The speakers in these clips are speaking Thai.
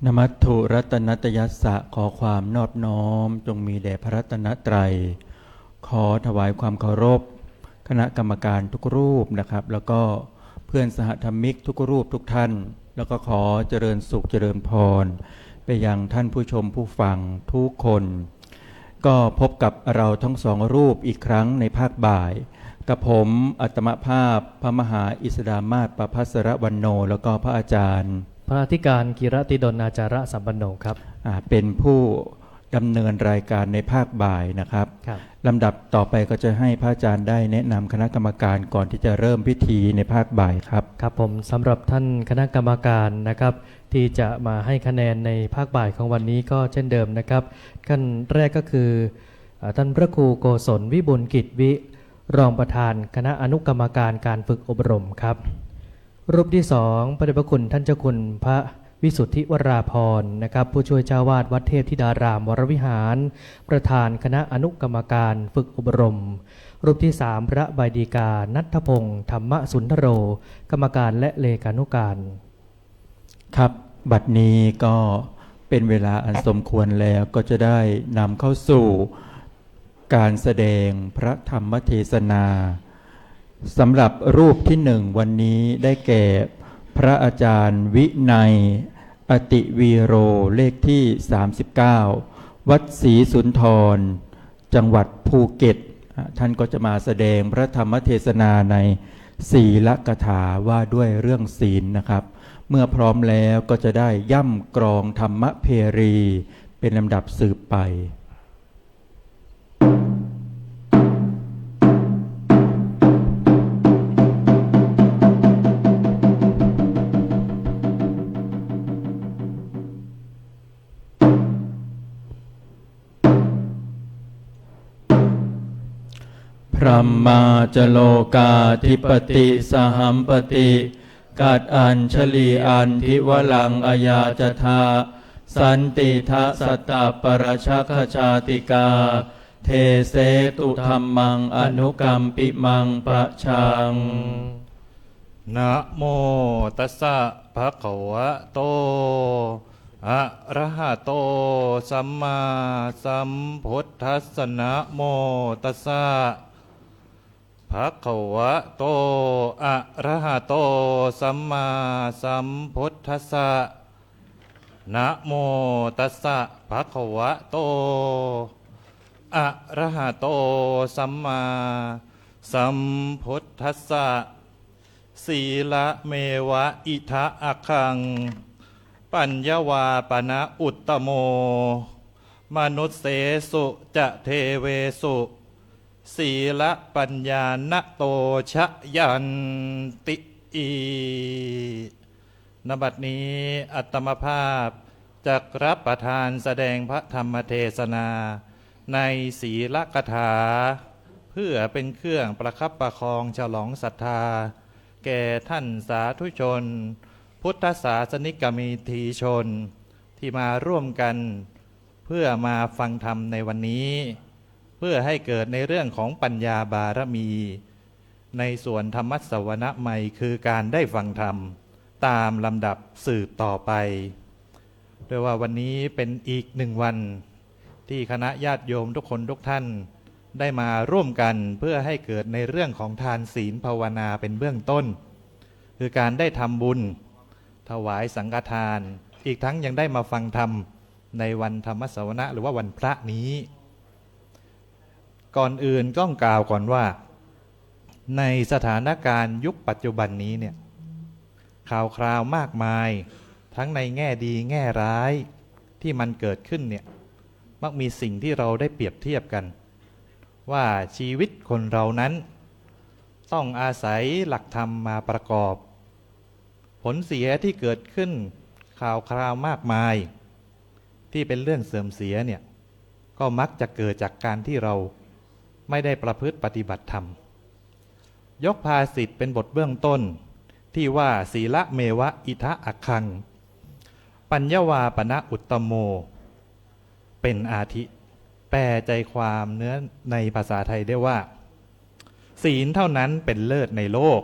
นมัตถุรัตนัตยัสสะขอความนอบน้อมจงมีแด่พระรัตนตรัยขอถวายความเคารพคณะกรรมการทุกรูปนะครับแล้วก็เพื่อนสหธรรมิกทุกรูปทุกท่านแล้วก็ขอเจริญสุขเจริญพรไปยังท่านผู้ชมผู้ฟังทุกคนก็พบกับเราทั้งสองรูปอีกครั้งในภาคบ่ายกับผมอัตมภาพพระมหาอิสดามาศประภัสรวรรณโนแล้วก็พระอาจารย์พระอธิการกิรติดลอาจาระสัมปันโนครับเป็นผู้ดำเนินรายการในภาคบ่ายนะครับลำดับต่อไปก็จะให้พระอาจารย์ได้แนะนำคณะกรรมการก่อนที่จะเริ่มพิธีในภาคบ่ายครับครับผมสำหรับท่านคณะกรรมการนะครับที่จะมาให้คะแนนในภาคบ่ายของวันนี้ก็เช่นเดิมนะครับขั้นแรกก็คือท่านพระครูโกศลวิบุลกิจวิรองประธานคณะอนุกรรมการการฝึกอบรมครับรูปที่สองพระเดชพระคุณท่านเจ้าคุณพระวิสุทธิวราภรณ์นะครับผู้ช่วยเจ้าวาดวัดเทพธิดารามวรวิหารประธานคณะอนุกรรมการฝึกอบรมรูปที่สามพระบดีกานัทพงศ์ธรรมสุนทโรกรรมการและเลขานุการครับบัดนี้ก็เป็นเวลาอันสมควรแล้วก็จะได้นำเข้าสู่การแสดงพระธรรมเทศนาสำหรับรูปที่หนึ่งวันนี้ได้แก่พระอาจารย์วินัยอติวีโรเลขที่39วัดศรีสุนทรจังหวัดภูเก็ตท่านก็จะมาแสดงพระธรรมเทศนาในศีลกถาว่าด้วยเรื่องศีลนะครับเมื่อพร้อมแล้วก็จะได้ย่ำกรองธรรมเพรีเป็นลำดับสืบไปพระมาจโลกาธิปติสหัมปติกัดอัญชลีอันทิวลังอยาจทาสันติทะสัตตปรชักขชาติกาเทเสตุธรรมังอนุกรรมปิมังปะชังนะโมตัสสะภะคะวะโตอะระหะโตสัมมาสัมพุทธัสสะนะโมตัสสะภะคะวะโตอะระหะโตสัมมาสัมพุทธัสสะนะโมตัสสะภะคะวะโตอะระหะโตสัมมาสัมพุทธัสสะศีละเมวะอิทะอัคคังปัญญวาปนะอุตตโมมนุสเสสุจะเทเวสุศีละปัญญาณโตชะยันติอีณบัดนี้อัตมภาพจักรับประทานแสดงพระธรรมเทศนาในศีลกถาเพื่อเป็นเครื่องประคับประคองฉลองศรัทธาแก่ท่านสาธุชนพุทธศาสนิกมีธีชนที่มาร่วมกันเพื่อมาฟังธรรมในวันนี้เพื่อให้เกิดในเรื่องของปัญญาบารมีในส่วนธรรมสวนะใหม่คือการได้ฟังธรรมตามลำดับสืบต่อไปโดยว่าวันนี้เป็นอีกหนึ่งวันที่คณะญาติโยมทุกคนทุกท่านได้มาร่วมกันเพื่อให้เกิดในเรื่องของทานศีลภาวนาเป็นเบื้องต้นคือการได้ทำบุญถวายสังฆทานอีกทั้งยังได้มาฟังธรรมในวันธรรมสวนะหรือว่าวันพระนี้ก่อนอื่นก็ต้องกล่าวก่อนว่าในสถานการณ์ยุคปัจจุบันนี้เนี่ยข่าวคราวมากมายทั้งในแง่ดีแง่ร้ายที่มันเกิดขึ้นเนี่ยมักมีสิ่งที่เราได้เปรียบเทียบกันว่าชีวิตคนเรานั้นต้องอาศัยหลักธรรมมาประกอบผลเสียที่เกิดขึ้นข่าวคราวมากมายที่เป็นเรื่องเสื่อมเสียเนี่ยก็มักจะเกิดจากการที่เราไม่ได้ประพฤติปฏิบัติธรรมยกภาษิตเป็นบทเบื้องต้นที่ว่าศีละเมวะอิทะอัคคังปัญญวาปนะอุตตโมเป็นอาทิแปลใจความเนื้อในภาษาไทยได้ว่าศีลเท่านั้นเป็นเลิศในโลก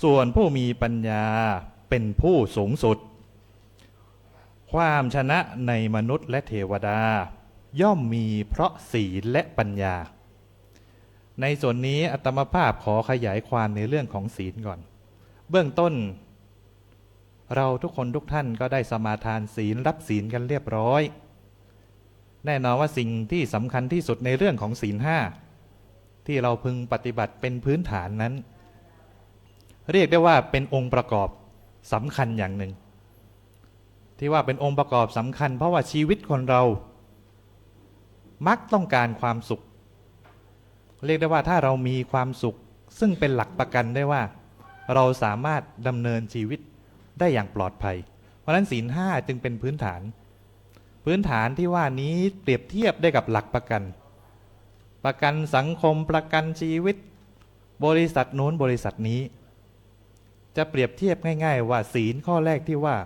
ส่วนผู้มีปัญญาเป็นผู้สูงสุด ความชนะในมนุษย์และเทวดาย่อมมีเพราะศีลและปัญญาในส่วนนี้อาตมาภาพขอขยายความในเรื่องของศีลก่อนเบื้องต้นเราทุกคนทุกท่านก็ได้สมาทานศีลรับศีลกันเรียบร้อยแน่นอนว่าสิ่งที่สำคัญที่สุดในเรื่องของศีลห้าที่เราพึงปฏิบัติเป็นพื้นฐานนั้นเรียกได้ว่าเป็นองค์ประกอบสำคัญอย่างหนึ่งที่ว่าเป็นองค์ประกอบสำคัญเพราะว่าชีวิตคนเรามักต้องการความสุขเรียกได้ว่าถ้าเรามีความสุขซึ่งเป็นหลักประกันได้ว่าเราสามารถดำเนินชีวิตได้อย่างปลอดภัยเพราะฉะนั้นศีลห้าจึงเป็นพื้นฐานที่ว่านี้เปรียบเทียบได้กับหลักประกันสังคมประกันชีวิตบริษัทโน้นบริษัทนี้จะเปรียบเทียบง่ายๆว่าศีลข้อแรกที่ว่า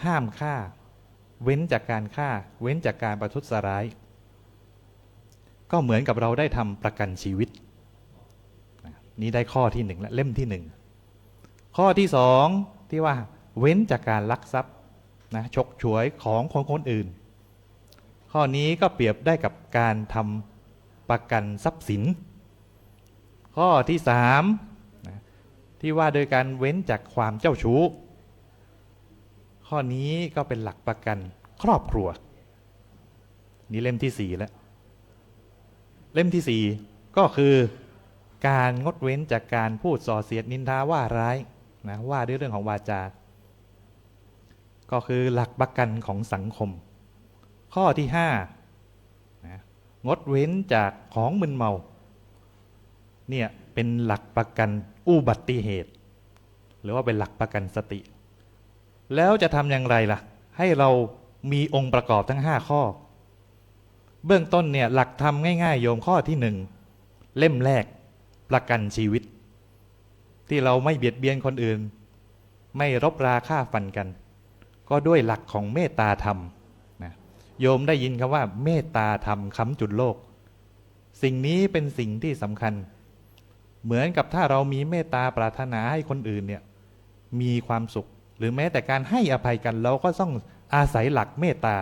ห้ามฆ่าเว้นจากการฆ่าเว้นจากการประทุษร้ายก็เหมือนกับเราได้ทำประกันชีวิตนี้ได้ข้อที่หนึ่งและเล่มที่หนึ่งข้อที่สองที่ว่าเว้นจากการลักทรัพย์นะฉกฉวยของคนอื่นข้อนี้ก็เปรียบได้กับการทำประกันทรัพย์สินข้อที่สามนะที่ว่าโดยการเว้นจากความเจ้าชู้ข้อนี้ก็เป็นหลักประกันครอบครัวนี่เล่มที่สี่แล้วเล่มที่สี่ก็คือการงดเว้นจากการพูดส่อเสียดนินทาว่าร้ายนะว่าด้วยเรื่องของวาจาก็คือหลักประกันของสังคมข้อที่ห้านะงดเว้นจากของมึนเมาเนี่ยเป็นหลักประกันอุบัติเหตุหรือว่าเป็นหลักประกันสติแล้วจะทำอย่างไรล่ะให้เรามีองค์ประกอบทั้ง5ข้อเบื้องต้นเนี่ยหลักธรรมง่ายๆโยมข้อที่หนึ่งเล่มแรกประกันชีวิตที่เราไม่เบียดเบียนคนอื่นไม่รบราฆ่าฟันกันก็ด้วยหลักของเมตตาธรรมนะโยมได้ยินคำว่าเมตตาธรรมค้ำจุนโลกสิ่งนี้เป็นสิ่งที่สำคัญเหมือนกับถ้าเรามีเมตตาปรารถนาให้คนอื่นเนี่ยมีความสุขหรือแม้แต่การให้อภัยกันเราก็ต้องอาศัยหลักเมตตา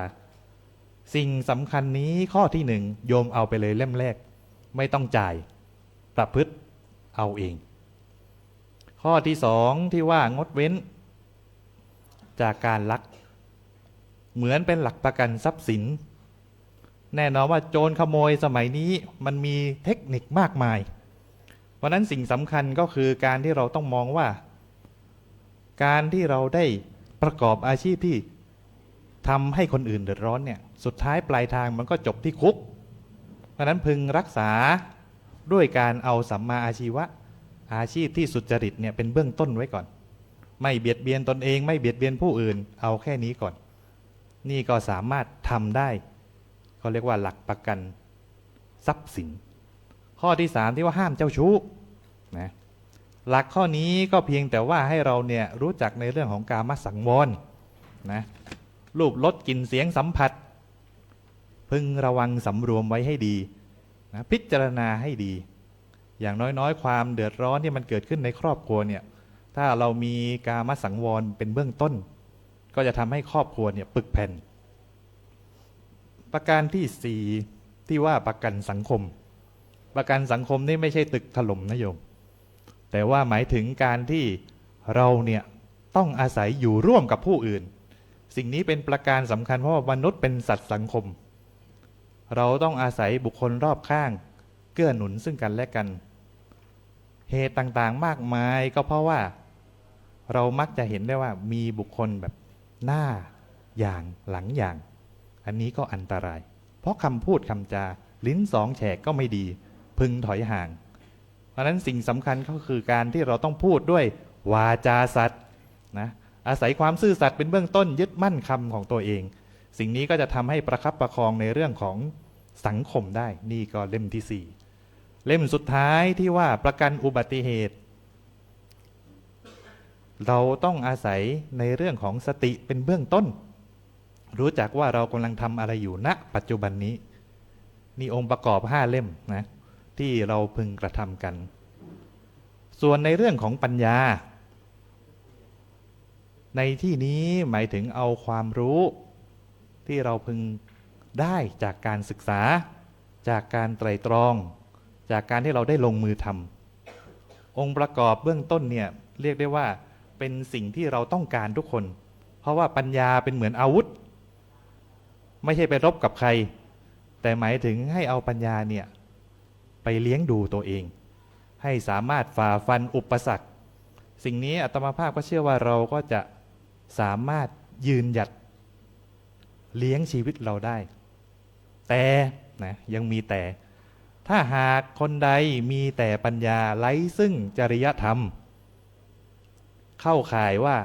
สิ่งสำคัญนี้ข้อที่หนึ่งโยมเอาไปเลยเล่มแรกไม่ต้องจ่ายประพฤติเอาเองข้อที่สองที่ว่างดเว้นจากการลักเหมือนเป็นหลักประกันทรัพย์สินแน่นอนว่าโจรขโมยสมัยนี้มันมีเทคนิคมากมายเพราะนั้นสิ่งสำคัญก็คือการที่เราต้องมองว่าการที่เราได้ประกอบอาชีพที่ทำให้คนอื่นเดือดร้อนเนี่ยสุดท้ายปลายทางมันก็จบที่คุกเพราะนั้นพึงรักษาด้วยการเอาสัมมาอาชีวะอาชีพที่สุจริตเนี่ยเป็นเบื้องต้นไว้ก่อนไม่เบียดเบียนตนเองไม่เบียดเบียนผู้อื่นเอาแค่นี้ก่อนนี่ก็สามารถทำได้เขาเรียกว่าหลักประกันทรัพย์สินข้อที่สามที่ว่าห้ามเจ้าชู้นะหลักข้อนี้ก็เพียงแต่ว่าให้เราเนี่ยรู้จักในเรื่องของกามสังวรนะรูปรสกลิ่นเสียงสัมผัสพึงระวังสำรวมไว้ให้ดีนะพิจารณาให้ดีอย่างน้อยๆความเดือดร้อนที่มันเกิดขึ้นในครอบครัวเนี่ยถ้าเรามีกามสังวรเป็นเบื้องต้นก็จะทำให้ครอบครัวเนี่ยปึกแผ่นประการที่สี่ที่ว่าประกันสังคมประกันสังคมนี่ไม่ใช่ตึกถล่มนะโยมแต่ว่าหมายถึงการที่เราเนี่ยต้องอาศัยอยู่ร่วมกับผู้อื่นสิ่งนี้เป็นประการสำคัญเพราะว่ามนุษย์เป็นสัตว์สังคมเราต้องอาศัยบุคคลรอบข้างเกื้อหนุนซึ่งกันและกันเหตุต่างๆมากมายก็เพราะว่าเรามักจะเห็นได้ว่ามีบุคคลแบบหน้าอย่างหลังอย่างอันนี้ก็อันตรายเพราะคำพูดคำจาลิ้นสองแฉกก็ไม่ดีพึงถอยห่างเพราะฉะนั้นสิ่งสำคัญก็คือการที่เราต้องพูดด้วยวาจาสัตย์นะอาศัยความซื่อสัตย์เป็นเบื้องต้นยึดมั่นคำของตัวเองสิ่งนี้ก็จะทำให้ประคับประคองในเรื่องของสังคมได้นี่ก็เล่มที่สี่เล่มสุดท้ายที่ว่าประกันอุบัติเหตุเราต้องอาศัยในเรื่องของสติเป็นเบื้องต้นรู้จักว่าเรากำลังทำอะไรอยู่ณปัจจุบันนี้นี่องค์ประกอบ5เล่มนะที่เราพึงกระทำกันส่วนในเรื่องของปัญญา ในที่นี้หมายถึงเอาความรู้ที่เราพึงได้จากการศึกษาจากการไตร่ตรองจากการที่เราได้ลงมือทำองค์ประกอบเบื้องต้นเนี่ยเรียกได้ว่าเป็นสิ่งที่เราต้องการทุกคน เพราะว่าปัญญาเป็นเหมือนอาวุธไม่ใช่ไปรบกับใครแต่หมายถึงให้เอาปัญญาเนี่ยไปเลี้ยงดูตัวเองให้สามารถฝ่าฟันอุปสรรคสิ่งนี้อาตมาภาพก็เชื่อว่าเราก็จะสามารถยืนหยัดเลี้ยงชีวิตเราได้แต่นะยังมีแต่ถ้าหากคนใดมีแต่ปัญญาไร้ซึ่งจริยธรรมเข้าข่ายว่า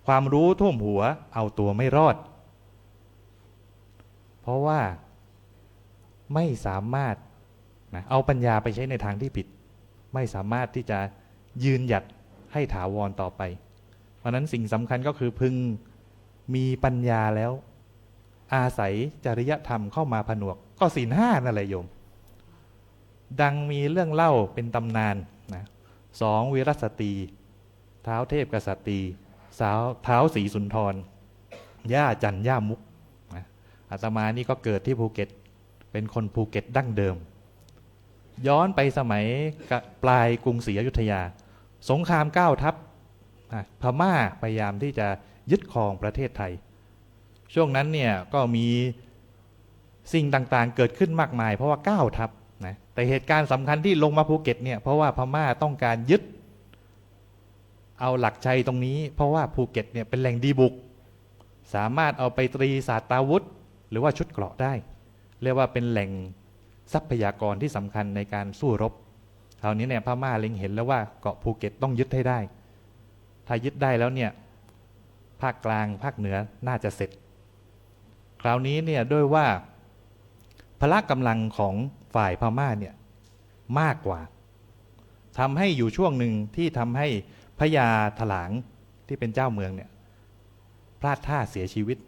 ความรู้ท่วมหัวเอาตัวไม่รอดเพราะว่าไม่สามารถนะเอาปัญญาไปใช้ในทางที่ผิดไม่สามารถที่จะยืนหยัดให้ถาวรต่อไปเพราะนั้นสิ่งสำคัญก็คือพึงมีปัญญาแล้วอาศัยจริยธรรมเข้ามาผนวกก็ศีลห้านั่นแหละโยมดังมีเรื่องเล่าเป็นตำนานนะสองวีรสตรีท้าวเทพกษัตรีสาวท้าวศรีสุนทรย่าจันย่ามุกนะอาตมานี่ก็เกิดที่ภูเก็ตเป็นคนภูเก็ตดั้งเดิมย้อนไปสมัยปลายกรุงศรีอยุธยาสงคราม9 ทัพพม่าพยายามที่จะยึดครองประเทศไทยช่วงนั้นเนี่ยก็มีสิ่งต่างๆเกิดขึ้นมากมายเพราะว่า9 ทัพนะแต่เหตุการณ์สำคัญที่ลงมาภูเก็ตเนี่ยเพราะว่าพม่าต้องการยึดเอาหลักชัยตรงนี้เพราะว่าภูเก็ตเนี่ยเป็นแหล่งดีบุกสามารถเอาไปตรีศาสตราวุธหรือว่าชุดเกราะได้เรียกว่าเป็นแหล่งทรัพยากรที่สำคัญในการสู้รบคราวนี้เนี่ยพม่าเล็งเห็นแล้วว่าเกาะภูเก็ตต้องยึดให้ได้ถ้ายึดได้แล้วเนี่ยภาคกลางภาคเหนือน่าจะเสร็จคราวนี้เนี่ยด้วยว่าพละกำลังของฝ่ายพม่าเนี่ยมากกว่าทำให้อยู่ช่วงหนึ่งที่ทำให้พญาถลางที่เป็นเจ้าเมืองเนี่ยพลาดท่าเสียชีวิต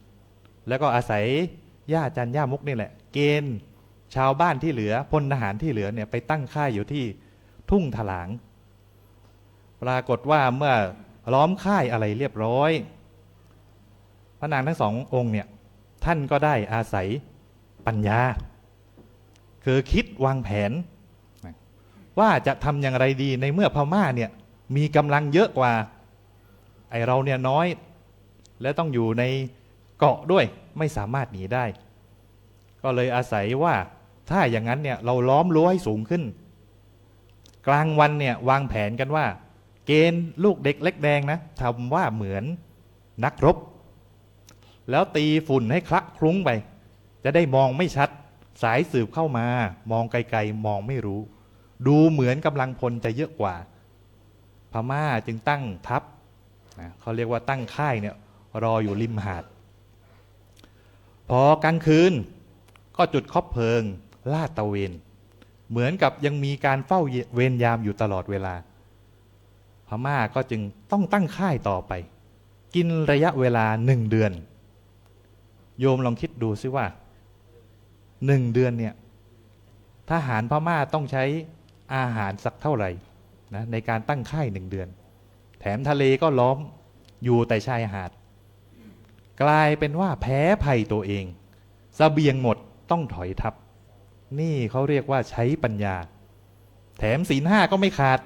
แล้วก็อาศัยย่าจันย่ามุกนี่แหละเกณฑ์ชาวบ้านที่เหลือพลทหารที่เหลือเนี่ยไปตั้งค่ายอยู่ที่ทุ่งถลางปรากฏว่าเมื่อล้อมค่ายอะไรเรียบร้อยพระนางทั้งสององค์เนี่ยท่านก็ได้อาศัยปัญญาคือคิดวางแผนว่าจะทำอย่างไรดีในเมื่อพม่าเนี่ยมีกำลังเยอะกว่าไอเราเนี่ยน้อยและต้องอยู่ในเกาะด้วยไม่สามารถหนีได้ก็เลยอาศัยว่าถ้าอย่างนั้นเนี่ยเราล้อมรั้วให้สูงขึ้นกลางวันเนี่ยวางแผนกันว่าเกณฑ์ลูกเด็กเล็กแดงนะทำว่าเหมือนนักรบแล้วตีฝุ่นให้คละคลุ้งไปจะได้มองไม่ชัดสายสืบเข้ามามองไกลๆมองไม่รู้ดูเหมือนกำลังพลจะเยอะกว่าพม่าจึงตั้งทัพเขาเรียกว่าตั้งค่ายเนี่ยรออยู่ริมหาดพอกลางคืนก็จุดคบเพลิงลาดตระเวนเหมือนกับยังมีการเฝ้าเวรยามอยู่ตลอดเวลาพม่าก็จึงต้องตั้งค่ายต่อไปกินระยะเวลา1 เดือนโยมลองคิดดูซิว่า1 เดือนเนี่ยทหารพม่าต้องใช้อาหารสักเท่าไหร่นะในการตั้งค่าย1 เดือนแถมทะเลก็ล้อมอยู่แต่ชายหาดกลายเป็นว่าแพ้ภัยตัวเองเสบียงหมดต้องถอยทัพนี่เขาเรียกว่าใช้ปัญญาแถมศีล 5ก็ไม่ขาด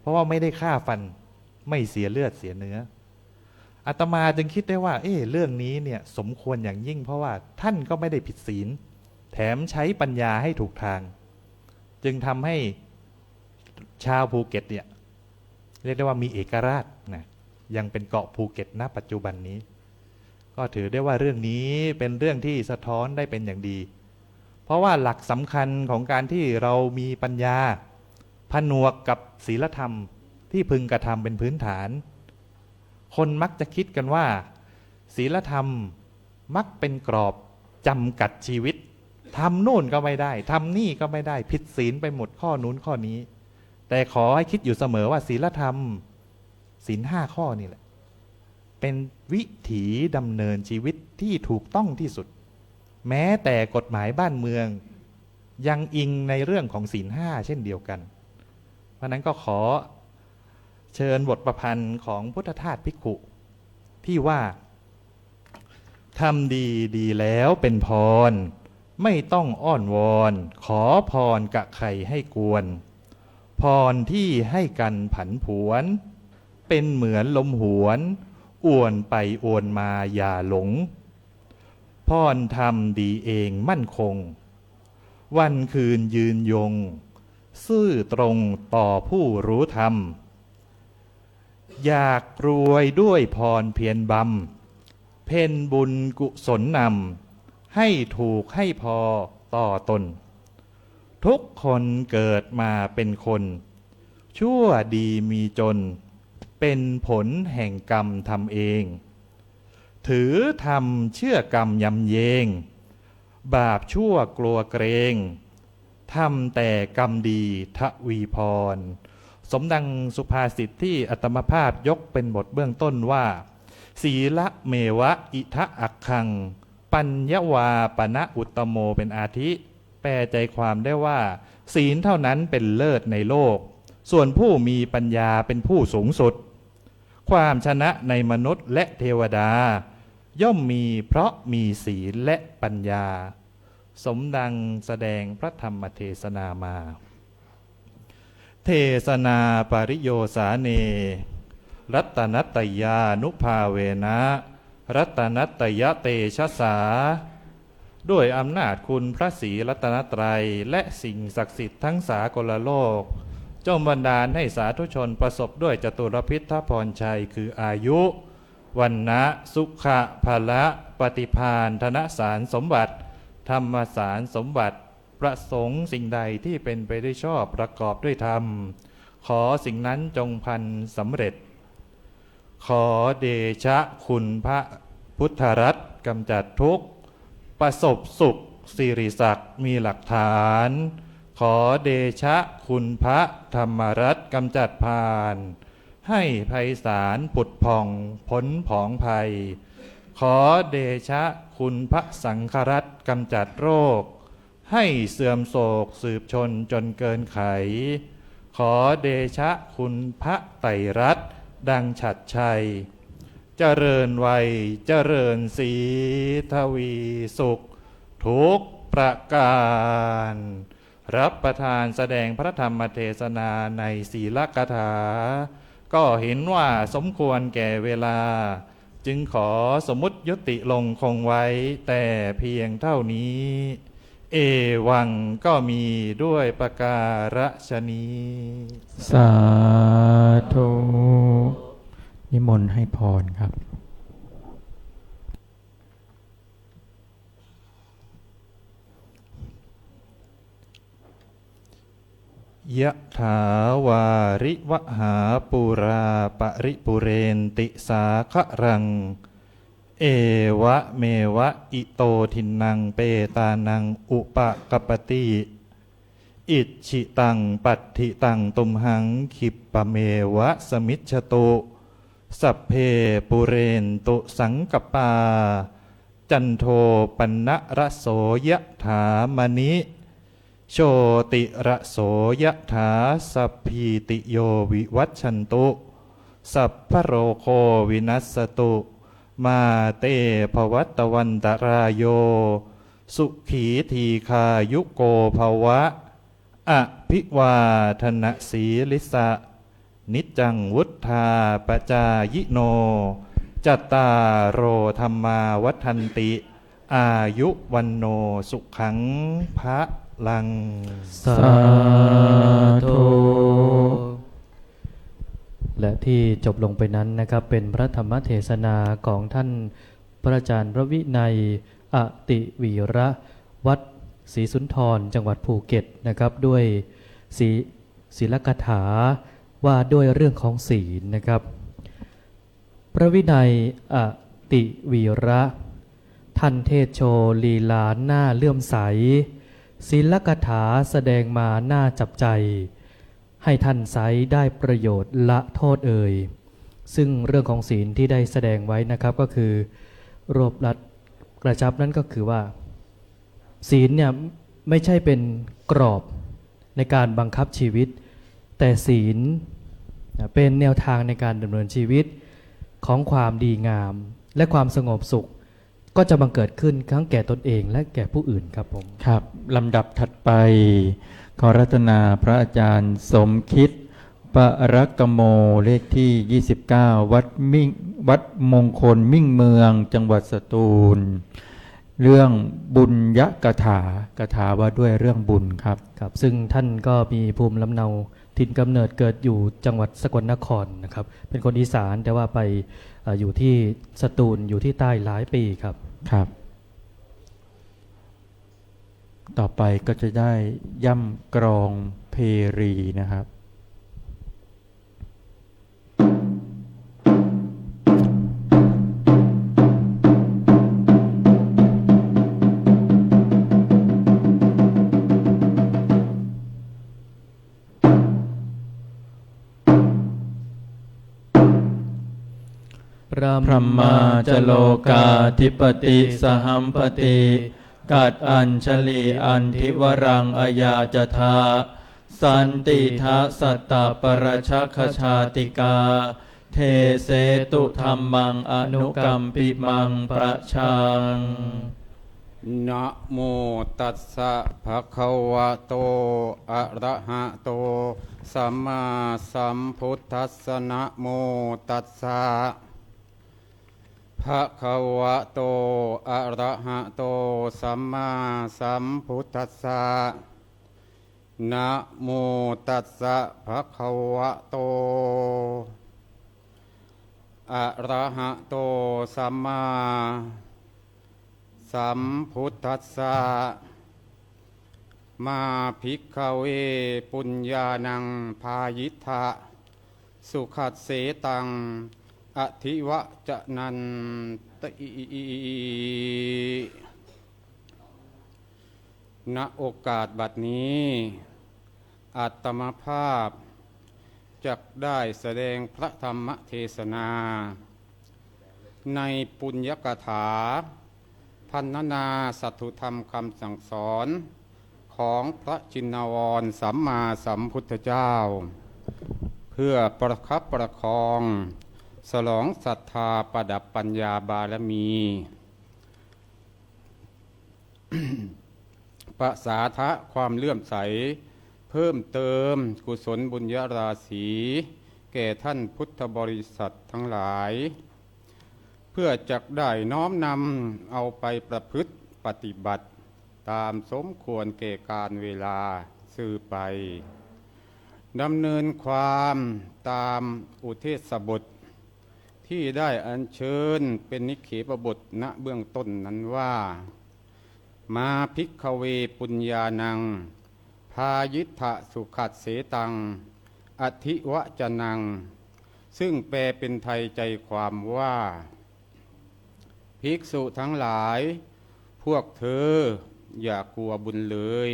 เพราะว่าไม่ได้ฆ่าฟันไม่เสียเลือดเสียเนื้ออาตมาจึงคิดได้ว่าเรื่องนี้เนี่ยสมควรอย่างยิ่งเพราะว่าท่านก็ไม่ได้ผิดศีลแถมใช้ปัญญาให้ถูกทางจึงทำให้ชาวภูเก็ตเนี่ยเรียกได้ว่ามีเอกราชนะยังเป็นเกาะภูเก็ตณปัจจุบันนี้ก็ถือได้ว่าเรื่องนี้เป็นเรื่องที่สะท้อนได้เป็นอย่างดีเพราะว่าหลักสำคัญของการที่เรามีปัญญาผนวกกับศีลธรรมที่พึงกระทำเป็นพื้นฐานคนมักจะคิดกันว่าศีลธรรมมักเป็นกรอบจำกัดชีวิตทำโน่นก็ไม่ได้ทำนี่ก็ไม่ได้ผิดศีลไปหมดข้อนู้นข้อนี้แต่ขอให้คิดอยู่เสมอว่าศีลธรรมศีล 5 ข้อนี่แหละเป็นวิถีดำเนินชีวิตที่ถูกต้องที่สุดแม้แต่กฎหมายบ้านเมืองยังอิงในเรื่องของศีล 5เช่นเดียวกันเพราะนั้นก็ขอเชิญบทประพันธ์ของพุทธทาสภิกขุ ที่ว่าทำดีดีแล้วเป็นพรไม่ต้องอ้อนวอนขอพรกะใครให้กวนพรที่ให้กันผันผวนเป็นเหมือนลมหวนอ้วนไปอ้วนมาอย่าหลงพรทำดีเองมั่นคงวันคืนยืนยงซื่อตรงต่อผู้รู้ธรรมอยากรวยด้วยพรเพียรบำเพ่นบุญกุศลนำให้ถูกให้พอต่อตนทุกคนเกิดมาเป็นคนชั่วดีมีจนเป็นผลแห่งกรรมทำเองถือทำเชื่อกรรมยำเยงบาปชั่วกลัวเกรงทำแต่กรรมดีทวีพรสมดังสุภาษิตที่อัตมภาพยกเป็นบทเบื้องต้นว่าศีละเมวะอิทะอักขังปัญญวาปณะอุตตโมเป็นอาทิแปลใจความได้ว่าศีลเท่านั้นเป็นเลิศในโลกส่วนผู้มีปัญญาเป็นผู้สูงสุดความชนะในมนุษย์และเทวดาย่อมมีเพราะมีศีลและปัญญาสมดังแสดงพระธรรมเทศนามาเทศนาปริโยสาเนรัตนัตตยานุภาเวนะรัตนัตตยเตชะสาด้วยอำนาจคุณพระศรีรัตนตรัยและสิ่งศักดิ์สิทธิ์ทั้งสากลโลกจงบันดาลให้สาธุชนประสบด้วยจตุรพิทพรชัยคืออายุวันนะสุขะภละปฏิภาณธนสารสมบัติธรรมสารสมบัติประสงค์สิ่งใดที่เป็นไปด้วยชอบประกอบด้วยธรรมขอสิ่งนั้นจงพันสำเร็จขอเดชะคุณพระพุทธรัตน์กำจัดทุกข์ประสบสุขสิริศักดิ์มีหลักฐานขอเดชะคุณพระธรรมรัตน์กำจัดพานให้ไพศาลผุดผ่องพ้นผองภัยขอเดชะคุณพระสังฆรัตน์กำจัดโรคให้เสื่อมโศกสืบชนจนเกินไขขอเดชะคุณพระไตรรัตน์ดังฉัตรชัยเจริญวัยเจริญศรีทวีสุขทุกประการรับประทานแสดงพระธรรมเทศนาในศีลกถาก็เห็นว่าสมควรแก่เวลาจึงขอสมมุติยุติลงคงไว้แต่เพียงเท่านี้เอวังก็มีด้วยประการฉนี้สาธุนิมนต์ให้พรครับ ยะถาวาริวหาปุราปริปุเรนติสาคะรังเอวะเมวะอิโตทินังเปตานังอุปกปติอิชิตังปัตถิตังตุมหังคิปปะเมวะสมิจฉตุสัพเพปุเรนตุสังกปาจันโทปนะระโสยะถามณิโชติระโสยะถาสัพพีติโยวิวัชชันตุสัพพโรโควินัสสตุมาเตภวัตวันตรายโยสุขีทีคายุโกภวะอภิวาทนสีลิสะนิจจังวุธาปจายโนจัตตารโอธรรมาวัฏันติอายุวันโนสุขังพระลังสาธุและที่จบลงไปนั้นนะครับเป็นพระธรรมเทศนาของท่านพระอาจารย์พระวินัยอติวีระวัดศรีสุนทรจังหวัดภูเก็ตนะครับด้วยศีลกถาว่าด้วยเรื่องของศีลนะครับพระวินัยอติวีระท่านเทศโชลีลาหน้าเลื่อมใสศีลกถาแสดงมาหน้าจับใจให้ท่านไซได้ประโยชน์ละโทษเอ่ยซึ่งเรื่องของศีลที่ได้แสดงไว้นะครับก็คือรวบรัดกระชับนั่นก็คือว่าศีลเนี่ยไม่ใช่เป็นกรอบในการบังคับชีวิตแต่ศีลเป็นแนวทางในการดำเนินชีวิต ของความดีงามและความสงบสุข ก็จะบังเกิดขึ้นทั้งแก่ตนเองและแก่ผู้อื่นครับผม ครับลำดับถัดไป ขอรัตนาพระอาจารย์สมคิดปรักกโมเลขที่ 29 วัดมงคลมิ่งเมืองจังหวัดสตูล เรื่องบุญยกถากถาว่าด้วยเรื่องบุญครับ ครับซึ่งท่านก็มีภูมิลำเนาถิ่นกำเนิดเกิดอยู่จังหวัดสกลนครนะครับเป็นคนอีสานแต่ว่าไปอยู่ที่สตูลอยู่ที่ใต้หลายปีครับ ครับ ต่อไปก็จะได้ย่ำกรองเพรีนะครับ พรหมาจโลกาธิปติสหัมปติกัดอัญชลีอันทิวรังอยาจทาสันติทะสัตตปรชักขชาติกาเทเสตุธรรมังอนุกัมปิมังประชัง นะโมตัสสะภะคะวะโตอะระหะโตสัมมาสัมพุทธัสสะนะโมตัสสะภะคะวะโตอะระหะโตสัมมาสัมพุทธัสสะนะโมตัสสะภะคะวะโตอะระหะโตสัมมาสัมพุทธัสสะมาภิกขเวปุญญานังพายิทธะสุขัสเสตังอธิวะจะนันติณโอกาสบัดนี้อาตมาภาพจักได้แสดงพระธรรมเทศนาในปุญญกถาพันนาสัตถุธรรมคำสั่งสอนของพระจินวรสัมมาสัมพุทธเจ้าเพื่อประคับประคองฉลองศรัทธาประดับปัญญาบารมี ประสาทะความเลื่อมใสเพิ่มเติมกุศลบุญญาราศีแก่ท่านพุทธบริษัททั้งหลายเพื่อจักได้น้อมนำเอาไปประพฤติปฏิบัติตามสมควรแก่การเวลาสืบไปดำเนินความตามอุเทศบทที่ได้อัญเชิญเป็นนิเขปบทณเบื้องต้นนั้นว่ามาภิกขเวปุญญานังพายิทธะสุขัสเสตังอธิวจนังซึ่งแปลเป็นไทยใจความว่าภิกษุทั้งหลายพวกเธออย่ากลัวบุญเลย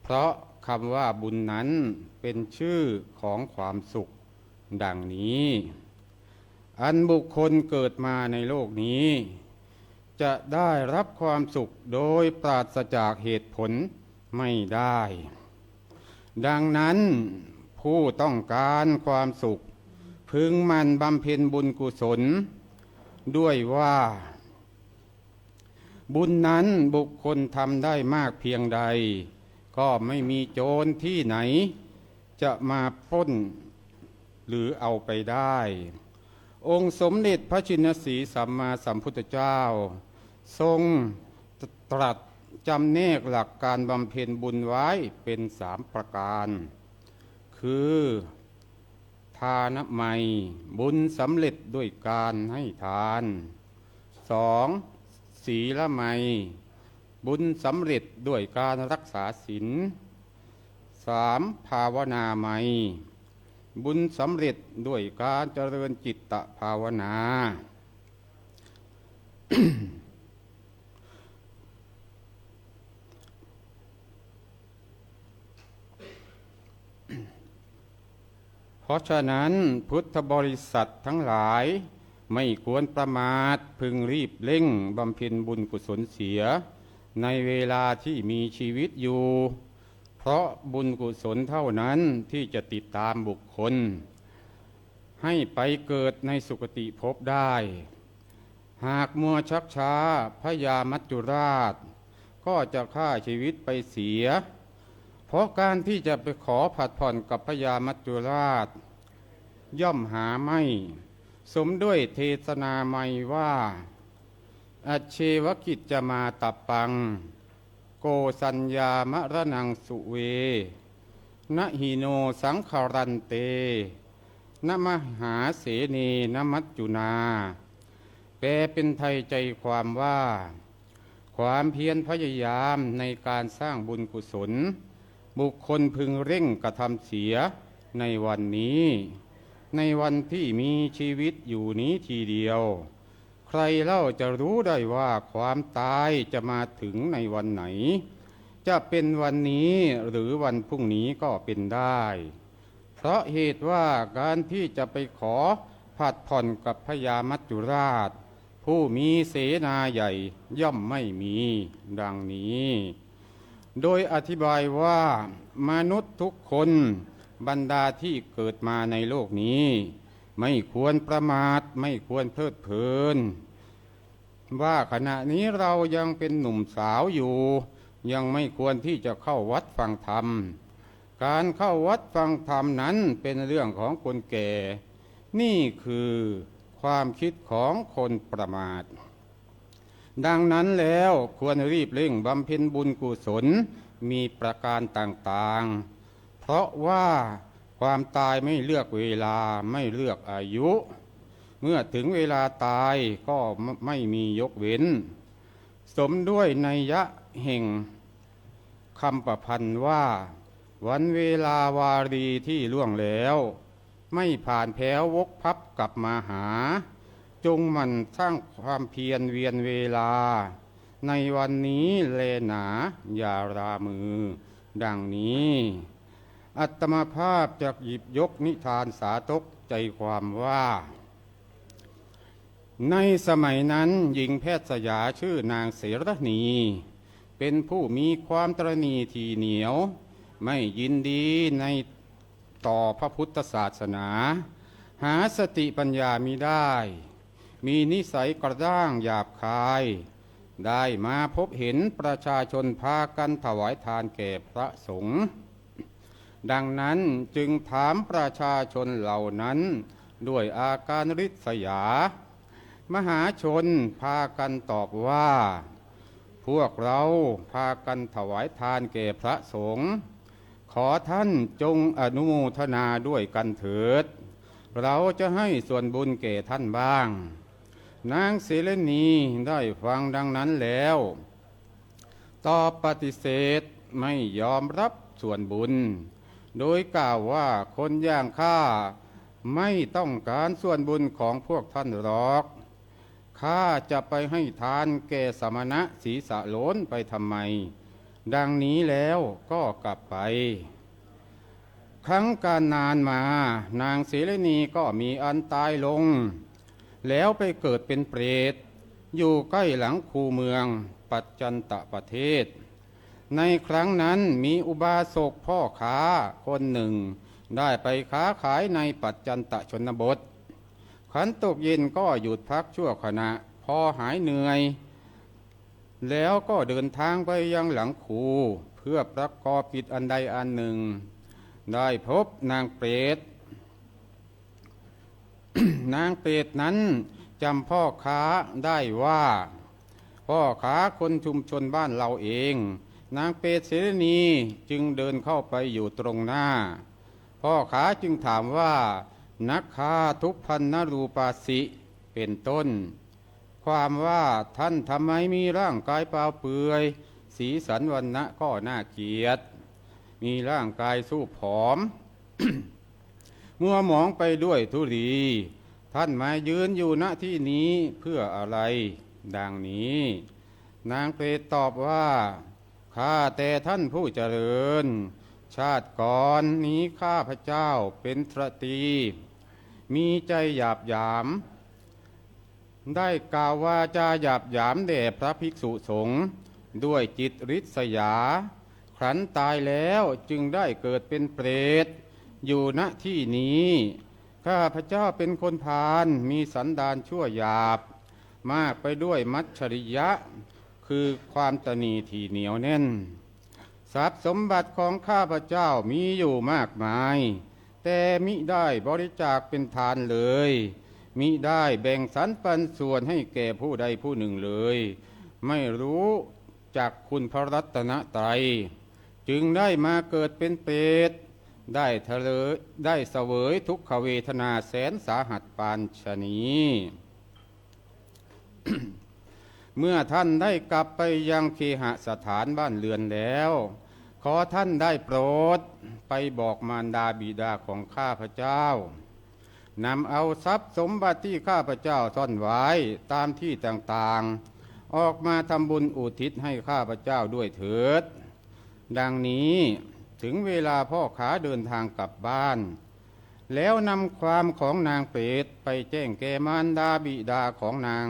เพราะคำว่าบุญนั้นเป็นชื่อของความสุขดังนี้อันบุคคลเกิดมาในโลกนี้จะได้รับความสุขโดยปราศจากเหตุผลไม่ได้ดังนั้นผู้ต้องการความสุขพึงหมั่นบำเพ็ญบุญกุศลด้วยว่าบุญนั้นบุคคลทำได้มากเพียงใดก็ไม่มีโจรที่ไหนจะมาปล้นหรือเอาไปได้องค์สมเด็จพระชินสีห์สัมมาสัมพุทธเจ้าทรงตรัสจำแนกหลักการบำเพ็ญบุญไว้เป็น3ประการคือทานไมยบุญสำเร็จด้วยการให้ทาน2ศีลไมยบุญสำเร็จด้วยการรักษาศีล3ภาวนาไมยบุญสำเร็จด้วยการเจริญจิตตภาวนา เพราะฉะนั้นพุทธบริษัททั้งหลายไม่ควรประมาทพึงรีบเร่งบำเพ็ญบุญกุศลเสียในเวลาที่มีชีวิตอยู่เพราะบุญกุศลเท่านั้นที่จะติดตามบุคคล ให้ไปเกิดในสุคติภพได้ หากมัวชักช้าพญามัจจุราชก็จะฆ่าชีวิตไปเสีย เพราะการที่จะไปขอผัดผ่อนกับพญามัจจุราชย่อมหาไม่สมด้วยเทศนาใหม่ว่าอัจเชวกิจจะมาตับปังโกสัญญามรณังสุเวนะหิโนสังขารันเตนะมหาเสนีนมัจจุนาแปลเป็นไทยใจความว่าความเพียรพยายามในการสร้างบุญกุศลบุคคลพึงเร่งกระทำเสียในวันนี้ในวันที่มีชีวิตอยู่นี้ทีเดียวใครเล่าจะรู้ได้ว่าความตายจะมาถึงในวันไหนจะเป็นวันนี้หรือวันพรุ่งนี้ก็เป็นได้เพราะเหตุว่าการที่จะไปขอผัดผ่อนกับพญามัจจุราชผู้มีเสนาใหญ่ย่อมไม่มีดังนี้โดยอธิบายว่ามนุษย์ทุกคนบรรดาที่เกิดมาในโลกนี้ไม่ควรประมาทไม่ควรเพลิดเพลินว่าขณะนี้เรายังเป็นหนุ่มสาวอยู่ยังไม่ควรที่จะเข้าวัดฟังธรรมการเข้าวัดฟังธรรมนั้นเป็นเรื่องของคนแก่นี่คือความคิดของคนประมาทดังนั้นแล้วควรรีบเร่งบำเพ็ญบุญกุศลมีประการต่างๆเพราะว่าความตายไม่เลือกเวลาไม่เลือกอายุเมื่อถึงเวลาตายก็ไม่มียกเว้นสมด้วยนัยยะแห่งคำประพันธ์ว่าวันเวลาวารีที่ล่วงแล้วไม่ผ่านแพ้ววกพับกลับมาหาจงหมั่นสร้างความเพียรเวียนเวลาในวันนี้แลหนาอย่ารามือดังนี้อัตมาภาพจะหยิบยกนิทานสาธกใจความว่าในสมัยนั้นหญิงแพทย์สยาชื่อนางเสรณีเป็นผู้มีความตรณีทีเหนียวไม่ยินดีในต่อพระพุทธศาสนาหาสติปัญญามิได้มีนิสัยกระด้างหยาบคายได้มาพบเห็นประชาชนพากันถวายทานแก่พระสงฆ์ดังนั้นจึงถามประชาชนเหล่านั้นด้วยอาการริษยามหาชนพากันตอบว่าพวกเราพากันถวายทานแก่พระสงฆ์ขอท่านจงอนุโมทนาด้วยกันเถิดเราจะให้ส่วนบุญแก่ท่านบ้างนางเสรณีได้ฟังดังนั้นแล้วตอบปฏิเสธไม่ยอมรับส่วนบุญโดยกล่าวว่าคนอย่างข้าไม่ต้องการส่วนบุญของพวกท่านหรอกข้าจะไปให้ทานแก่สมณะศีรษะโล้นไปทำไมดังนี้แล้วก็กลับไปครั้งการนานมานางเสรณีก็มีอันตายลงแล้วไปเกิดเป็นเปรตอยู่ใกล้หลังคูเมืองปัจจันตประเทศในครั้งนั้นมีอุบาสกพ่อค้าคนหนึ่งได้ไปค้าขายในปัจจันตชนบทขันตกเย็นก็หยุดพักชั่วขณะพอหายเหนื่อยแล้วก็เดินทางไปยังหลังคูเพื่อประกอบกิจอันใดอันหนึ่งได้พบนางเปรต นางเปรตนั้นจำพ่อค้าได้ว่าพ่อค้าคนชุมชนบ้านเราเองนางเปรตเสรณีจึงเดินเข้าไปอยู่ตรงหน้าพ่อค้าจึงถามว่านักค้าทุพพรรณรูปาสิเป็นต้นความว่าท่านทำไมมีร่างกายเปล่าเปลือยสีสันวรรณะก็น่าเกลียดมีร่างกายสู้ผอม มัวหมองไปด้วยทุลีท่านมายืนอยู่ณที่นี้เพื่ออะไรดังนี้นางเปรตตอบว่าข้าแต่ท่านผู้เจริญชาติก่อนนี้ข้าพระเจ้าเป็นตรีมีใจหยาบหยามได้กล่าวว่าจะหยาบหยามแด่พระภิกษุสงฆ์ด้วยจิตริษยาครั้นตายแล้วจึงได้เกิดเป็นเปรตอยู่ณที่นี้ ข้าพเจ้าเป็นคนพาลมีสันดานชั่วหยาบมากไปด้วยมัจฉริยะคือความตนีที่เหนียวแน่นทรัพย์สมบัติของข้าพเจ้ามีอยู่มากมายแต่มิได้บริจาคเป็นทานเลยมิได้แบ่งสรรปันส่วนให้แก่ผู้ใดผู้หนึ่งเลยไม่รู้จากคุณพระรัตนตรัยจึงได้มาเกิดเป็นเปรตได้เสวยทุกขเวทนาแสนสาหัสปานชนี เมื่อท่านได้กลับไปยังเคหสถานบ้านเรือนแล้วขอท่านได้โปรดไปบอกมารดาบิดาของข้าพเจ้านำเอาทรัพย์สมบัติที่ข้าพเจ้าซ่อนไว้ตามที่ต่างๆออกมาทำบุญอุทิศให้ข้าพเจ้าด้วยเถิดดังนี้ถึงเวลาพ่อขาเดินทางกลับบ้านแล้วนำความของนางเปรตไปแจ้งแก่มารดาบิดาของนาง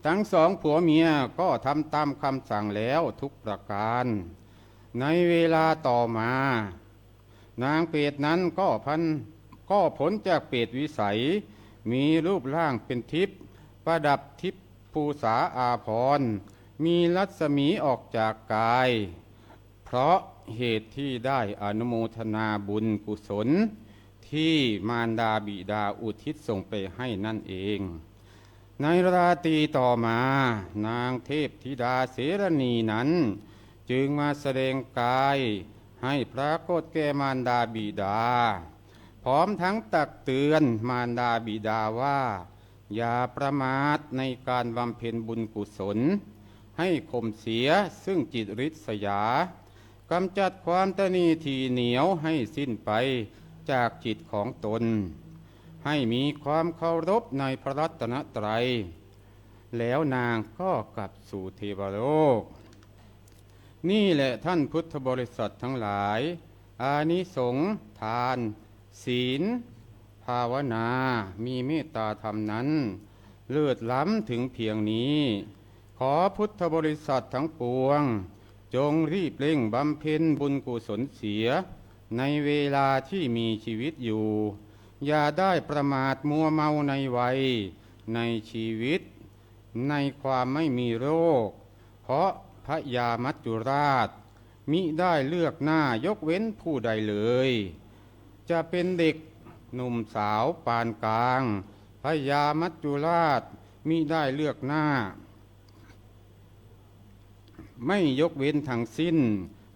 ทั้งสองผัวเมียก็ทำตามคำสั่งแล้วทุกประการในเวลาต่อมานางเปรตนั้นก็พ้นจากเปรตวิสัยมีรูปร่างเป็นทิพย์ประดับทิพย์ภูษาอาภรณ์มีรัศมีออกจากกายเพราะเหตุที่ได้อนุโมทนาบุญกุศลที่มารดาบิดาอุทิศส่งไปให้นั่นเองในราตรีต่อมานางเทพธิดาเสรณีนั้นจึงมาแสดงกายให้ปรากฏแก่มารดาบิดาพร้อมทั้งตักเตือนมารดาบิดาว่าอย่าประมาทในการบำเพ็ญบุญกุศลให้ข่มเสียซึ่งจิตริษยากำจัดความตนีทีเหนียวให้สิ้นไปจากจิตของตนให้มีความเคารพในพระรัตนตรัยแล้วนางก็กลับสู่เทวโลกนี่แหละท่านพุทธบริษัททั้งหลายอานิสงส์ทานศีลภาวนามีเมตตาธรรมนั้นเลิศล้ำถึงเพียงนี้ขอพุทธบริษัททั้งปวงจงรีบเร่งบำเพ็ญบุญกุศลเสียในเวลาที่มีชีวิตอยู่อย่าได้ประมาทมัวเมาในวัยในชีวิตในความไม่มีโรคเพราะพระยามัจจุราชมิได้เลือกหน้ายกเว้นผู้ใดเลยจะเป็นเด็กหนุ่มสาวปานกลางพระยามัจจุราชมิได้เลือกหน้าไม่ยกเว้นทั้งสิ้น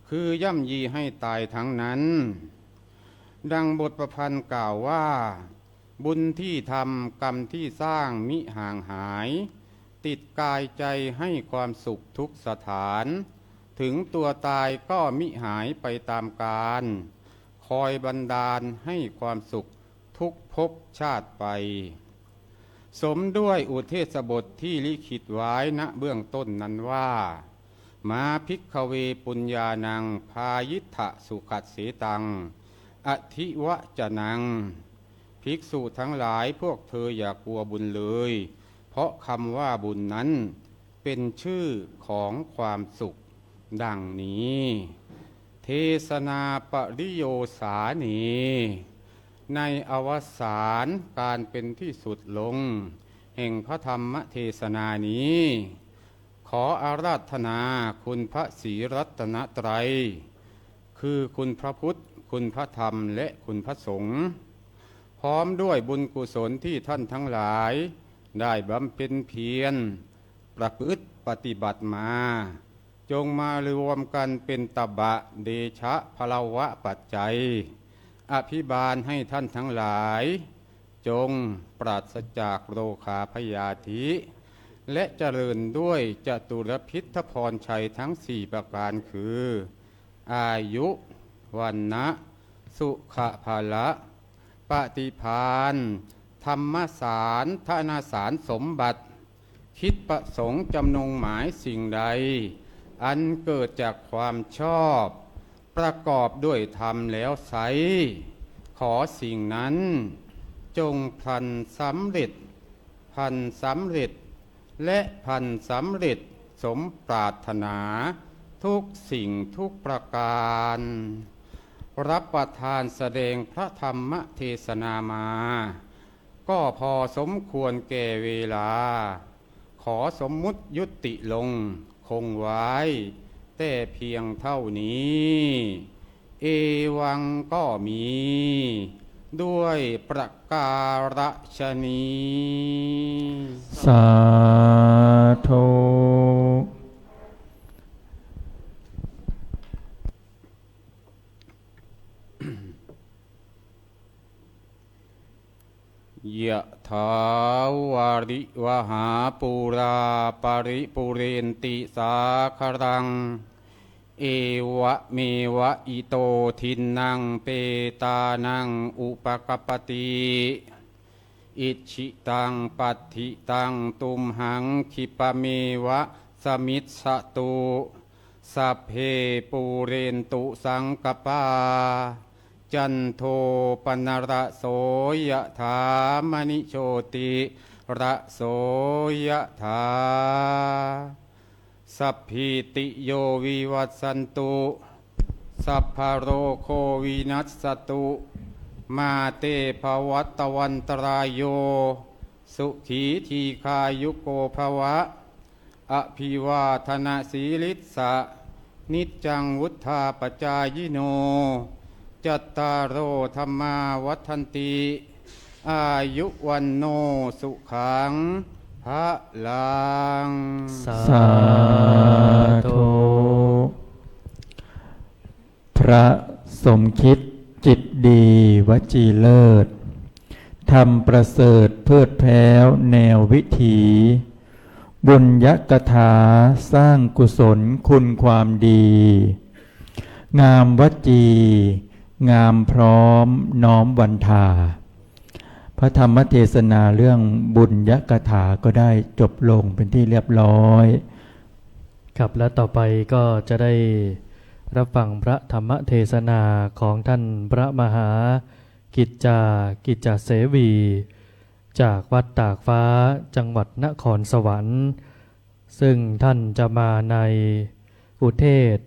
คือย่ำยีให้ตายทั้งนั้นดังบทประพันธ์กล่าวว่าบุญที่ทำกรรมที่สร้างมิห่างหายติดกายใจให้ความสุขทุกสถานถึงตัวตายก็มิหายไปตามกาลคอยบันดาลให้ความสุขทุกภพชาติไปสมด้วยอุเทศบทที่ลิขิตไว้ณเบื้องต้นนั้นว่ามาภิกขเวปุญญานังพายิทธสุขัสเสตังอธิวะจนังภิกษุทั้งหลายพวกเธออย่ากลัวบุญเลยเพราะคำว่าบุญนั้นเป็นชื่อของความสุขดังนี้เทศนาปริโยสานีในอวสานการเป็นที่สุดลงแห่งพระธรรมเทศนานี้ขออาราธนาคุณพระศรีรัตนตรัยคือคุณพระพุทธคุณพระธรรมและคุณพระสงฆ์พร้อมด้วยบุญกุศลที่ท่านทั้งหลายได้บำเพ็ญเพียรประพฤติปฏิบัติมาจงมารวมกันเป็นตบะเดชะพลวะปัจจัยอภิบาลให้ท่านทั้งหลายจงปราศจากโรคาพยาธิและเจริญด้วยจตุรพิทธพรชัยทั้งสี่ประการคืออายุวันนะสุขภาละปฏิภาณธรรมสารธนาสารสมบัติคิดประสงค์จำนงหมายสิ่งใดอันเกิดจากความชอบประกอบด้วยธรรมแล้วไซขอสิ่งนั้นจงพลันสำเร็จพันสำเร็จและพันสำเร็จสมปรารถนาทุกสิ่งทุกประการ รับประทานแสดงพระธรรมเทศนามา ก็พอสมควรแก่เวลา ขอสมมุติยุติลงคงไว้แต่เพียงเท่านี้ เอวังก็มี ด้วยประการฉนี้ สาธุ ยะถาวาริวหาปูราปริปุเรนติสาครัง เอวะเมวะอิโตทินังเปตานังอุปกปปติอิชิตังปัฏฐิตังตุมหังคิปะเมวะสมิจฉตุสัพเพปูเรนตุสังกปาจันโทปนระโสยถามณิโชติระโสยถาสัพพิติโยวิวัตสันตุสัพพะโรโควินัสสตุมาเตภวัตวันตรายโยสุขีทีคายุโกภวะอภิวาทนาสีลิสสะนิจจังวุธาปจายโนจัตตารโอธรรมาวัฏันติอายุวันโนสุขังพระลัง สา สาธุ พระสมคิดจิตดีวจีเลิศทำประเสริฐเพิดแพ้วแนววิถี บุญยกถาสร้างกุศลคุณความดี งามวจี งามพร้อมน้อมวันทา พระธรรมเทศนาเรื่องบุญยกถาก็ได้จบลงเป็นที่เรียบร้อย ครับและต่อไปก็จะได้รับฟังพระธรรมเทศนาของท่านพระมหากิจจเสวี จากวัดตากฟ้าจังหวัดนครสวรรค์ ซึ่งท่านจะมาในอุเทศ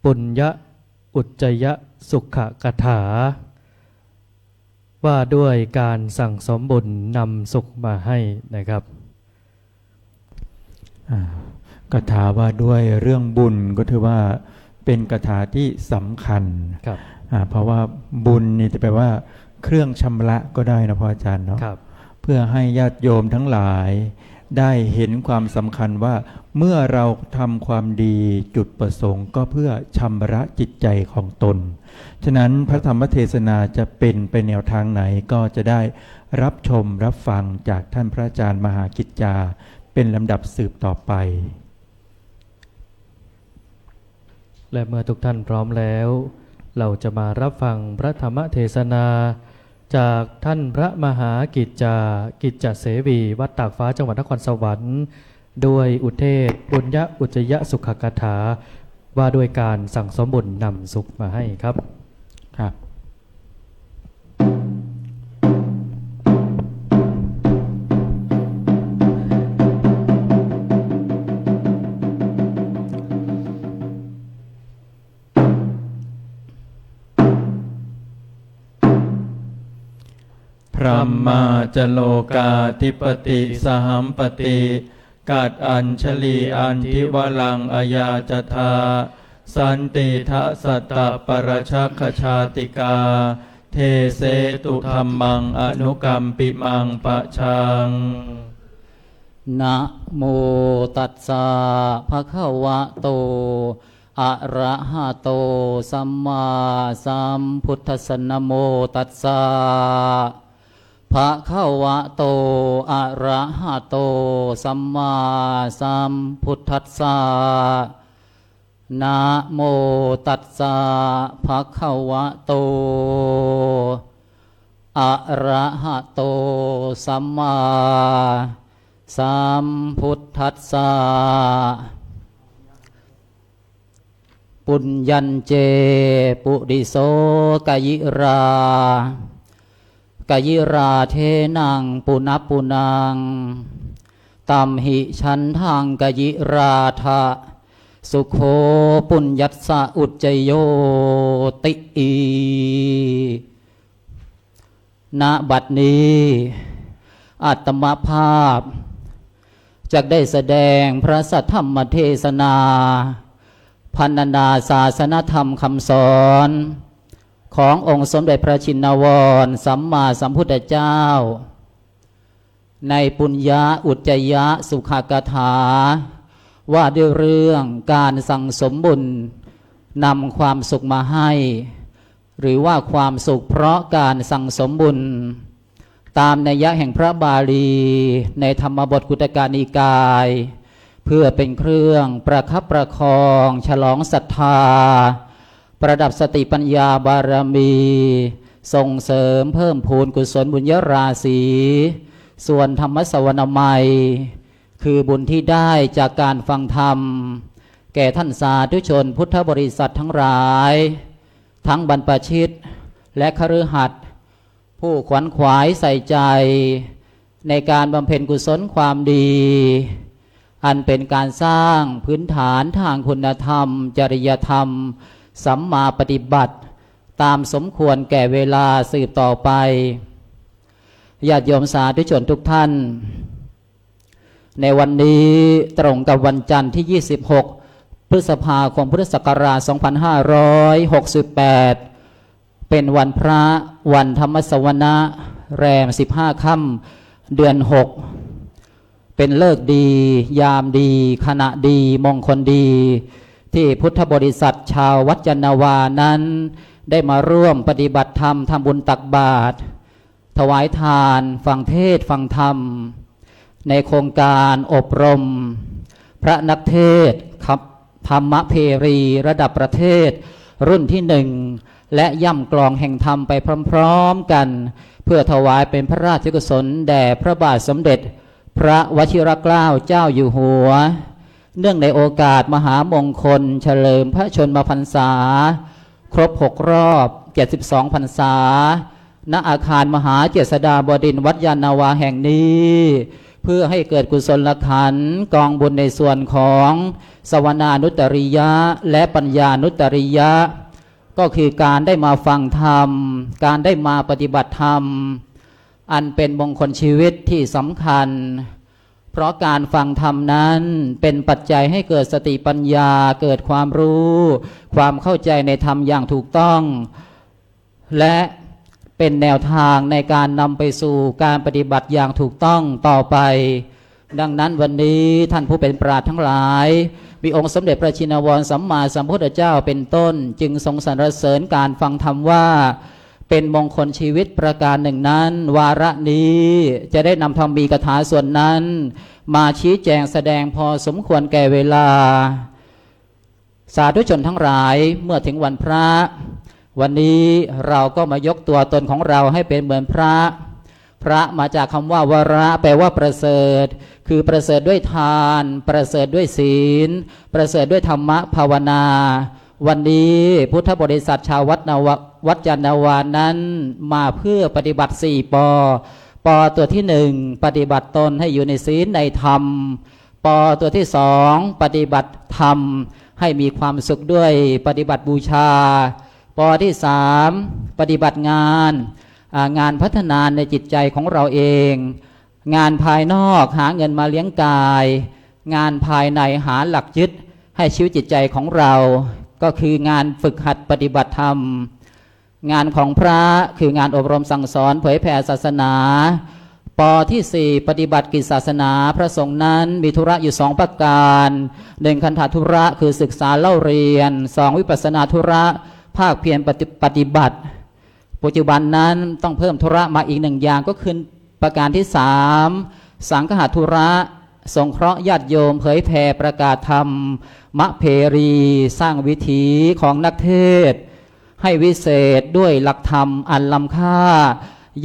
ปุญญอุจจยสุขกถา ว่าด้วยการสั่งสมบุญนำสุขมาให้นะครับ คาถาว่าด้วยเรื่องบุญก็ถือว่าเป็นคาถาที่สำคัญ ครับ เพราะว่าบุญนี่จะแปลว่าเครื่องชำระก็ได้นะพ่ออาจารย์เนาะ ครับ เพื่อให้ญาติโยมทั้งหลายได้เห็นความสำคัญว่าเมื่อเราทำความดีจุดประสงค์ก็เพื่อชำระจิตใจของตน ฉะนั้นพระธรรมเทศนาจะเป็นไปแนวทางไหนก็จะได้รับชมรับฟังจากท่านพระอาจารย์มหากิจจาเป็นลำดับสืบต่อไป และเมื่อทุกท่านพร้อมแล้ว เราจะมารับฟังพระธรรมเทศนา จากท่านพระมหากิจจเสวี วัดตากฟ้าจังหวัดนครสวรรค์ ด้วยอุเทศปุญญอุจจยสุขกถา ว่าด้วยการสั่งสมบุญนำสุขมาให้ครับ ครับ พระมาจโลกาธิปติสหัมปติกาดอัญชลีอันทิวลังอายาจทาสันติทะสัตตปรชักขชาติกาเทเสตุธรรมังอนุกรรมปิมังปะชัง นะโมตัสสะภะคะวะโตอะระหะโตสัมมาสัมพุทธัสสะนะโมตัสสะภะคะวะโตอะระหะโตสัมมาสัมพุทธัสสะนะโมตัสสะภะคะวะโตอะระหะโตสัมมาสัมพุทธัสสะปุญญัญเจปุริโสกยิรากยิราเทนังปุณปุนังตัมหิชันทังกยิราทะ สุโขปุญญัสสะอุจจโยติอีณบัดนี้อาตมาภาพจะได้แสดงพระสัทธรรมเทศนาพรรณนาศาสนธรรมคำสอนขององค์สมเด็จพระชินวรสัมมาสัมพุทธเจ้าในปุญญาอุจจยะสุขากถาว่าด้วยเรื่องการสั่งสมบุญนำความสุขมาให้หรือว่าความสุขเพราะการสั่งสมบุญตามนัยยะแห่งพระบาลีในธรรมบทกุตกานิกายเพื่อเป็นเครื่องประคับประคองฉลองศรัทธาประดับสติปัญญาบารมีส่งเสริมเพิ่มพูนกุศลบุญญราศีส่วนธรรมสวรรณไมัยคือบุญที่ได้จากการฟังธรรมแก่ท่านสาธุชนพุทธบริษัททั้งหลายทั้งบรรพชิตและคฤหัสถ์ผู้ขวนขวายใส่ใจในการบำเพ็ญกุศลความดีอันเป็นการสร้างพื้นฐานทางคุณธรรมจริยธรรมสัมมาปฏิบัติตามสมควรแก่เวลาสืบต่อไปญาติโยมสาธุชนทุกท่านในวันนี้ตรงกับวันจันทร์ที่ 26 พฤษภาคมพุทธศักราช 2568 เป็นวันพระวันธรรมสวนะแรม 15 ค่ำเดือน 6 เป็นฤกษ์ดียามดีขณะดีมงคลดีที่พุทธบริษัทชาววัดยานนาวานั้นได้มาร่วมปฏิบัติธรรมทำบุญตักบาตรถวายทานฟังเทศน์ฟังธรรมในโครงการอบรมพระนักเทศน์ครับธรรมเพรีระดับประเทศรุ่นที่หนึ่งและย่ำกลองแห่งธรรมไปพร้อมๆกันเพื่อถวายเป็นพระราชกุศลแด่พระบาทสมเด็จพระวชิรเกล้าเจ้าอยู่หัวเนื่องในโอกาสมหามงคลเฉลิมพระชนมพรรษาครบ6 รอบ72 พรรษาณอาคารมหาเจษฎาบดินทร์วัดยานนาวาแห่งนี้เพื่อให้เกิดกุศลขันธ์กองบุญในส่วนของสวนานุตริยะและปัญญานุตริยะก็คือการได้มาฟังธรรมการได้มาปฏิบัติธรรมอันเป็นมงคลชีวิตที่สำคัญเพราะการฟังธรรมนั้นเป็นปัจจัยให้เกิดสติปัญญาเกิดความรู้ความเข้าใจในธรรมอย่างถูกต้องและเป็นแนวทางในการนำไปสู่การปฏิบัติอย่างถูกต้องต่อไปดังนั้นวันนี้ท่านผู้เป็นปราชญ์ทั้งหลายมีองค์สมเด็จพระชินวรสัมมาสัมพุทธเจ้าเป็นต้นจึงทรงสรรเสริญการฟังธรรมว่าเป็นมงคลชีวิตประการหนึ่งนั้นวาระนี้จะได้นำธรรมีกถาส่วนนั้นมาชี้แจงแสดงพอสมควรแก่เวลาสาธุชนทั้งหลายเมื่อถึงวันพระวันนี้เราก็มายกตัวตนของเราให้เป็นเหมือนพระมาจากคำว่าวระแปลว่าประเสริฐคือประเสริฐด้วยทานประเสริฐด้วยศีลประเสริฐด้วยธรรมะภาวนาวันนี้พุทธบริษัทชาววัดยานนาวานั้นมาเพื่อปฏิบัติ4 ปตัวที่1ปฏิบัติตนให้อยู่ในศีลในธรรมปตัวที่2ปฏิบัติธรรมให้มีความสุขด้วยปฏิบัติบูชาปที่3ปฏิบัติงานพัฒนาในจิตใจของเราเองงานภายนอกหาเงินมาเลี้ยงกายงานภายในหาหลักยึดให้ชีวิตจิตใจของเราก็คืองานฝึกหัดปฏิบัติธรรมงานของพระคืองานอบรมสั่งสอนเผยแผ่ศาสนาปที่4ปฏิบัติกิจศาสนาพระสงฆ์นั้นมีธุระอยู่2 ประการ1คันธธุระคือศึกษาเล่าเรียน2วิปัสสนาธุระภาคเพียรปฏิบัติปัจจุบันนั้นต้องเพิ่มธุระมาอีก1 อย่างก็คือประการที่3สังฆะธุระสงเคราะห์ญาติโยมเผยแผ่ประกาศธรรมมะเพรีสร้างวิถีของนักเทศน์ให้วิเศษด้วยหลักธรรมอันล้ำค่า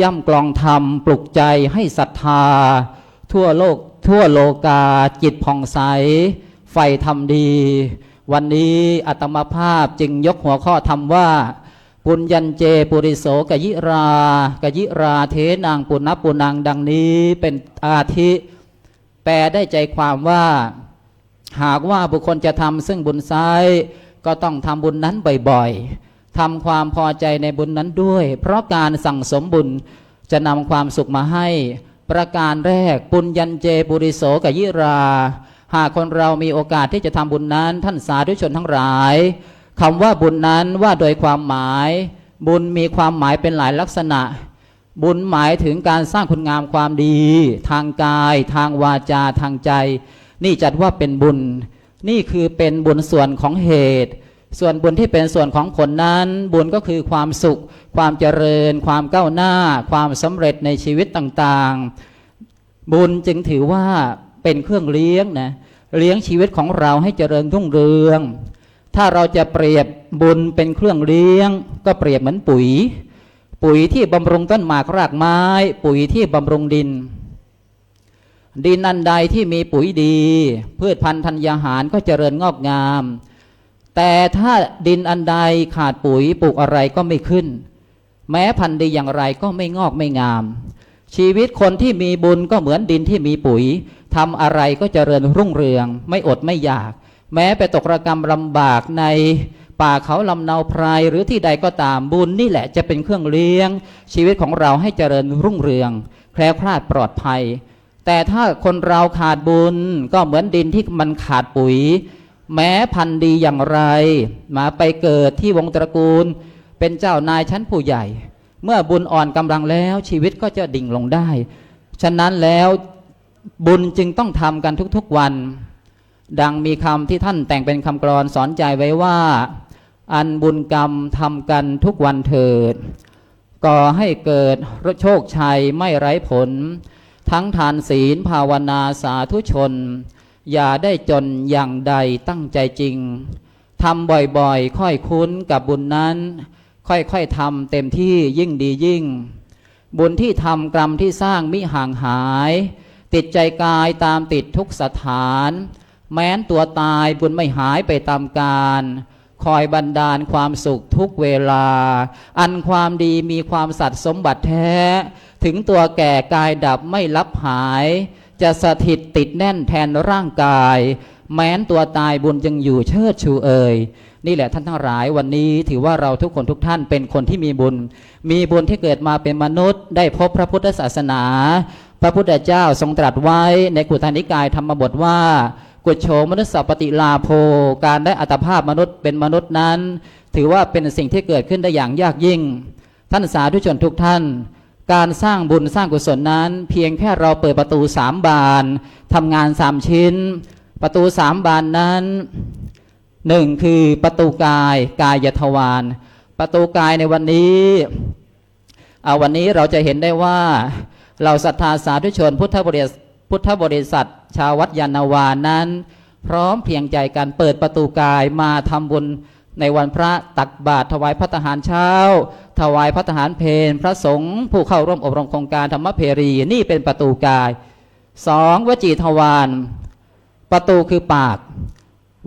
ย่ำกลองธรรมปลุกใจให้ศรัทธาทั่วโลกาจิตผ่องใสไฟธรรมดีวันนี้อาตมาภาพจึงยกหัวข้อธรรมว่าปุญญัญเจปุริโสกยิราเทนังปุณณปุนังดังนี้เป็นอาทิแปลได้ใจความว่า หากว่าบุคคลจะทำซึ่งบุญไซร้ายก็ต้องทำบุญนั้นบ่อยๆทำความพอใจในบุญนั้นด้วย เพราะการสั่งสมบุญจะนำความสุขมาให้ประการแรกปุญญัญเจปุริโสกยิรา หากคนเรามีโอกาสที่จะทำบุญนั้นท่านสาธุชนทั้งหลายคำว่าบุญนั้นว่าโดยความหมายบุญมีความหมายเป็นหลายลักษณะบุญหมายถึงการสร้างคุณงามความดีทางกายทางวาจาทางใจนี่จัดว่าเป็นบุญนี่คือเป็นบุญส่วนของเหตุส่วนบุญที่เป็นส่วนของผลนั้นบุญก็คือความสุขความเจริญความก้าวหน้าความสำเร็จในชีวิตต่างๆบุญจึงถือว่าเป็นเครื่องเลี้ยงนะเลี้ยงชีวิตของเราให้เจริญรุ่งเรืองถ้าเราจะเปรียบบุญเป็นเครื่องเลี้ยงก็เปรียบเหมือนปุ๋ยที่บำรุงต้นหมากรากไม้ปุ๋ยที่บำรุงดินอันใดที่มีปุ๋ยดีพืชพันธุ์ธัญญาหารก็เจริญงอกงามแต่ถ้าดินอันใดขาดปุ๋ยปลูกอะไรก็ไม่ขึ้นแม้พันธุ์ดีอย่างไรก็ไม่งอกไม่งามชีวิตคนที่มีบุญก็เหมือนดินที่มีปุ๋ยทำอะไรก็เจริญรุ่งเรืองไม่อดไม่อยากแม้ไปตกระกรรมลำบากในป่าเขาลำเนาไพรหรือที่ใดก็ตามบุญนี่แหละจะเป็นเครื่องเลี้ยงชีวิตของเราให้เจริญรุ่งเรืองแคล้วคลาดปลอดภัยแต่ถ้าคนเราขาดบุญก็เหมือนดินที่มันขาดปุ๋ยแม้พันธุ์ดีอย่างไรมาไปเกิดที่วงตระกูลเป็นเจ้านายชั้นผู้ใหญ่เมื่อบุญอ่อนกำลังแล้วชีวิตก็จะดิ่งลงได้ฉะนั้นแล้วบุญจึงต้องทำกันทุกๆวันดังมีคำที่ท่านแต่งเป็นคำกลอนสอนใจไว้ว่าอันบุญกรรมทำกันทุกวันเถิดก่อให้เกิดโชคชัยไม่ไร้ผลทั้งทานศีลภาวนาสาธุชนอย่าได้จนอย่างใดตั้งใจจริงทำบ่อยๆค่อยคุ้นกับบุญนั้นค่อยๆทำเต็มที่ยิ่งดียิ่งบุญที่ทำกรรมที่สร้างมิห่างหายติดใจกายตามติดทุกสถานแม้นตัวตายบุญไม่หายไปตามกาลคอยบันดาลความสุขทุกเวลาอันความดีมีความสัตย์สมบัติแท้ถึงตัวแก่กายดับไม่ลับหายจะสถิตติดแน่นแทนร่างกายแม้นตัวตายบุญยังอยู่เชิดชูเอ่ยนี่แหละท่านทั้งหลายวันนี้ถือว่าเราทุกคนทุกท่านเป็นคนที่มีบุญที่เกิดมาเป็นมนุษย์ได้พบพระพุทธศาสนาพระพุทธเจ้าทรงตรัสไว้ในกุฏฐานิกายธรรมบทว่ากุจโฉมนุสสปฏิลาโภการได้อัตภาพมนุษย์เป็นมนุษย์นั้นถือว่าเป็นสิ่งที่เกิดขึ้นได้อย่างยากยิ่งท่านสาธุชนทุกท่านการสร้างบุญสร้างกุศลนั้นเพียงแค่เราเปิดประตู3 บานทำงาน3 ชิ้นประตู3 บานนั้น1คือประตูกายทวารประตูกายในวันนี้เราจะเห็นได้ว่าเราศรัทธาสาธุชนพุทธบริษัทชาววัดยานนาวานั้นพร้อมเพียงใจกันเปิดประตูกายมาทำบุญในวันพระตักบาตรถวายพระทหารเช้าถวายพระทหารเพลพระสงฆ์ผู้เข้าร่วมอบรมโครงการธรรมเพรีนี่เป็นประตูกาย2วจีทวารประตูคือปาก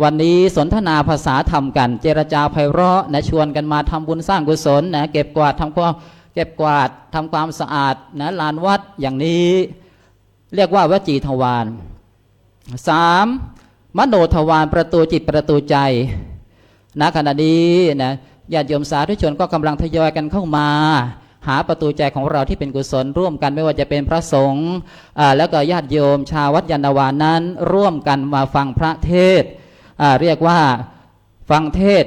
วันนี้สนทนาภาษาธรรมกันเจรจาไพเราะนะชวนกันมาทำบุญสร้างกุศลนะเก็บกวาดทำความสะอาดนะลานวัดอย่างนี้เรียกว่าวจีทวาร3มโนทวารประตูจิตประตูใจณขณะนี้นะญาติโยมสาธุชนก็กำลังทยอยกันเข้ามาหาประตูใจของเราที่เป็นกุศลร่วมกันไม่ว่าจะเป็นพระสงฆ์แล้วก็ญาติโยมชาววัดยานนาวานั้นร่วมกันมาฟังพระเทศเรียกว่าฟังเทศ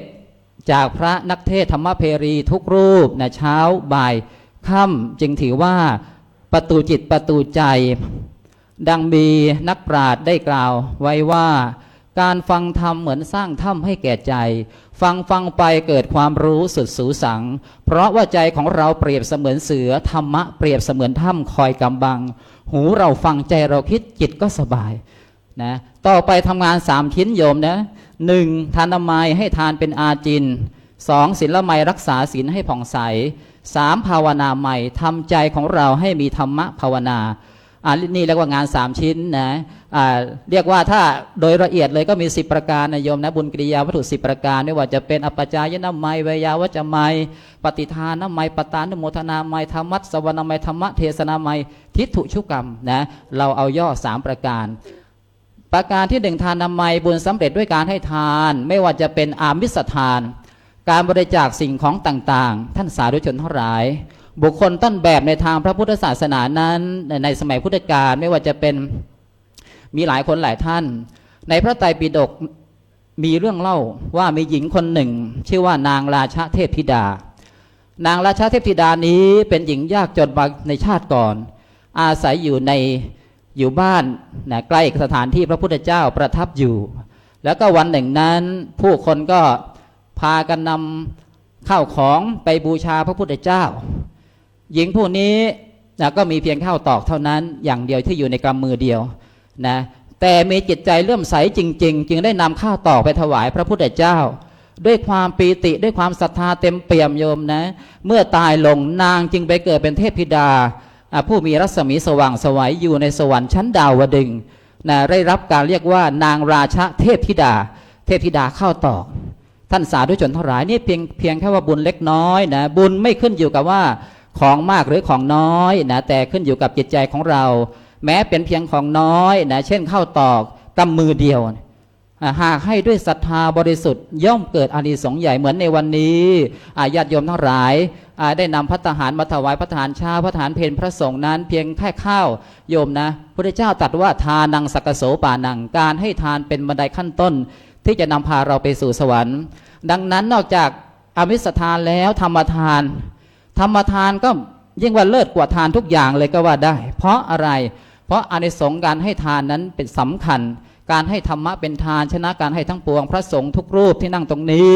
จากพระนักเทศธรรมเพรีทุกรูปนะเช้าบ่ายค่ำจึงถือว่าประตูจิตประตูใจดังมีนักปราชญ์ได้กล่าวไว้ว่าการฟังธรรมเหมือนสร้างถ้ำให้แก่ใจฟังไปเกิดความรู้สุดสูสังเพราะว่าใจของเราเปรียบเสมือนเสือธรรมะเปรียบเสมือนถ้ำคอยกำบังหูเราฟังใจเราคิดจิตก็สบายนะต่อไปทำงาน3 ชิ้นโยมนะ1ทานนามัยให้ทานเป็นอาจิน2ศีลไมยรักษาศีลให้ผ่องใส3ภาวนาใหม่ทำใจของเราให้มีธรรมะภาวนานี่เรียกว่างาน3 ชิ้นนะเรียกว่าถ้าโดยละเอียดเลยก็มี10 ประการนะโยมนะบุญกิริยาวัตถุ10 ประการไม่ว่าจะเป็นอัปปจายนามัยเวยาวัจจะมัยปฏิทานนามัยปตานุโมทนามัยธรรมัสสวนามัยธรรมเทศนามัยทิฏฐุชุกรรมนะเราเอาย่อ3 ประการ ประการที่หนึ่งทานนามัยบุญสำเร็จด้วยการให้ทาน ไม่ว่าจะเป็นอามิสทาน การบริจาคสิ่งของต่างๆท่านสาธุชนทั้งหลายบุคคลต้นแบบในทางพระพุทธศาสนานั้นในสมัยพุทธกาลไม่ว่าจะเป็นมีหลายคนหลายท่านในพระไตรปิฎกมีเรื่องเล่าว่ามีหญิงคนหนึ่งชื่อว่านางราชเทพธิดานางราชเทพธิดานี้เป็นหญิงยากจนมาในชาติก่อนอาศัยอยู่บ้านนะใกล้สถานที่พระพุทธเจ้าประทับอยู่แล้วก็วันหนึ่งนั้นผู้คนก็พากันนำข้าวของไปบูชาพระพุทธเจ้าหญิงผู้นี้นะก็มีเพียงข้าวตอกเท่านั้นอย่างเดียวที่อยู่ในกำมือเดียวนะแต่มีจิตใจเลื่อมใสจริงๆจึงได้นำข้าวตอกไปถวายพระพุทธเจ้าด้วยความปีติด้วยความศรัทธาเต็มเปี่ยมโยมนะเมื่อตายลงนางจึงไปเกิดเป็นเทพธิดาผู้มีรัศมีสว่างไสวอยู่ในสวรรค์ชั้นดาวดึงส์นะได้รับการเรียกว่านางราชเทพธิดาเทพธิดาข้าวตอกท่านสาธุชนทั้งหลายนี่เพียงแค่ว่าบุญเล็กน้อยนะบุญไม่ขึ้นอยู่กับว่าของมากหรือของน้อยนะแต่ขึ้นอยู่กับจิตใจของเราแม้เป็นเพียงของน้อยนะเช่นข้าวตอกกำมือเดียวหากให้ด้วยศรัทธาบริสุทธิ์ย่อมเกิดอานิสงส์ใหญ่เหมือนในวันนี้ญาติโยมทั้งหลายได้นำภัตตาหารมาถวายภัตตาหารเช้าภัตตาหารเพลพระสงฆ์นั้นเพียงแค่ข้าวโยมนะพระเจ้าตรัสว่าทานังสักกโสปานังการให้ทานเป็นบันไดขั้นต้นที่จะนำพาเราไปสู่สวรรค์ดังนั้นนอกจากอามิสทานแล้วธรรมทานก็ยิ่งว่าเลิศกว่าทานทุกอย่างเลยก็ว่าได้เพราะอะไรเพราะอานิสงส์การให้ทานนั้นเป็นสำคัญการให้ธรรมะเป็นทานชนะการให้ทั้งปวงพระสงฆ์ทุกรูปที่นั่งตรงนี้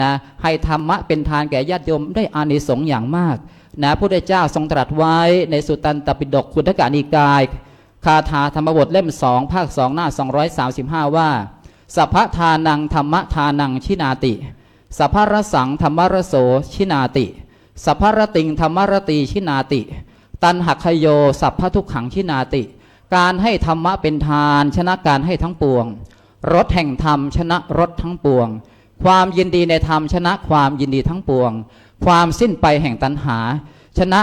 นะให้ธรรมะเป็นทานแก่ญาติโยมได้อานิสงส์อย่างมากนะพระพุทธเจ้าทรงตรัสไว้ในสุตตันตปิฎกขุททกนิกายคาถาธรรมบทเล่ม2ภาค2หน้า235ว่าสัพพทานังธรรมทานังชินาติสัพพรสังธรรมรโสชินาติสัพพรติงธรรมรตีชินาติตันหักขโยสัพพทุกขังชินาติการให้ธรรมะเป็นทานชนะการให้ทั้งปวงรสแห่งธรรมชนะรสทั้งปวงความยินดีในธรรมชนะความยินดีทั้งปวงความสิ้นไปแห่งตัณหาชนะ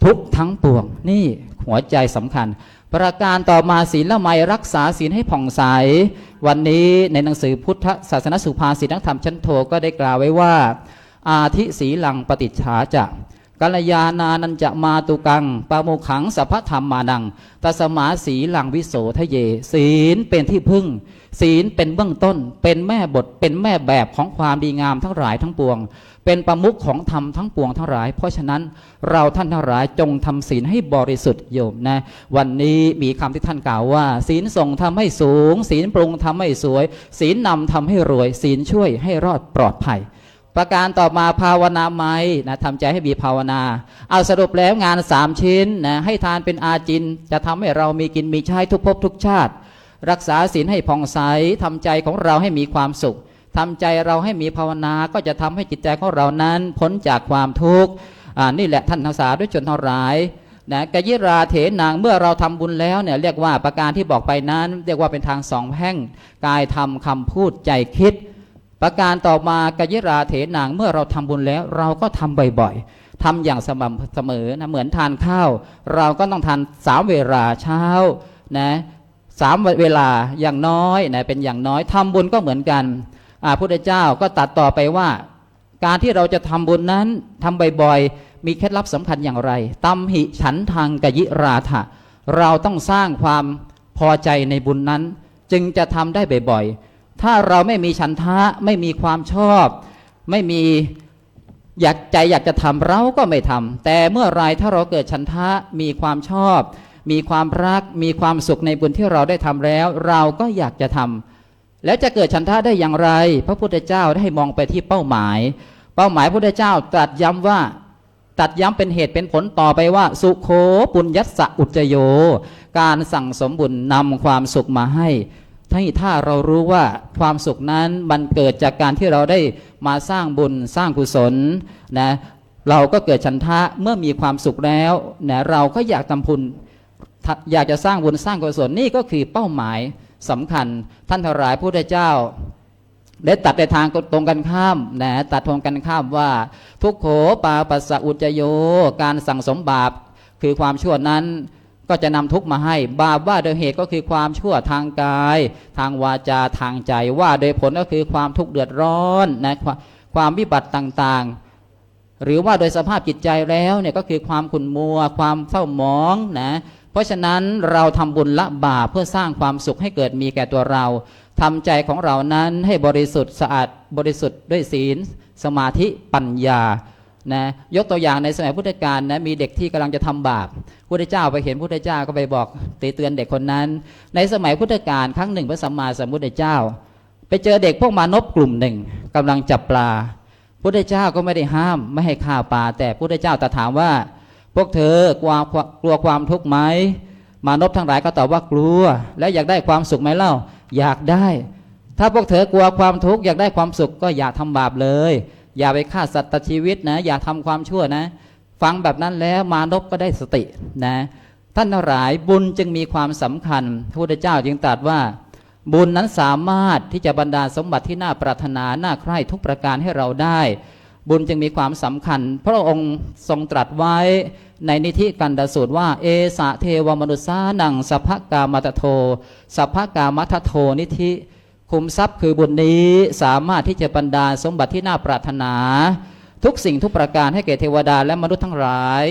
ทุกทั้งปวงนี่หัวใจสำคัญประการต่อมาศีลละไมรักษาศีลให้ผ่องใสวันนี้ในหนังสือพุทธศาสนสุภาษิตนักธรรมชั้นโทก็ได้กล่าวไว้ว่าอาทิศีลังปฏิจฉาจะกัลยาณานันจะมาตุกังปาโมขังสัพพธรรมมานังตัสมาสีลังวิโสทะเยศีลเป็นที่พึ่งศีลเป็นเบื้องต้นเป็นแม่บทเป็นแม่แบบของความดีงามทั้งหลายทั้งปวงเป็นประมุขของธรรมทั้งปวงทั้งหลายเพราะฉะนั้นเราท่านทั้งหลายจงทำศีลให้บริสุทธิ์โยมนะวันนี้มีคำที่ท่านกล่าวว่าศีลส่งทำให้สูงศีลปรุงทำให้สวยศีลนำทำให้รวยศีลช่วยให้รอดปลอดภัยประการต่อมาภาวนาไหมนะทำใจให้มีภาวนาเอาสรุปแล้วงาน3ชิ้นนะให้ทานเป็นอาจินจะทำให้เรามีกินมีใช้ทุกภพทุกชาติรักษาศีลให้ผ่องใสทำใจของเราให้มีความสุขทำใจเราให้มีภาวนาก็จะทำให้จิตใจของเรานั้นพ้นจากความทุกข์นี่แหละท่านทั้งสาธุชนทั้งหลายนะกยิราเถนางเมื่อเราทำบุญแล้วเนี่ยเรียกว่าประการที่บอกไปนั้นเรียกว่าเป็นทางสองแพร่งกายทำคำพูดใจคิดประการต่อมากยิราเถนางเมื่อเราทำบุญแล้วเราก็ทำบ่อยๆทำอย่างสม่ำเสมอนะเหมือนทานข้าวเราก็ต้องทาน3เวลาเช้านะ3เวลาอย่างน้อยนะเป็นอย่างน้อยทำบุญก็เหมือนกันพระพุทธเจ้าก็ตัดต่อไปว่าการที่เราจะทำบุญนั้นทำบ่อยๆมีเคล็ดลับสำคัญอย่างไรตัมหิฉันทังกยิราถะเราต้องสร้างความพอใจในบุญนั้นจึงจะทำได้บ่อยๆถ้าเราไม่มีฉันทะไม่มีความชอบไม่มีอยากจะทำเราก็ไม่ทำแต่เมื่อไรถ้าเราเกิดฉันทะมีความชอบมีความรักมีความสุขในบุญที่เราได้ทำแล้วเราก็อยากจะทำแล้วจะเกิดฉันทะได้อย่างไรพระพุทธเจ้าได้มองไปที่เป้าหมายพระพุทธเจ้าตรัสย้ำว่าตัดย้ำเป็นเหตุเป็นผลต่อไปว่าสุโขปุญญัสสะอุจโยการสั่งสมบุญนำความสุขมาให้ถ้าเรารู้ว่าความสุขนั้นมันเกิดจากการที่เราได้มาสร้างบุญสร้างกุศลนะเราก็เกิดฉันทะเมื่อมีความสุขแล้วนะเราก็อยากทำบุญอยากจะสร้างบุญสร้างกุศลนี่ก็คือเป้าหมายสำคัญท่านทั้งหลายพระพุทธเจ้าได้ตัดในทางตรงกันข้ามนะตัดตรงกันข้ามว่าทุกโขปาปัสสะอุจโยการสั่งสมบาปคือความชั่วนั้น ก็จะนำทุกข์มาให้บาปว่าโดยเหตุก็คือความชั่วทางกาย ทางวาจาทางใจว่าโดยผลก็คือความทุกข์เดือดร้อนนะความวิบัติต่างๆหรือว่าโดยสภาพจิตใจแล้วเนี่ยก็คือความขุ่นมัวความเศร้าหมองนะเพราะฉะนั้นเราทำบุญละบาปเพื่อสร้างความสุขให้เกิดมีแก่ตัวเราทำใจของเรานั้นให้บริสุทธิ์สะอาดบริสุทธิ์ด้วยศีลสมาธิปัญญานะยกตัวอย่างในสมัยพุทธกาลนะมีเด็กที่กำลังจะทำบาปพุทธเจ้าไปเห็นพุทธเจ้าก็ไปบอกตีเตือนเด็กคนนั้นในสมัยพุทธกาลครั้งหนึ่งพระสัมมาสัมพุทธเจ้าไปเจอเด็กพวกมานพกลุ่มหนึ่งกำลังจับปลาพุทธเจ้าก็ไม่ได้ห้ามไม่ให้ฆ่าปลาแต่พุทธเจ้าตรัสถามว่าพวกเธอกลัวความทุกข์ไหมมานพทั้งหลายก็ตอบว่ากลัวแล้วอยากได้ความสุขไหมเล่าอยากได้ถ้าพวกเธอกลัวความทุกข์อยากได้ความสุขก็อย่าทำบาปเลยอย่าไปฆ่าสัตว์ตัดชีวิตนะอย่าทำความชั่วนะฟังแบบนั้นแล้วมานพก็ได้สตินะท่านทั้งหลายบุญจึงมีความสำคัญพระพุทธเจ้าจึงตรัสว่าบุญนั้นสามารถที่จะบรรดาลสมบัติที่น่าปรารถนาน่าใคร่ทุกประการให้เราได้บุญจึงมีความสำคัญพระองค์ทรงตรัสไว้ในนิธิกันดสูตรว่าเอสะเทวมนุษสานังสัพพกามัตโทสัพพกามัตโทนิธิคุมทรัพย์คือบุญนี้สามารถที่จะบรรดาลสมบัติที่น่าปรารถนาทุกสิ่งทุกประการให้แก่เทวดาและมนุษย์ทั้งหลาย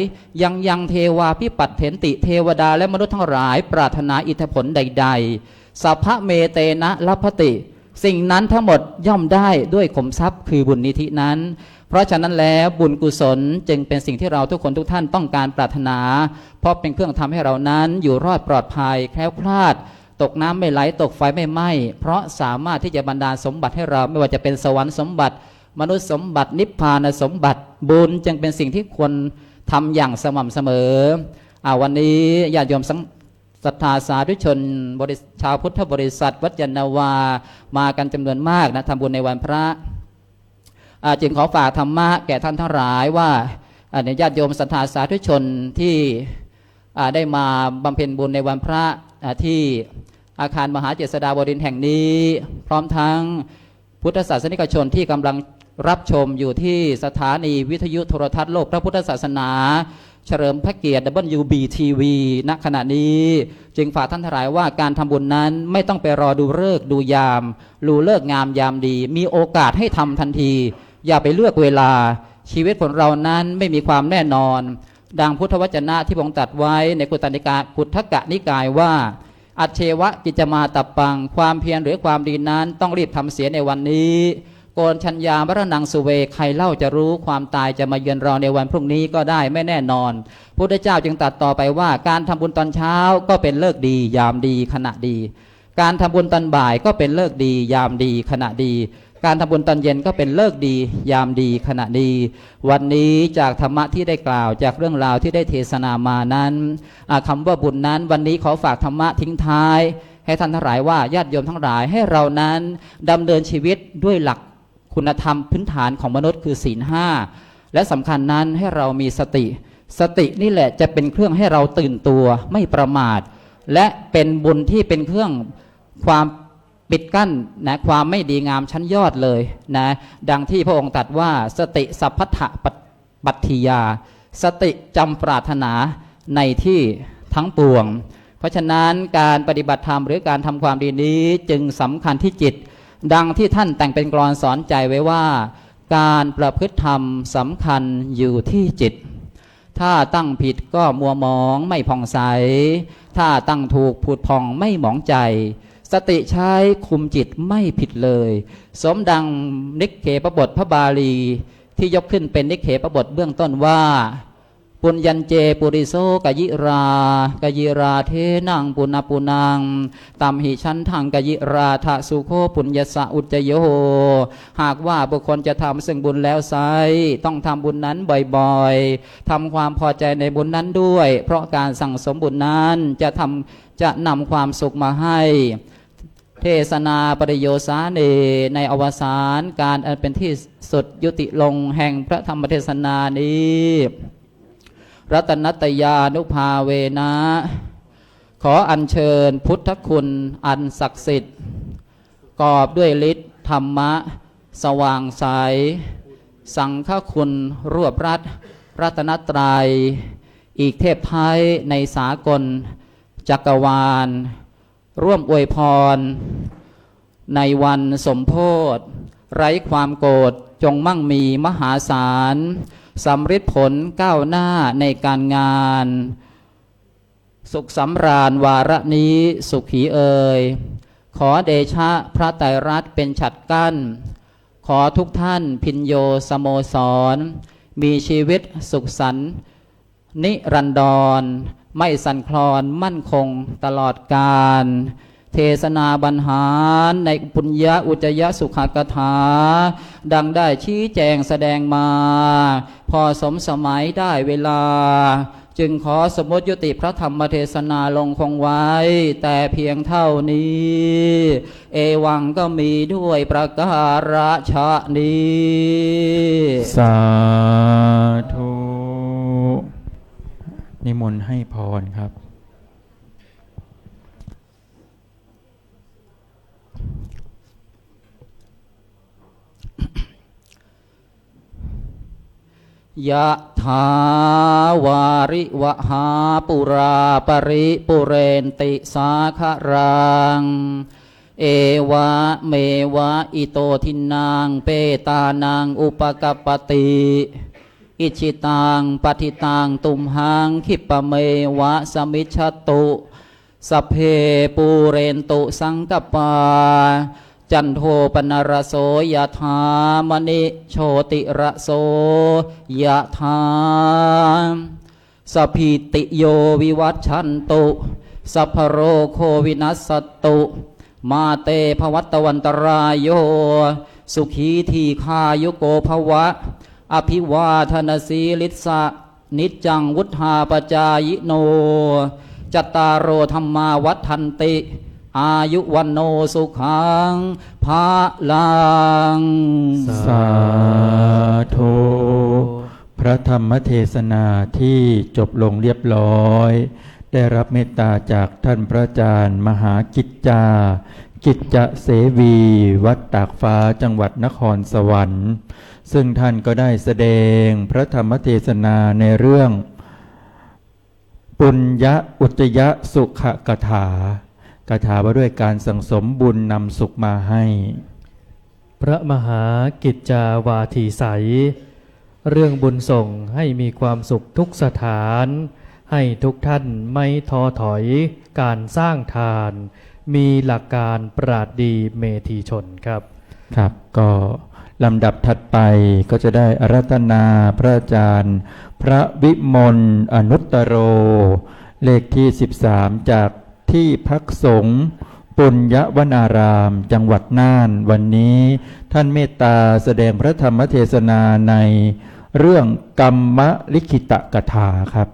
ยังเทวาพิปัตเถนติเทวดาและมนุษย์ทั้งหลายปรารถนาอิทธิผลใดๆสัพพะเมเตนะลัพพติ สิ่งนั้นทั้งหมดย่อมได้ด้วยขุมทรัพย์คือบุญนิธินั้นเพราะฉะนั้นแล้วบุญกุศลจึงเป็นสิ่งที่เราทุกคนทุกท่านต้องการปรารถนาเพราะเป็นเครื่องทำให้เรานั้นอยู่รอดปลอดภัยแคล้วคลาดตกน้ำไม่ไหลตกไฟไม่ไหม้เพราะสามารถที่จะบรรดาลสมบัติให้เราไม่ว่าจะเป็นสวรรค์สมบัติมนุษย์สมบัตินิพพานสมบัติบุญจึงเป็นสิ่งที่ควรทำอย่างสม่ำเสมอวันนี้ญาติโยมศรัทธาสาธุชนชาวพุทธบริษัทวัดยานนาวามากันจำนวนมากนะทำบุญในวันพระจึงขอฝากธรรมะแก่ท่านทั้งหลายว่าญาติโยมศรัทธาสาธุชนที่ได้มาบำเพ็ญบุญในวันพระที่อาคารมหาเจษฎาบดินทร์แห่งนี้พร้อมทั้งพุทธศาสนิกชนที่กำลังรับชมอยู่ที่สถานีวิทยุโทรทัศน์โลกพระพุทธศาสนาเฉลิมพระเกียรติ WBTV ณขณะนี้จึงฝากท่านทั้งหลายว่าการทำบุญนั้นไม่ต้องไปรอดูฤกษ์ดูยามรู้เลิกงามยามดีมีโอกาสให้ทำทันทีอย่าไปเลือกเวลาชีวิตของเรานั้นไม่มีความแน่นอนดังพุทธวจนะที่พระองค์ตรัสไว้ในกุตตนิกายกุฏทกนิกายว่าอัจเชวะกิจมาตับปังความเพียรหรือความดีนั้นต้องรีบทำเสียในวันนี้โกนชัญญามรณังสุเวใครเล่าจะรู้ความตายจะมาเยือนเราในวันพรุ่งนี้ก็ได้ไม่แน่นอนพุทธเจ้าจึงตรัสต่อไปว่าการทำบุญตอนเช้าก็เป็นเลิกดียามดีขณะดีการทำบุญตอนบ่ายก็เป็นเลิกดียามดีขณะดีการทำบุญตอนเย็นก็เป็นเลิกดียามดีขณะดีวันนี้จากธรรมะที่ได้กล่าวจากเรื่องราวที่ได้เทศนามานั้นคำว่าบุญนั้นวันนี้ขอฝากธรรมะทิ้งท้ายให้ท่านทั้งหลายว่าญาติโยมทั้งหลายให้เรานั้นดำเนินชีวิตด้วยหลักคุณธรรมพื้นฐานของมนุษย์คือศีลห้าและสำคัญนั้นให้เรามีสตินี่แหละจะเป็นเครื่องให้เราตื่นตัวไม่ประมาทและเป็นบุญที่เป็นเครื่องความปิดกั้นนะความไม่ดีงามชั้นยอดเลยนะดังที่พระองค์ตรัสว่าสติสัพพทะปัตถิยาสติจำปรารถนาในที่ทั้งปวงเพราะฉะนั้นการปฏิบัติธรรมหรือการทำความดีนี้จึงสำคัญที่จิตดังที่ท่านแต่งเป็นกลอนสอนใจไว้ว่าการประพฤติธรรมสำคัญอยู่ที่จิตถ้าตั้งผิดก็มัวมองไม่ผ่องใสถ้าตั้งถูกผุดผ่องไม่หมองใจสติใช้คุมจิตไม่ผิดเลยสมดังนิเขปบทพระบาลีที่ยกขึ้นเป็นนิเขปบทเบื้องต้นว่าปุญญัญเจปุริโสกยิราเทนังปุณปุนังตัมหิชันทังกยิราทะสุโคปุญญสะอุจโยหากว่าบุคคลจะทำซึ่งบุญแล้วไซต้องทำบุญนั้นบ่อยๆทำความพอใจในบุญนั้นด้วยเพราะการสั่งสมบุญนั้นจะนำความสุขมาให้เทศนาปริโยสาเนในอวสานการอันเป็นที่สุดยุติลงแห่งพระธรรมเทศนานี้รัตนัตยานุภาเวนะขออัญเชิญพุทธคุณอันศักดิ์สิทธิ์กอบด้วยฤทธิ์ธรรมะสว่างใสสังฆคุณรวบรัดรัตนตรัย อีกเทพไทยในสากลจักรวาล ร่วมอวยพรในวันสมโพธิไร้ความโกรธจงมั่งมีมหาศาลสำฤทธิ์ผลก้าวหน้าในการงาน สุขสำราญวาระนี้สุขีเอ่ยขอเดชะพระไตรรัตน์เป็นฉัตรกั้นขอทุกท่านพิญโยสโมสรมีชีวิตสุขสันต์นิรันดรไม่สั่นคลอนมั่นคงตลอดกาลเทศนาบรรหารในปุญญาอุจยสุขกถาดังได้ชี้แจงแสดงมา พอสมสมัยได้เวลาจึงขอสมมติยุติพระธรรมเทศนาลงคงไว้ แต่เพียงเท่านี้ เอวังก็มีด้วยประการฉะนี้ สาธุนิมนต์ให้พรครับ ยะถาวาริวหาปุราปริปุเรนติสาครังเอวะเมวะอิโตทินังเปตานังอุปกัปปติอิชิตังปฏิตังตุมหังคิปะเมวะสมิชฉตุสัพเพปูเรนตุสังกปาจันโทปนรโสยถามณิโชติระโสยถาสพิติโยวิวัชชันตุสัพพโรโควินัสสตุมาเตภวัตวันตรายโยสุขีทีคายุโกภวะอภิวาทนาสีลิสะนิจจังวุธาปจายโนจตารโอธรรมาวัฏันติอายุวันโนสุขังภาลัง สาธุ พระธรรมเทศนาที่จบลงเรียบร้อย ได้รับเมตตาจากท่านพระอาจารย์มหากิจจา กิจจะเสวี วัดตากฟ้าจังหวัดนครสวรรค์ ซึ่งท่านก็ได้แสดงพระธรรมเทศนาในเรื่อง ปุญญอุจยสุขกถากถาว่าด้วยการสั่งสมบุญนำสุขมาให้ พระมหากิจจาวาทีใสเรื่องบุญส่งให้มีความสุขทุกสถาน ให้ทุกท่านไม่ท้อถอยการสร้างทาน มีหลักการปราดดีเมธีชนครับ ครับก็ลำดับถัดไปก็จะได้อาราธนาพระอาจารย์ พระวิมลอนุตตโร เลขที่13จากที่พักสงฆ์ปุญญวนารามจังหวัดน่านวันนี้ท่านเมตตาแสดงพระธรรมเทศนาในเรื่องกรรมลิขิตกถาครับ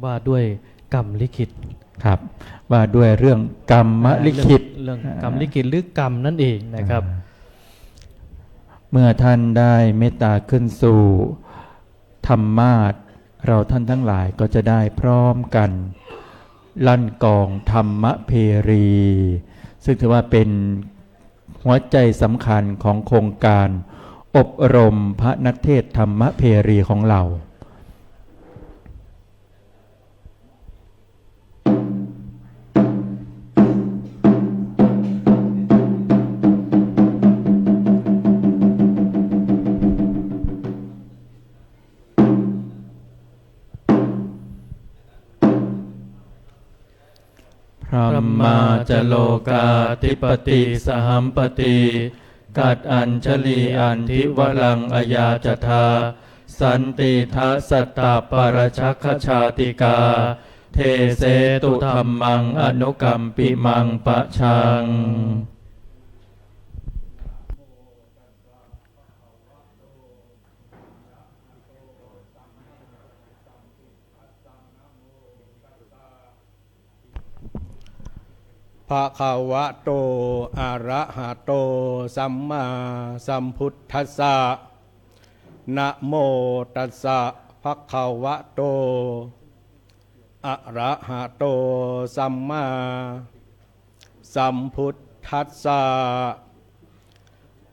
ว่าด้วยกรรมลิขิต ครับว่าด้วยเรื่องกรรมลิขิต เรื่องกรรมลิขิตหรือกรรมนั่นเองนะครับ เมื่อท่านได้เมตตาขึ้นสู่ธรรมาสน์เราท่านทั้งหลายก็จะได้พร้อมกันลั่นกองธรรมเพรี ซึ่งถือว่าเป็นหัวใจสำคัญของโครงการอบรมพระนักเทศน์ธรรมเพรีของเรา พระมาจโลกาธิปติสหัมปติกัดอัญชลีอันทิวรังอายาจทาสันติทัสสตตปรชักขชาติกาเทเสตุธรรมังอนุกัมปิมังปะชังภะคะวะโตอะระหะโตสัมมาสัมพุทธัสสะนะโมตัสสะภะคะวะโตอะระหะโตสัมมาสัมพุทธัสสะ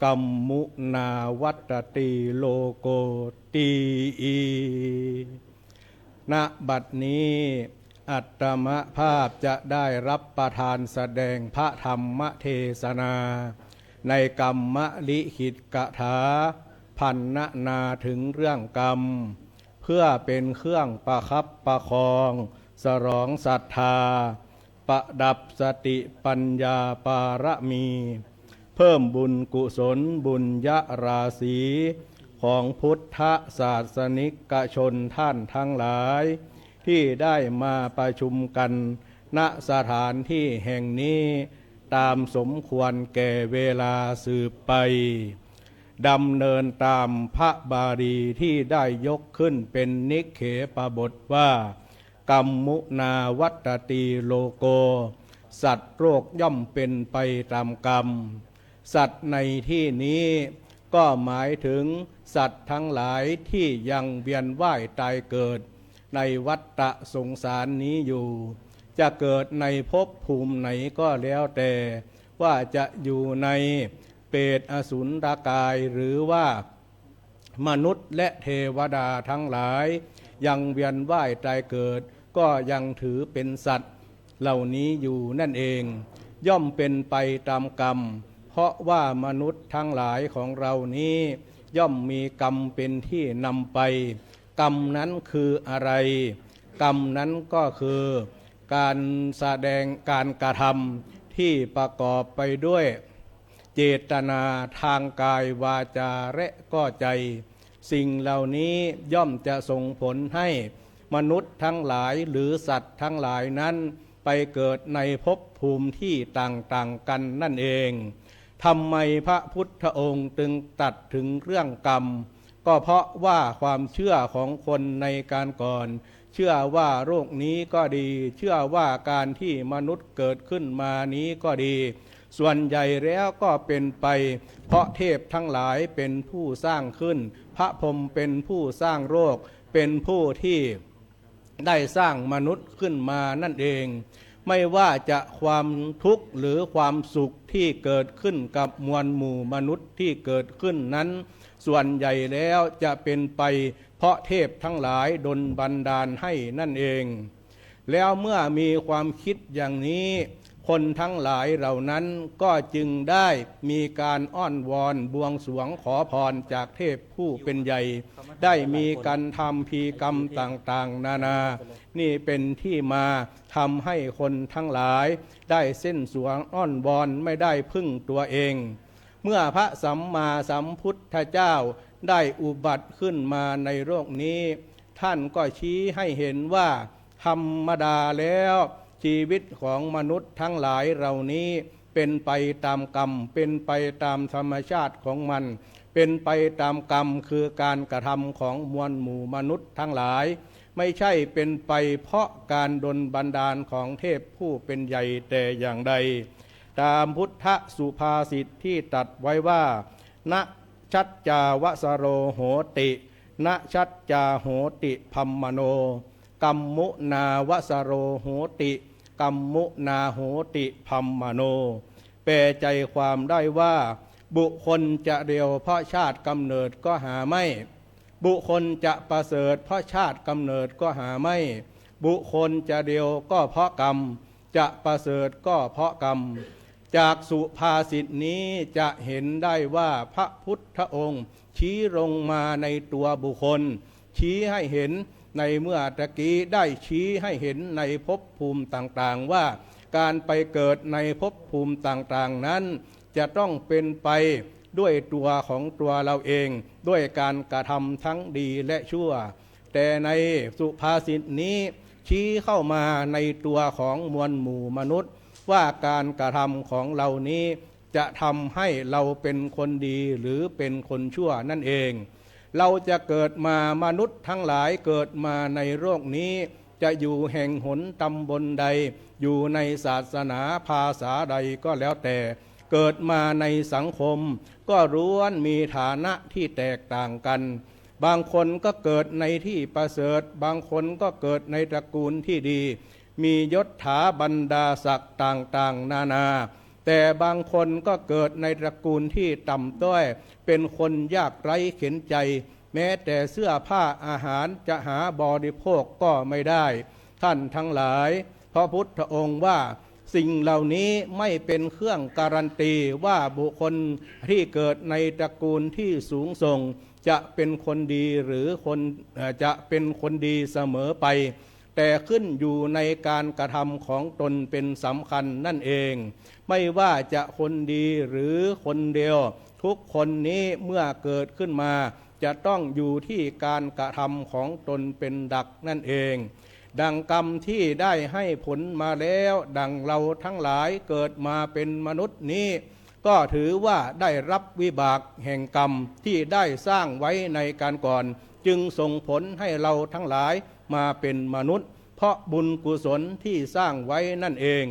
กัมมุนาวัตติโลโกตี ณบัดนี้อัตมภาพจะได้รับประทานแสดงพระธรรมเทศนา ในกรรมลิขิตกถาพันนาถึงเรื่องกรรม เพื่อเป็นเครื่องประคับประคองสรองศรัทธาประดับสติปัญญาปารมี เพิ่มบุญกุศลบุญยราศีของพุทธศาสนิกชนท่านทั้งหลาย ที่ได้มาประชุมกันณสถานที่แห่งนี้ตามสมควรแก่เวลาสืบไปดำเนินตามพระบาลีที่ได้ยกขึ้นเป็นนิเขปบทว่ากัมมุนาวัตติโลโกสัตว์โรคย่อมเป็นไปตามกรรมสัตว์ในที่นี้ก็หมายถึงสัตว์ทั้งหลายที่ยังเวียนว่ายตายเกิดในวัฏฏะสงสารนี้อยู่ จะเกิดในภพภูมิไหนก็แล้วแต่ว่าจะอยู่ในเปรตอสุรกายหรือว่ามนุษย์และเทวดาทั้งหลายยังเวียนว่ายตายเกิดก็ยังถือเป็นสัตว์เหล่านี้อยู่นั่นเองย่อมเป็นไปตามกรรมเพราะว่ามนุษย์ทั้งหลายของเรานี้ย่อมมีกรรมเป็นที่นำไปกรรมนั้นคืออะไรกรรมนั้นก็คือการแสดงการกระทำที่ประกอบไปด้วยเจตนาทางกายวาจาและก็ใจสิ่งเหล่านี้ย่อมจะส่งผลให้มนุษย์ทั้งหลายหรือสัตว์ทั้งหลายนั้นไปเกิดในภพภูมิที่ต่างๆกันนั่นเองทำไมพระพุทธองค์จึงตรัสถึงเรื่องกรรมก็เพราะว่าความเชื่อของคนในการก่อนเชื่อว่าโรคนี้ก็ดีเชื่อว่าการที่มนุษย์เกิดขึ้นมานี้ก็ดีส่วนใหญ่แล้วก็เป็นไปเพราะเทพทั้งหลายเป็นผู้สร้างขึ้นพระพรหมเป็นผู้สร้างโรคเป็นผู้ที่ได้สร้างมนุษย์ขึ้นมานั่นเองไม่ว่าจะความทุกข์หรือความสุขที่เกิดขึ้นกับมวลหมู่มนุษย์ที่เกิดขึ้นนั้นส่วนใหญ่แล้วจะเป็นไปเพราะเทพทั้งหลายดลบันดาลให้นั่นเองแล้วเมื่อมีความคิดอย่างนี้คนทั้งหลายเหล่านั้นก็จึงได้มีการอ้อนวอนบวงสรวงขอพรจากเทพผู้เป็นใหญ่ได้มีการทำพิธีกรรมต่างๆนานานี่เป็นที่มาทำให้คนทั้งหลายได้เส้นสวงอ้อนวอนไม่ได้พึ่งตัวเองเมื่อพระสัมมาสัมพุทธเจ้าได้อุบัติขึ้นมาในโลกนี้ท่านก็ชี้ให้เห็นว่าธรรมดาแล้วชีวิตของมนุษย์ทั้งหลายเหล่านี้เป็นไปตามกรรมเป็นไปตามธรรมชาติของมันเป็นไปตามกรรมคือการกระทำของมวลหมู่มนุษย์ทั้งหลายไม่ใช่เป็นไปเพราะการดลบันดาลของเทพผู้เป็นใหญ่แต่อย่างใดตามพุทธสุภาษิตที่ตรัสไว้ว่านะชัจจาวสโรโหตินะชัจจาโหติพัมมโนกัมมุนาวสโรโหติกัมมุนาโหติพัมมโนแปลใจความได้ว่าบุคคลจะเร็วเพราะชาติกำเนิดก็หาไม่บุคคลจะประเสริฐเพราะชาติกำเนิดก็หาไม่บุคคลจะเร็วก็เพราะกรรมจะประเสริฐก็เพราะกรรมจากสุภาษิตนี้จะเห็นได้ว่าพระพุทธองค์ชี้ลงมาในตัวบุคคลชี้ให้เห็นในเมื่อตะกี้ได้ชี้ให้เห็นในภพภูมิต่างๆว่าการไปเกิดในภพภูมิต่างๆนั้นจะต้องเป็นไปด้วยตัวของตัวเราเองด้วยการกระทำทั้งดีและชั่วแต่ในสุภาษิตนี้ชี้เข้ามาในตัวของมวลหมู่มนุษย์ว่าการกระทำของเรานี้จะทำให้เราเป็นคนดีหรือเป็นคนชั่วนั่นเองเราจะเกิดมามนุษย์ทั้งหลายเกิดมาในโลกนี้จะอยู่แห่งหนตำบลใดอยู่ในศาสนาภาษาใดก็แล้วแต่เกิดมาในสังคมก็ล้วนมีฐานะที่แตกต่างกันบางคนก็เกิดในที่ประเสริฐบางคนก็เกิดในตระกูลที่ดีมียศถาบรรดาศักดิ์ต่างๆนานาแต่บางคนก็เกิดในตระกูลที่ต่ำต้อยเป็นคนยากไร้เข็ญใจ แม้แต่เสื้อผ้าอาหารจะหาบริโภคก็ไม่ได้ท่านทั้งหลายพระพุทธองค์ว่าสิ่งเหล่านี้ไม่เป็นเครื่องการันตีว่าบุคคลที่เกิดในตระกูลที่สูงส่งจะเป็นคนดีหรือจะเป็นคนดีเสมอไปแต่ขึ้นอยู่ในการกระทำของตนเป็นสำคัญนั่นเองไม่ว่าจะคนดีหรือคนเดียวทุกคนนี้เมื่อเกิดขึ้นมาจะต้องอยู่ที่การกระทำของตนเป็นดักนั่นเองดังกรรมที่ได้ให้ผลมาแล้วดังเราทั้งหลายเกิดมาเป็นมนุษย์นี้ก็ถือว่าได้รับวิบากแห่งกรรมที่ได้สร้างไว้ในการก่อนจึงส่งผลให้เราทั้งหลายมาเป็นมนุษย์เพราะบุญกุศลที่สร้างไว้นั่นเอง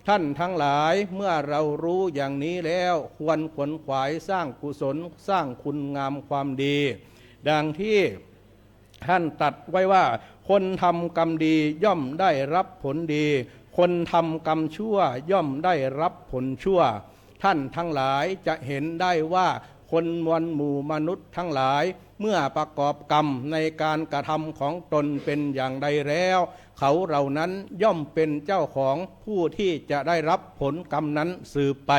ท่านทั้งหลายเมื่อเรารู้อย่างนี้แล้วควรขวนขวายสร้างกุศลสร้างคุณงามความดีดังที่ท่านตรัสไว้ว่าคนทำกรรมดีย่อมได้รับผลดีคนทำกรรมชั่วย่อมได้รับผลชั่วท่านทั้งหลายจะเห็นได้ว่าคนมวลหมู่มนุษย์ทั้งหลายเมื่อประกอบกรรมในการกระทำของตนเป็นอย่างใดแล้วเขาเหล่านั้นย่อมเป็นเจ้าของผู้ที่จะได้รับผลกรรมนั้นสืบไป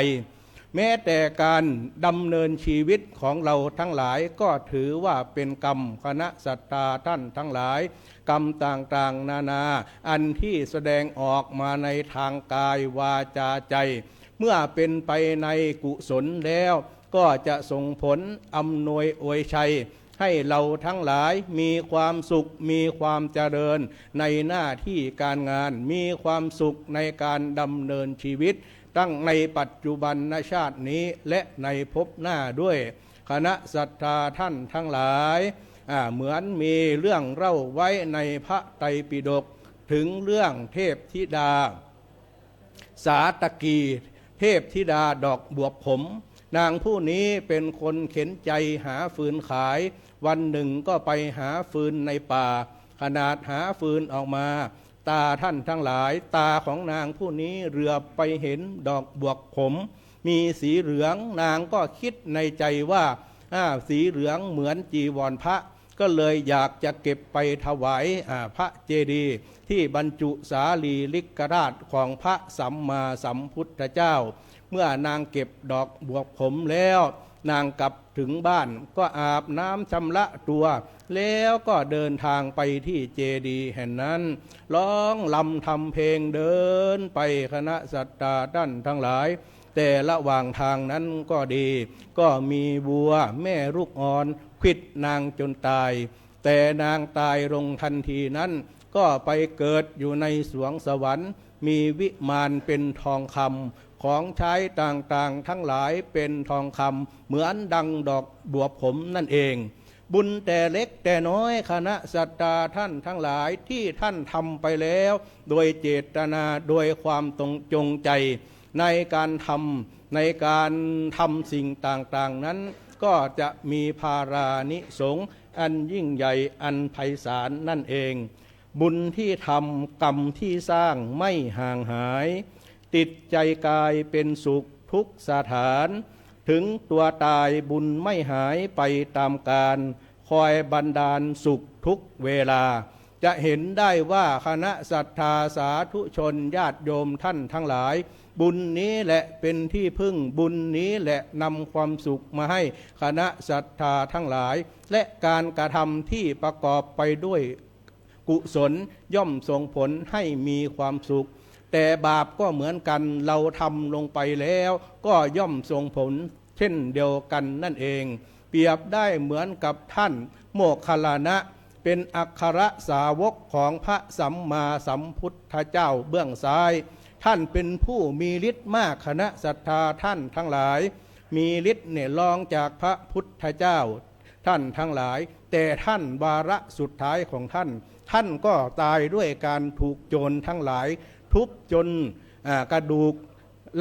แม้แต่การดำเนินชีวิตของเราทั้งหลายก็ถือว่าเป็นกรรมคณะสัตตาท่านทั้งหลายกรรมต่างๆนานาอันที่แสดงออกมาในทางกายวาจาใจเมื่อเป็นไปในกุศลแล้วก็จะส่งผลอำนวยอวยชัยให้เราทั้งหลายมีความสุขมีความเจริญในหน้าที่การงานมีความสุขในการดำเนินชีวิตตั้งในปัจจุบันชาตินี้และในภพหน้าด้วยคณะศรัทธาท่านทั้งหลายเหมือนมีเรื่องเล่าไว้ในพระไตรปิฎกถึงเรื่องเทพธิดาสาตกีเทพธิดาดอกบวบผมนางผู้นี้เป็นคนเข็นใจหาฟืนขายวันหนึ่งก็ไปหาฟืนในป่าขนาดหาฟืนออกมาตาท่านทั้งหลายตาของนางผู้นี้เหลือบไปเห็นดอกบวบผมมีสีเหลืองนางก็คิดในใจว่าสีเหลืองเหมือนจีวรพระก็เลยอยากจะเก็บไปถวายพระเจดีย์ที่บรรจุสาลีลิกราชของพระสัมมาสัมพุทธเจ้าเมื่อนางเก็บดอกบวบผมแล้วนางกลับถึงบ้านก็อาบน้ำชำระตัวแล้วก็เดินทางไปที่เจดีย์แห่งนั้นร้องลำทำเพลงเดินไปคณะสัตตาท่านทั้งหลายแต่ระหว่างทางนั้นก็ดีก็มีวัวแม่ลูกอ่อนขวิดนางจนตายแต่นางตายลงทันทีนั้นก็ไปเกิดอยู่ในสวงสวรรค์มีวิมานเป็นทองคำของใช้ต่างๆทั้งหลายเป็นทองคำเหมือนดังดอกบวบผมนั่นเองบุญแต่เล็กแต่น้อยคณะสัตตาท่านทั้งหลายที่ท่านทำไปแล้วโดยเจตนาโดยความจงใจในการทำสิ่งต่างๆนั้นก็จะมีภารานิสงส์อันยิ่งใหญ่อันไพศาลนั่นเองบุญที่ทำกรรมที่สร้างไม่ห่างหายติดใจกายเป็นสุขทุกสถานถึงตัวตายบุญไม่หายไปตามกาลคอยบันดาลสุขทุกเวลาจะเห็นได้ว่าคณะศรัทธาสาธุชนญาติโยมท่านทั้งหลายบุญนี้แหละเป็นที่พึ่งบุญนี้แหละนำความสุขมาให้คณะศรัทธาทั้งหลายและการกระทำที่ประกอบไปด้วยกุศลย่อมส่งผลให้มีความสุขแต่บาปก็เหมือนกันเราทำลงไปแล้วก็ย่อมส่งผลเช่นเดียวกันนั่นเองเปรียบได้เหมือนกับท่านโมคคัลลานะเป็นอัครสาวกของพระสัมมาสัมพุทธเจ้าเบื้องซ้ายท่านเป็นผู้มีฤทธิ์มากคณะศรัทธาท่านทั้งหลายมีฤทธิ์เนี่ยรองจากพระพุทธเจ้าท่านทั้งหลายแต่ท่านวาระสุดท้ายของท่านก็ตายด้วยการถูกโจรทั้งหลายทุบจนกระดูก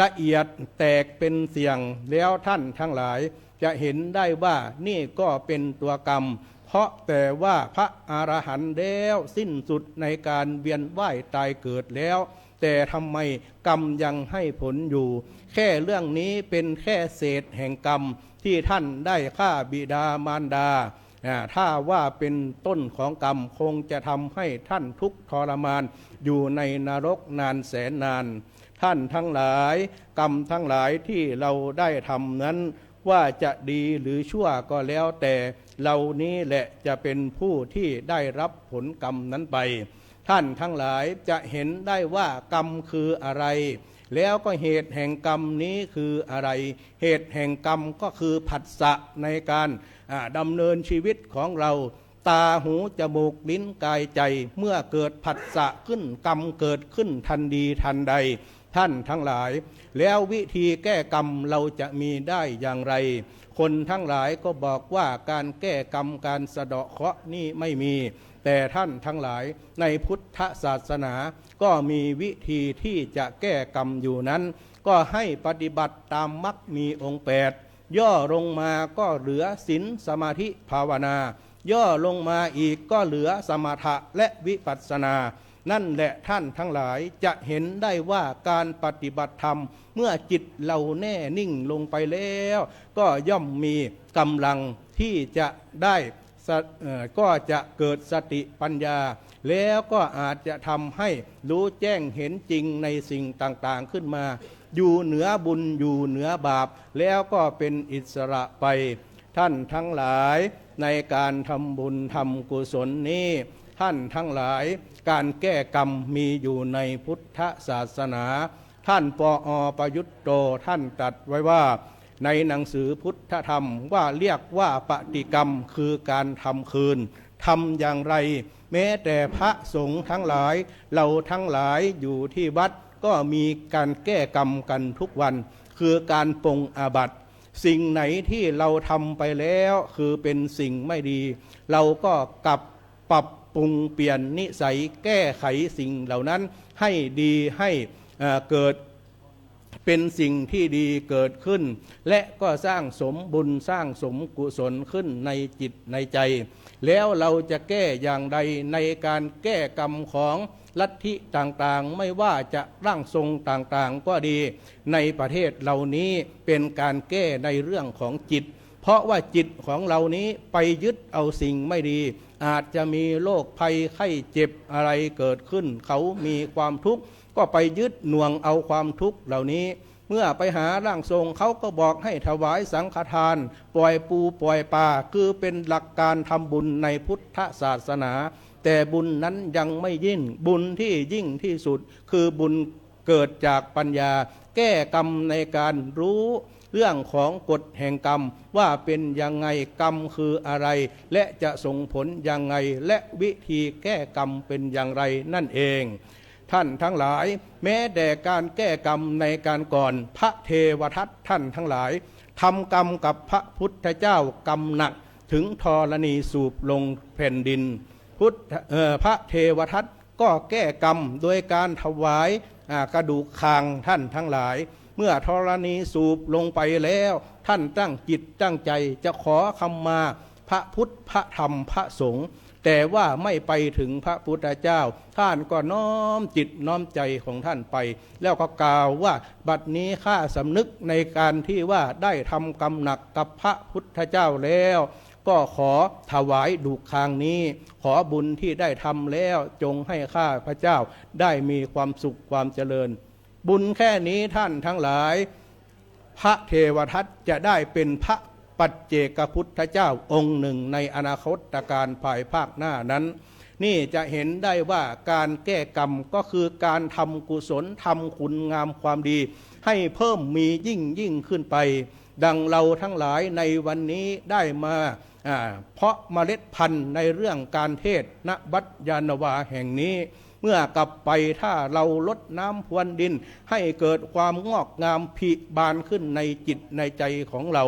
ละเอียดแตกเป็นเสียงแล้วท่านทั้งหลายจะเห็นได้ว่านี่ก็เป็นตัวกรรมเพราะแต่ว่าพระอรหันต์แล้วสิ้นสุดในการเวียนว่ายตายเกิดแล้วแต่ทำไมกรรมยังให้ผลอยู่แค่เรื่องนี้เป็นแค่เศษแห่งกรรมที่ท่านได้ฆ่าบิดามารดา ถ้าว่าเป็นต้นของกรรมคงจะทำให้ท่านทุกข์ทรมานอยู่ในนรกนานแสนนานท่านทั้งหลายกรรมทั้งหลายที่เราได้ทำนั้นว่าจะดีหรือชั่วก็แล้วแต่เรานี้แหละจะเป็นผู้ที่ได้รับผลกรรมนั้นไปท่านทั้งหลายจะเห็นได้ว่ากรรมคืออะไรแล้วก็เหตุแห่งกรรมนี้คืออะไรเหตุแห่งกรรมก็คือผัสสะในการดำเนินชีวิตของเราตาหูจมูกลิ้นกายใจเมื่อเกิดผัสสะขึ้นกรรมเกิดขึ้นทันทีทันใดท่านทั้งหลายแล้ววิธีแก้กรรมเราจะมีได้อย่างไรคนทั้งหลายก็บอกว่าการแก้กรรมการสะเดาะเคราะห์นี่ไม่มีแต่ท่านทั้งหลายในพุทธศาสนาก็มีวิธีที่จะแก้กรรมอยู่นั้นก็ให้ปฏิบัติตามมรรคมีองค์8ย่อลงมาก็เหลือศีลสมาธิภาวนาย่อลงมาอีกก็เหลือสมถะและวิปัสสนานั่นแหละท่านทั้งหลายจะเห็นได้ว่าการปฏิบัติธรรมเมื่อจิตเราแน่นิ่งลงไปแล้วก็ย่อมมีกำลังที่จะได้ก็จะเกิดสติปัญญาแล้วก็อาจจะทำให้รู้แจ้งเห็นจริงในสิ่งต่างๆขึ้นมาอยู่เหนือบุญอยู่เหนือบาปแล้วก็เป็นอิสระไปท่านทั้งหลายในการทำบุญทำกุศลนี้ท่านทั้งหลายการแก้กรรมมีอยู่ในพุทธศาสนาท่านปอประยุตโตท่านตรัสไว้ว่าในหนังสือพุทธธรรมว่าเรียกว่าปฏิกรรมคือการทำคืนทำอย่างไรแม้แต่พระสงฆ์ทั้งหลายเราทั้งหลายอยู่ที่วัดก็มีการแก้กรรมกันทุกวันคือการปรงอาบัติสิ่งไหนที่เราทำไปแล้วคือเป็นสิ่งไม่ดีเราก็กลับปรับปรุงเปลี่ยนนิสัยแก้ไขสิ่งเหล่านั้นให้ดีให้เกิดเป็นสิ่งที่ดีเกิดขึ้นและก็สร้างสมบุญสร้างสมกุศลขึ้นในจิตในใจแล้วเราจะแก้อย่างใดในการแก้กรรมของลัทธิต่างๆไม่ว่าจะร่างทรงต่างๆก็ดีในประเทศเหล่านี้เป็นการแก้ในเรื่องของจิตเพราะว่าจิตของเรานี้ไปยึดเอาสิ่งไม่ดีอาจจะมีโรคภัยไข้เจ็บอะไรเกิดขึ้นเขามีความทุกข์ก็ไปยึดหน่วงเอาความทุกข์เหล่านี้เมื่อไปหาร่างทรงเขาก็บอกให้ถวายสังฆทานปล่อยปูปล่อยปลาคือเป็นหลักการทำบุญในพุทธศาสนาแต่บุญนั้นยังไม่ยิ่งบุญที่ยิ่งที่สุดคือบุญเกิดจากปัญญาแก้กรรมในการรู้เรื่องของกฎแห่งกรรมว่าเป็นยังไงกรรมคืออะไรและจะส่งผลยังไงและวิธีแก้กรรมเป็นอย่างไรนั่นเองท่านทั้งหลายแม้แต่การแก้กรรมในการก่อนพระเทวทัตท่านทั้งหลายทำกรรมกับพระพุทธเจ้ากรรมหนักถึงธรณีสูบลงแผ่นดินพระเทวทัตก็แก้กรรมโดยการถวายกระดูกคางท่านทั้งหลายเมื่อธรณีสูบลงไปแล้วท่านตั้งจิตตั้งใจจะขอขมาพระพุทธพระธรรมพระสงฆ์แต่ว่าไม่ไปถึงพระพุทธเจ้าท่านก็น้อมจิตน้อมใจของท่านไปแล้วก็กล่าวว่าบัดนี้ข้าสำนึกในการที่ว่าได้ทำกรรมหนักกับพระพุทธเจ้าแล้วก็ขอถวายดูกคางนี้ขอบุญที่ได้ทำแล้วจงให้ข้าพระเจ้าได้มีความสุขความเจริญบุญแค่นี้ท่านทั้งหลายพระเทวทัตจะได้เป็นพระปัจเจกพุทธเจ้าองค์หนึ่งในอนาคตการภายภาคหน้านั้นนี่จะเห็นได้ว่าการแก้กรรมก็คือการทำกุศลทำคุณงามความดีให้เพิ่มมียิ่งขึ้นไปดังเราทั้งหลายในวันนี้ได้มาเพาะเมล็ดพันธุ์ในเรื่องการเทศน์ณวัดยานนาวาแห่งนี้เมื่อกลับไปถ้าเราลดน้ำพรวนดินให้เกิดความงอกงามผลิบานขึ้นในจิตในใจของเรา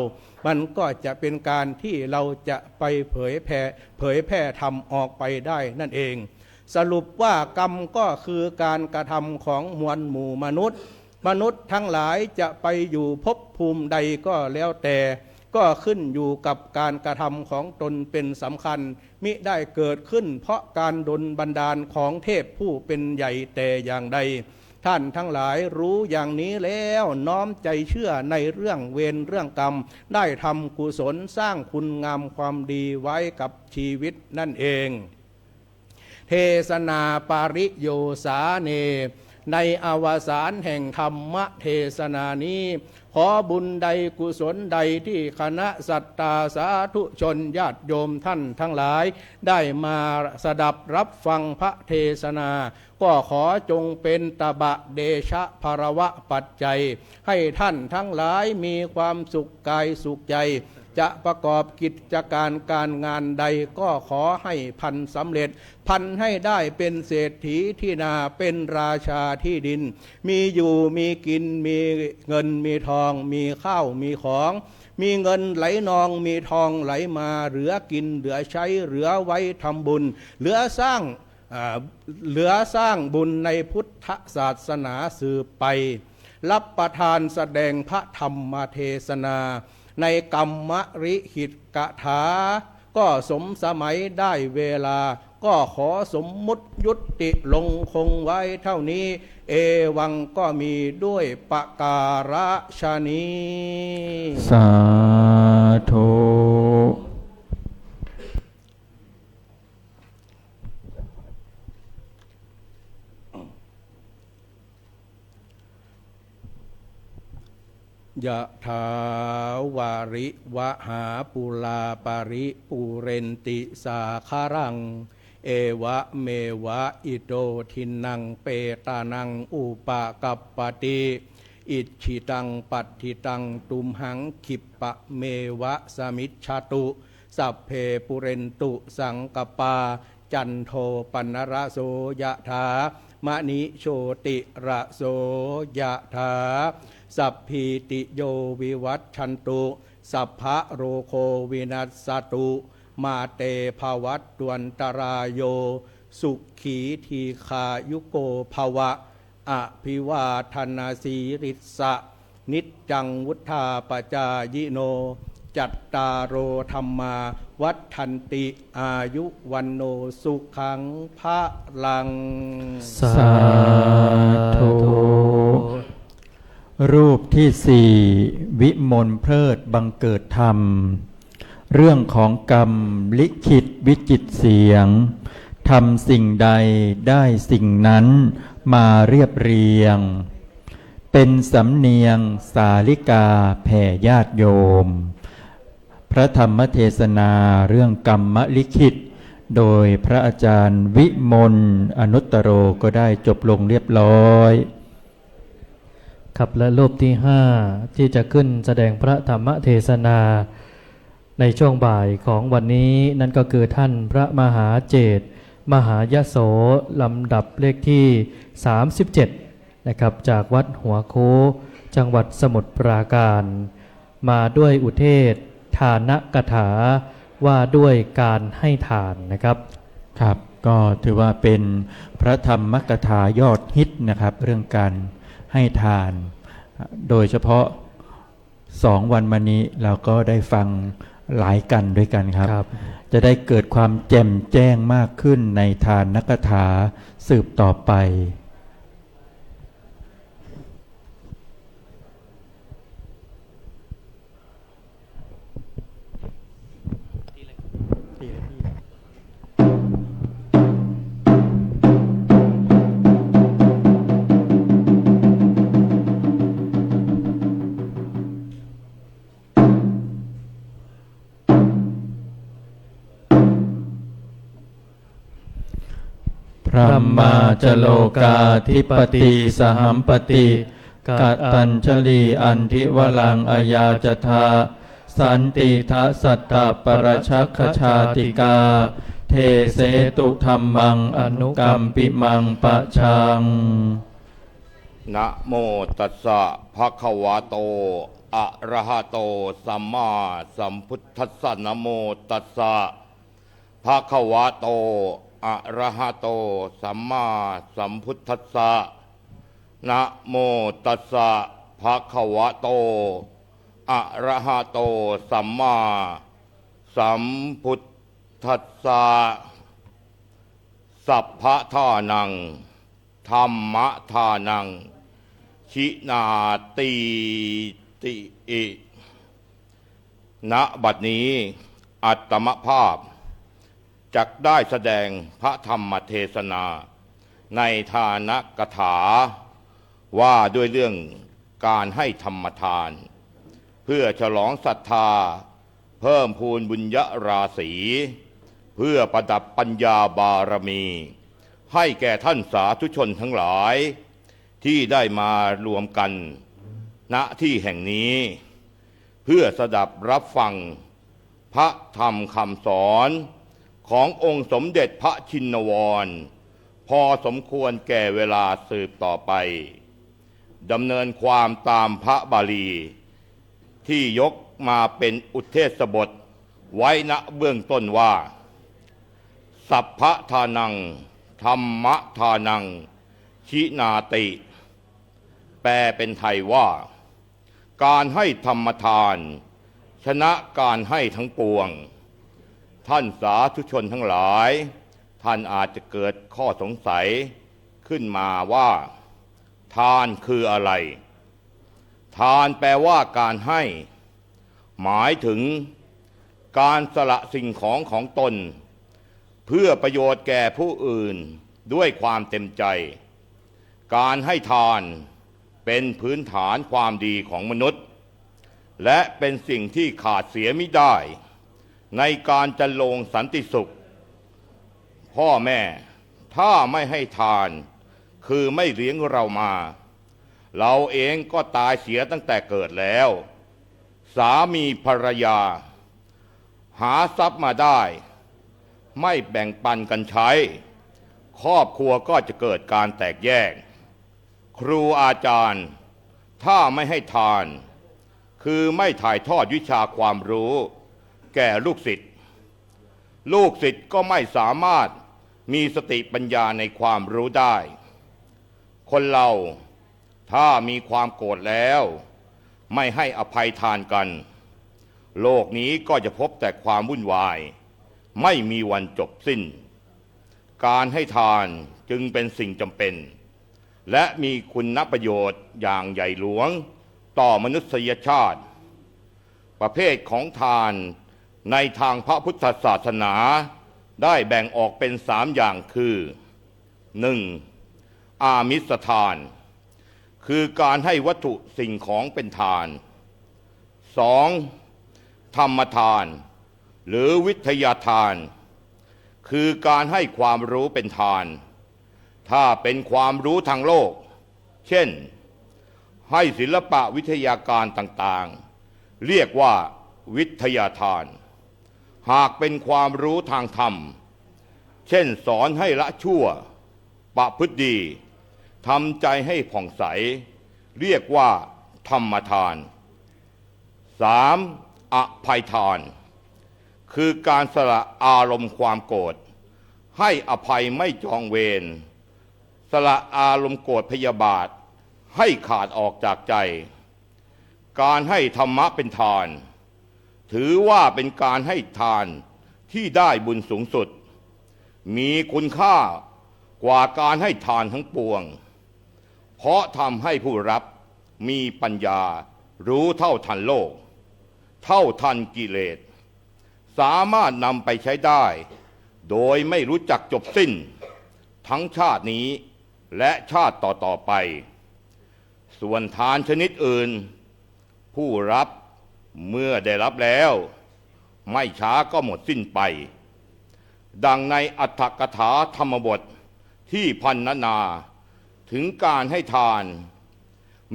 มันก็จะเป็นการที่เราจะไปเผยแผ่ธรรมออกไปได้นั่นเองสรุปว่ากรรมก็คือการกระทำของมวลหมู่มนุษย์ทั้งหลายจะไปอยู่ภพภูมิใดก็แล้วแต่ก็ขึ้นอยู่กับการกระทำของตนเป็นสำคัญมิได้เกิดขึ้นเพราะการดลบันดาลของเทพผู้เป็นใหญ่แต่อย่างใด ท่านทั้งหลายรู้อย่างนี้แล้วน้อมใจเชื่อในเรื่องเวรเรื่องกรรมได้ทำกุศลสร้างคุณงามความดีไว้กับชีวิตนั่นเองเทศนาปาริโยสาเนในอวสานแห่งธรรมเทศนานี้ขอบุญใดกุศลใดที่คณะสัตตาสาธุชนญาติโยมท่านทั้งหลายได้มาสดับรับฟังพระเทศนาก็ขอจงเป็นตบะเดชะภรวะปัจจัยให้ท่านทั้งหลายมีความสุขกายสุขใจจะประกอบกิจการงานใดก็ขอให้พันสำเร็จพันให้ได้เป็นเศรษฐีที่นาเป็นราชาที่ดินมีอยู่มีกินมีเงินมีทองมีข้าวมีของมีเงินไหลนองมีทองไหลมาเหลือกินเหลือใช้เหลือไว้ทำบุญเหลือสร้างบุญในพุทธศาสนาสืบไปรับประทานแสดงพระธรรมเทศนาในกรรมริหิตกถาก็สมสมัยได้เวลาก็ขอสมมุติยุติลงคงไว้เท่านี้เอวังก็มีด้วยปการฉนี้ สาธุ ยะถาวาริวะหาปุลาปาริปุเรนติสาคารังเอวะเมวะอิโตทินังเปตานังอุปกัปปติอิชิตังปัตถิตังตุมหังขิปปะเมวะสมิชฌตุสัพเพปุเรนตุสังกปาจันโทปนรโสยะถามณิโชติระโสยะถาสัพพีติโยวิวัตชันตุสัพพะโรโควินัสสตุมาเตภวัตตวันตรายโยสุขีทีคายุโกภวะอภิวาทนาสีริสะนิจจังวุธาปจายโนจัตตารโอธรรมาวัฏทันติอายุวันโนสุขังพระลัง สาธุ รูปที่สี่วิมลเพลิดบังเกิดธรรมเรื่องของกรรมลิขิตวิจิตเสียงทำสิ่งใดได้สิ่งนั้นมาเรียบเรียงเป็นสำเนียงสาลิกาแผ่ญาติโยมพระธรรมเทศนาเรื่องกรรมลิขิตโดยพระอาจารย์วิมลอนุตตโรก็ได้จบลงเรียบร้อยครับและรูปที่5ที่จะขึ้นแสดงพระธรรมเทศนาในช่วงบ่ายของวันนี้นั่นก็คือท่านพระมหาเจตมหายโสลำดับเลขที่37นะครับจากวัดหัวโค้จังหวัดสมุทรปราการมาด้วยอุเทศทานกถาว่าด้วยการให้ทานนะครับครับก็ถือว่าเป็นพระธรรมกถายอดฮิตนะครับเรื่องการให้ทานโดยเฉพาะ2 วันมานี้เราก็ได้ฟังหลายกันด้วยกันครับจะได้เกิดความแจ่มแจ้งมากขึ้นในทานนักถาสืบต่อไปพระมาจโลกาธิปติสหัมปติกัตตัญชลีอันทิวลังอายาจทาสันติทัสสัตตปรชักขชาติกาเทเสตุธรรมังอนุกัมปิมังปะชัง นะโมตัสสะภะคะวะโตอะระหะโตสัมมาสัมพุทธัสสะนะโมตัสสะภะคะวะโตอะระหะโตสัมมาสัมพุทธัสสะนะโมตัสสะภะคะวะโตอะระหะโตสัมมาสัมพุทธัสสะสัพพะทานัง ธรรมทานังชินาตีติอิณบัดนี้อัตมภาพจักได้แสดงพระธรรมเทศนาในทานกถาว่าด้วยเรื่องการให้ธรรมทานเพื่อฉลองศรัทธาเพิ่มพูนบุญญราศีเพื่อประดับปัญญาบารมีให้แก่ท่านสาธุชนทั้งหลายที่ได้มารวมกันณที่แห่งนี้เพื่อสดับรับฟังพระธรรมคำสอนขององค์สมเด็จพระชินวรพอสมควรแก่เวลาสืบต่อไปดำเนินความตามพระบาลีที่ยกมาเป็นอุทเทศบทไว้ณเบื้องต้นว่าสัพพทานังธรรมทานังชินาติแปลเป็นไทยว่าการให้ธรรมทานชนะการให้ทั้งปวงท่านสาธุชนทั้งหลายท่านอาจจะเกิดข้อสงสัยขึ้นมาว่าทานคืออะไรทานแปลว่าการให้หมายถึงการสละสิ่งของของตนเพื่อประโยชน์แก่ผู้อื่นด้วยความเต็มใจการให้ทานเป็นพื้นฐานความดีของมนุษย์และเป็นสิ่งที่ขาดเสียมิได้ในการจันลงสันติสุขพ่อแม่ถ้าไม่ให้ทานคือไม่เลี้ยงเรามาเราเองก็ตายเสียตั้งแต่เกิดแล้วสามีภรรยาหาทรัพย์มาได้ไม่แบ่งปันกันใช้ครอบครัวก็จะเกิดการแตกแยกครูอาจารย์ถ้าไม่ให้ทานคือไม่ถ่ายทอดวิชาความรู้แก่ลูกศิษย์ลูกศิษย์ก็ไม่สามารถมีสติปัญญาในความรู้ได้คนเราถ้ามีความโกรธแล้วไม่ให้อภัยทานกันโลกนี้ก็จะพบแต่ความวุ่นวายไม่มีวันจบสิ้นการให้ทานจึงเป็นสิ่งจำเป็นและมีคุณประโยชน์อย่างใหญ่หลวงต่อมนุษยชาติประเภทของทานในทางพระพุทธศาสนาได้แบ่งออกเป็น3อย่างคือ 1. อามิสทานคือการให้วัตถุสิ่งของเป็นทาน 2. ธรรมทานหรือวิทยาทานคือการให้ความรู้เป็นทานถ้าเป็นความรู้ทางโลกเช่นให้ศิลปะวิทยาการต่างๆเรียกว่าวิทยาทานหากเป็นความรู้ทางธรรมเช่นสอนให้ละชั่วประพฤติดีทำใจให้ผ่องใสเรียกว่าธรรมทาน 3. อภัยทานคือการสละอารมณ์ความโกรธให้อภัยไม่จองเวรสละอารมณ์โกรธพยาบาทให้ขาดออกจากใจการให้ธรรมะเป็นทานถือว่าเป็นการให้ทานที่ได้บุญสูงสุดมีคุณค่ากว่าการให้ทานทั้งปวงเพราะทำให้ผู้รับมีปัญญารู้เท่าทันโลกเท่าทันกิเลสสามารถนำไปใช้ได้โดยไม่รู้จักจบสิ้นทั้งชาตินี้และชาติต่อๆไปส่วนทานชนิดอื่นผู้รับเมื่อได้รับแล้วไม่ช้าก็หมดสิ้นไปดังในอรรถกถาธรรมบทที่พรรณนาถึงการให้ทาน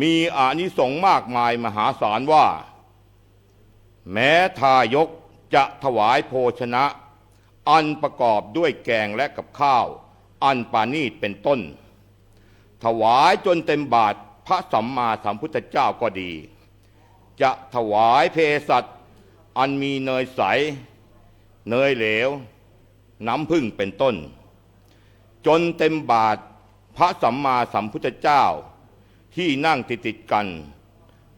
มีอานิสงส์มากมายมหาศาลว่าแม้ทายกจะถวายโภชนะอันประกอบด้วยแกงและกับข้าวอันปานีตเป็นต้นถวายจนเต็มบาตรพระสัมมาสัมพุทธเจ้าก็ดีจะถวายเภสัชอันมีเนยใสเนยเหลวน้ำผึ้งเป็นต้นจนเต็มบาตรพระสัมมาสัมพุทธเจ้าที่นั่งติดกัน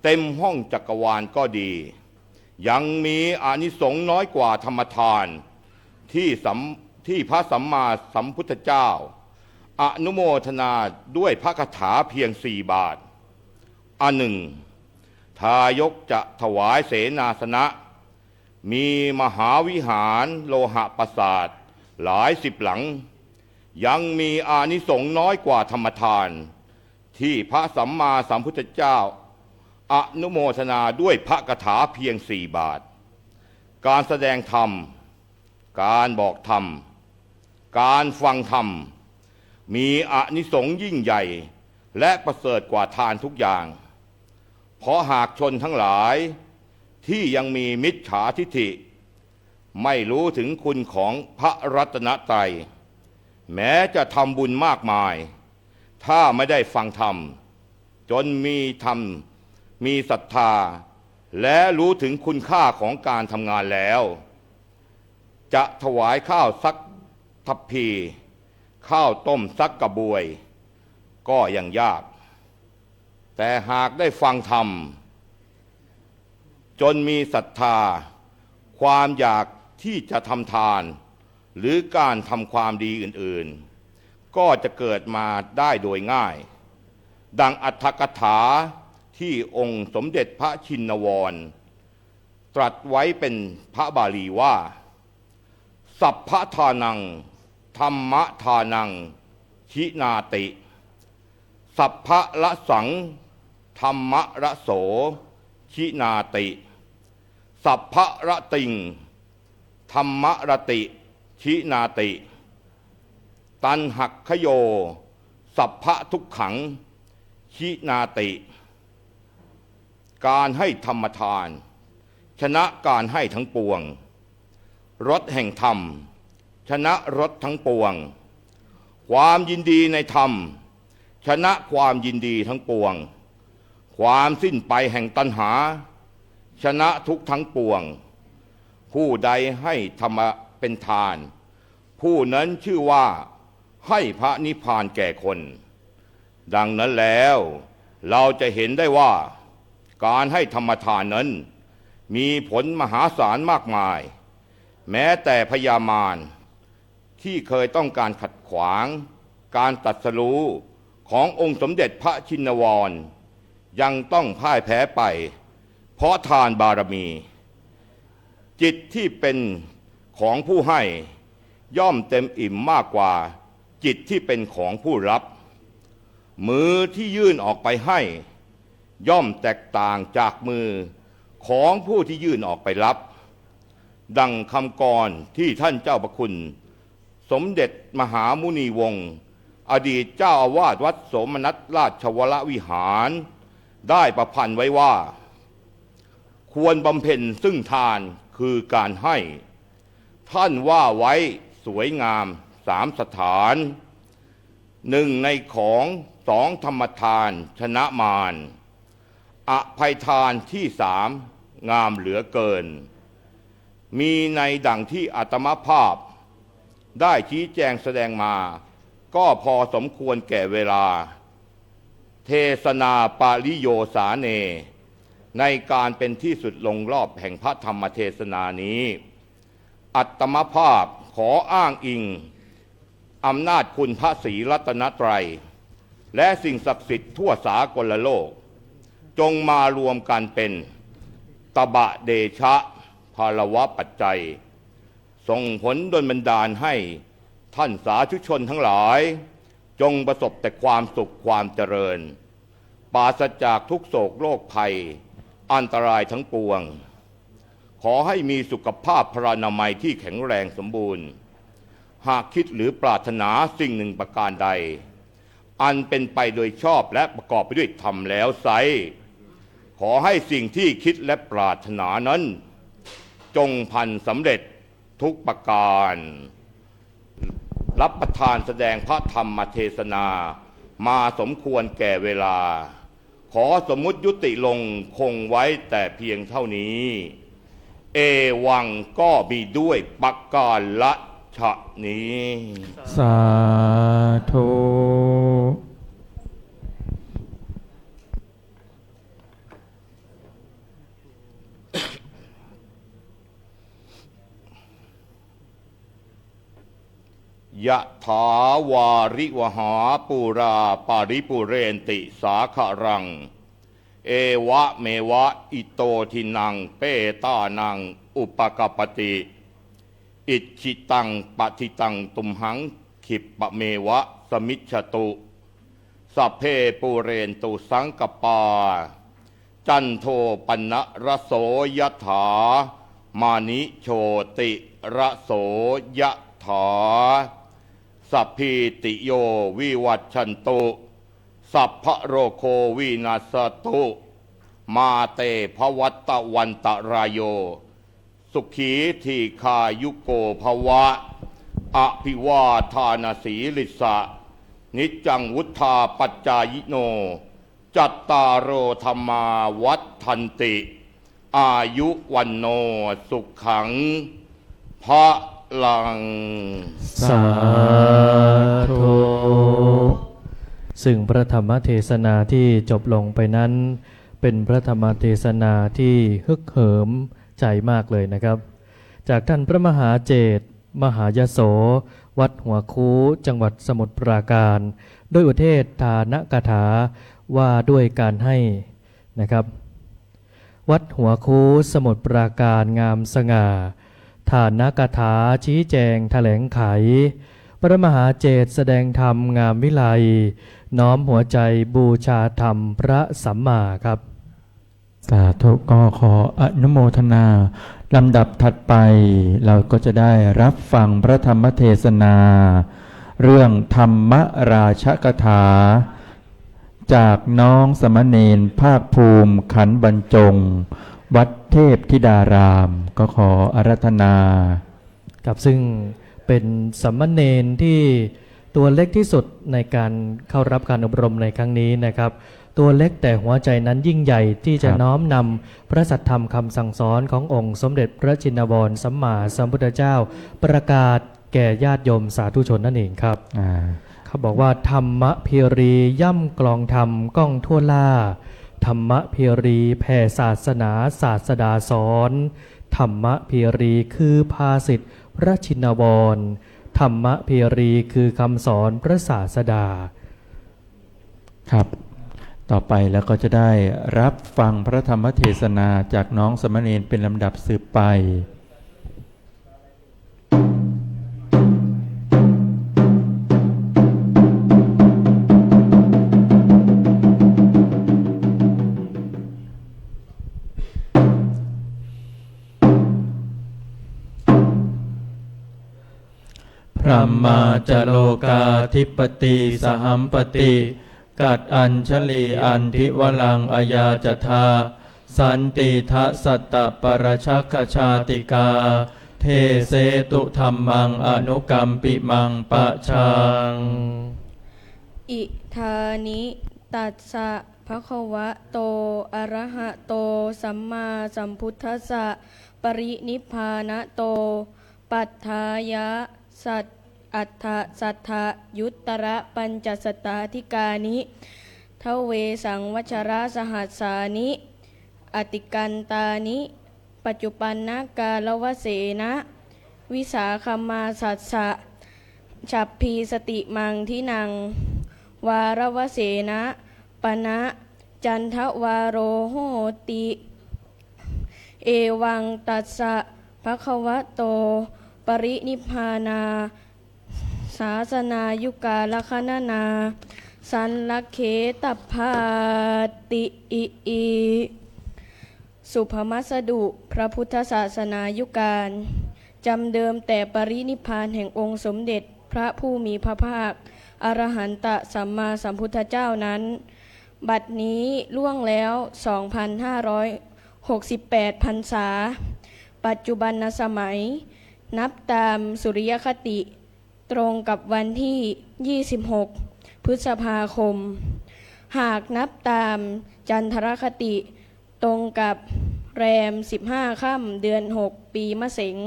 เต็มห้องจักรวาลก็ดียังมีอานิสงส์น้อยกว่าธรรมทานที่พระสัมมาสัมพุทธเจ้า อนุโมทนาด้วยพระคาถาเพียง4 บาทอันหนึ่งทายกจะถวายเสนาสนะมีมหาวิหารโลหะปราสาทหลาย10 หลังยังมีอานิสงส์น้อยกว่าธรรมทานที่พระสัมมาสัมพุทธเจ้าอนุโมทนาด้วยพระคาถาเพียง4 บาทการแสดงธรรมการบอกธรรมการฟังธรรมมีอานิสงส์ยิ่งใหญ่และประเสริฐกว่าทานทุกอย่างเพราะหากชนทั้งหลายที่ยังมีมิจฉาทิฐิไม่รู้ถึงคุณของพระรัตนตรัยแม้จะทำบุญมากมายถ้าไม่ได้ฟังธรรมจนมีธรรมมีศรัทธาและรู้ถึงคุณค่าของการทำงานแล้วจะถวายข้าวสักทัพพีข้าวต้มสักกระบวยก็ยังยากแต่หากได้ฟังธรรมจนมีศรัทธาความอยากที่จะทำทานหรือการทำความดีอื่นๆก็จะเกิดมาได้โดยง่ายดังอรรถกถาที่องค์สมเด็จพระชินวรตรัสไว้เป็นพระบาลีว่าสัพพทานังธรรมทานังชินาติสัพพะละสังธรรมระโสชินาติสัพพะระติงธรรมรติชินาติตันหักขโยสัพพะทุกขังชินาติการให้ธรรมทานชนะการให้ทั้งปวงรสแห่งธรรมชนะรสทั้งปวงความยินดีในธรรมชนะความยินดีทั้งปวงความสิ้นไปแห่งตัณหาชนะทุกทั้งปวงผู้ใดให้ธรรมเป็นทานผู้นั้นชื่อว่าให้พระนิพพานแก่คนดังนั้นแล้วเราจะเห็นได้ว่าการให้ธรรมทานนั้นมีผลมหาศาลมากมายแม้แต่พญามารที่เคยต้องการขัดขวางการตรัสรู้ขององค์สมเด็จพระชินวรยังต้องพ่ายแพ้ไปเพราะทานบารมีจิตที่เป็นของผู้ให้ย่อมเต็มอิ่มมากกว่าจิตที่เป็นของผู้รับมือที่ยื่นออกไปให้ย่อมแตกต่างจากมือของผู้ที่ยื่นออกไปรับดังคำกรที่ท่านเจ้าพระคุณสมเด็จมหามุนีวงศ์อดีตเจ้าอาวาสวัดโสมนัสราชวรวิหารได้ประพันธ์ไว้ว่าควรบำเพ็ญซึ่งทานคือการให้ท่านว่าไว้สวยงาม3 สถาน1ในของ2ธรรมทานชนะมารอภัยทานที่3งามเหลือเกินมีในดังที่อาตมาภาพได้ชี้แจงแสดงมาก็พอสมควรแก่เวลาเทศนาปาริโยสาเนในการเป็นที่สุดลงรอบแห่งพระธรรมเทศนานี้อาตมาภาพขออ้างอิงอำนาจคุณพระศรีรัตนตรัยและสิ่งศักดิ์สิทธิ์ทั่วสากลโลกจงมารวมกันเป็นตบะเดชะภารวะปัจจัยส่งผลดลบันดาลให้ท่านสาธุชนทั้งหลายจงประสบแต่ความสุขความเจริญปราศจากทุกโศกโรคภัยอันตรายทั้งปวงขอให้มีสุขภาพพรานามัยที่แข็งแรงสมบูรณ์หากคิดหรือปรารถนาสิ่งหนึ่งประการใดอันเป็นไปโดยชอบและประกอบไปด้วยธรรมแล้วไซร้ขอให้สิ่งที่คิดและปรารถนานั้นจงพันสำเร็จทุกประการรับประทานแสดงพระธรรมเทศนามาสมควรแก่เวลาขอสมมุติยุติลงคงไว้แต่เพียงเท่านี้เอวังก็มีด้วยประการละฉะนี้ สาธุ ย ยะถาวาริวหาปูราปาริปุเรนติสาคารังเอวะเมวะอิโตทินังเปตานังอุปกปปติอิจิตังปฏิตังตุมหังขิปปะเมวะสมิจฉตุสัพเพปูเรนตุสังกปาจันโทปนะระโสยถามานิโชติระโสยถาสัพพิติโยวิวัชชันตุสัพพะโรโควินาศตุมาเตภวัตวันตรายโยสุขีทีคายุโกภวะอภิวาทานาสีลิสะนิจจังวุธาปัจจายโนจัตตารโอธรรมาวัฏทันติอายุวันโนสุขังพระลัง สาธุซึ่งพระธรรมเทศนาที่จบลงไปนั้นเป็นพระธรรมเทศนาที่ฮึกเหิมใจมากเลยนะครับจากท่านพระมหาเจตมหายโสวัดหัวคูจังหวัดสมุทรปราการด้วยอุเทศทานกถาว่าด้วยการให้นะครับวัดหัวคูสมุทรปราการงามสง่าทานกถาชี้แจงแถลงไขพระมหาเจตแสดงธรรมงามวิไลน้อมหัวใจบูชาธรรมพระสัมมาครับ สาธุก็ขออนุโมทนาลำดับถัดไปเราก็จะได้รับฟังพระธรรมเทศนา เรื่องธรรมราชกถา จากน้องสมณเณรภาคภูมิขันธ์บรรจง วัดเทพธิดาราม ก็ขออาราธนาครับซึ่งเป็นสามเณรที่ตัวเล็กที่สุดในการเข้ารับการอบรมในครั้งนี้นะครับตัวเล็กแต่หัวใจนั้นยิ่งใหญ่ที่จะน้อมนำพระสัทธรรมคำสั่งสอนขององค์สมเด็จพระชินวรสัมมาสัมพุทธเจ้าประกาศแก่ญาติโยมสาธุชนนั่นเองครับเขาบอกว่าธรรมเพียรีย่ำกลองธรรมก้องทั่วล่าธรรมเพียรีแผ่ศาสนาศาสดาสอนธรรมเพียรีคือภาสิทธิพระชินวรธรรมเพียรีคือคำสอนพระศาสดาครับต่อไปแล้วก็จะได้รับฟังพระธรรมเทศนาจากน้องสมณเณรเป็นลำดับสืบไปพระมาจโลกาธิปติสหัมปติกัดอัญชลีอันทิวลังอยาจทาสันติทะสัตตปรชักขชาติกาเทเสตุธรรมังอนุกัมปิมังปะชังอิธานิตัสสะภะคะวะโตอะระหะโตสัมมาสัมพุทธัสสะปรินิพพานะโตปัฏฐายะสัตอัฏฐสัทธะยุตตระปัญจสตาธิกานิทเวสังวัชระสหัสสานิอติกันตานิปัจจุปันนกาลวเสนะวิสาคมาสัสสะฉัพพีสติมังทินังวารวเสนะปนะจันทวาโรโหติเอวังตัสสะภะคะวะโตปรินิพพานาศาสนายุกาลคณนาสันลักเขตพาติอิสุภมัสดุพระพุทธศาสนายุกาลจำเดิมแต่ปรินิพพานแห่งองค์สมเด็จพระผู้มีพระภาคอรหันตสัมมาสัมพุทธเจ้านั้นบัดนี้ล่วงแล้ว 2,568 พรรษาปัจจุบันสมัยนับตามสุริยคติตรงกับวันที่ 26 พฤษภาคมหากนับตามจันทรคติตรงกับแรม 15 ค่ำเดือน 6 ปีมะเสง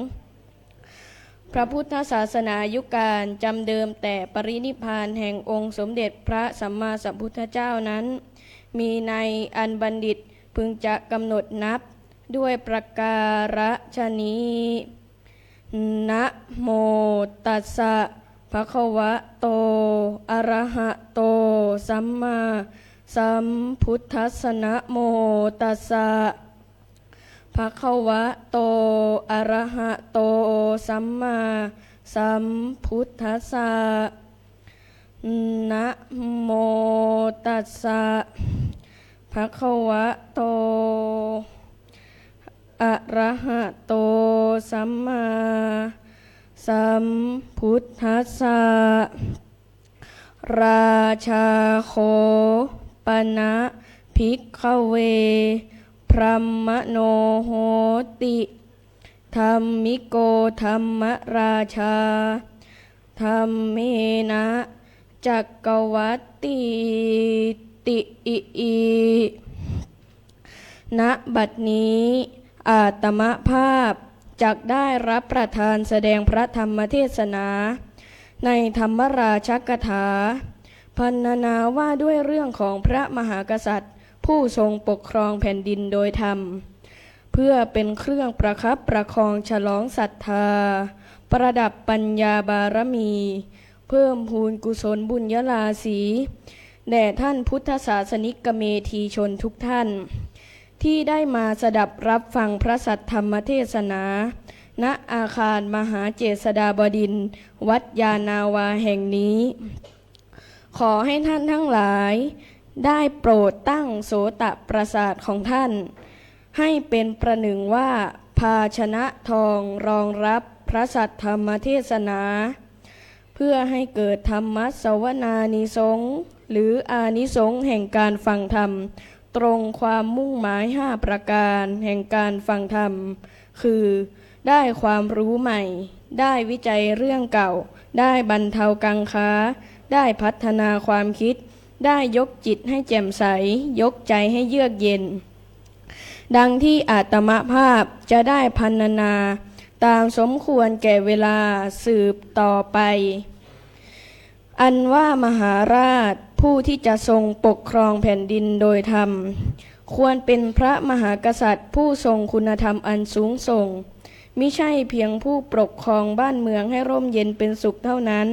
พระพุทธศาสนายุคการจำเดิมแต่ปรินิพพานแห่งองค์สมเด็จพระสัมมาสัมพุทธเจ้านั้นมีในอันบัณฑิตพึงจะกำหนดนับด้วยประการฉนี้นะโมตัสสะภ ภะคะวะโตอะระหะโตสัมมาสัมพุทธัสสะนะโมตัสสะภะคะวะโตอะระหะโตสัมมาสัมพุทธัสสะนะโมตัสสะภะคะวะโตอะระหะโตสัมมาสัมพุทธัสสะราชาโคปนะภิกขเวพรหมโนโหติธัมมิโกธัมมราชาธัมเมนะจักกวัตติติอิณบัดนี้อาตมภาพจักได้รับประทานแสดงพระธรรมเทศนาในธรรมราชกถาพรรณนาว่าด้วยเรื่องของพระมหากษัตริย์ผู้ทรงปกครองแผ่นดินโดยธรรมเพื่อเป็นเครื่องประคับประคองฉลองศรัทธาประดับปัญญาบารมีเพิ่มพูนกุศลบุญญาราศีแด่ท่านพุทธศาสนิกเมธีชนทุกท่านที่ได้มาสดับรับฟังพระสัทธรรมเทศนาณอาคารมหาเจษฎาบดินทร์วัดยานาวาแห่งนี้ขอให้ท่านทั้งหลายได้โปรดตั้งโสตประสาทของท่านให้เป็นประหนึ่งว่าภาชนะทองรองรับพระสัทธรรมเทศนาเพื่อให้เกิดธรรมสวนานิสงส์หรืออานิสงส์แห่งการฟังธรรมตรงความมุ่งหมาย5ประการแห่งการฟังธรรมคือได้ความรู้ใหม่ได้วิจัยเรื่องเก่าได้บรรเทากังขาได้พัฒนาความคิดได้ยกจิตให้แจ่มใสยกใจให้เยือกเย็นดังที่อาตมภาพจะได้พรรณนาตามสมควรแก่เวลาสืบต่อไปอันว่ามหาราชผู้ที่จะทรงปกครองแผ่นดินโดยธรรมควรเป็นพระมหากษัตริย์ผู้ทรงคุณธรรมอันสูงส่งมิใช่เพียงผู้ปกครองบ้านเมืองให้ร่มเย็นเป็นสุขเท่านั้น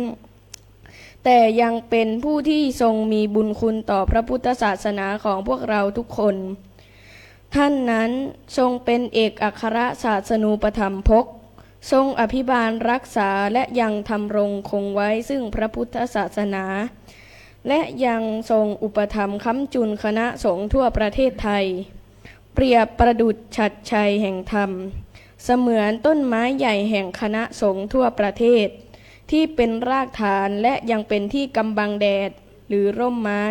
แต่ยังเป็นผู้ที่ทรงมีบุญคุณต่อพระพุทธศาสนาของพวกเราทุกคนท่านนั้นทรงเป็นเอกอัครศาสนูปถัมภกทรงอภิบาลรักษาและยังทำรงคงไว้ซึ่งพระพุทธศาสนาและยังทรงอุปถัมภ์ค้ำจุนคณะสงฆ์ทั่วประเทศไทยเปรียบประดุจฉัตรชัยแห่งธรรมเสมือนต้นไม้ใหญ่แห่งคณะสงฆ์ทั่วประเทศที่เป็นรากฐานและยังเป็นที่กำบังแดดหรือร่มไม้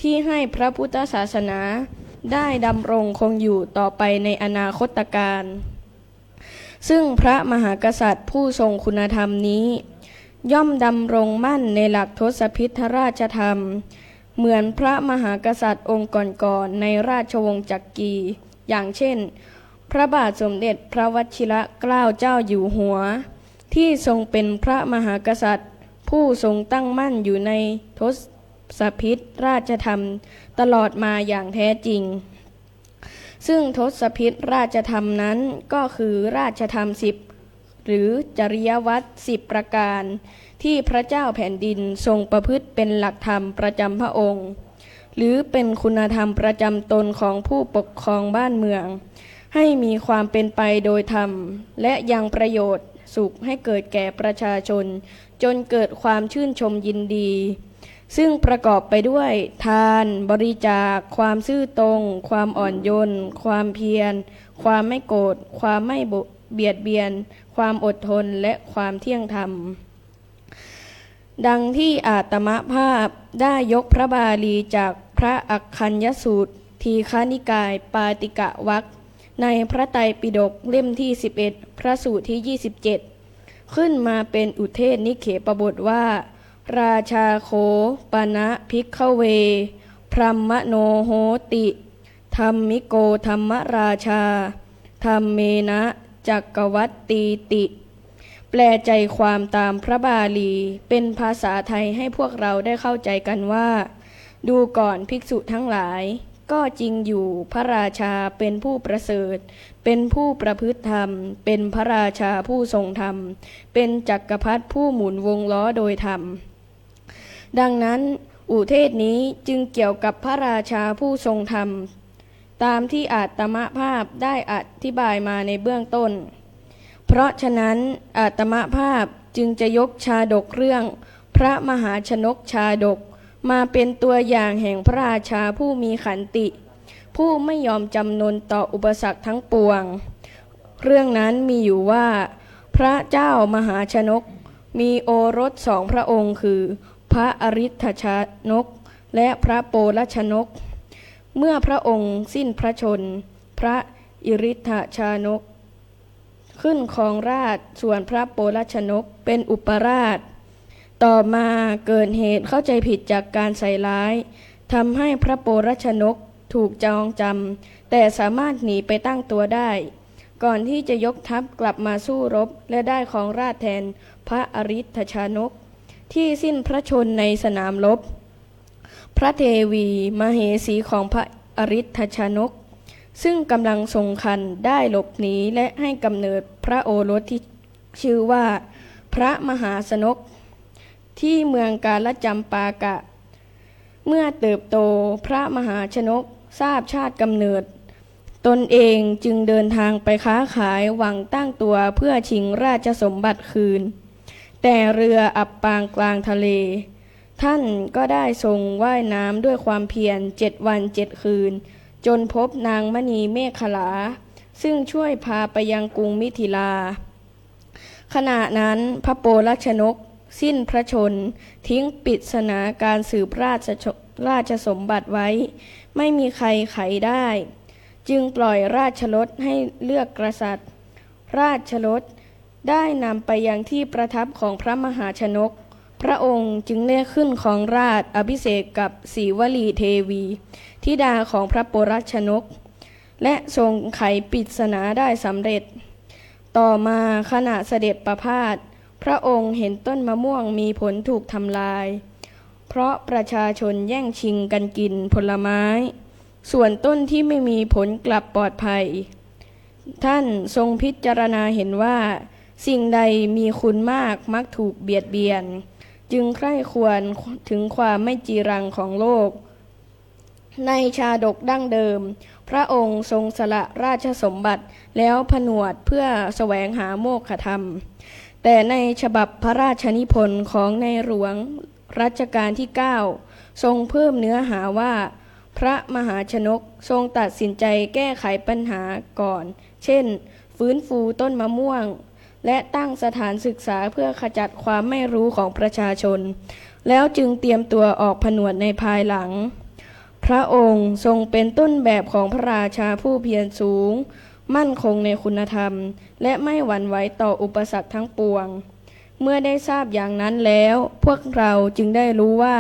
ที่ให้พระพุทธศาสนาได้ดำรงคงอยู่ต่อไปในอนาคตการซึ่งพระมหากษัตริย์ผู้ทรงคุณธรรมนี้ย่อมดำรงมั่นในหลักทศพิธราชธรรมเหมือนพระมหากษัตริย์องค์ก่อนๆในราชวงศ์จักรีอย่างเช่นพระบาทสมเด็จพระวชิรเกล้าเจ้าอยู่หัวที่ทรงเป็นพระมหากษัตริย์ผู้ทรงตั้งมั่นอยู่ในทศพิธราชธรรมตลอดมาอย่างแท้จริงซึ่งทศพิธราชธรรมนั้นก็คือราชธรรม10หรือจริยวัตร10ประการที่พระเจ้าแผ่นดินทรงประพฤติเป็นหลักธรรมประจำพระองค์หรือเป็นคุณธรรมประจำตนของผู้ปกครองบ้านเมืองให้มีความเป็นไปโดยธรรมและยังประโยชน์สุขให้เกิดแก่ประชาชนจนเกิดความชื่นชมยินดีซึ่งประกอบไปด้วยทานบริจาคความซื่อตรงความอ่อนโยนความเพียรความไม่โกรธความไม่เบียดเบียนความอดทนและความเที่ยงธรรมดังที่อาตมภาพได้ยกพระบาลีจากพระอักขัญญสูตรทีฆนิกายปาติกะวรรคในพระไตรปิฎกเล่มที่11พระสูตรที่27ขึ้นมาเป็นอุเทศนิเขปบทว่าราชาโคปนะภิกขเวพรหมโนโหติธัมมิโกธัมมราชาธัมเมนะจักกวัตตีติแปลใจความตามพระบาลีเป็นภาษาไทยให้พวกเราได้เข้าใจกันว่าดูก่อนภิกษุทั้งหลาย ก็จริงอยู่พระราชาเป็นผู้ประเสริฐเป็นผู้ประพฤติธรรมเป็นพระราชาผู้ทรงธรรมเป็นจักรพรรดิผู้หมุนวงล้อโดยธรรมดังนั้นอุเทศนี้จึงเกี่ยวกับพระราชาผู้ทรงธรรมตามที่อาตมภาพได้อธิบายมาในเบื้องต้นเพราะฉะนั้นอาตมภาพจึงจะยกชาดกเรื่องพระมหาชนกชาดกมาเป็นตัวอย่างแห่งพระราชาผู้มีขันติผู้ไม่ยอมจำนนต่ออุปสรรคทั้งปวงเรื่องนั้นมีอยู่ว่าพระเจ้ามหาชนกมีโอรสสองพระองค์คือพระอริ ทชนกและพระโปลชนกเมื่อพระองค์สิ้นพระชนพระอริ ทชนกขึ้นครองราชย์ส่วนพระโปลชนกเป็นอุปราชต่อมาเกิดเหตุเข้าใจผิดจากการใส่ร้ายทำให้พระโปลชนกถูกจองจำแต่สามารถหนีไปตั้งตัวได้ก่อนที่จะยกทัพกลับมาสู้รบและได้ครองราชย์แทนพระอริ ทชนกที่สิ้นพระชนในสนามรบพระเทวีมเหสีของพระอริ ทชนกซึ่งกำลังทรงครรภ์ได้หลบหนีและให้กำเนิดพระโอรสที่ชื่อว่าพระมหาชนกที่เมืองกาลจำปากะเมื่อเติบโตพระมหาชนกทราบชาติกำเนิดตนเองจึงเดินทางไปค้าขายหวังตั้งตัวเพื่อชิงราชสมบัติคืนแต่เรืออับปางกลางทะเลท่านก็ได้ทรงว่ายน้ำด้วยความเพียร7 วัน 7 คืนจนพบนางมณีเมขลาซึ่งช่วยพาไปยังกรุงมิถิลาขณะนั้นพระโปลชนกสิ้นพระชนทิ้งปริศนาการสืบราชสมบัติไว้ไม่มีใครไขได้จึงปล่อยราชรถให้เลือกกษัตริย์ราชรถได้นำไปยังที่ประทับของพระมหาชนกพระองค์จึงได้ขึ้นครองราชย์อภิเษกกับศรีวลีเทวีธิดาของพระโปลชนกและทรงไขปริศนาได้สำเร็จต่อมาขณะเสด็จประพาสพระองค์เห็นต้นมะม่วงมีผลถูกทำลายเพราะประชาชนแย่งชิงกันกินผลไม้ส่วนต้นที่ไม่มีผลกลับปลอดภัยท่านทรงพิจารณาเห็นว่าสิ่งใดมีคุณมากมักถูกเบียดเบียนจึงใคร่ควรถึงความไม่จีรังของโลกในชาดกดั้งเดิมพระองค์ทรงสละราชสมบัติแล้วผนวดเพื่อแสวงหาโมฆะธรรมแต่ในฉบับพระราชนิพนธ์ของในหลวงรัชกาลที่ 9ทรงเพิ่มเนื้อหาว่าพระมหาชนกทรงตัดสินใจแก้ไขปัญหาก่อนเช่นฟื้นฟูต้นมะม่วงและตั้งสถานศึกษาเพื่อขจัดความไม่รู้ของประชาชนแล้วจึงเตรียมตัวออกผนวดในภายหลังพระองค์ทรงเป็นต้นแบบของพระราชาผู้เพียรสูงมั่นคงในคุณธรรมและไม่หวั่นไหวต่ออุปสรรคทั้งปวงเมื่อได้ทราบอย่างนั้นแล้วพวกเราจึงได้รู้ว่า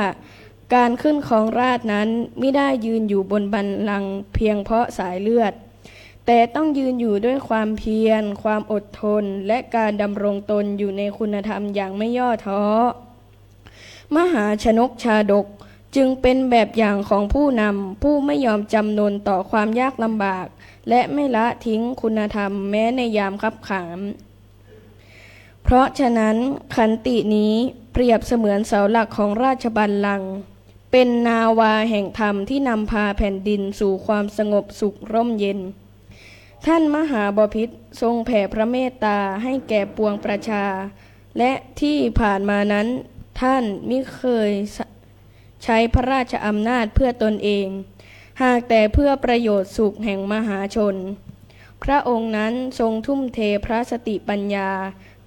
การขึ้นครองราชย์นั้นไม่ได้ยืนอยู่บนบัลลังก์เพียงเพราะสายเลือดแต่ต้องยืนอยู่ด้วยความเพียรความอดทนและการดำรงตนอยู่ในคุณธรรมอย่างไม่ย่อท้อมหาชนกชาดกจึงเป็นแบบอย่างของผู้นำผู้ไม่ยอมจำนนต่อความยากลำบากและไม่ละทิ้งคุณธรรมแม้ในยามคับขันเพราะฉะนั้นขันตินี้เปรียบเสมือนเสาหลักของราชบัลลังก์เป็นนาวาแห่งธรรมที่นำพาแผ่นดินสู่ความสงบสุขร่มเย็นท่านมหาบพิตรทรงแผ่พระเมตตาให้แก่ปวงประชาและที่ผ่านมานั้นท่านมิเคยใช้พระราชอำนาจเพื่อตนเองหากแต่เพื่อประโยชน์สุขแห่งมหาชนพระองค์นั้นทรงทุ่มเทพระสติปัญญา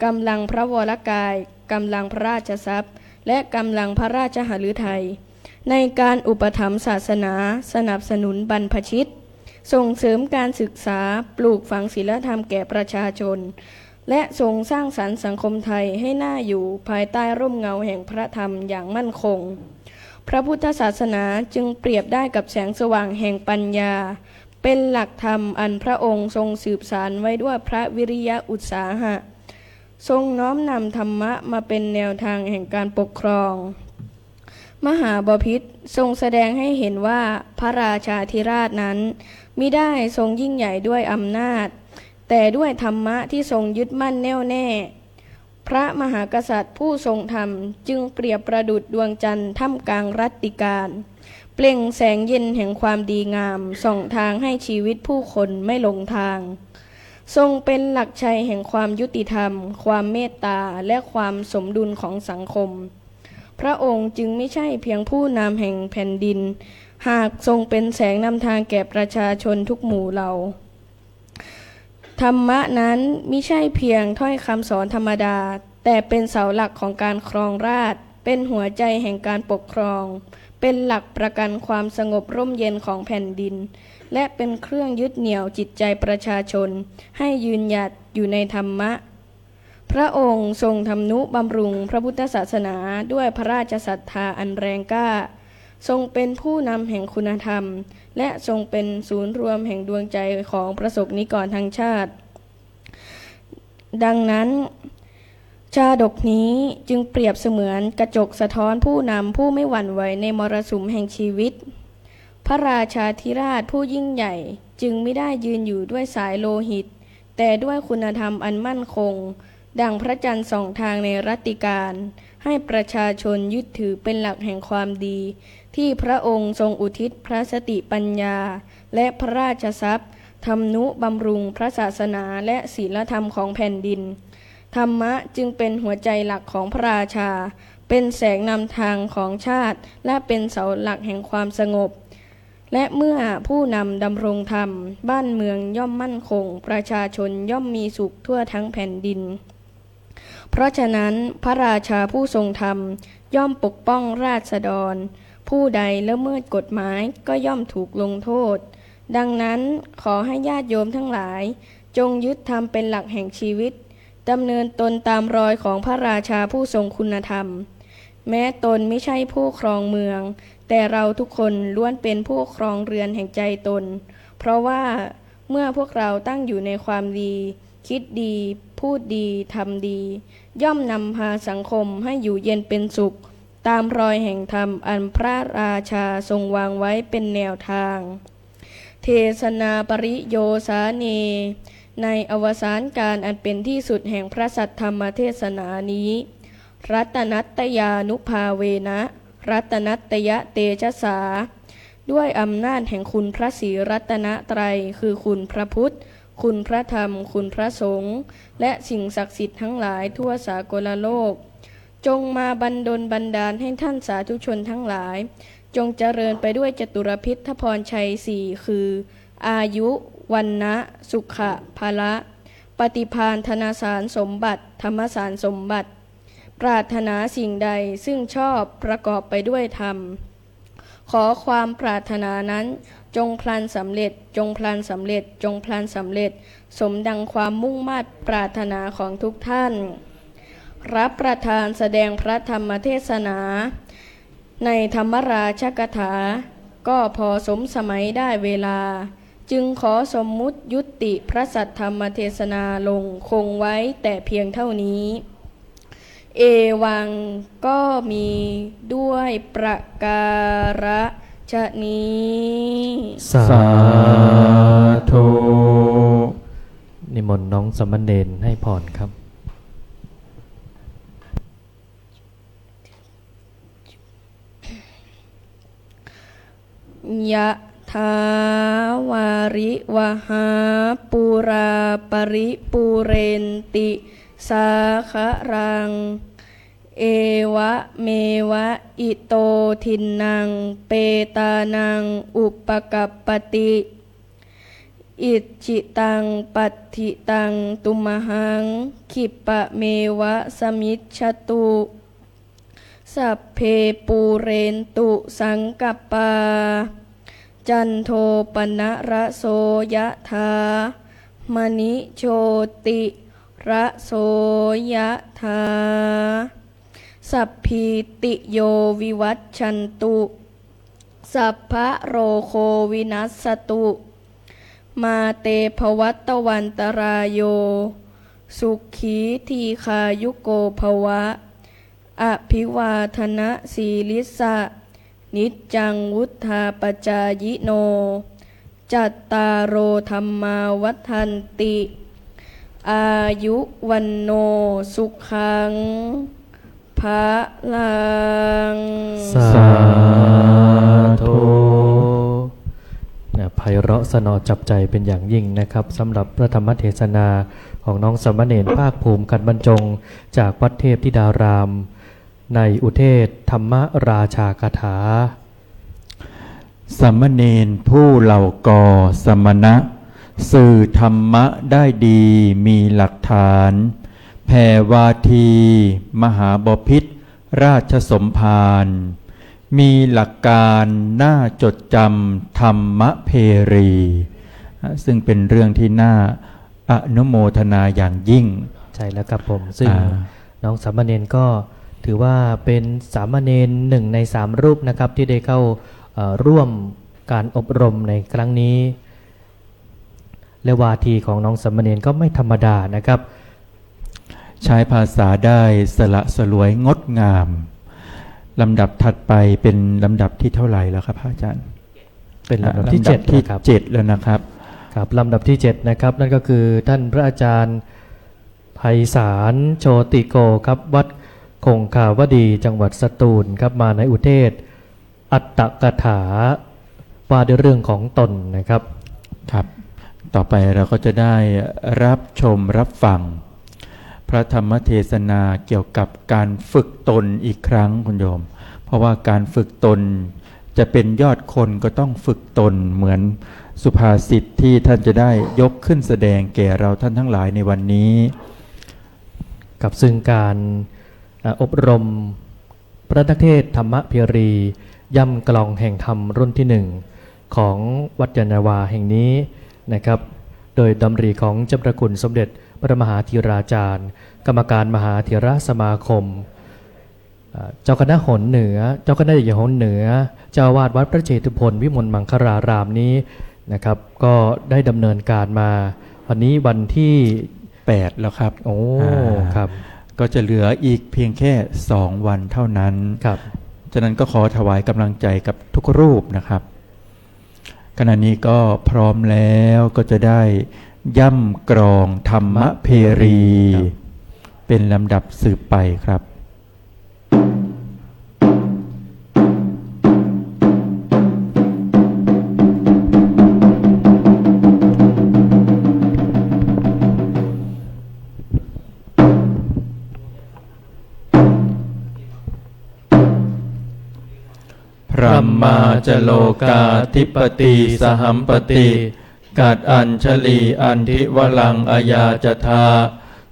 กำลังพระวรกายกำลังพระราชทรัพย์และกำลังพระราชหฤทัยในการอุปถัมภ์ศาสนาสนับสนุนบรรพชิตส่งเสริมการศึกษาปลูกฝังศีลธรรมแก่ประชาชนและทรงสร้างสรรค์สังคมไทยให้น่าอยู่ภายใต้ร่มเงาแห่งพระธรรมอย่างมั่นคงพระพุทธศาสนาจึงเปรียบได้กับแสงสว่างแห่งปัญญาเป็นหลักธรรมอันพระองค์ทรงสืบสานไว้ด้วยพระวิริยะอุตสาหะทรงน้อมนำธรรมะมาเป็นแนวทางแห่งการปกครอง มหาบพิตรทรงแสดงให้เห็นว่าพระราชาธิราชนั้นมิได้ทรงยิ่งใหญ่ด้วยอำนาจแต่ด้วยธรรมะที่ทรงยึดมั่นแน่วแน่พระมหากษัตริย์ผู้ทรงธรรมจึงเปรียบประดุจดวงจันทร์ท่ามกลางรัตติการเปล่งแสงเย็นแห่งความดีงามส่องทางให้ชีวิตผู้คนไม่หลงทางทรงเป็นหลักชัยแห่งความยุติธรรมความเมตตาและความสมดุลของสังคมพระองค์จึงไม่ใช่เพียงผู้นำแห่งแผ่นดินหากทรงเป็นแสงนำทางแก่ประชาชนทุกหมู่เหล่าธรรมะนั้นมิใช่เพียงถ้อยคำสอนธรรมดาแต่เป็นเสาหลักของการครองราชย์เป็นหัวใจแห่งการปกครองเป็นหลักประกันความสงบร่มเย็นของแผ่นดินและเป็นเครื่องยึดเหนี่ยวจิตใจประชาชนให้ยืนหยัดอยู่ในธรรมะพระองค์ทรงทำนุบำรุงพระพุทธศาสนาด้วยพระราชศรัทธาอันแรงกล้าทรงเป็นผู้นำแห่งคุณธรรมและทรงเป็นศูนย์รวมแห่งดวงใจของประสบนิกรทั้งชาติดังนั้นชาดกนี้จึงเปรียบเสมือนกระจกสะท้อนผู้นำผู้ไม่หวั่นไหวในมรสุมแห่งชีวิตพระราชาธิราชผู้ยิ่งใหญ่จึงไม่ได้ยืนอยู่ด้วยสายโลหิตแต่ด้วยคุณธรรมอันมั่นคงดังพระจันทร์ส่องทางในรัตติการให้ประชาชนยึดถือเป็นหลักแห่งความดีที่พระองค์ทรงอุทิศพระสติปัญญาและพระราชทรัพย์ทำนุบำรุงพระศาสนาและศีลธรรมของแผ่นดินธรรมะจึงเป็นหัวใจหลักของพระราชาเป็นแสงนำทางของชาติและเป็นเสาหลักแห่งความสงบและเมื่อผู้นำดำรงธรรมบ้านเมืองย่อมมั่นคงประชาชนย่อมมีสุขทั่วทั้งแผ่นดินเพราะฉะนั้นพระราชาผู้ทรงธรรมย่อมปกป้องราษฎรผู้ใดละเมิดกฎหมายก็ย่อมถูกลงโทษดังนั้นขอให้ญาติโยมทั้งหลายจงยึดธรรมเป็นหลักแห่งชีวิตดำเนินตนตามรอยของพระราชาผู้ทรงคุณธรรมแม้ตนไม่ใช่ผู้ครองเมืองแต่เราทุกคนล้วนเป็นผู้ครองเรือนแห่งใจตนเพราะว่าเมื่อพวกเราตั้งอยู่ในความดีคิดดีพูดดีทำดีย่อมนำพาสังคมให้อยู่เย็นเป็นสุขตามรอยแห่งธรรมอันพระราชาทรงวางไว้เป็นแนวทางเทศนาปริโยสาเนในอวสานการอันเป็นที่สุดแห่งพระสัทธรรมเทศนานี้รัตนัตยานุภาเวนะรัตนัตยะเตชะสาด้วยอำนาจแห่งคุณพระศรีรัตนตรัยคือคุณพระพุทธคุณพระธรรมคุณพระสงฆ์และสิ่งศักดิ์สิทธิ์ทั้งหลายทั่วสากลโลกจงมาบันดลบันดาลให้ท่านสาธุชนทั้งหลายจงเจริญไปด้วยจตุรพิธพรชัยสี่คืออายุวันนะสุขะภละปฏิภาณธนสารสมบัติธรรมสารสมบัติปรารถนาสิ่งใดซึ่งชอบประกอบไปด้วยธรรมขอความปรารถนานั้นจงพลันสำเร็จจงพลันสำเร็จจงพลันสำเร็จสมดังความมุ่งมั่นปรารถนาของทุกท่านรับประทานแสดงพระธรรมเทศนาในธรรมราชกถาก็พอสมสมัยได้เวลาจึงขอสมมุติยุติพระสัทธรรมเทศนาลงคงไว้แต่เพียงเท่านี้เอวังก็มีด้วยประการฉะนี้สาธุนิมนต์น้องสมณเณรให้พรครับยะถาวาริวหาปุราปริปุเรนติสาคะรังเอวะเมวะอิโตทินังเปตานังอุปกัปปติอิจิตังปัตถิตังตุมหังขิปะเมวะสมิจฉตุสัพเพปูเรนตุสังกัปปาจันโทปนะระโสยะถามณิโชติระโสยะถาสัพพิติโยวิวัชชันตุสัพพะโรโควินัสสตุมาเตภวัตวันตรายโยสุขีทีคายุโกภวะ อภิวาทนะสีลิสะนิจจังวุธาปจายโนจัตตารโอธรรมาวัฏันติอายุวันโนสุขังภะลัง สาธุไพเราะสนอจับใจเป็นอย่างยิ่งนะครับสำหรับพระธรรมเทศนาของน้องสามเณรภาคภูมิขันบรรจงจากวัดเทพธิดารามในอุเทศธรรมราชาคาถา สามเณรผู้เหล่ากอสมณะสื่อธรรมะได้ดีมีหลักฐานแผ่วาที มหาบพิตรราชสมภารมีหลักการน่าจดจำธรรมเพรีซึ่งเป็นเรื่องที่น่าอนุโมทนาอย่างยิ่ง ใช่แล้วครับผมซึ่ง อ่า น้องสามเณรก็ถือว่าเป็นสามเณรหนึ่งใน3รูปนะครับที่ได้เข้าร่วมการอบรมในครั้งนี้ และวาทีของน้องสามเณรก็ไม่ธรรมดานะครับ ใช้ภาษาได้สละสลวยงดงามลำดับถัดไปเป็นลำดับที่เท่าไหร่แล้วครับอาจารย์ เป็นลำดับที่ ลำดับ 7 ที่ นะครับ 7แล้วนะครับ ครับลำดับที่7นะครับนั่นก็คือท่านพระอาจารย์ไพศาลโชติโกครับวัดคงคาวดีจังหวัดสตูลครับมาในอุเทศอัตตกถาว่าด้วยเรื่องของตนนะครับ ครับ ต่อไปเราก็จะได้รับชมรับฟังพระธรรมเทศนาเกี่ยวกับการฝึกตนอีกครั้งคุณโยม เพราะว่าการฝึกตนจะเป็นยอดคนก็ต้องฝึกตนเหมือนสุภาษิตที่ท่านจะได้ยกขึ้นแสดงแก่เราท่านทั้งหลายในวันนี้ กับซึ่งการอบรมพระนักเทศธรรมเพียรีย่ำกลองแห่งธรรมรุ่นที่ 1 ของวัดยานาวาแห่งนี้นะครับโดยดำริของเจ้าพระคุณสมเด็จพระมหาธีราจารย์กรรมการมหาเถรสมาคมเจ้าคณะหนเหนือเจ้าคณะใหญ่หนเหนือเจ้าอาวาสวัดพระเจตุพนวิมลมังคลารามนี้นะครับก็ได้ดำเนินการมาวันนี้วันที่ 8 แล้วครับ โอ้ครับ ก็จะเหลืออีกเพียงแค่2 วันเท่านั้น ครับ ฉะนั้นก็ขอถวายกำลังใจกับทุกรูปนะครับ ขณะนี้ก็พร้อมแล้วก็จะได้ย่ำกรองธรรมเพรี เป็นลำดับสืบไปครับ พระมาจโลกาธิปติสหัมปติกัดอัญชลีอันทิวลังอายาจทา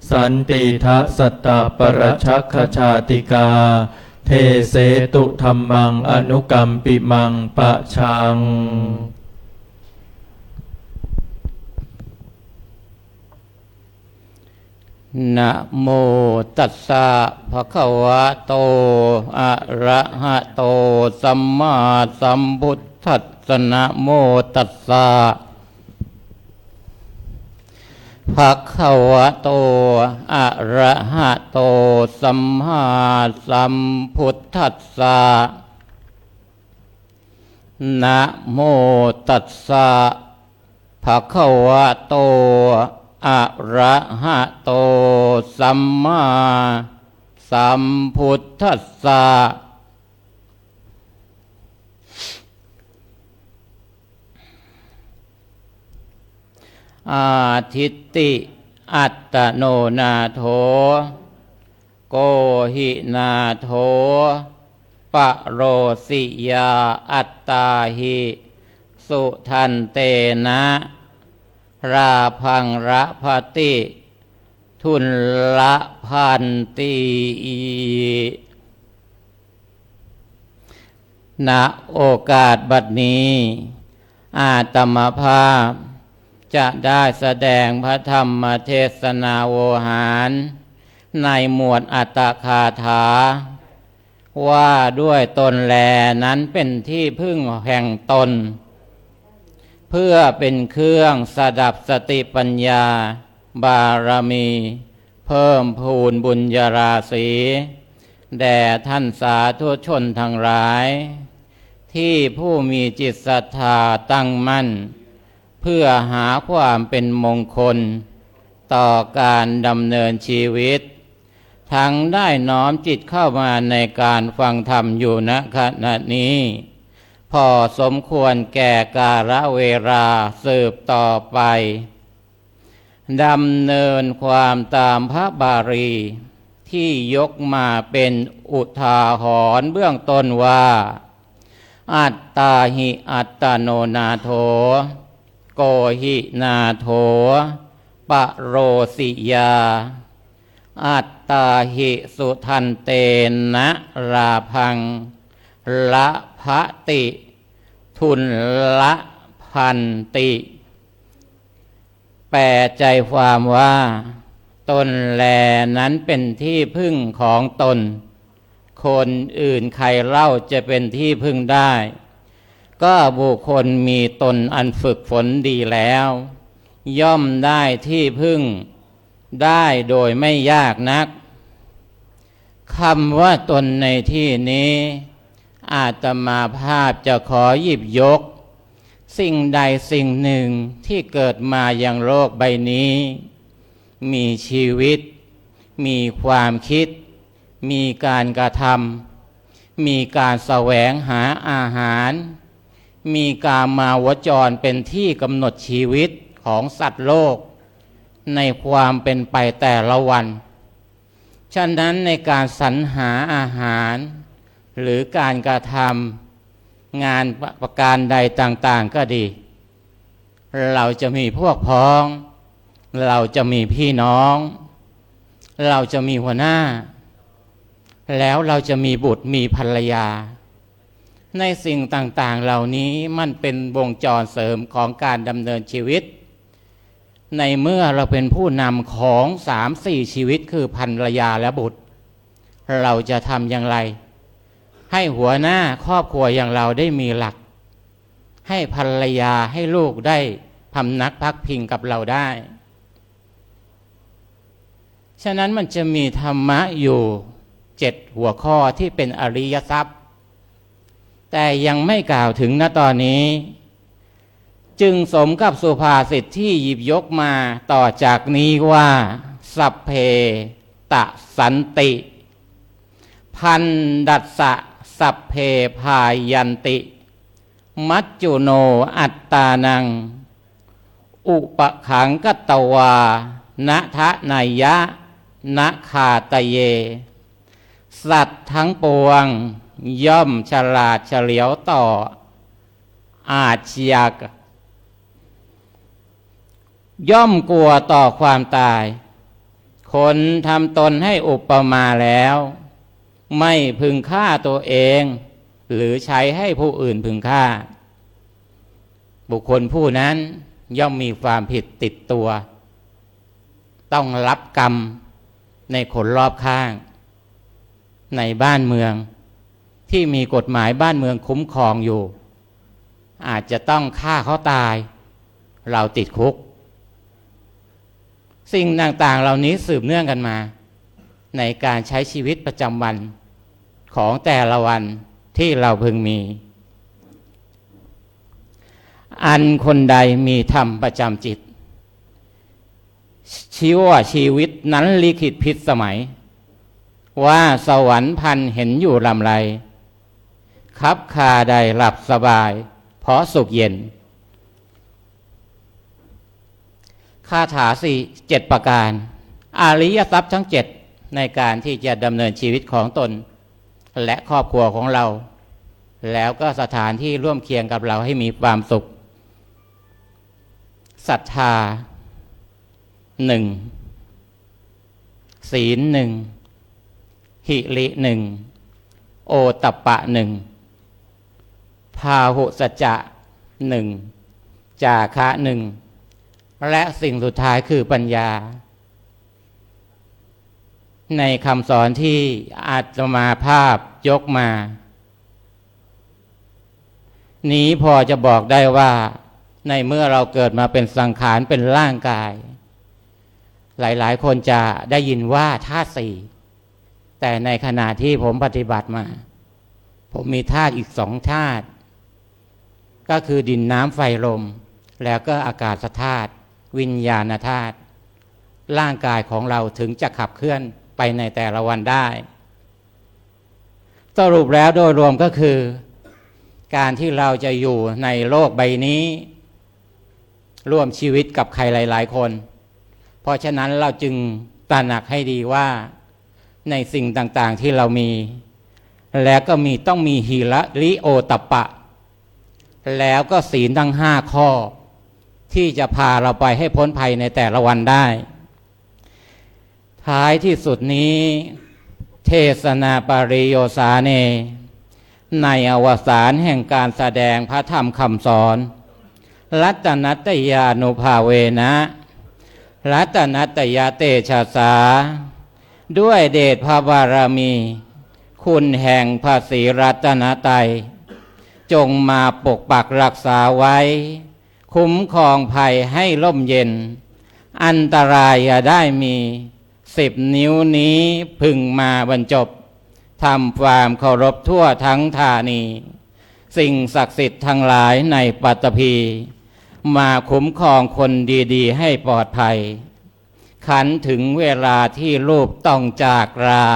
สันติทะสัตตปรชักขชาติกาเทเสตุธรรมังอนุกัมปิมังปะชัง นะโมตัสสะภะคะวะโตอะระหะโตสัมมาสัมพุทธัสสะนะโมตัสสะภะคะวะโตอะระหะโตสัมมาสัมพุทธัสสะนะโมตัสสะภะคะวะโตอะระหะโตสัมมาสัมพุทธัสสะอาทิตติอัตตโนนาโถโกหินาโถปะโรสิยาอัตตาหิสุทันเตนะราพังระพติทุนละพันตีณโอกาสบัดนี้อาตมภาพจะได้แสดงพระธรรมเทศนาโวหารในหมวดอัตตคาถาว่าด้วยตนแลนั้นเป็นที่พึ่งแห่งตนเพื่อเป็นเครื่องสดับสติปัญญาบารมีเพิ่มพูนบุญญาราศี แด่ท่านสาธุชนทั้งหลาย ที่ผู้มีจิตศรัทธาตั้งมั่น เพื่อหาความเป็นมงคล ต่อการดำเนินชีวิต ทั้งได้น้อมจิตเข้ามาในการฟังธรรมอยู่ณขณะนี้ พอสมควรแก่กาลเวลาสืบต่อไปดำเนินความตามพระบาลีที่ยกมาเป็นอุทาหรณ์เบื้องต้นว่าอัตตาหิอัตโนนาโถโกหินาโถปะโรสิยาอัตตาหิสุทันเตนะราพังละภติทุนละพันติแปลใจความว่าตนแลนั้นเป็นที่พึ่งของตนคนอื่นใครเล่าจะเป็นที่พึ่งได้ก็บุคคลมีตนอันฝึกฝนดีแล้วย่อมได้ที่พึ่งได้โดยไม่ยากนักคำว่าตนในที่นี้อาตมาภาพจะขอหยิบยกสิ่งใดสิ่งหนึ่งที่เกิดมาอย่างโลกใบนี้มีชีวิตมีความคิดมีการกระทำมีการแสวงหาอาหารมีกามาวจรเป็นที่กำหนดชีวิตของสัตว์โลกในความเป็นไปแต่ละวันฉะนั้นในการสรรหาอาหารหรือการกระทำงานประการใดต่างๆก็ดีเราจะมีพวกพ้องเราจะมีพี่น้องเราจะมีหัวหน้าแล้วเราจะมีบุตรมีภรรยาในสิ่งต่างๆเหล่านี้มันเป็นวงจรเสริมของการดำเนินชีวิตในเมื่อเราเป็นผู้นำของ3-4ชีวิตคือภรรยาและบุตรเราจะทำอย่างไรให้หัวหน้าครอบครัวอย่างเราได้มีหลักให้ภรรยาให้ลูกได้พำนักพักพิงกับเราได้ฉะนั้นมันจะมีธรรมะอยู่7หัวข้อที่เป็นอริยทรัพย์แต่ยังไม่กล่าวถึงณตอนนี้จึงสมกับสุภาษิตที่หยิบยกมาต่อจากนี้ว่าสัพเพตสันติพันดัสสะสัพเพพายันติมัจจุโนอัตตานังอุปขังกัตตวานะทะนายะนะคาตเยสัตว์ทั้งปวงย่อมฉลาดเฉลียวต่ออาชญากรรมย่อมกลัวต่อความตายคนทำตนให้อุปมาแล้วไม่พึงฆ่าตัวเองหรือใช้ให้ผู้อื่นพึงฆ่าบุคคลผู้นั้นย่อมมีความผิดติดตัวต้องรับกรรมในคนรอบข้างในบ้านเมืองที่มีกฎหมายบ้านเมืองคุ้มครองอยู่อาจจะต้องฆ่าเขาตายเราติดคุกสิ่งต่างๆเหล่านี้สืบเนื่องกันมาในการใช้ชีวิตประจำวันของแต่ละวันที่เราพึงมีอันคนใดมีธรรมประจำจิตชีวิตนั้นลิขิตพิษสมัยว่าสวรรค์พันเห็นอยู่ลำไรคับคาใดหลับสบายเพราะสุขเย็นคาถา7ประการอริยทรัพย์ทั้ง7ในการที่จะดำเนินชีวิตของตนและครอบครัวของเราแล้วก็สถานที่ร่วมเคียงกับเราให้มีความสุขศรัทธา1ศีล1หิริ1โอตัปปะ1พาหุสัจจะ1จาคะ1และสิ่งสุดท้ายคือปัญญาในคำสอนที่อาตมาภาพยกมานี้พอจะบอกได้ว่าในเมื่อเราเกิดมาเป็นสังขารเป็นร่างกายหลายๆคนจะได้ยินว่าธาตุสี่ แต่ในขณะที่ผมปฏิบัติมาผมมีธาตุอีก2ธาตุก็คือดินน้ำไฟลมแล้วก็อากาศธาตุวิญญาณธาตุร่างกายของเราถึงจะขับเคลื่อนไปในแต่ละวันได้สรุปแล้วโดยรวมก็คือการที่เราจะอยู่ในโลกใบนี้ร่วมชีวิตกับใครหลายๆคนเพราะฉะนั้นเราจึงตระหนักให้ดีว่าในสิ่งต่างๆที่เรามีแล้วก็ต้องมีหิริโอตัปปะแล้วก็ศีลทั้ง5ข้อที่จะพาเราไปให้พ้นภัยในแต่ละวันได้ท้ายที่สุดนี้เทศนาปริโยสาเนในอวสานแห่งการแสดงพระธรรมคำสอนรัตนัตยานุภาเวนะรัตนัตยเตชะสาด้วยเดชพระบารมีคุณแห่งพระศรีรัตนตรัยจงมาปกปักรักษาไว้คุ้มครองภัยให้ร่มเย็นอันตรายอย่าได้มี10 นิ้วนี้พึงมาบรรจบทำความเคารพทั่วทั้งธานีสิ่งศักดิ์สิทธิ์ทั้งหลายในปัตตภีมาคุ้มครองคนดีๆให้ปลอดภัยขันถึงเวลาที่รูปต้องจากรา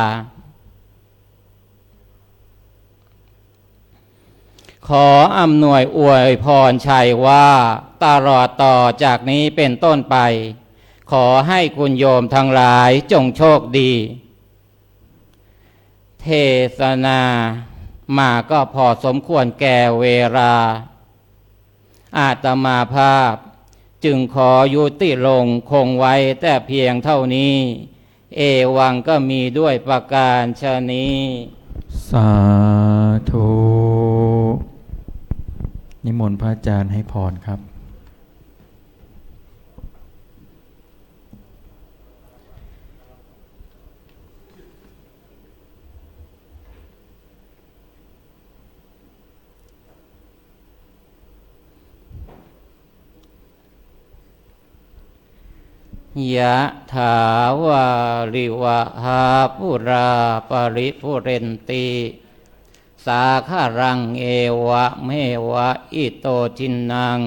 ขออำนวยอวยพรชัยว่าตลอดต่อจากนี้เป็นต้นไปขอให้คุณโยมทั้งหลายจงโชคดีเทศนามาก็พอสมควรแก่เวลาอาตมาภาพจึงขอยุติลงคงไว้แต่เพียงเท่านี้เอวังก็มีด้วยประการฉะนี้สาธุนิมนต์พระอาจารย์ให้พรครับยะถาวาริวะหาปุราปริปุเรนติสาคารังเอวะเมวะอิโตทินัง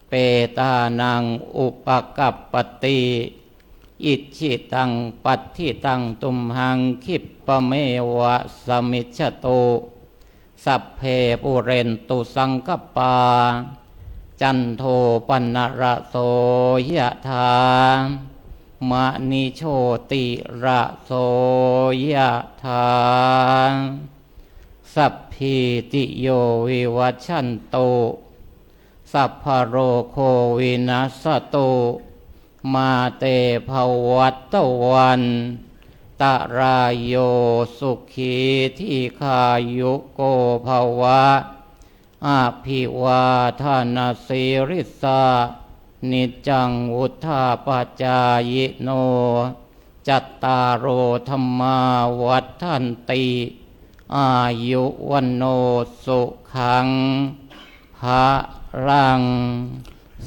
เปตานังอุปกัปปติอิชิตังปัตถิตังตุมหังคิปปะเมวะสมิจฉโตสัพเพปุเรนตุสังกปาจันโทปนระโสยะถามณิโชติระโสยะถาสัพพิติโยวิวัชชันโตสัพพโรโควินัสสตุมาเตภวัตตวันตรายโยสุขีทีขายุโกภวะอาภิวาทานาสิริสานิจังวุธาปจายโนจัตตารโอธรรมาวัฏฐันติอายุวันโนสุขังภะลัง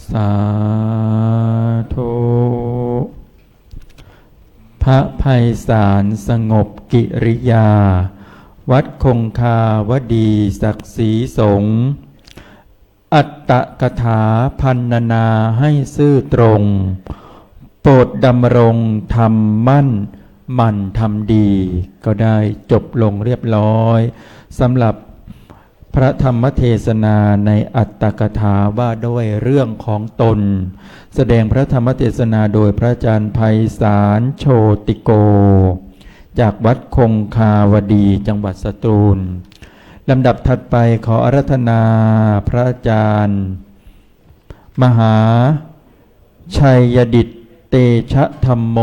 สาธุพระไพศาลสงบกิริยาวัดคงคาวดีศักดิ์ศรีสงฆ์อัตตกถาพันนาให้ซื่อตรงโปรดดำรงธรรมมั่นมันทำดีก็ได้จบลงเรียบร้อยสำหรับพระธรรมเทศนาในอัตตกถาว่าด้วยเรื่องของตนแสดงพระธรรมเทศนาโดยพระอาจารย์ไพศาลโชติโกจากวัดคงคาวดีจังหวัดสตูลลำดับถัดไปขออาราธนาพระอาจารย์มหาชัยดิษฐ์เตชะธรรมโม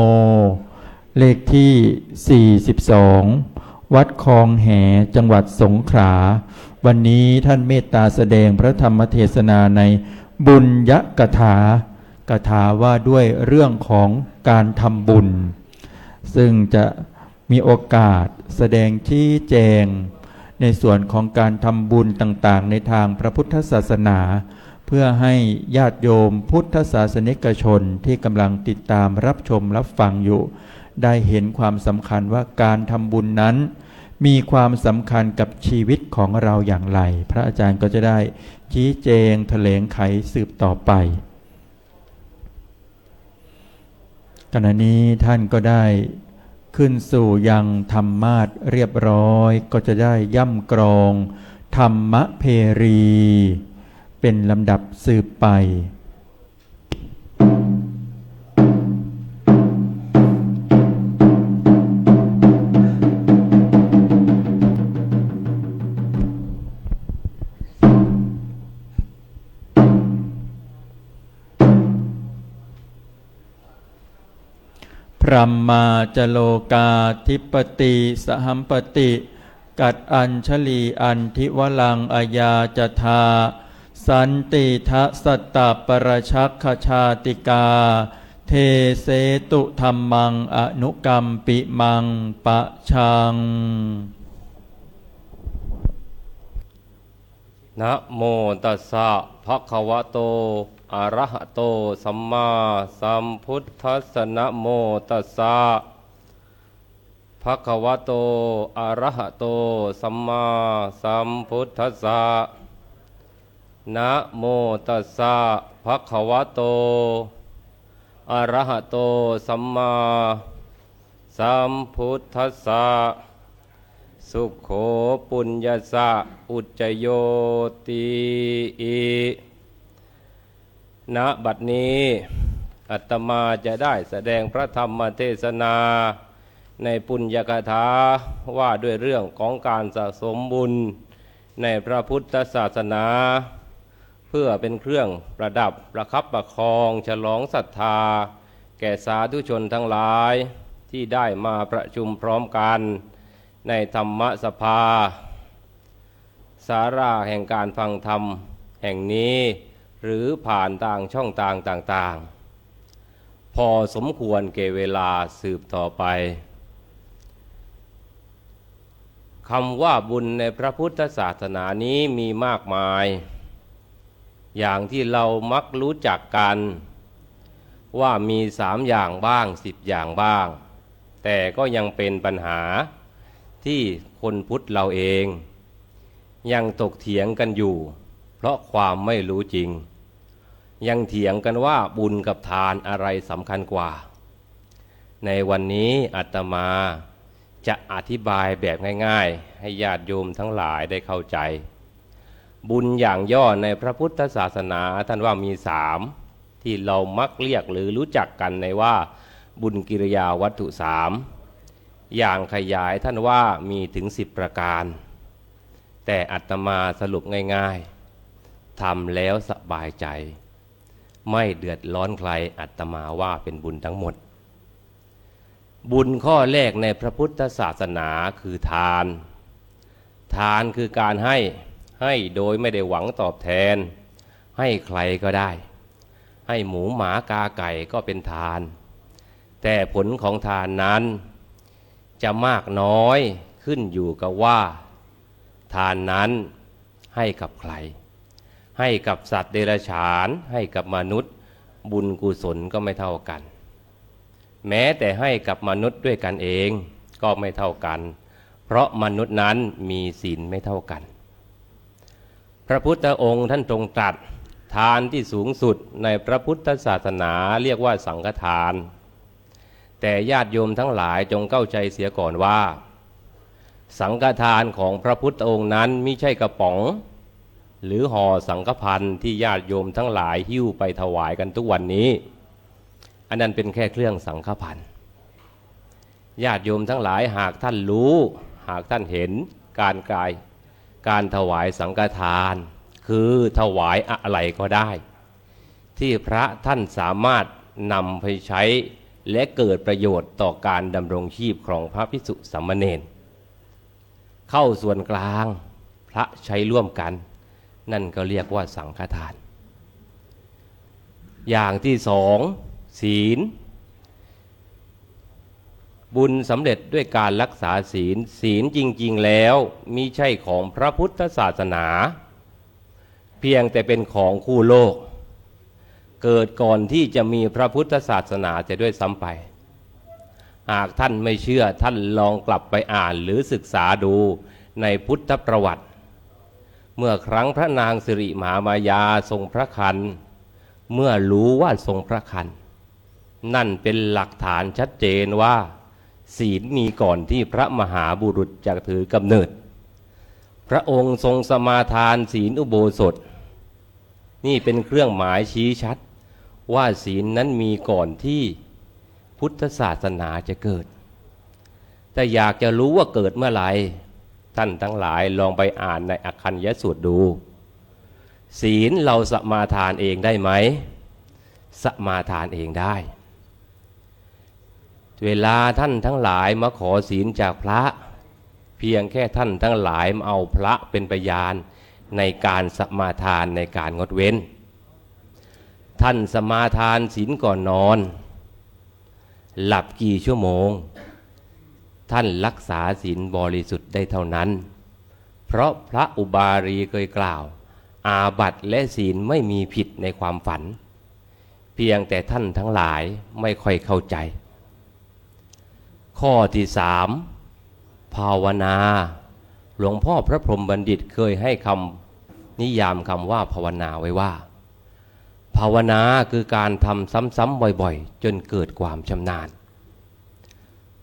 เลขที่42วัดคลองแหจังหวัดสงขลาวันนี้ท่านเมตตาแสดงพระธรรมเทศนาในบุญยกถากถาว่าด้วยเรื่องของการทำบุญซึ่งจะมีโอกาสแสดงชี้แจงในส่วนของการทำบุญต่างๆในทางพระพุทธศาสนาเพื่อให้ญาติโยมพุทธศาสนิกชนที่กำลังติดตามรับชมรับฟังอยู่ ได้เห็นความสำคัญว่าการทำบุญนั้นมีความสำคัญกับชีวิตของเราอย่างไรพระอาจารย์ก็จะได้ชี้แจงแถลงไขสืบต่อไปขณะนี้ท่านก็ได้ขึ้นสู่ยังธรรมาสเรียบร้อยก็จะได้ย่ำกรองธรรมเพรีเป็นลำดับสืบไปพรหมาจโลกาธิปติสหัมปติกัดอัญชลีอันทิวลังอายาจทาสันติทะสัตตปรชักขชาติกาเทเสตุธรรมังอนุกรรมปิมังปะชังนะโมตัสสะภะคะวะโตอะระหะโตสัมมาสัมพุทธัสสะนะโมตัสสะภะคะวะโตอะระหะโตสัมมาสัมพุทธัสสะนะโมตัสสะภะคะวะโตอะระหะโตสัมมาสัมพุทธัสสะสุขโขปุญญสะอุจจโยติณบัดนี้อาตมาจะได้แสดงพระธรรมเทศนาในปุญญกถาว่าด้วยเรื่องของการสะสมบุญในพระพุทธศาสนาเพื่อเป็นเครื่องประดับประคับประคองฉลองศรัทธาแก่สาธุชนทั้งหลายที่ได้มาประชุมพร้อมกันในธรรมสภาสาราแห่งการฟังธรรมแห่งนี้หรือผ่านทางช่องทางต่างๆพอสมควรแก่เวลาสืบต่อไปคำว่าบุญในพระพุทธศาสนานี้มีมากมายอย่างที่เรามักรู้จักกันว่ามี3 อย่างบ้าง10 อย่างบ้างแต่ก็ยังเป็นปัญหาที่คนพุทธเราเองยังตกเถียงกันอยู่เพราะความไม่รู้จริงยังเถียงกันว่าบุญกับทานอะไรสำคัญกว่าในวันนี้อาตมาจะอธิบายแบบง่ายๆให้ญาติโยมทั้งหลายได้เข้าใจบุญอย่างย่อในพระพุทธศาสนาท่านว่ามี3ที่เรามักเรียกหรือรู้จักกันในว่าบุญกิริยาวัตถุ3อย่างขยายท่านว่ามีถึง10 ประการแต่อาตมาสรุปง่ายๆทำแล้วสบายใจไม่เดือดร้อนใครอาตมาว่าเป็นบุญทั้งหมดบุญข้อแรกในพระพุทธศาสนาคือทานทานคือการให้โดยไม่ได้หวังตอบแทนให้ใครก็ได้ให้หมูหมากาไก่ก็เป็นทานแต่ผลของทานนั้นจะมากน้อยขึ้นอยู่กับว่าทานนั้นให้กับใครให้กับสัตว์เดรัจฉานให้กับมนุษย์บุญกุศลก็ไม่เท่ากันแม้แต่ให้กับมนุษย์ด้วยกันเองก็ไม่เท่ากันเพราะมนุษย์นั้นมีศีลไม่เท่ากันพระพุทธองค์ท่านทรงตรัสทานที่สูงสุดในพระพุทธศาสนาเรียกว่าสังฆทานแต่ญาติโยมทั้งหลายจงเข้าใจเสียก่อนว่าสังฆทานของพระพุทธองค์นั้นไม่ใช่กระป๋องหรือห่อสังฆพันธ์ที่ญาติโยมทั้งหลายหิ้วไปถวายกันทุกวันนี้อันนั้นเป็นแค่เครื่องสังฆพันธ์ญาติโยมทั้งหลายหากท่านรู้หากท่านเห็นการถวายสังฆทานคือถวายอะไรก็ได้ที่พระท่านสามารถนำไปใช้และเกิดประโยชน์ต่อการดำรงชีพของพระภิกษุสามเณรเข้าส่วนกลางพระใช้ร่วมกันนั่นก็เรียกว่าสังฆทานอย่างที่2ศีลบุญสำเร็จด้วยการรักษาศีลจริงๆแล้วมิใช่ของพระพุทธศาสนาเพียงแต่เป็นของคู่โลกเกิดก่อนที่จะมีพระพุทธศาสนาจะด้วยซ้ำไป หากท่านไม่เชื่อท่านลองกลับไปอ่านหรือศึกษาดูในพุทธประวัติ เมื่อครั้งพระนางสิริมหามายาทรงพระครรภ์เมื่อรู้ว่าทรงพระครรภ์นั่นเป็นหลักฐานชัดเจนว่าศีลมีก่อนที่พระมหาบุรุษจะถือกำเนิดพระองค์ทรงสมาทานศีลอุโบสถนี่เป็นเครื่องหมายชี้ชัดว่าศีลนั้นมีก่อนที่พุทธศาสนาจะเกิดแต่อยากจะรู้ว่าเกิดเมื่อไหร่ท่านทั้งหลายลองไปอ่านในอคัญญสูตรดูศีลเราสมาทานเองได้ไหมสมาทานเองได้เวลาท่านทั้งหลายมาขอศีลจากพระเพียงแค่ท่านทั้งหลายมาเอาพระเป็นพยานในการสมาทานในการงดเว้นท่านสมาทานศีลก่อนนอนหลับกี่ชั่วโมงท่านรักษาศีลบริสุทธิ์ได้เท่านั้นเพราะพระอุบาลีเคยกล่าวอาบัติและศีลไม่มีผิดในความฝันเพียงแต่ท่านทั้งหลายไม่ค่อยเข้าใจข้อที่3ภาวนาหลวงพ่อพระพรหมบัณฑิตเคยให้คำนิยามคำว่าภาวนาไว้ว่าภาวนาคือการทำซ้ำๆบ่อยๆจนเกิดความชำนาญ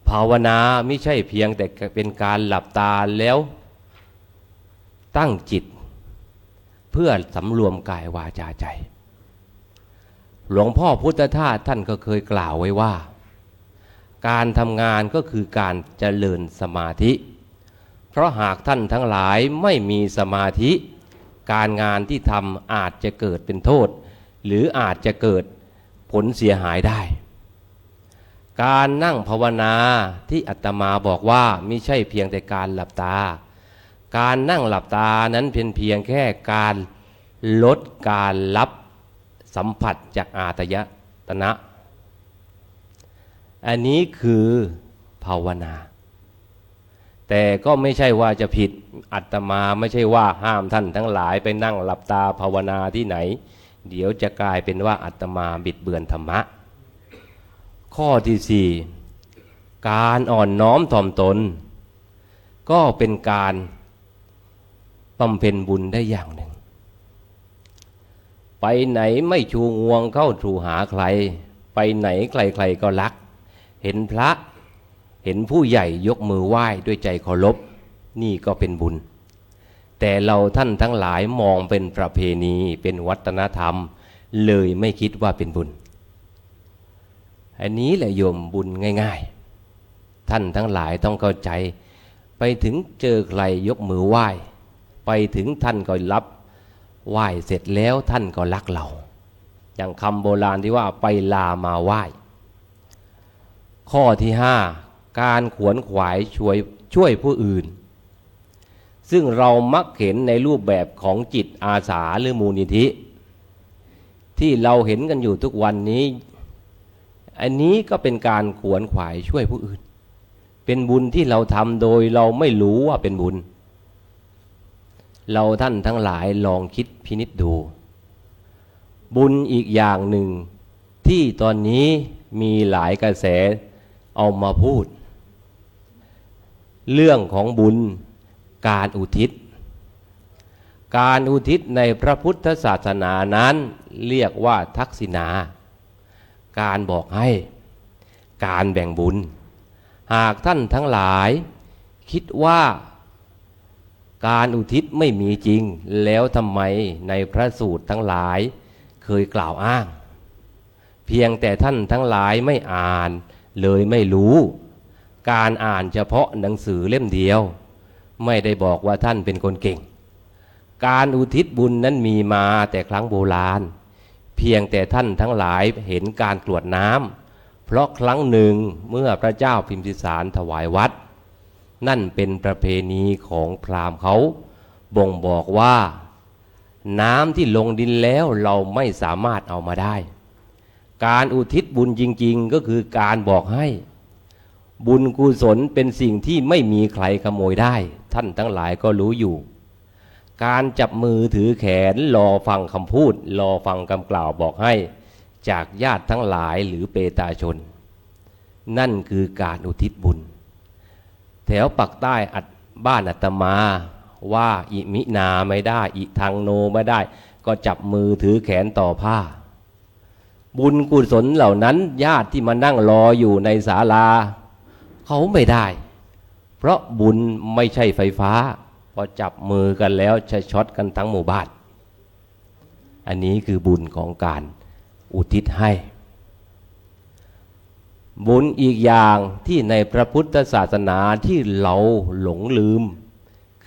ภาวนาไม่ใช่เพียงแต่เป็นการหลับตาแล้วตั้งจิตเพื่อสำรวมกายวาจาใจหลวงพ่อพุทธทาสท่านก็เคยกล่าวไว้ว่าการทำงานก็คือการเจริญสมาธิเพราะหากท่านทั้งหลายไม่มีสมาธิการงานที่ทำอาจจะเกิดเป็นโทษหรืออาจจะเกิดผลเสียหายได้การนั่งภาวนาที่อาตมาบอกว่าไม่ใช่เพียงแต่การหลับตาการนั่งหลับตานั้นเป็นเพียงแค่การลดการรับสัมผัสจากอาตยตนะอันนี้คือภาวนาแต่ก็ไม่ใช่ว่าจะผิดอาตมาไม่ใช่ว่าห้ามท่านทั้งหลายไปนั่งหลับตาภาวนาที่ไหนเดี๋ยวจะกลายเป็นว่าอาตมาบิดเบือนธรรมะข้อที่4การอ่อนน้อมถ่อมตนก็เป็นการบำเพ็ญบุญได้อย่างหนึ่งไปไหนไม่ชูงวงเข้าถูหาใครไปไหนใครๆก็รักเห็นพระเห็นผู้ใหญ่ยกมือไหว้ด้วยใจเคารพนี่ก็เป็นบุญแต่เราท่านทั้งหลายมองเป็นประเพณีเป็นวัฒนธรรมเลยไม่คิดว่าเป็นบุญอันนี้แหละโยมบุญง่ายๆท่านทั้งหลายต้องเข้าใจไปถึงเจอใครยกมือไหว้ไปถึงท่านก็รับไหว้เสร็จแล้วท่านก็รักเราอย่างคำโบราณที่ว่าไปลามาไหว้ข้อที่5การขวนขวายช่วยผู้อื่นซึ่งเรามักเห็นในรูปแบบของจิตอาสาหรือมูลนิธิที่เราเห็นกันอยู่ทุกวันนี้อันนี้ก็เป็นการขวนขวายช่วยผู้อื่นเป็นบุญที่เราทำโดยเราไม่รู้ว่าเป็นบุญเราท่านทั้งหลายลองคิดพินิจดูบุญอีกอย่างหนึ่งที่ตอนนี้มีหลายกระแสเอามาพูดเรื่องของบุญการอุทิศในพระพุทธศาสนานั้นเรียกว่าทักษิณาการบอกให้การแบ่งบุญหากท่านทั้งหลายคิดว่าการอุทิศไม่มีจริงแล้วทำไมในพระสูตรทั้งหลายเคยกล่าวอ้างเพียงแต่ท่านทั้งหลายไม่อ่านเลยไม่รู้การอ่านเฉพาะหนังสือเล่มเดียวไม่ได้บอกว่าท่านเป็นคนเก่งการอุทิศบุญนั้นมีมาแต่ครั้งโบราณเพียงแต่ท่านทั้งหลายเห็นการกรวดน้ำเพราะครั้งหนึ่งเมื่อพระเจ้าพิมพิสารถวายวัดนั่นเป็นประเพณีของพราหมณ์เขาบ่งบอกว่าน้ำที่ลงดินแล้วเราไม่สามารถเอามาได้การอุทิศบุญจริงๆก็คือการบอกให้บุญกุศลเป็นสิ่งที่ไม่มีใครขโมยได้ท่านทั้งหลายก็รู้อยู่การจับมือถือแขนรอฟังคำพูดรอฟังคำกล่าวบอกให้จากญาติทั้งหลายหรือเปตาชน นั่นคือการอุทิศบุญแถวปักใต้บ้านอาตมาว่าอิมินาไม่ได้อิทังโนไม่ได้ก็จับมือถือแขนต่อผ้าบุญกุศลเหล่านั้นญาติที่มานั่งรออยู่ในศาลาเขาไม่ได้เพราะบุญไม่ใช่ไฟฟ้าพอจับมือกันแล้วจะช็อตกันทั้งหมู่บ้านอันนี้คือบุญของการอุทิศให้บุญอีกอย่างที่ในพระพุทธศาสนาที่เราหลงลืม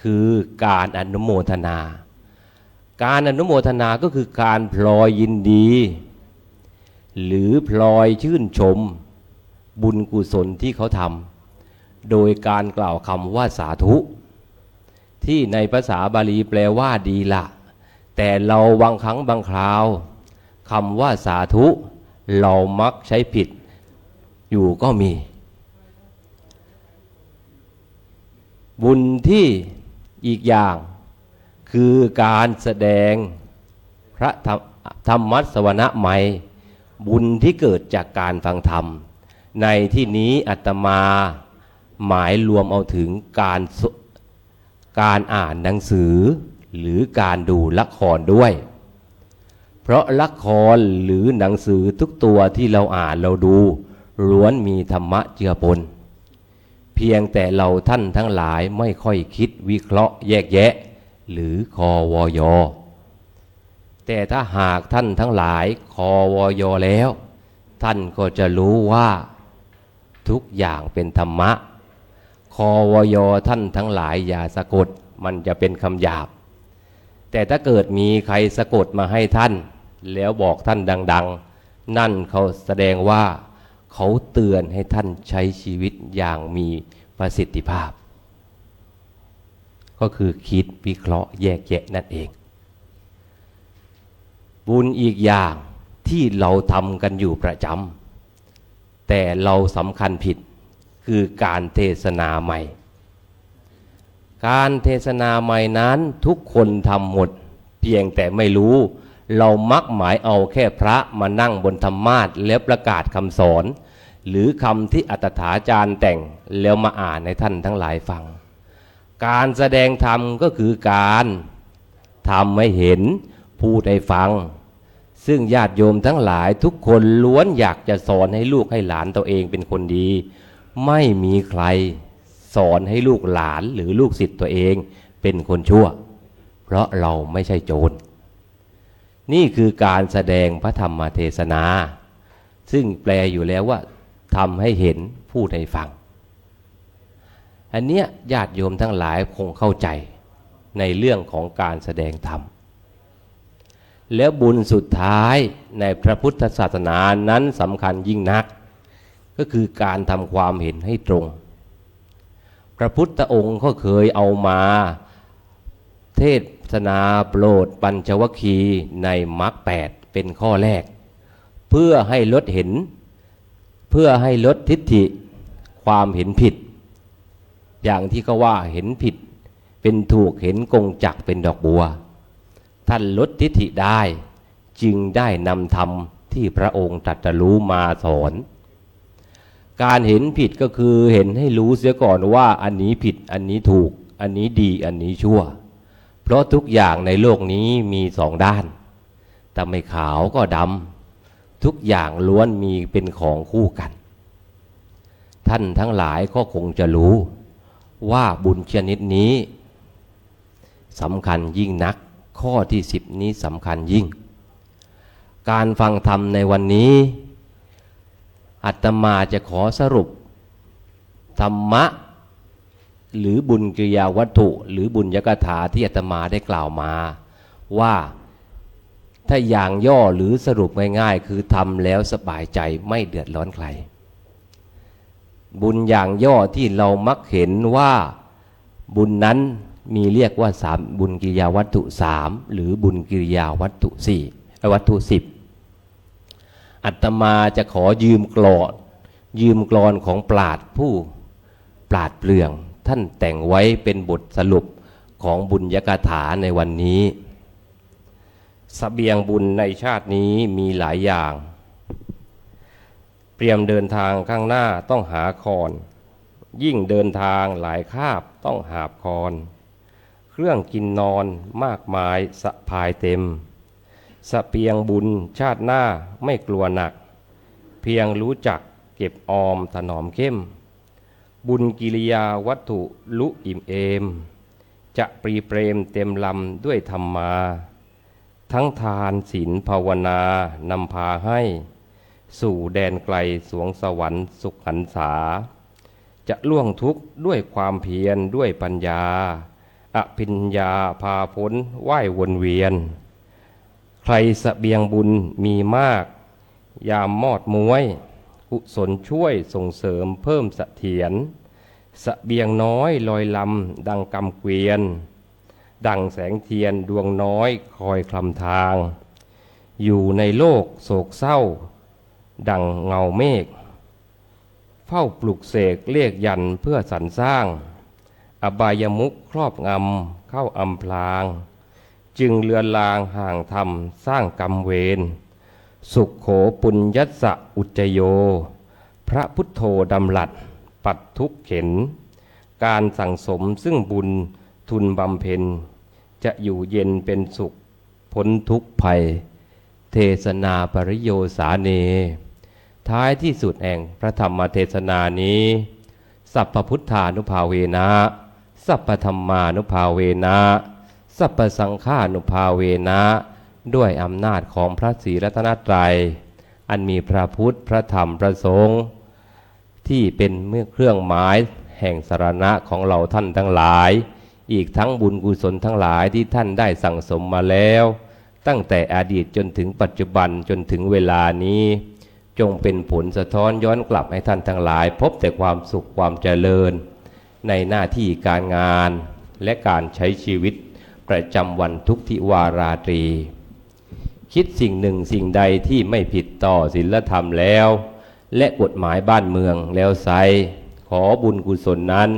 คือการอนุโมทนาการอนุโมทนาก็คือการพลอยยินดีหรือพลอยชื่นชมบุญกุศลที่เขาทำโดยการกล่าวคำว่าสาธุที่ในภาษาบาลีแปลว่าดีละแต่เราบางครั้งบางคราวคำว่าสาธุเรามักใช้ผิดอยู่ก็มีบุญที่อีกอย่างคือการแสดงพระธรรมสวนะใหม่บุญที่เกิดจากการฟังธรรมในที่นี้อาตมาหมายรวมเอาถึงการอ่านหนังสือหรือการดูละครด้วยเพราะละครหรือหนังสือทุกตัวที่เราอ่านเราดูล้วนมีธรรมะเจือปนเพียงแต่เราท่านทั้งหลายไม่ค่อยคิดวิเคราะห์แยกแยะหรือคอวอยแต่ถ้าหากท่านทั้งหลายคอวอยแล้วท่านก็จะรู้ว่าทุกอย่างเป็นธรรมะคอวอยท่านทั้งหลายอย่าสะกดมันจะเป็นคำหยาบแต่ถ้าเกิดมีใครสะกดมาให้ท่านแล้วบอกท่านดังๆนั่นเขาแสดงว่าเขาเตือนให้ท่านใช้ชีวิตอย่างมีประสิทธิภาพก็คือคิดวิเคราะห์แยกแยะนั่นเองบุญอีกอย่างที่เราทำกันอยู่ประจำแต่เราสำคัญผิดคือการเทศนาใหม่การเทศนาใหม่นั้นทุกคนทำหมดเพียงแต่ไม่รู้เรามักหมายเอาแค่พระมานั่งบนธรรมาสน์แล้วประกาศคำสอนหรือคำที่อัตถาจารย์แต่งแล้วมาอ่านให้ท่านทั้งหลายฟังการแสดงธรรมก็คือการทำให้เห็นพูดให้ฟังซึ่งญาติโยมทั้งหลายทุกคนล้วนอยากจะสอนให้ลูกให้หลานตัวเองเป็นคนดีไม่มีใครสอนให้ลูกหลานหรือลูกศิษย์ตัวเองเป็นคนชั่วเพราะเราไม่ใช่โจรนี่คือการแสดงพระธรรมเทศนาซึ่งแปลอยู่แล้วว่าทำให้เห็นพูดให้ฟังอันเนี้ยญาติโยมทั้งหลายคงเข้าใจในเรื่องของการแสดงธรรมแล้วบุญสุดท้ายในพระพุทธศาสนานั้นสำคัญยิ่งนักก็คือการทำความเห็นให้ตรงพระพุทธองค์ก็เคยเอามาเทศนาโปรดปัญจวัคคีย์ในมรรค8เป็นข้อแรกเพื่อให้ลดทิฏฐิความเห็นผิดอย่างที่เขาว่าเห็นผิดเป็นถูกเห็นกงจักเป็นดอกบัวท่านลดทิฏฐิได้จึงได้นำธรรมที่พระองค์ตรัสรู้มาสอนการเห็นผิดก็คือเห็นให้รู้เสียก่อนว่าอันนี้ผิดอันนี้ถูกอันนี้ดีอันนี้ชั่วเพราะทุกอย่างในโลกนี้มีสองด้านแต่ไม่ขาวก็ดำทุกอย่างล้วนมีเป็นของคู่กันท่านทั้งหลายก็คงจะรู้ว่าบุญชนิดนี้สำคัญยิ่งนักข้อที่10นี้สำคัญยิ่งการฟังธรรมในวันนี้อาตมาจะขอสรุปธรรมะหรือบุญกิริยาวัตถุหรือบุญยกถาที่อาตมาได้กล่าวมาว่าถ้าอย่างย่อหรือสรุปง่ายๆคือทำแล้วสบายใจไม่เดือดร้อนใครบุญอย่างย่อที่เรามักเห็นว่าบุญนั้นมีเรียกว่าบุญกิริยาวัตถุ3หรือบุญกิริยาวัตถุ4วัตถุ10อาตมาจะขอยืมกลอนของปราชญ์ผู้ปราดเปรื่องท่านแต่งไว้เป็นบทสรุปของบุญยกถาในวันนี้เสบียงบุญในชาตินี้มีหลายอย่างเป รียมเดินทางข้างหน้าต้องหาคอนยิ่งเดินทางหลายคาบต้องหาบคอนเครื่องกินนอนมากมายสะพายเต็มสเปียงบุญชาติหน้าไม่กลัวหนักเพียงรู้จักเก็บออมถนอมเข้มบุญกิริยาวัตถุลุอิ่มเอมจะปรีเปรมเต็มลำด้วยธรรมาทั้งทานศีลภาวนานำพาให้สู่แดนไกลสวงสวรรค์สุขหันษาจะล่วงทุกข์ด้วยความเพียรด้วยปัญญาอภิญญาพาพ้นไหว้วนเวียนใครเสบียงบุญมีมากยามมอดม้วยกุศลช่วยส่งเสริมเพิ่มเสถียรเสบียงน้อยลอยลำดังกำเกวียนดังแสงเทียนดวงน้อยคอยคลำทางอยู่ในโลกโศกเศร้าดังเงาเมฆเฝ้าปลุกเสกเรียกยันเพื่อสรรสร้างอบายมุขครอบงำเข้าอำพรางจึงเลือนลางห่างธรรมสร้างกรรมเวรสุขโขปุญญัสสะอุจจโยพระพุทโธดำรัสปัดทุกข์เข็นการสั่งสมซึ่งบุญทุนบำเพ็ญจะอยู่เย็นเป็นสุขพ้นทุกข์ภัยเทศนาปริโยสาเนท้ายที่สุดแห่งพระธรรมเทศนานี้สัพพพุทธานุภาเวนะสัพพธรรมานุภาเวนะสัพพสังฆานุภาเวนะด้วยอำนาจของพระศรีรัตนตรัยอันมีพระพุทธพระธรรมพระสงฆ์ที่เป็นเครื่องหมายแห่งสรณะของเราท่านทั้งหลายอีกทั้งบุญกุศลทั้งหลายที่ท่านได้สั่งสมมาแล้วตั้งแต่อดีตจนถึงปัจจุบันจนถึงเวลานี้จงเป็นผลสะท้อนย้อนกลับให้ท่านทั้งหลายพบแต่ความสุขความเจริญในหน้าที่การงานและการใช้ชีวิตประจำวันทุกทิวาราตรีคิดสิ่งหนึ่งสิ่งใดที่ไม่ผิดต่อศีลธรรมแล้วและกฎหมายบ้านเมืองแล้วไซขอบุญกุศลนั้น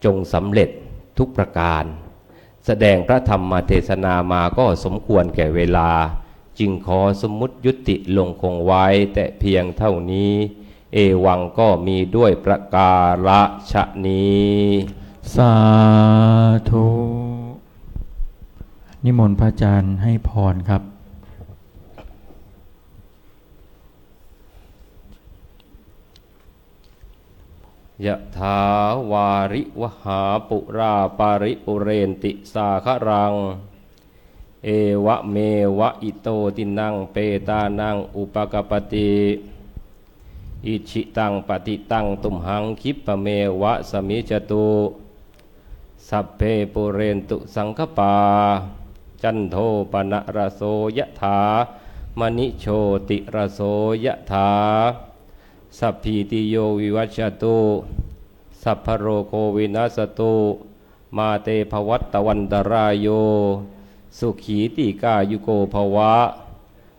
จงสำเร็จทุกประการแสดงพระธรรมเทศนามาก็สมควรแก่เวลาจึงขอสมมุติยุติลงคงไว้แต่เพียงเท่านี้เอวังก็มีด้วยประการฉะนี้สาธุนิมนต์พระอาจารย์ให้พรครับ ยะถาวาริวหาปุราปาริปุเรนติสาครังเอวะเมวะอิโตตินังเปตานังอุปกปติอิชิตังปฏิตังตุมหังคิปะเมวะสมิจตุสัพเพปุเรนตุสังคปาจันโทปนะระโสยะถามณิโชติระโสยะถาสัพพิติโยวิวัชชตุสัพพโรโควินัสตุมาเตภวัตตวันตรายโยสุขีติกายุโกภวะ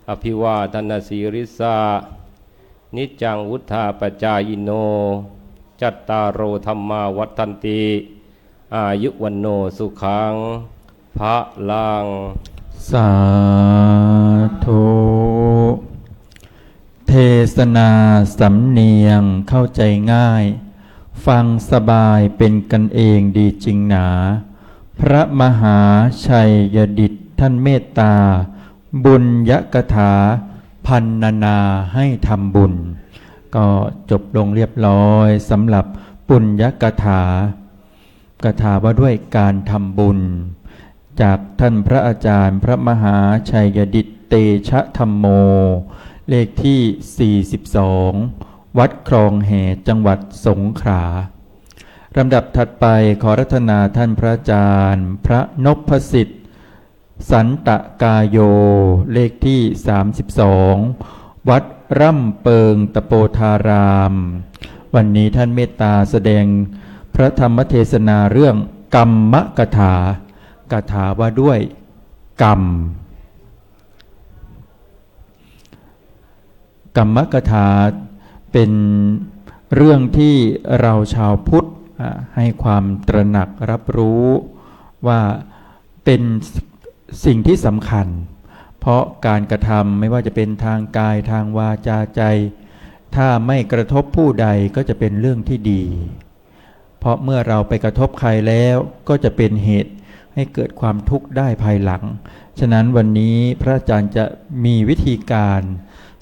อภิวาทนาสีริสานิจจังวุธาปจายโนจัตตารโอธรรมาวัฏันติอายุวันโนสุขังพระลังสาธุเทศนาสำเนียงเข้าใจง่ายฟังสบายเป็นกันเองดีจริงหนาพระมหาชัยยดิษฐ์ท่านเมตตาบุญยกถาพันนาให้ทำบุญก็จบลงเรียบร้อยสำหรับปุญญกถากถาว่าด้วยการทำบุญจากท่านพระอาจารย์พระมหาชัยยดิษฐ์เตชะธัมโมเลขที่42วัดคลองแหจังหวัดสงขลาลำดับถัดไปขอรัตนาท่านพระอาจารย์พระนพสิทธิ์สันตกายโยเลขที่32วัดร่ำเปิงตโปธารามวันนี้ท่านเมตตาแสดงพระธรรมเทศนาเรื่องกรรมกถากถาว่าด้วยกรรมกรรมกถาเป็นเรื่องที่เราชาวพุทธให้ความตระหนักรับรู้ว่าเป็นสิ่งที่สำคัญเพราะการกระทำไม่ว่าจะเป็นทางกายทางวาจาใจ ถ้าไม่กระทบผู้ใดก็จะเป็นเรื่องที่ดี เพราะเมื่อเราไปกระทบใครแล้วก็จะเป็นเหตุให้เกิดความทุกข์ได้ภายหลังฉะนั้นวันนี้พระอาจารย์จะมีวิธีการ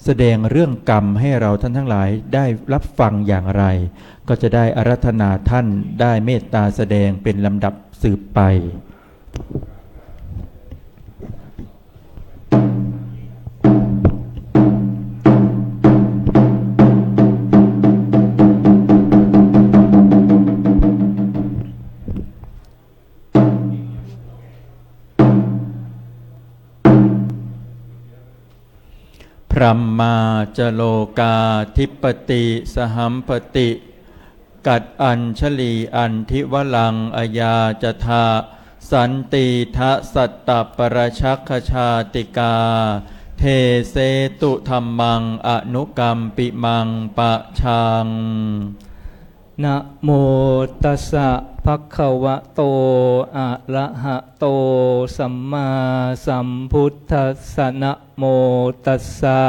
แสดงเรื่องกรรมให้เราท่านทั้งหลายได้รับฟังอย่างไรก็จะได้อาราธนาท่านได้เมตตาแสดงเป็นลำดับสืบไปพรหมมาจโลกาธิปติสหัมปติกัดอัญชลีอันทิวลังอยาจทาสันติทะสัตตปรชักขชาติกาเทเสตุธรรมังอนุกรรมปิมังปะชัง นะโมตัสสะภะคะวะโตอะระหะโตสัมมาสัมพุทธัสสะนะโมตัสสะ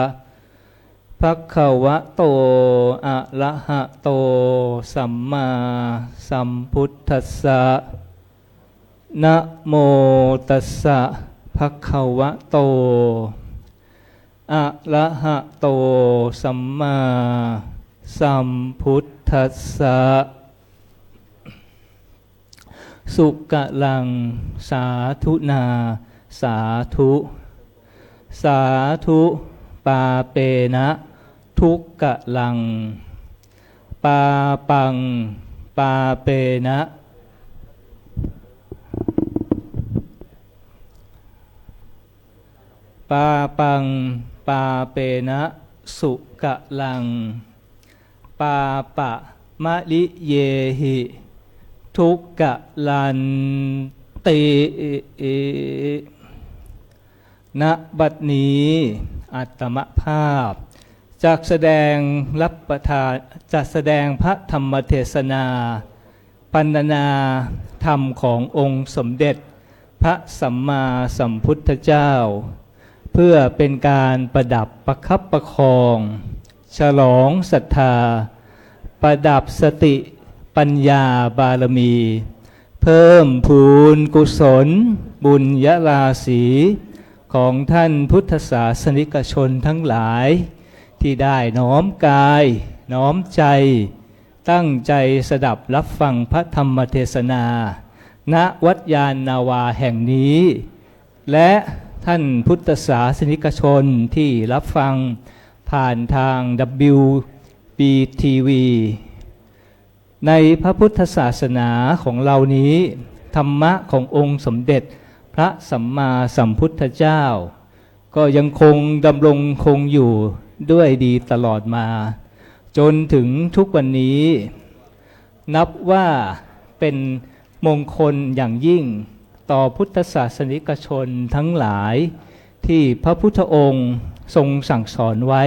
ภะคะวะโตอะระหะโตสัมมาสัมพุทธัสสะนะโมตัสสะภะคะวะโตอะระหะโตสัมมาสัมพุทธัสสะสุกะลังสาธุนาสาธุสาธุปาเปนะทุกกะลังปาปังปาเปนะปาปังปาเปนะสุกะลังปาปะมะลิเยหิทุกกะลันติณบัดนี้อัตมภาพจากแสดงรับประทานจัดแสดงพระธรรมเทศนาพรรณนาธรรมขององค์สมเด็จพระสัมมาสัมพุทธเจ้าเพื่อเป็นการประดับประคับประคองฉลองศรัทธาประดับสติปัญญาบารมี เพิ่มพูนกุศลบุญญาราศีของท่านพุทธศาสนิกชนทั้งหลายที่ได้น้อมกายน้อมใจตั้งใจสดับรับฟังพระธรรมเทศนาณวัดยานนาวาแห่งนี้และท่านพุทธศาสนิกชนที่รับฟังผ่านทาง WBTV ในพระพุทธศาสนาของเรานี้ธรรมะขององค์สมเด็จพระสัมมาสัมพุทธเจ้าก็ยังคงดำรงคงอยู่ด้วยดีตลอดมาจนถึงทุกวันนี้นับว่าเป็นมงคลอย่างยิ่งต่อพุทธศาสนิกชนทั้งหลายที่พระพุทธองค์ทรงสั่งสอนไว้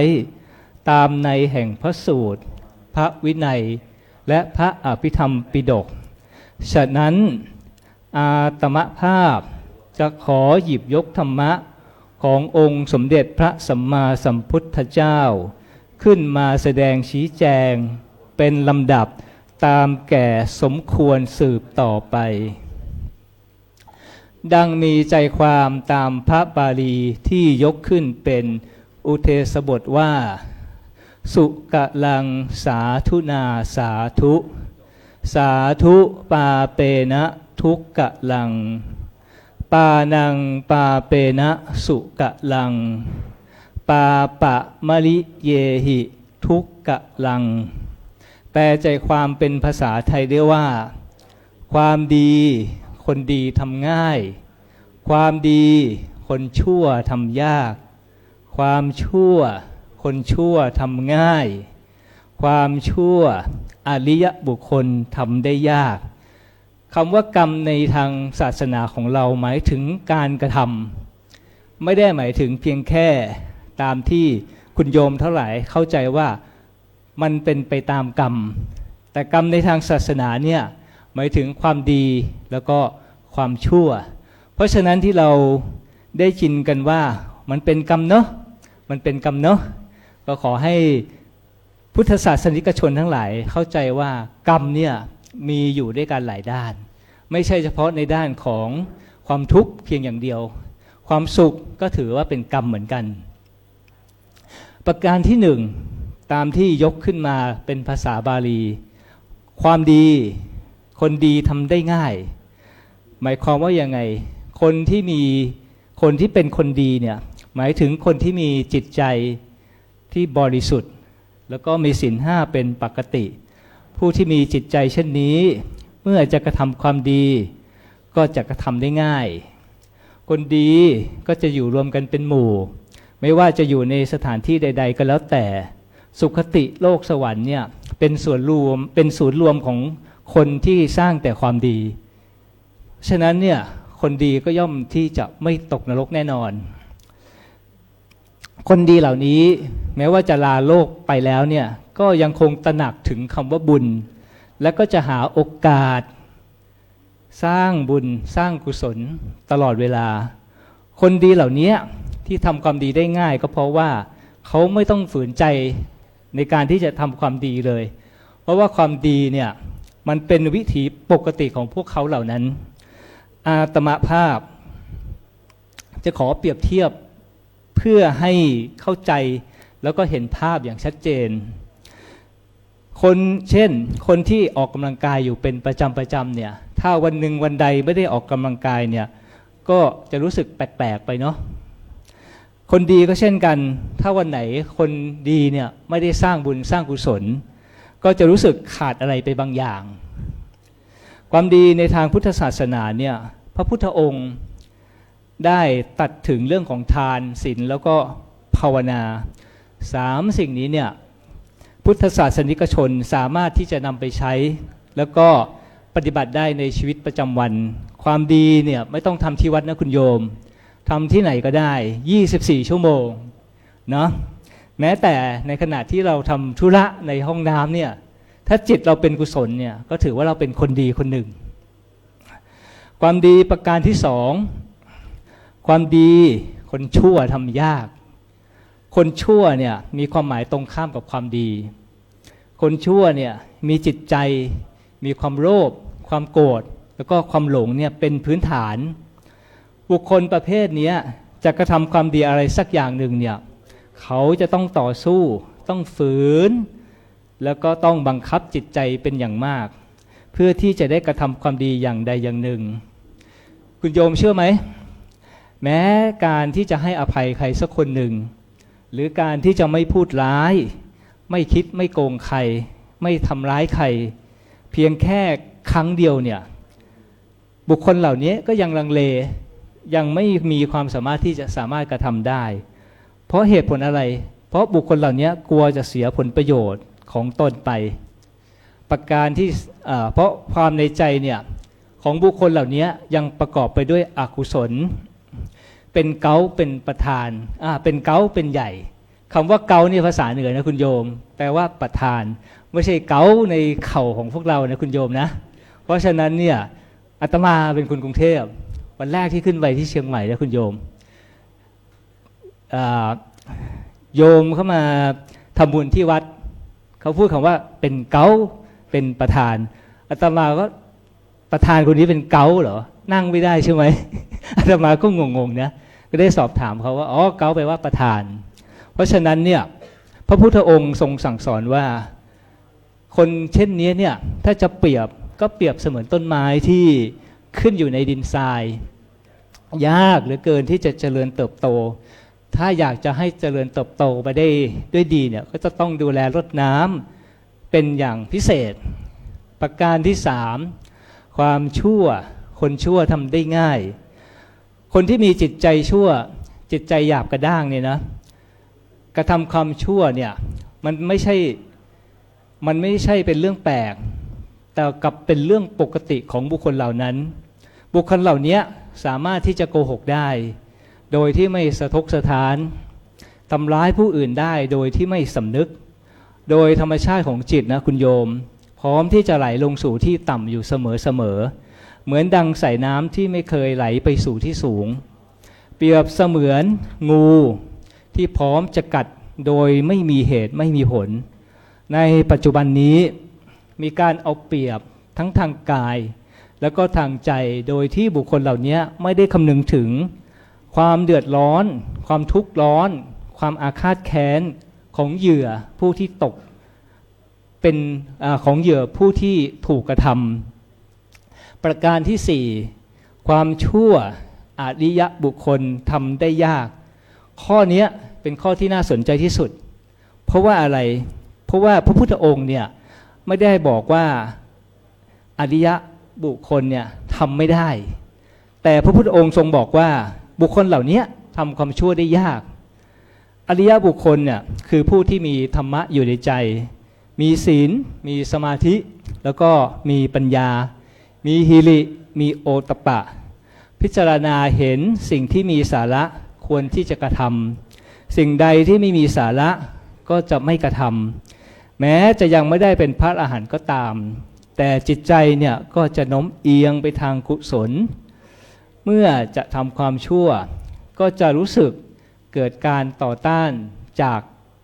ตามในแห่งพระสูตรพระวินัยและพระอภิธรรมปิฎกฉะนั้นอาตมภาพจะขอหยิบยกธรรมะขององค์สมเด็จพระสัมมาสัมพุทธเจ้าขึ้นมาแสดงชี้แจงเป็นลำดับตามแก่สมควรสืบต่อไปดังมีใจความตามพระบาลีที่ยกขึ้นเป็นอุเทศบทว่าสุกะลังสาธุนาสาธุสาธุปาเปนะทุกกะลังปานังปาเปนะสุกะลังปาปะมะลิเยหิทุกกะลังแปลใจความเป็นภาษาไทยได้ว่าความดีคนดีทำง่ายความดีคนชั่วทำยากความชั่วคนชั่วทำง่ายความชั่วอริยบุคคลทำได้ยากคำว่ากรรมในทางศาสนาของเราหมายถึงการกระทำไม่ได้หมายถึงเพียงแค่ตามที่คุณโยมเท่าไหร่เข้าใจว่ามันเป็นไปตามกรรมแต่กรรมในทางศาสนาเนี่ยหมายถึงความดีแล้วก็ความชั่วเพราะฉะนั้นที่เราได้ชินกันว่ามันเป็นกรรมเนาะมันเป็นกรรมเนาะก็ขอให้ พุทธศาสนิกชนทั้งหลายเข้าใจว่ากรรมเนี่ยมีอยู่ด้วยกันหลายด้านไม่ใช่เฉพาะในด้านของความทุกข์เพียงอย่างเดียวความสุขก็ถือว่าเป็นกรรมเหมือนกันประการที่หนึ่งตามที่ยกขึ้นมาเป็นภาษาบาลีความดีคนดีทำได้ง่ายหมายความว่ายังไงคนที่เป็นคนดีเนี่ยหมายถึงคนที่มีจิตใจที่บริสุทธิ์แล้วก็มีศีลห้าเป็นปกติผู้ที่มีจิตใจเช่นนี้เมื่อจะกระทำความดีก็จะกระทำได้ง่ายคนดีก็จะอยู่รวมกันเป็นหมู่ไม่ว่าจะอยู่ในสถานที่ใดๆก็แล้วแต่สุคติโลกสวรรค์เนี่ยเป็นส่วนรวมเป็นศูนย์รวมของคนที่สร้างแต่ความดีฉะนั้นเนี่ยคนดีก็ย่อมที่จะไม่ตกนรกแน่นอนคนดีเหล่านี้แม้ว่าจะลาโลกไปแล้วเนี่ยก็ยังคงตระหนักถึงคำว่าบุญและก็จะหาโอกาสสร้างบุญสร้างกุศลตลอดเวลาคนดีเหล่านี้ที่ทำความดีได้ง่ายก็เพราะว่าเขาไม่ต้องฝืนใจในการที่จะทำความดีเลยเพราะว่าความดีเนี่ยมันเป็นวิถีปกติของพวกเขาเหล่านั้นอาตมาภาพจะขอเปรียบเทียบเพื่อให้เข้าใจแล้วก็เห็นภาพอย่างชัดเจนเช่นคนที่ออกกำลังกายอยู่เป็นประจำเนี่ยถ้าวันหนึ่งวันใดไม่ได้ออกกำลังกายเนี่ยก็จะรู้สึกแปลกๆไปเนาะคนดีก็เช่นกันถ้าวันไหนคนดีเนี่ยไม่ได้สร้างบุญสร้างกุศลก็จะรู้สึกขาดอะไรไปบางอย่างความดีในทางพุทธศาสนาเนี่ยพระพุทธองค์ได้ตัดถึงเรื่องของทานศีลแล้วก็ภาวนา3สิ่งนี้เนี่ยพุทธศาสนิกชนสามารถที่จะนำไปใช้แล้วก็ปฏิบัติได้ในชีวิตประจำวันความดีเนี่ยไม่ต้องทำที่วัดนะคุณโยมทำที่ไหนก็ได้24ชั่วโมงเนาะแม้แต่ในขณะที่เราทำธุระในห้องน้ำเนี่ยถ้าจิตเราเป็นกุศลเนี่ยก็ถือว่าเราเป็นคนดีคนหนึ่งความดีประการที่สองความดีคนชั่วทำยากคนชั่วเนี่ยมีความหมายตรงข้ามกับความดีคนชั่วเนี่ยมีจิตใจมีความโลภความโกรธแล้วก็ความหลงเนี่ยเป็นพื้นฐานบุคคลประเภทนี้จะกระทำความดีอะไรสักอย่างหนึ่งเนี่ยเขาจะต้องต่อสู้ต้องฝืนแล้วก็ต้องบังคับจิตใจเป็นอย่างมากเพื่อที่จะได้กระทำความดีอย่างใดอย่างหนึ่งคุณโยมเชื่อไหมแม้การที่จะให้อภัยใครสักคนหนึ่งหรือการที่จะไม่พูดร้ายไม่คิดไม่โกงใครไม่ทำร้ายใครเพียงแค่ครั้งเดียวเนี่ยบุคคลเหล่านี้ก็ยังลังเลยังไม่มีความสามารถที่จะสามารถกระทำได้เพราะเหตุผลอะไรเพราะบุคคลเหล่านี้กลัวจะเสียผลประโยชน์ของตนไปประการที่เพราะความในใจเนี่ยของบุคคลเหล่านี้ยังประกอบไปด้วยอกุศลเป็นเก้าเป็นประธานเป็นเก้าเป็นใหญ่คำว่าเก้านี่ภาษาเหนือนะคุณโยมแปลว่าประธานไม่ใช่เก้าในเข่าของพวกเรานะคุณโยมนะเพราะฉะนั้นเนี่ยอาตมาเป็นคนกรุงเทพวันแรกที่ขึ้นไปที่เชียงใหม่นะคุณโยมโยมเข้ามาทำบุญที่วัดเขาพูดคำว่าเป็นเก้าเป็นประธานอาตมาก็ประธานคนนี้เป็นเก้าเหรอนั่งไม่ได้ใช่ไหมอาตมาก็งงๆนะก็ได้สอบถามเขาว่าอ๋อเก้าแปลว่าประธานเพราะฉะนั้นเนี่ยพระพุทธองค์ทรงสั่งสอนว่าคนเช่นนี้เนี่ยถ้าจะเปรียบก็เปรียบเสมือนต้นไม้ที่ขึ้นอยู่ในดินทรายยากเหลือเกินที่จะเจริญเติบโตถ้าอยากจะให้เจริญเติบโตไปได้ด้วยดีเนี่ยก็จะต้องดูแลรดน้ำเป็นอย่างพิเศษประการที่สามความชั่วคนชั่วทำได้ง่ายคนที่มีจิตใจชั่วจิตใจหยาบกระด้างเนี่ยนะกระทำความชั่วเนี่ยมันไม่ใช่เป็นเรื่องแปลกแต่กลับเป็นเรื่องปกติของบุคคลเหล่านั้นบุคคลเหล่านี้สามารถที่จะโกหกได้โดยที่ไม่สะทกสะท้านทำร้ายผู้อื่นได้โดยที่ไม่สำนึกโดยธรรมชาติของจิตนะคุณโยมพร้อมที่จะไหลลงสู่ที่ต่ำอยู่เสมอเหมือนดังสายน้ำที่ไม่เคยไหลไปสู่ที่สูงเปรียบเสมือนงูที่พร้อมจะกัดโดยไม่มีเหตุไม่มีผล ในปัจจุบันนี้มีการเอาเปรียบทั้งทางกายแล้วก็ทางใจโดยที่บุคคลเหล่านี้ไม่ได้คำนึงถึงความเดือดร้อนความทุกข์ร้อนความอาฆาตแค้นของเหยื่อผู้ที่ตกเป็นของเหยื่อผู้ที่ถูกกระทำประการที่ 4ความชั่วอริยบุคคลทำได้ยากข้อนี้เป็นข้อที่น่าสนใจที่สุดเพราะว่าอะไรเพราะว่าพระพุทธองค์เนี่ยไม่ได้บอกว่าอริยบุคคลเนี่ยทำไม่ได้แต่พระพุทธองค์ทรงบอกว่าบุคคลเหล่านี้ทำความชั่วได้ยากอริยบุคคลเนี่ยคือผู้ที่มีธรรมะอยู่ในใจมีศีลมีสมาธิแล้วก็มีปัญญามีหิริมีโอตปะพิจารณาเห็นสิ่งที่มีสาระควรที่จะกระทำสิ่งใดที่ไม่มีสาระก็จะไม่กระทำแม้จะยังไม่ได้เป็นพระอรหันต์ก็ตามแต่จิตใจเนี่ยก็จะโน้มเอียงไปทางกุศลเมื่อจะทำความชั่วก็จะรู้สึกเกิดการต่อต้านจาก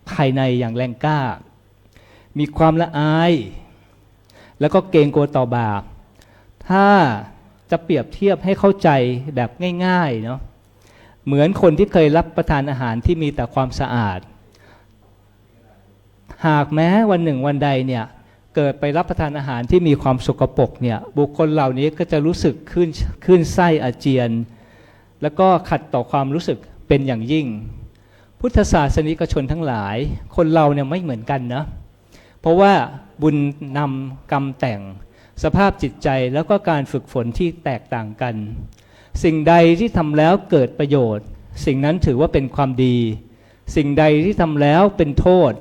ภายในอย่างแรงกล้ามีความละอายแล้วก็เกรงกลัวต่อบาปถ้าจะเปรียบเทียบให้เข้าใจแบบง่ายๆเนาะเหมือนคนที่เคยรับประทานอาหารที่มีแต่ความสะอาดหากแม้วันหนึ่งวันใดเนี่ยเกิดไปรับประทานอาหารที่มีความสกปรกเนี่ยบุคคลเหล่านี้ก็จะรู้สึกขึ้นไส้อาเจียนแล้วก็ขัดต่อความรู้สึกเป็นอย่างยิ่งพุทธศาสนิกชนทั้งหลายคนเราเนี่ยไม่เหมือนกันนะเพราะว่าบุญนำกรรมแต่งสภาพจิตใจแล้วก็การฝึกฝนที่แตกต่างกันสิ่งใดที่ทำแล้วเกิดประโยชน์สิ่งนั้นถือว่าเป็นความดีสิ่งใดที่ทำแล้วเป็นโทษ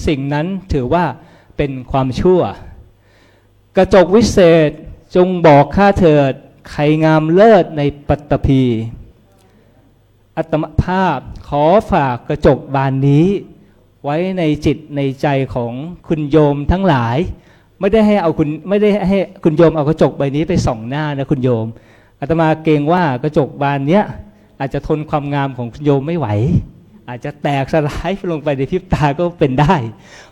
สิ่งนั้นถือว่าเป็นความชั่วกระจกวิเศษจงบอกข้าเถิดใครงามเลิศในปัตตภีอัตมภาพขอฝากกระจกบานนี้ไว้ในจิตในใจของคุณโยมทั้งหลายไม่ได้ให้คุณโยมเอากระจกใบนี้ไปส่องหน้านะคุณโยมอาตมาเกรงว่ากระจกบานเนี้ยอาจจะทนความงามของคุณโยมไม่ไหวอาจจะแตกสลายลงไปในพริบตาก็เป็นได้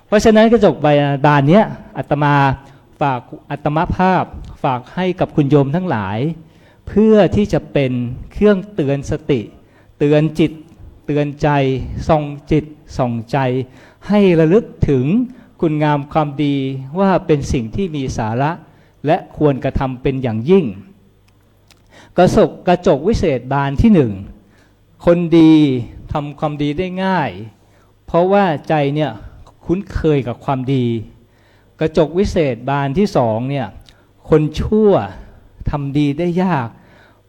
เพราะฉะนั้นกระจกใบบานเนี้ยอาตมาฝากอัตมภาพฝากให้กับคุณโยมทั้งหลายเพื่อที่จะเป็นเครื่องเตือนสติเตือนจิตเตือนใจส่องจิตส่องใจให้ระลึกถึงคุณงามความดีว่าเป็นสิ่งที่มีสาระและควรกระทำเป็นอย่างยิ่งกระจกวิเศษบานที่ 1คนดีทำความดีได้ง่ายเพราะว่าใจเนี่ยคุ้นเคยกับความดีกระจกวิเศษบานที่ 2เนี่ยคนชั่วทำดีได้ยาก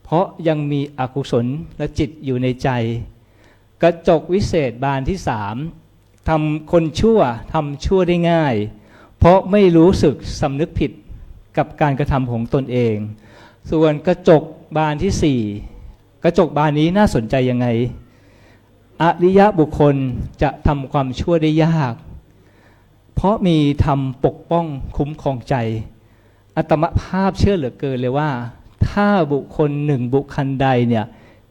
เพราะยังมีอกุศลและจิตอยู่ในใจกระจกวิเศษบานที่ 3ทำคนชั่วทำชั่วได้ง่ายเพราะไม่รู้สึกสำนึกผิดกับการกระทำของตนเองส่วนกระจกบานที่ 4กระจกบานนี้น่าสนใจยังไงอริยบุคคลจะทำความชั่วได้ยากเพราะมีธรรมปกป้องคุ้มครองใจอาตมภาพเชื่อเหลือเกินเลยว่าถ้าบุคคลหนึ่งบุคคลใดเนี่ย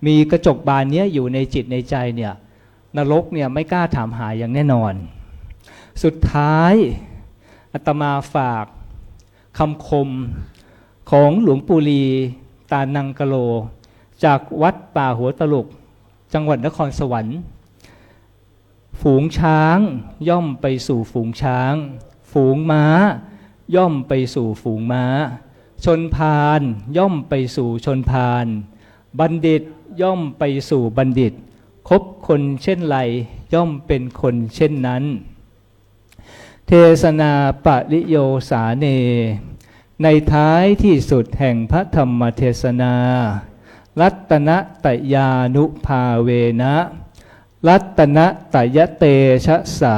มีกระจกบานนี้อยู่ในจิตในใจเนี่ยนรกเนี่ยไม่กล้าถามหาอย่างแน่นอนสุดท้ายอาตมาฝากคำคมของหลวงปู่ลีตานังกะโลจากวัดป่าหัวตลุกจังหวัดนครสวรรค์ฝูงช้างย่อมไปสู่ฝูงช้างฝูงม้าย่อมไปสู่ฝูงม้าชนพาลย่อมไปสู่ชนพาลบัณฑิตย่อมไปสู่บัณฑิตคบคนเช่นไรย่อมเป็นคนเช่นนั้นเทศนาปริโยสาเนในท้ายที่สุดแห่งพระธรรมเทศนารัตนตยานุภาเวนะรัตนตยเตชะสา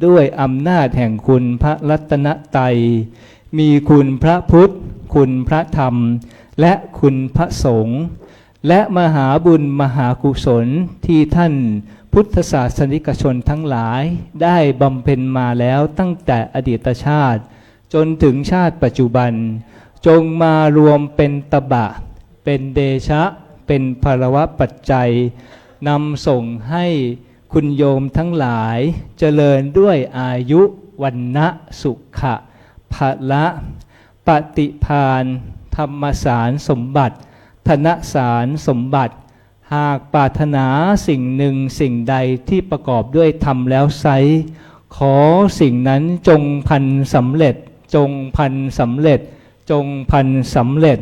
ด้วยอำนาจแห่งคุณพระรัตนตรัยมีคุณพระพุทธคุณพระธรรมและคุณพระสงฆ์และมหาบุญมหากุศลที่ท่านพุทธศาสนิกชนทั้งหลายได้บำเพ็ญมาแล้วตั้งแต่อดีตชาติจนถึงชาติปัจจุบันจงมารวมเป็นตบะเป็นเดชะเป็นภรวะปัจจัยนำส่งให้คุณโยมทั้งหลายเจริญด้วยอายุ วันนะสุขะภละปฏิภาณธรรมสารสมบัติธนสารสมบัติหากปรารถนาสิ่งหนึ่งสิ่งใดที่ประกอบด้วยธรรมแล้วไซร้ขอสิ่งนั้นจงพันสำเร็จจงพันสำเร็จจงพันสำเร็จ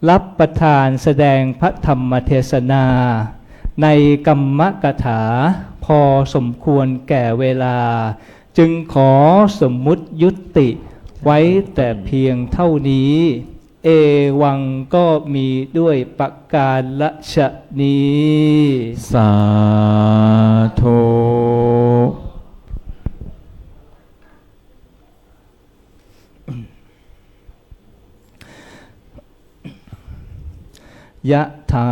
รับประทานแสดงพระธรรมเทศนาในกรรมกถาพอสมควรแก่เวลาจึงขอสมมุติยุติไว้แต่เพียงเท่านี้เอวังก็มีด้วยประการละชนี้ สาธุยะถา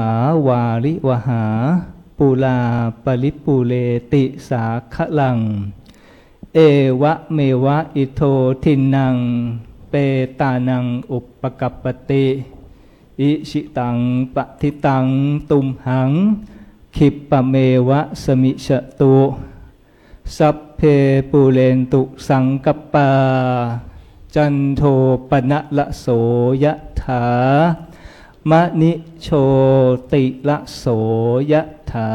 วาริวหาปุลาปริปุเรติสาคะลังเอวะเมวะอิโททินังเปตานังอุปกัปปติอิชิตังปฏิตังตุมหังคิปปะเมวะสมิชตุสัพเพปูเรนตุสังกปปาจันโทปนะละโสยะถามะนิโชติละโสยะถา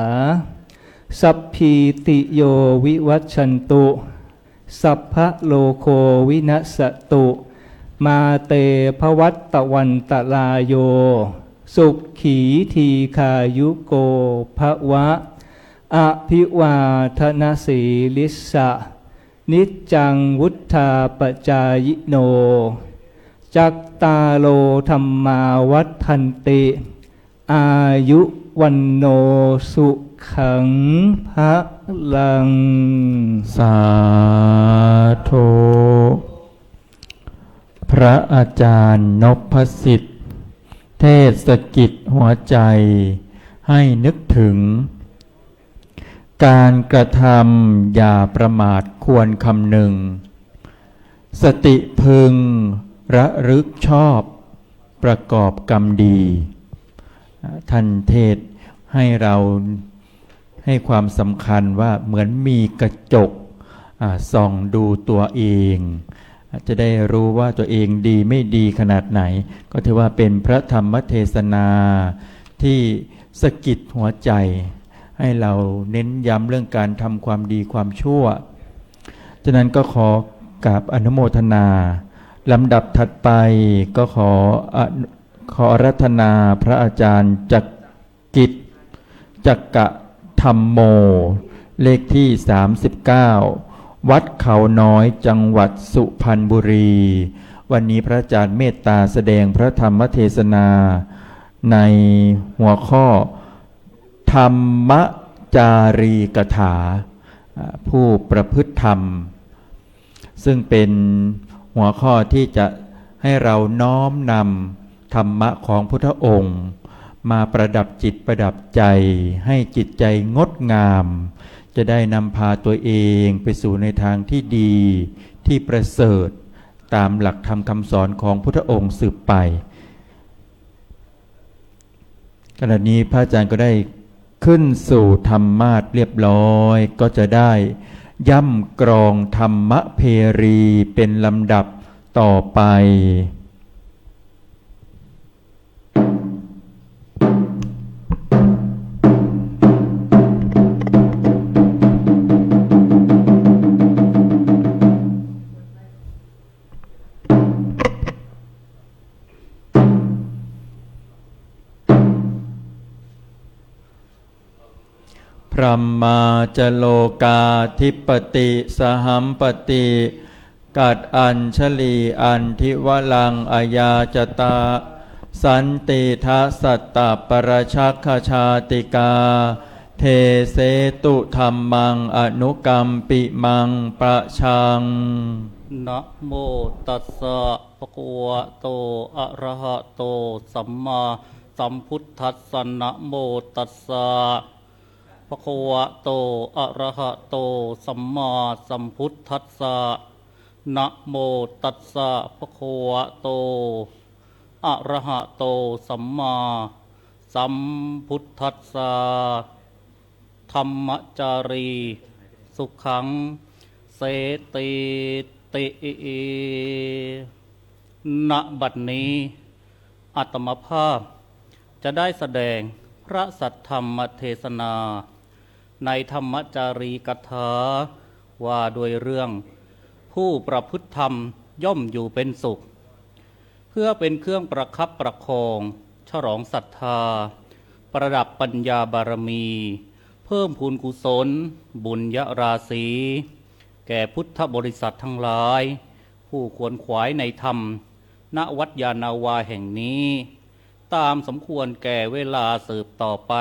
สัพพีติโยวิวัชชันตุสัพพะโลโควินัสสตุมาเตภวัตตวันตรายโยสุขีทีขายุโกภวะอภิวาทนาสีลิสะนิจจังวุธาปจายโนจักตาโลธรรมาวัฏันติอายุวันโนสุขังพระลัง สาธุพระอาจารย์นพสิทธิ์เทศกิจหัวใจให้นึกถึงการกระทำอย่าประมาทควรคำนึงสติพึงระลึกชอบประกอบกรรมดีท่านเทศให้เราให้ความสำคัญว่าเหมือนมีกระจกส่องดูตัวเองจะได้รู้ว่าตัวเองดีไม่ดีขนาดไหนก็ถือว่าเป็นพระธรรมเทศนาที่สะกิดหัวใจให้เราเน้นย้ำเรื่องการทำความดีความชั่วฉะนั้นก็ขอกราบอนุโมทนาลำดับถัดไปก็ขออาราธนาพระอาจารย์จักกะธรรมโมเลขที่39วัดเขาน้อยจังหวัดสุพรรณบุรีวันนี้พระอาจารย์เมตตาแสดงพระธรรมเทศนาในหัวข้อธรรมจารีกถาผู้ประพฤติธรรมซึ่งเป็นหัวข้อที่จะให้เราน้อมนำธรรมะของพุทธองค์มาประดับจิตประดับใจให้จิตใจงดงามจะได้นำพาตัวเองไปสู่ในทางที่ดีที่ประเสริฐตามหลักธรรมคำสอนของพุทธองค์สืบไปขณะนี้พระอาจารย์ก็ได้ขึ้นสู่ธรรมาสน์เรียบร้อยก็จะได้ย่ำกรองธรรมเพรีเป็นลำดับต่อไปพรหมาจโลกาธิปติสหัมปติกัดอัญชลีอันทิวลังอายาจตาสันติทัสสัตตปรชักขชาติกาเทเสตุธรรมังอนุกรรมปิมังประชัง นะโมตัสสะภะคะวะโตอะระหะโตสัมมาสัมพุทธัสสะนะโมตัสสะภะคะวะโตอะระหะโตสัมมาสัมพุทธัสสะนะโมตัสสะภะคะวะโตอะระหะโตสัมมาสัมพุทธัสสะธัมมจารีสุขังส ติติณบัดนี้อาตมาภาพจะได้แสดงพระสัทธรรมเทศนาในธรรมจารีกถาว่าโดยเรื่องผู้ประพฤติธรรมย่อมอยู่เป็นสุขเพื่อเป็นเครื่องประคับประคองฉลองศรัทธาประดับปัญญาบารมี เพิ่มพูนกุศลบุญยราศีแก่พุทธบริษัททั้งหลายผู้ควรขวายในธรรมณวัดยานาวาแห่งนี้ตามสมควรแก่เวลาสืบต่อไป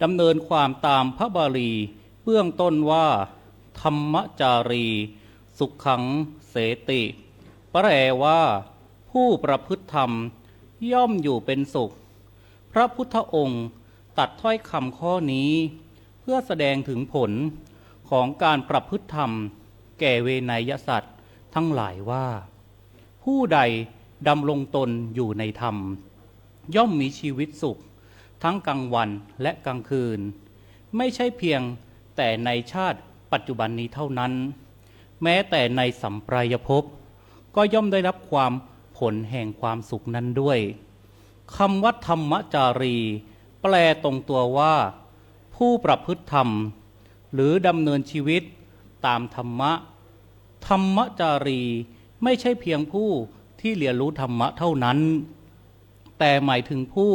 ดำเนินความตามพระบาลีเบื้องต้นว่าธรรมจารีสุขขังเสติแปลว่าผู้ประพฤติธรรมย่อมอยู่เป็นสุขพระพุทธองค์ตัดถ้อยคำข้อนี้เพื่อแสดงถึงผลของการประพฤติธรรมแก่เวไนยสัตว์ทั้งหลายว่าผู้ใดดำรงตนอยู่ในธรรมย่อมมีชีวิตสุขทั้งกลางวันและกลางคืนไม่ใช่เพียงแต่ในชาติปัจจุบันนี้เท่านั้นแม้แต่ในสัมปรายภพก็ย่อมได้รับความผลแห่งความสุขนั้นด้วยคำว่าธรรมจารีแปลตรงตัวว่าผู้ประพฤติธรรมหรือดำเนินชีวิตตามธรรมะธรรมจารีไม่ใช่เพียงผู้ที่เรียนรู้ธรรมะเท่านั้นแต่หมายถึงผู้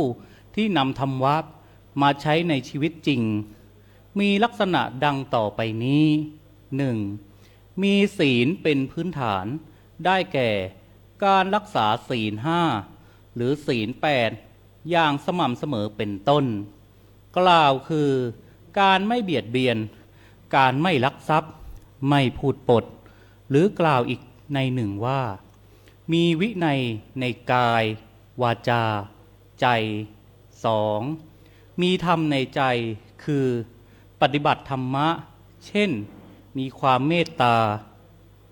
ที่นำธรรมะมาใช้ในชีวิตจริงมีลักษณะดังต่อไปนี้ 1. มีศีลเป็นพื้นฐานได้แก่การรักษาศีล 5หรือศีล 8อย่างสม่ำเสมอเป็นต้นกล่าวคือการไม่เบียดเบียนการไม่ลักทรัพย์ไม่พูดปดหรือกล่าวอีกในหนึ่งว่ามีวินัยในกายวาจาใจ 2. มีธรรมในใจคือปฏิบัติธรรมะเช่นมีความเมตตา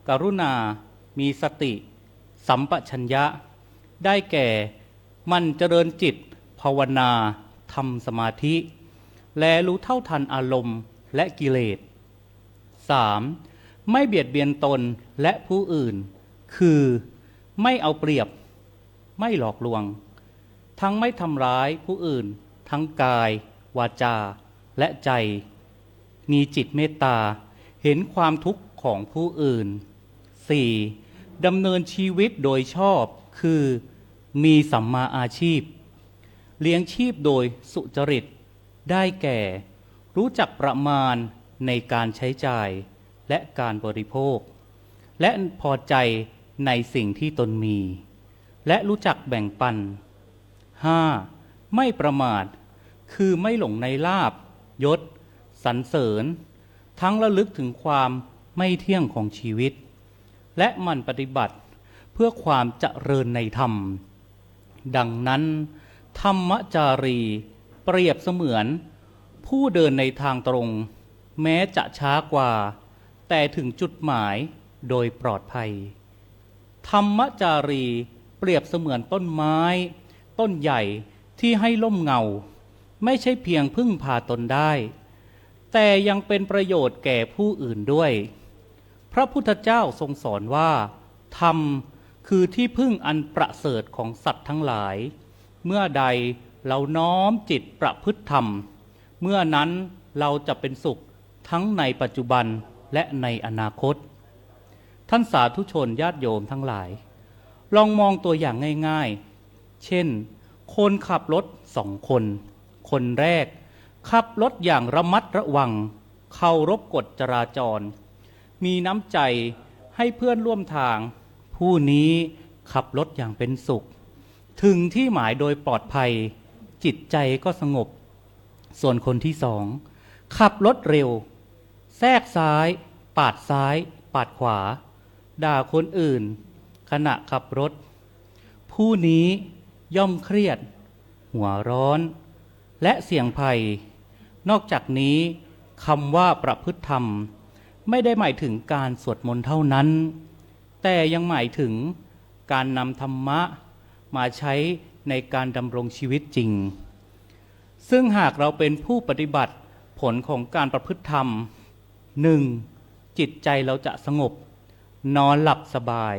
กรุณามีสติสัมปชัญญะได้แก่มันเจริญจิตภาวนาทำสมาธิและรู้เท่าทันอารมณ์และกิเลส 3. ไม่เบียดเบียนตนและผู้อื่นคือไม่เอาเปรียบไม่หลอกลวงทั้งไม่ทำร้ายผู้อื่นทั้งกายวาจาและใจมีจิตเมตตาเห็นความทุกข์ของผู้อื่น 4. ดำเนินชีวิตโดยชอบคือมีสัมมาอาชีพเลี้ยงชีพโดยสุจริตได้แก่รู้จักประมาณในการใช้จ่ายและการบริโภคและพอใจในสิ่งที่ตนมีและรู้จักแบ่งปัน 5. ไม่ประมาทคือไม่หลงในลาภยศสรรเสริญทั้งระลึกถึงความไม่เที่ยงของชีวิตและมันปฏิบัติเพื่อความเจริญในธรรมดังนั้นธรรมจารีเปรียบเสมือนผู้เดินในทางตรงแม้จะช้ากว่าแต่ถึงจุดหมายโดยปลอดภัยธรรมจารีเปรียบเสมือนต้นไม้ต้นใหญ่ที่ให้ร่มเงาไม่ใช่เพียงพึ่งพาตนได้แต่ยังเป็นประโยชน์แก่ผู้อื่นด้วยพระพุทธเจ้าทรงสอนว่าธรรมคือที่พึ่งอันประเสริฐของสัตว์ทั้งหลายเมื่อใดเราน้อมจิตประพฤติธรรมเมื่อนั้นเราจะเป็นสุขทั้งในปัจจุบันและในอนาคตท่านสาธุชนญาติโยมทั้งหลายลองมองตัวอย่างง่ายๆเช่นคนขับรถ2 คนคนแรกขับรถอย่างระมัดระวังเคารพกฎจราจรมีน้ำใจให้เพื่อนร่วมทางผู้นี้ขับรถอย่างเป็นสุขถึงที่หมายโดยปลอดภัยจิตใจก็สงบส่วนคนที่2ขับรถเร็วแทรกซ้ายปาดซ้ายปาดขวาด่าคนอื่นขณะขับรถผู้นี้ย่อมเครียดหัวร้อนและเสี่ยงภัยนอกจากนี้คำว่าประพฤติธรรมไม่ได้หมายถึงการสวดมนต์เท่านั้นแต่ยังหมายถึงการนำธรรมะมาใช้ในการดำรงชีวิตจริงซึ่งหากเราเป็นผู้ปฏิบัติผลของการประพฤติธรรม 1. จิตใจเราจะสงบ นอนหลับสบาย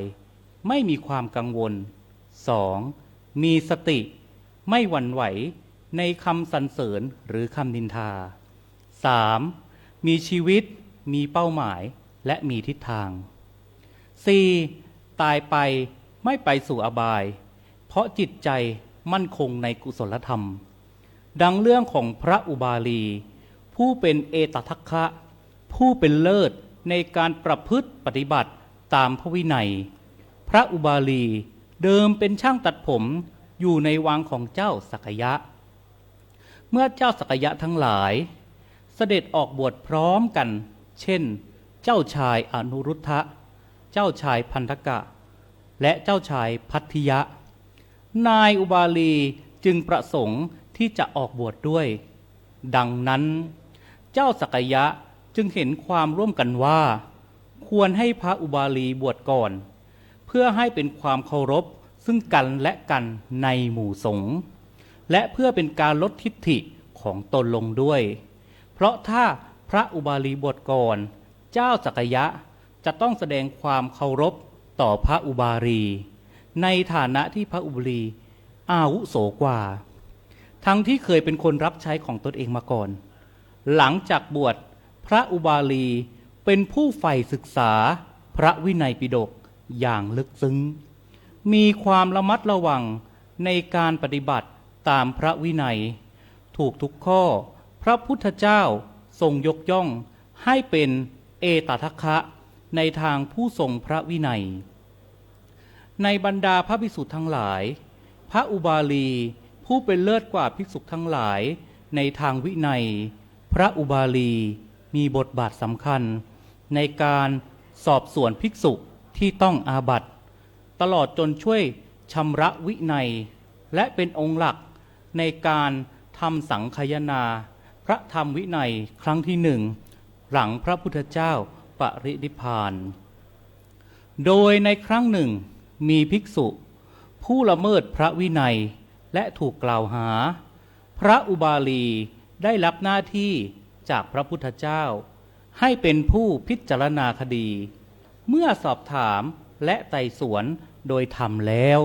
ไม่มีความกังวล 2. มีสติไม่หวั่นไหวในคำสรรเสริญหรือคำนินทา 3. มีชีวิตมีเป้าหมายและมีทิศทาง 4. ตายไปไม่ไปสู่อบาย เพราะจิตใจมั่นคงในกุศลธรรม ดังเรื่องของพระอุบาลี ผู้เป็นเอตทัคคะผู้เป็นเลิศในการประพฤติปฏิบัติตามพระวินัย พระอุบาลีเดิมเป็นช่างตัดผมอยู่ในวังของเจ้าสักยะ เมื่อเจ้าสักยะทั้งหลายเสด็จออกบวชพร้อมกัน เช่น เจ้าชายอนุรุทธะ เจ้าชายพันธกะ และเจ้าชายพัทธิยะ นายอุบาลีจึงประสงค์ที่จะออกบวชด้วย ดังนั้นเจ้าสักยะจึงเห็นความร่วมกันว่า ควรให้พระอุบาลีบวชก่อน เพื่อให้เป็นความเคารพซึ่งกันและกันในหมู่สงฆ์และเพื่อเป็นการลดทิฐิของตนลงด้วย เพราะถ้าพระอุบาลีบวชก่อนเจ้าสักยะจะต้องแสดงความเคารพต่อพระอุบาลีในฐานะที่พระอุบาลีอาวุโสกว่า ทั้งที่เคยเป็นคนรับใช้ของตนเองมาก่อน หลังจากบวชพระอุบาลีเป็นผู้ใฝ่ศึกษาพระวินัยปิฎกอย่างลึกซึ้ง มีความระมัดระวังในการปฏิบัติตามพระวินัย ถูกทุกข้อพระพุทธเจ้าทรงยกย่องให้เป็นเอตทัคคะในทางผู้ทรงพระวินัย ในบรรดาพระภิกษุทั้งหลายพระอุบาลีผู้เป็นเลิศกว่าภิกษุทั้งหลายในทางวินัย พระอุบาลีมีบทบาทสำคัญในการสอบสวนภิกษุที่ต้องอาบัติตลอดจนช่วยชำระวินัยและเป็นองค์หลักในการทำสังคายนาพระธรรมวินัยครั้งที่หนึ่งหลังพระพุทธเจ้าปรินิพพาน โดยในครั้งหนึ่งมีภิกษุผู้ละเมิดพระวินัยและถูกกล่าวหาพระอุบาลีได้รับหน้าที่จากพระพุทธเจ้าให้เป็นผู้พิจารณาคดีเมื่อสอบถามและไต่สวนโดยธรรมแล้ว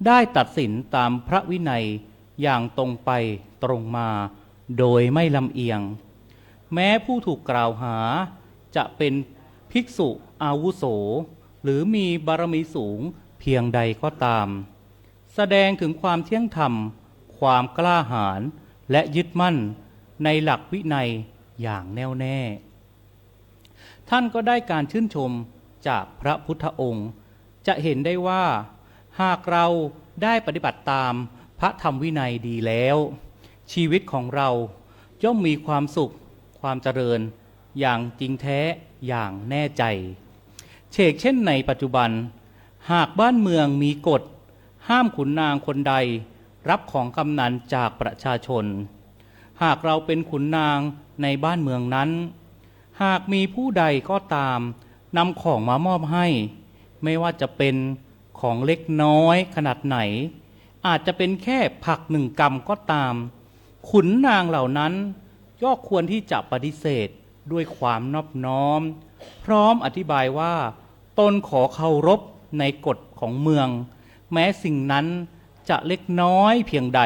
ได้ตัดสินตามพระวินัยอย่างตรงไปตรงมาโดยไม่ลำเอียงแม้ผู้ถูกกล่าวหาจะเป็นภิกษุอาวุโสหรือมีบารมีสูงเพียงใดก็ตามแสดงถึงความเที่ยงธรรมความกล้าหาญและยึดมั่นในหลักวินัยอย่างแน่วแน่ท่านก็ได้การชื่นชมจากพระพุทธองค์จะเห็นได้ว่าหากเราได้ปฏิบัติตามพระธรรมวินัยดีแล้วชีวิตของเราย่อมมีความสุขความเจริญอย่างจริงแท้อย่างแน่ใจเช่นในปัจจุบันหากบ้านเมืองมีกฎห้ามขุนนางคนใดรับของกำนันจากประชาชนหากเราเป็นขุนนางในบ้านเมืองนั้นหากมีผู้ใดก็ตามนำของมามอบให้ไม่ว่าจะเป็นของเล็กน้อยขนาดไหนอาจจะเป็นแค่ผักหนึ่งกำก็ตามขุนนางเหล่านั้นก็ควรที่จะปฏิเสธด้วยความนอบน้อมพร้อมอธิบายว่าตนขอเคารพในกฎของเมืองแม้สิ่งนั้นจะเล็กน้อยเพียงใด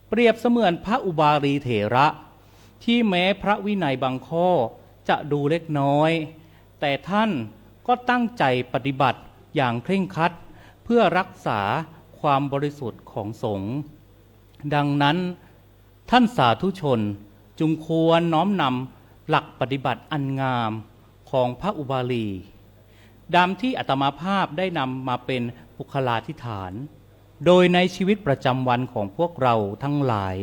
เปรียบเสมือนพระอุบาลีเถระที่แม้พระวินัยบางข้อจะดูเล็กน้อยแต่ท่านก็ตั้งใจปฏิบัติอย่างเคร่งครัดเพื่อรักษาความบริสุทธิ์ของสงฆ์ดังนั้นท่านสาธุชนจึงควรน้อมนำหลักปฏิบัติอันงามของพระอุบาลีดังที่อาตมาภาพได้นำมาเป็นบุคลาธิฐานโดยในชีวิตประจำวันของพวกเราทั้งหลาย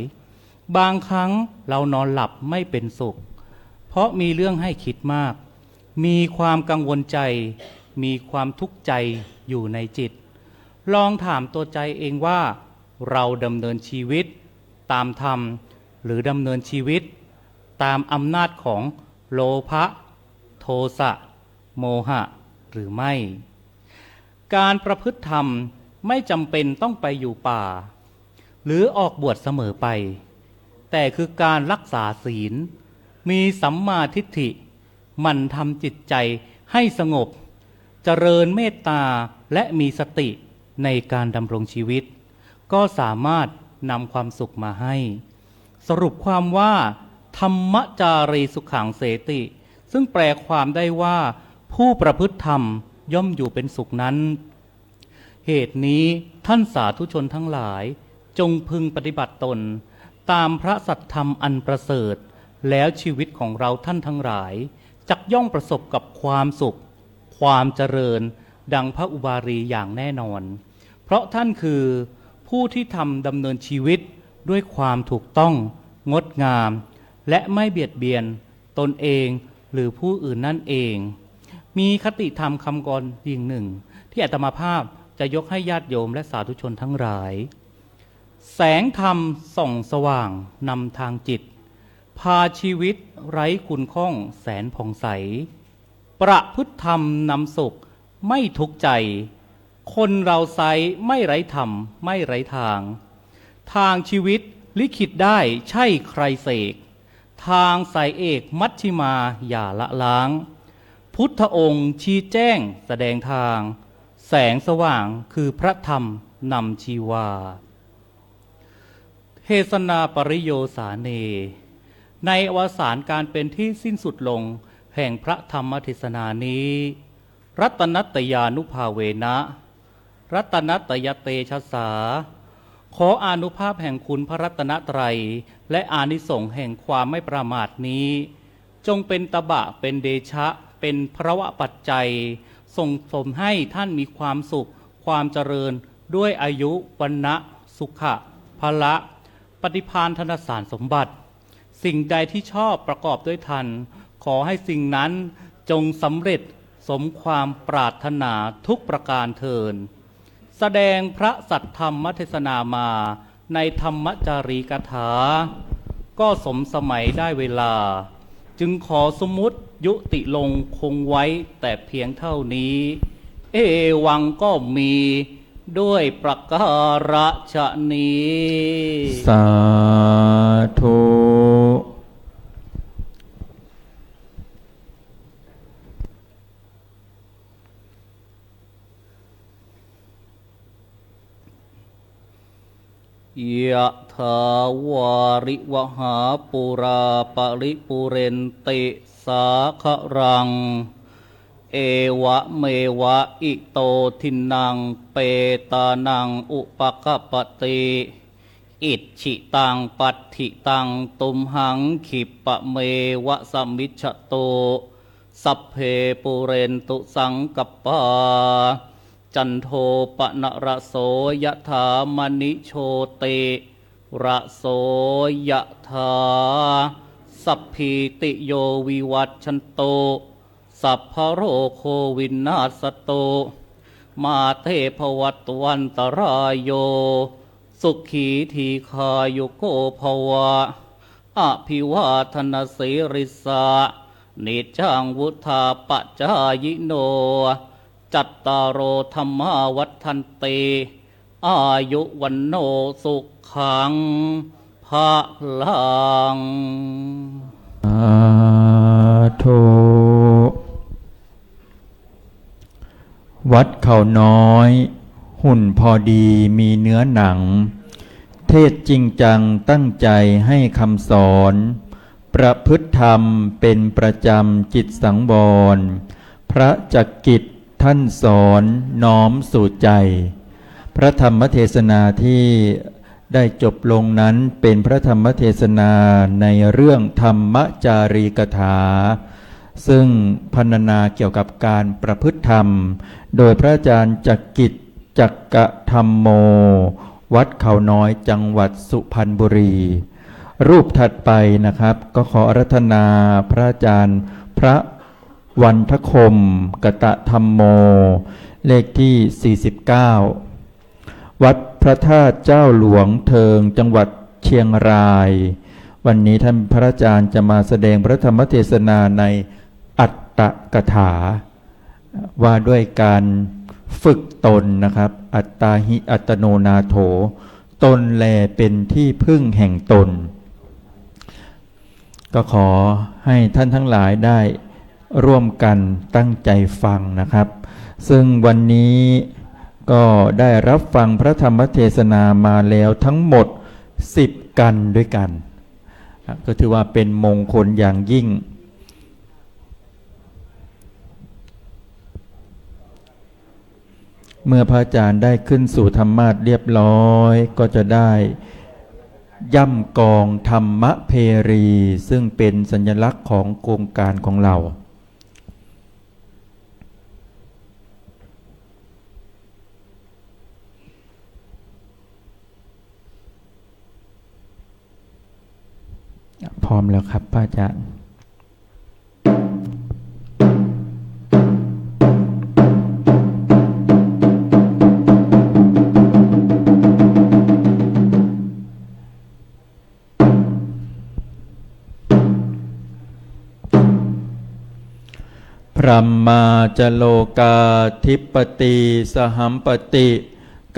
บางครั้งเรานอนหลับไม่เป็นสุขเพราะมีเรื่องให้คิดมากมีความกังวลใจมีความทุกข์ใจอยู่ในจิตลองถามตัวใจเองว่าเราดำเนินชีวิตตามธรรมหรือดำเนินชีวิตตามอำนาจของโลภะโทสะโมหะหรือไม่การประพฤติธรรมไม่จำเป็นต้องไปอยู่ป่าหรือออกบวชเสมอไปแต่คือการรักษาศีลมีสัมมาทิฏฐิ มันทำจิตใจให้สงบเจริญเมตตาและมีสติในการดำรงชีวิตก็สามารถนำความสุขมาให้สรุปความว่าธรรมจารีสุขังเสติซึ่งแปลความได้ว่าผู้ประพฤติธรรมย่อมอยู่เป็นสุขนั้นเหตุนี้ท่านสาธุชนทั้งหลายจงพึงปฏิบัติตนตามพระสัทธรรมอันประเสริฐแล้วชีวิตของเราท่านทั้งหลายจักย่อมประสบกับความสุขความเจริญดังพระอุบาลีอย่างแน่นอนเพราะท่านคือผู้ที่ดำเนินชีวิตด้วยความถูกต้องงดงามและไม่เบียดเบียนตนเองหรือผู้อื่นนั่นเองมีคติธรรมคำกรยิ่งหนึ่งที่อาตมาภาพจะยกให้ญาติโยมและสาธุชนทั้งหลายแสงธรรมส่องสว่างนำทางจิตพาชีวิตไร้คุณข้องแสนผ่องใสประพฤติธรรมนำสุขไม่ทุกข์ใจคนเราไซไม่ไร้ธรรมไม่ไร้ทางทางชีวิตลิขิตได้ใช่ใครเสกทางสายเอกมัชฌิมาอย่าละล้างพุทธองค์ชี้แจ้งแสดงทางแสงสว่างคือพระธรรมนำชีวาเทศนาปริโยสาเนในอวสานการเป็นที่สิ้นสุดลงแห่งพระธรรมเทศนานี้รัตนัตยานุภาเวนะรัตนัตยเตชะสาขออานุภาพแห่งคุณพระรัตนตรัยและอานิสงส์แห่งความไม่ประมาทนี้จงเป็นตบะเป็นเดชะเป็นพระวะปัจจัยส่งสมให้ท่านมีความสุขความเจริญด้วยอายุวันนะสุขะพละปฏิภาณธนสารสมบัติสิ่งใดที่ชอบประกอบด้วยธรรมขอให้สิ่งนั้นจงสำเร็จสมความปรารถนาทุกประการเทินแสดงพระสัทธรรมเทศนามาในธรรมจารีกถาก็สมสมัยได้เวลาจึงขอสมมุติยุติลงคงไว้แต่เพียงเท่านี้เอวังก็มีด้วยประการฉะนี้สาธุยะถาวาริวหาปุราปริปุเรนติสาครังเอวะเมวะอิโตทินังเปตานังอุปกปติอิฉิตังปัตถิตังตุมหังขิปะเมวะสมิจฉโตสัพเพปุเรนตุสังกปปาจันโทปนะระโสยถามณิโชติระโสยถาสัพพิติโยวิวัชชันโตสัพพะโรโควินาศโตมาเทภวัตวันตรายโยสุขีทีคายุโกภวะอภิวาทนาสิริสะนิจังวุธาปจายโนจัตตารโอธรรมาวัฏันติอายุวันโนสุขังภะลังสาธุวัดเขาน้อยหุ่นพอดีมีเนื้อหนังเทศจริงจังตั้งใจให้คำสอนประพฤติธรรมเป็นประจำจิตสังวรพระจักกิจท่านสอนน้อมสู่ใจพระธรรมเทศนาที่ได้จบลงนั้นเป็นพระธรรมเทศนาในเรื่องธรรมจารีกถาซึ่งพรรณนาเกี่ยวกับการประพฤติธรรมโดยพระอาจารย์จักกิจจักกะธรรมโมวัดเขาน้อยจังหวัดสุพรรณบุรีรูปถัดไปนะครับก็ขออาราธนาพระอาจารย์พระวันทคมกตธรรมโมเลขที่49วัดพระธาตุเจ้าหลวงเทิงจังหวัดเชียงรายวันนี้ท่านพระอาจารย์จะมาแสดงพระธรรมเทศนาในอัตตกถาว่าด้วยการฝึกตนนะครับอัตตาหิอัตโนนาโถตนแลเป็นที่พึ่งแห่งตนก็ขอให้ท่านทั้งหลายได้ ร่วมกันตั้งใจฟังนะครับซึ่งวันนี้ก็ได้รับฟังพระธรรมเทศนามาแล้วทั้งหมด10กันด้วยกันก็ถือว่าเป็นมงคลอย่างยิ่งเมื่อพระอาจารย์ได้ขึ้นสู่ธรรมาสน์เรียบร้อยก็จะได้ย่ำกองธรรมเพรีซึ่งเป็นสัญลักษณ์ของโครงการของเราพร้อมแล้วครับพระอาจารย์พรหมาจโลกาธิปติสหัมปติ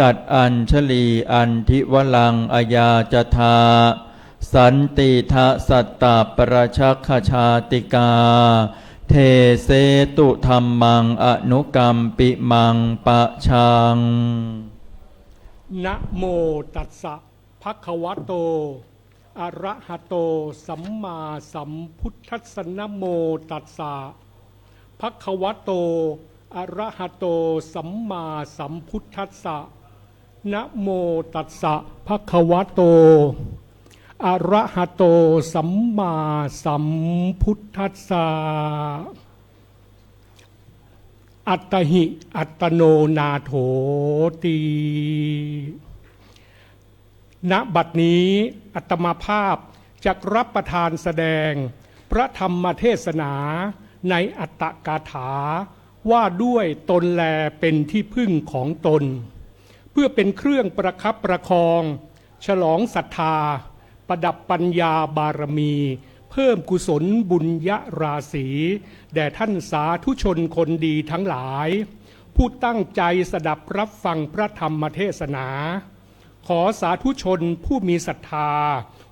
กัดอัญชลีอันทิวลังอยาจทาสันติทะสัตตประชักขชาติกาเทเสตุธรรมังอนุกรรมปิมังปะชัง นะโมตัสสะภะคะวะโตอะระหะโตสัมมาสัมพุทธัสสะนะโมตัสสะภะคะวะโตอะระหะโตสัมมาสัมพุทธัสสะนะโมตัสสะภะคะวะโตอะระหะโตสัมมาสัมพุทธัสสะอัตตหิอัตโนนาโถตีณบัดนี้อัตมาภาพจักรับประทานแสดงพระธรรมเทศนาในอัตตกาถาว่าด้วยตนแลเป็นที่พึ่งของตนเพื่อเป็นเครื่องประคับประคองฉลองศรัทธาประดับปัญญาบารมีเพิ่มกุศลบุญญราศีแด่ท่านสาธุชนคนดีทั้งหลายผู้ตั้งใจสดับรับฟังพระธรรมเทศนาขอสาธุชนผู้มีศรัทธา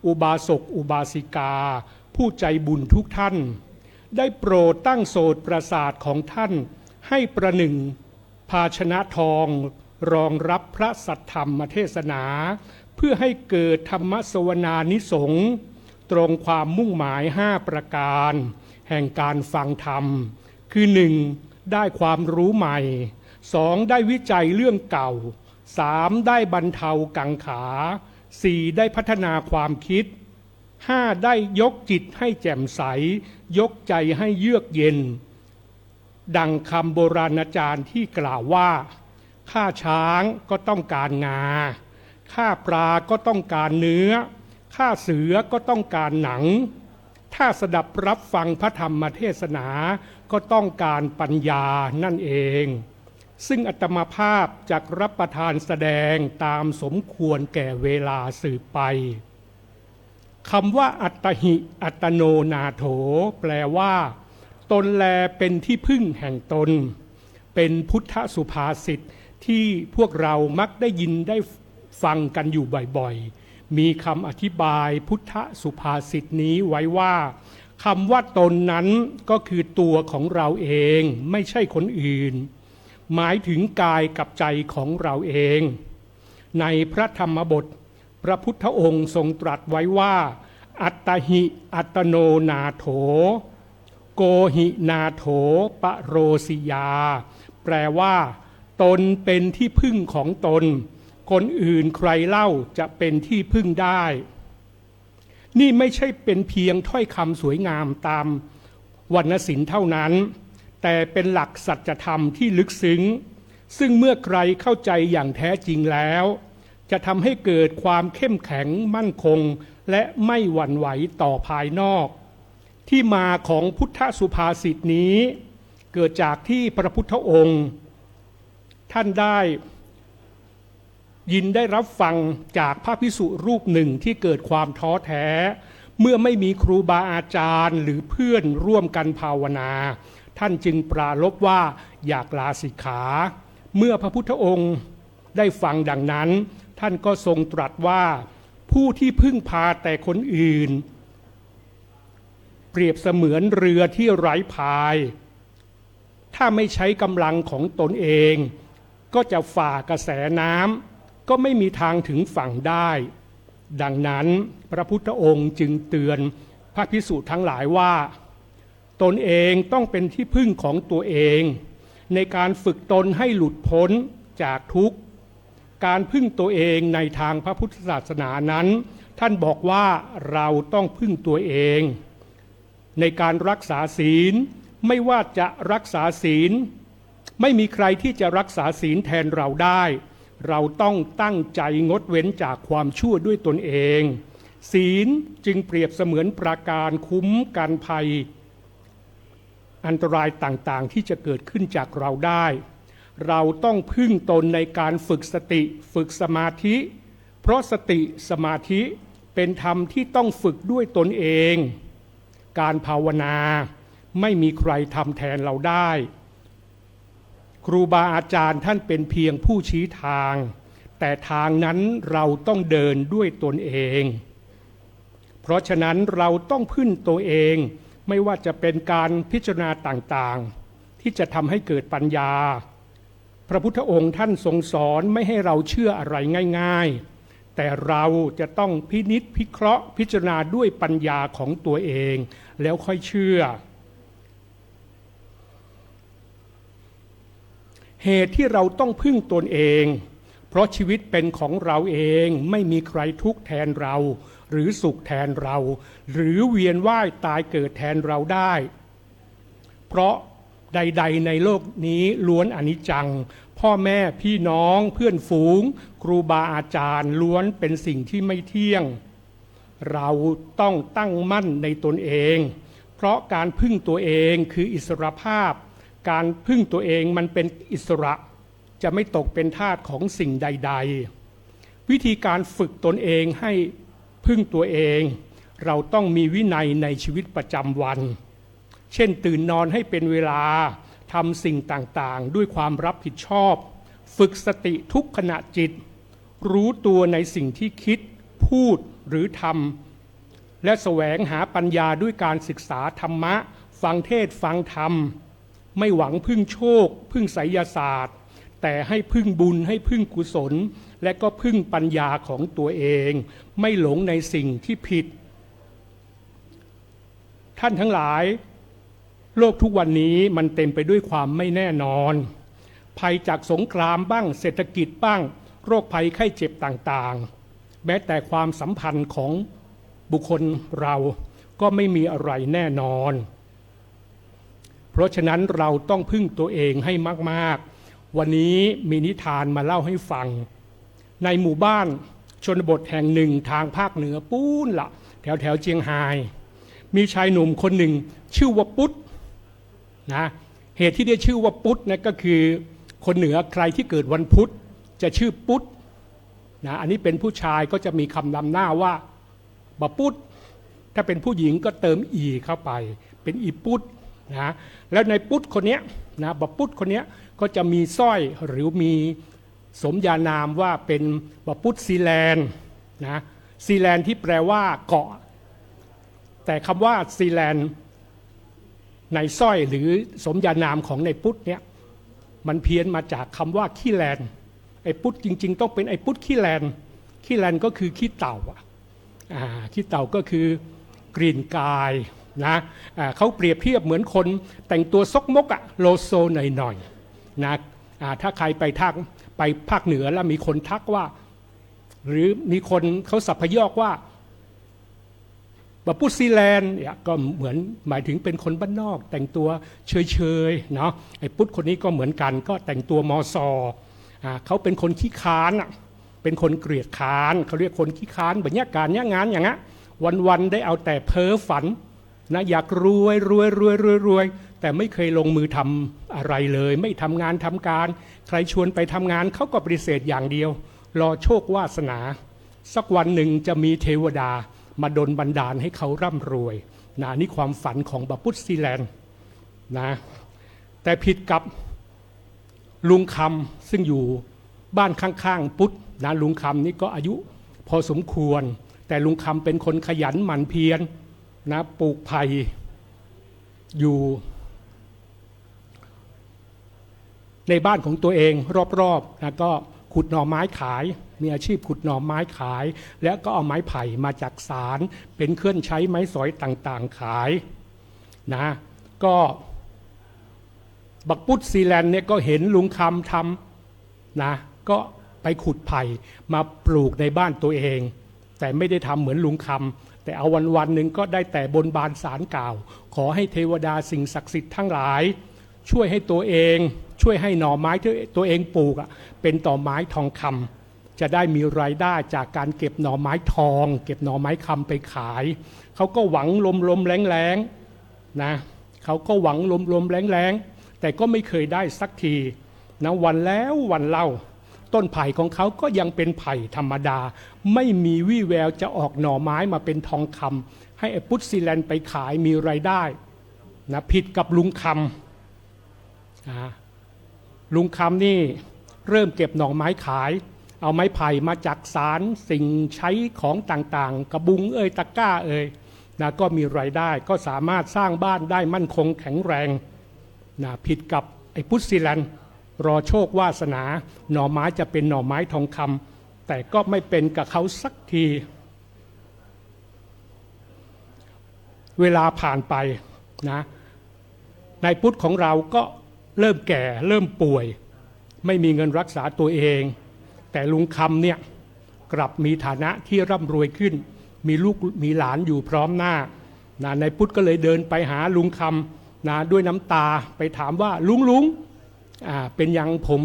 อุบาสกอุบาสิกาผู้ใจบุญทุกท่านได้โปรดตั้งโสตประสาทของท่านให้ประหนึ่งภาชนะทองรองรับพระสัทธรรมเทศนาเพื่อให้เกิดธรรมสวนานิสงส์ตรงความมุ่งหมาย5ประการแห่งการฟังธรรมคือ 1. ได้ความรู้ใหม่ 2. ได้วิจัยเรื่องเก่า 3. ได้บรรเทากังขา 4. ได้พัฒนาความคิด 5. ได้ยกจิตให้แจ่มใสยกใจให้เยือกเย็นดังคำโบราณอาจารย์ที่กล่าวว่าฆ่าช้างก็ต้องการงาฆ่าปลาก็ต้องการเนื้อฆ่าเสือก็ต้องการหนังถ้าสดับรับฟังพระธรรมเทศนาก็ต้องการปัญญานั่นเองซึ่งอาตมาภาพจักรับประทานแสดงตามสมควรแก่เวลาสืบไปคำว่าอัตตหิอัตโนนาโถแปลว่าตนแลเป็นที่พึ่งแห่งตนเป็นพุทธสุภาษิตที่พวกเรามักได้ยินได้ฟังกันอยู่บ่อยๆมีคำอธิบายพุทธสุภาษิตนี้ไว้ว่าคำว่าตนนั้นก็คือตัวของเราเองไม่ใช่คนอื่นหมายถึงกายกับใจของเราเองในพระธรรมบทพระพุทธองค์ทรงตรัสไว้ว่าอัตตหิอัตโนนาโถโกหินาโถปโรสิยาแปลว่าตนเป็นที่พึ่งของตนคนอื่นใครเล่าจะเป็นที่พึ่งได้นี่ไม่ใช่เป็นเพียงถ้อยคำสวยงามตามวรรณศิลป์เท่านั้นแต่เป็นหลักสัจธรรมที่ลึกซึ้งซึ่งเมื่อใครเข้าใจอย่างแท้จริงแล้วจะทำให้เกิดความเข้มแข็งมั่นคงและไม่หวั่นไหวต่อภายนอกที่มาของพุทธสุภาษิตนี้เกิดจากที่พระพุทธองค์ท่านได้ยินได้รับฟังจากพระภิกษุรูปหนึ่งที่เกิดความท้อแท้เมื่อไม่มีครูบาอาจารย์หรือเพื่อนร่วมกันภาวนาท่านจึงปรารภว่าอยากลาสิกขาเมื่อพระพุทธองค์ได้ฟังดังนั้นท่านก็ทรงตรัสว่าผู้ที่พึ่งพาแต่คนอื่น เปรียบเสมือนเรือที่ไร้พาย ถ้าไม่ใช้กำลังของตนเองก็จะฝ่ากระแสน้ำก็ไม่มีทางถึงฝั่งได้ ดังนั้นพระพุทธองค์จึงเตือนพระภิกษุทั้งหลายว่าตนเองต้องเป็นที่พึ่งของตัวเองในการฝึกตนให้หลุดพ้นจากทุกข์การพึ่งตัวเองในทางพระพุทธศาสนานั้นท่านบอกว่าเราต้องพึ่งตัวเองในการรักษาศีลไม่ว่าจะรักษาศีลไม่มีใครที่จะรักษาศีลแทนเราได้เราต้องตั้งใจงดเว้นจากความชั่วด้วยตนเองศีลจึงเปรียบเสมือนปราการคุ้มกันภัยอันตรายต่างๆที่จะเกิดขึ้นจากเราได้เราต้องพึ่งตนในการฝึกสติฝึกสมาธิเพราะสติสมาธิเป็นธรรมที่ต้องฝึกด้วยตนเองการภาวนาไม่มีใครทำแทนเราได้ครูบาอาจารย์ท่านเป็นเพียงผู้ชี้ทางแต่ทางนั้นเราต้องเดินด้วยตนเองเพราะฉะนั้นเราต้องพึ่งตัวเองไม่ว่าจะเป็นการพิจารณาต่างๆที่จะทำให้เกิดปัญญาพระพุทธองค์ท่านทรงสอนไม่ให้เราเชื่ออะไรง่ายๆแต่เราจะต้องพินิจพิเคราะห์พิจารณาด้วยปัญญาของตัวเองแล้วค่อยเชื่อเหตุที่เราต้องพึ่งตนเองเพราะชีวิตเป็นของเราเองไม่มีใครทุกข์แทนเราหรือสุขแทนเราหรือเวียนว่ายตายเกิดแทนเราได้เพราะใดๆในโลกนี้ล้วนอนิจจังพ่อแม่พี่น้องเพื่อนฝูงครูบาอาจารย์ล้วนเป็นสิ่งที่ไม่เที่ยงเราต้องตั้งมั่นในตนเองเพราะการพึ่งตัวเองคืออิสรภาพการพึ่งตัวเองมันเป็นอิสระจะไม่ตกเป็นทาสของสิ่งใดๆวิธีการฝึกตนเองให้พึ่งตัวเองเราต้องมีวินัยในชีวิตประจำวันเช่นตื่นนอนให้เป็นเวลาทำสิ่งต่างๆด้วยความรับผิดชอบฝึกสติทุกขณะจิตรู้ตัวในสิ่งที่คิดพูดหรือทำและแสวงหาปัญญาด้วยการศึกษาธรรมะฟังเทศฟังธรรมไม่หวังพึ่งโชคพึ่งไสยศาสตร์แต่ให้พึ่งบุญให้พึ่งกุศลและก็พึ่งปัญญาของตัวเองไม่หลงในสิ่งที่ผิดท่านทั้งหลายโลกทุกวันนี้มันเต็มไปด้วยความไม่แน่นอนภัยจากสงครามบ้างเศรษฐกิจบ้างโรคภัยไข้เจ็บต่างๆแม้แต่ความสัมพันธ์ของบุคคลเราก็ไม่มีอะไรแน่นอนเพราะฉะนั้นเราต้องพึ่งตัวเองให้มากๆวันนี้มีนิทานมาเล่าให้ฟังในหมู่บ้านชนบทแห่งหนึ่งทางภาคเหนือปูนละแถวเจียงไฮ้มีชายหนุ่มคนหนึ่งชื่อว่าปุ๊ดนะเหตุที่ได้ชื่อว่าปุ๊ดนะก็คือคนเหนือใครที่เกิดวันพุธจะชื่อปุ๊ดนะอันนี้เป็นผู้ชายก็จะมีคำนำหน้าว่าบะปุ๊ดถ้าเป็นผู้หญิงก็เติมอีเข้าไปเป็นอีปุ๊ดนะแล้วในปุ๊ดคนนี้นะบะปุ๊ดคนนี้ก็จะมีสร้อยหรือมีสมญานามว่าเป็นบะปุ๊ดซีแลนด์นะซีแลนด์ที่แปลว่าเกาะแต่คำว่าซีแลนด์ในสร้อยหรือสมญานามของในปุ๊ดเนี่ยมันเพี้ยนมาจากคำว่าขี้แลนไอ้ปุ๊ดจริงๆต้องเป็นไอ้ปุ๊ดขี้แลนขี้แลนก็คือขี้เต่าขี้เต่าก็คือกลิ่นกายนะเขาเปรียบเทียบเหมือนคนแต่งตัวซกมกโลโซหน่อยๆนะถ้าใครไปภาคเหนือแล้วมีคนทักว่าหรือมีคนเขาสัพพยอกว่าบะปุ๊ดซีแลนด์เนี่ยก็เหมือนหมายถึงเป็นคนบ้านนอกแต่งตัวเฉยๆเนาะไอ้ปุ๊ดคนนี้ก็เหมือนกันก็แต่งตัวมอซอเขาเป็นคนขี้ค้านเป็นคนเกลียดค้านเขาเรียกคนขี้ค้านแบบนี้การงานอย่างเงี้ยวันๆได้เอาแต่เพ้อฝันนะอยากรวยแต่ไม่เคยลงมือทำอะไรเลยไม่ทำงานทำการใครชวนไปทำงานเขาก็ปฏิเสธอย่างเดียวรอโชควาสนาสักวันหนึ่งจะมีเทวดามาดลบันดาลให้เขาร่ำรวยนะนี่ความฝันของบะปุ๊ดซีแลนด์นะแต่ผิดกับลุงคำซึ่งอยู่บ้านข้างๆปุ๊ดนะลุงคำนี่ก็อายุพอสมควรแต่ลุงคำเป็นคนขยันหมั่นเพียรนะปลูกไผ่ อยู่ในบ้านของตัวเองรอบๆนะก็ขุดหน่อไม้ขายมีอาชีพขุดหน่อไม้ขายแล้วก็เอาไม้ไผ่มาจากสารเป็นเครื่องใช้ไม้สอยต่างๆขายนะก็บักปุตซีแลนด์เนี่ยก็เห็นลุงคำทำนะก็ไปขุดไผ่มาปลูกในบ้านตัวเองแต่ไม่ได้ทำเหมือนลุงคำแต่เอาวันหนึ่งก็ได้แต่บนบานศาลกล่าวขอให้เทวดาสิ่งศักดิ์สิทธิ์ทั้งหลายช่วยให้ตัวเองช่วยให้หน่อไม้ที่ตัวเองปลูกเป็นต่อไม้ทองคำจะได้มีรายได้จากการเก็บหน่อไม้ทองเก็บหน่อไม้คำไปขายเขาก็หวังลมๆแรงๆนะเขาก็หวังลมๆแรงๆแต่ก็ไม่เคยได้สักทีนะวันแล้ววันเล่าต้นไผ่ของเขาก็ยังเป็นไผ่ธรรมดาไม่มีวี่แววจะออกหน่อไม้มาเป็นทองคำให้ไอ้ปุตซีแลนด์ไปขายมีรายได้นะผิดกับลุงคำลุงคำนี่เริ่มเก็บหน่อไม้ขายเอาไม้ไผ่มาจากสารสิ่งใช้ของต่างๆกระบุงตะกร้านะก็มีรายได้ก็สามารถสร้างบ้านได้มั่นคงแข็งแรงนะผิดกับไอ้ปุตซีแลนด์รอโชควาสนาหน่อไม้จะเป็นหน่อไม้ทองคำแต่ก็ไม่เป็นกับเขาสักทีเวลาผ่านไปนะนายพุทธของเราก็เริ่มแก่เริ่มป่วยไม่มีเงินรักษาตัวเองแต่ลุงคำเนี่ยกลับมีฐานะที่ร่ำรวยขึ้นมีลูกมีหลานอยู่พร้อมหน้านายพุทธก็เลยเดินไปหาลุงคำนะด้วยน้ำตาไปถามว่าลุงเป็นยังผม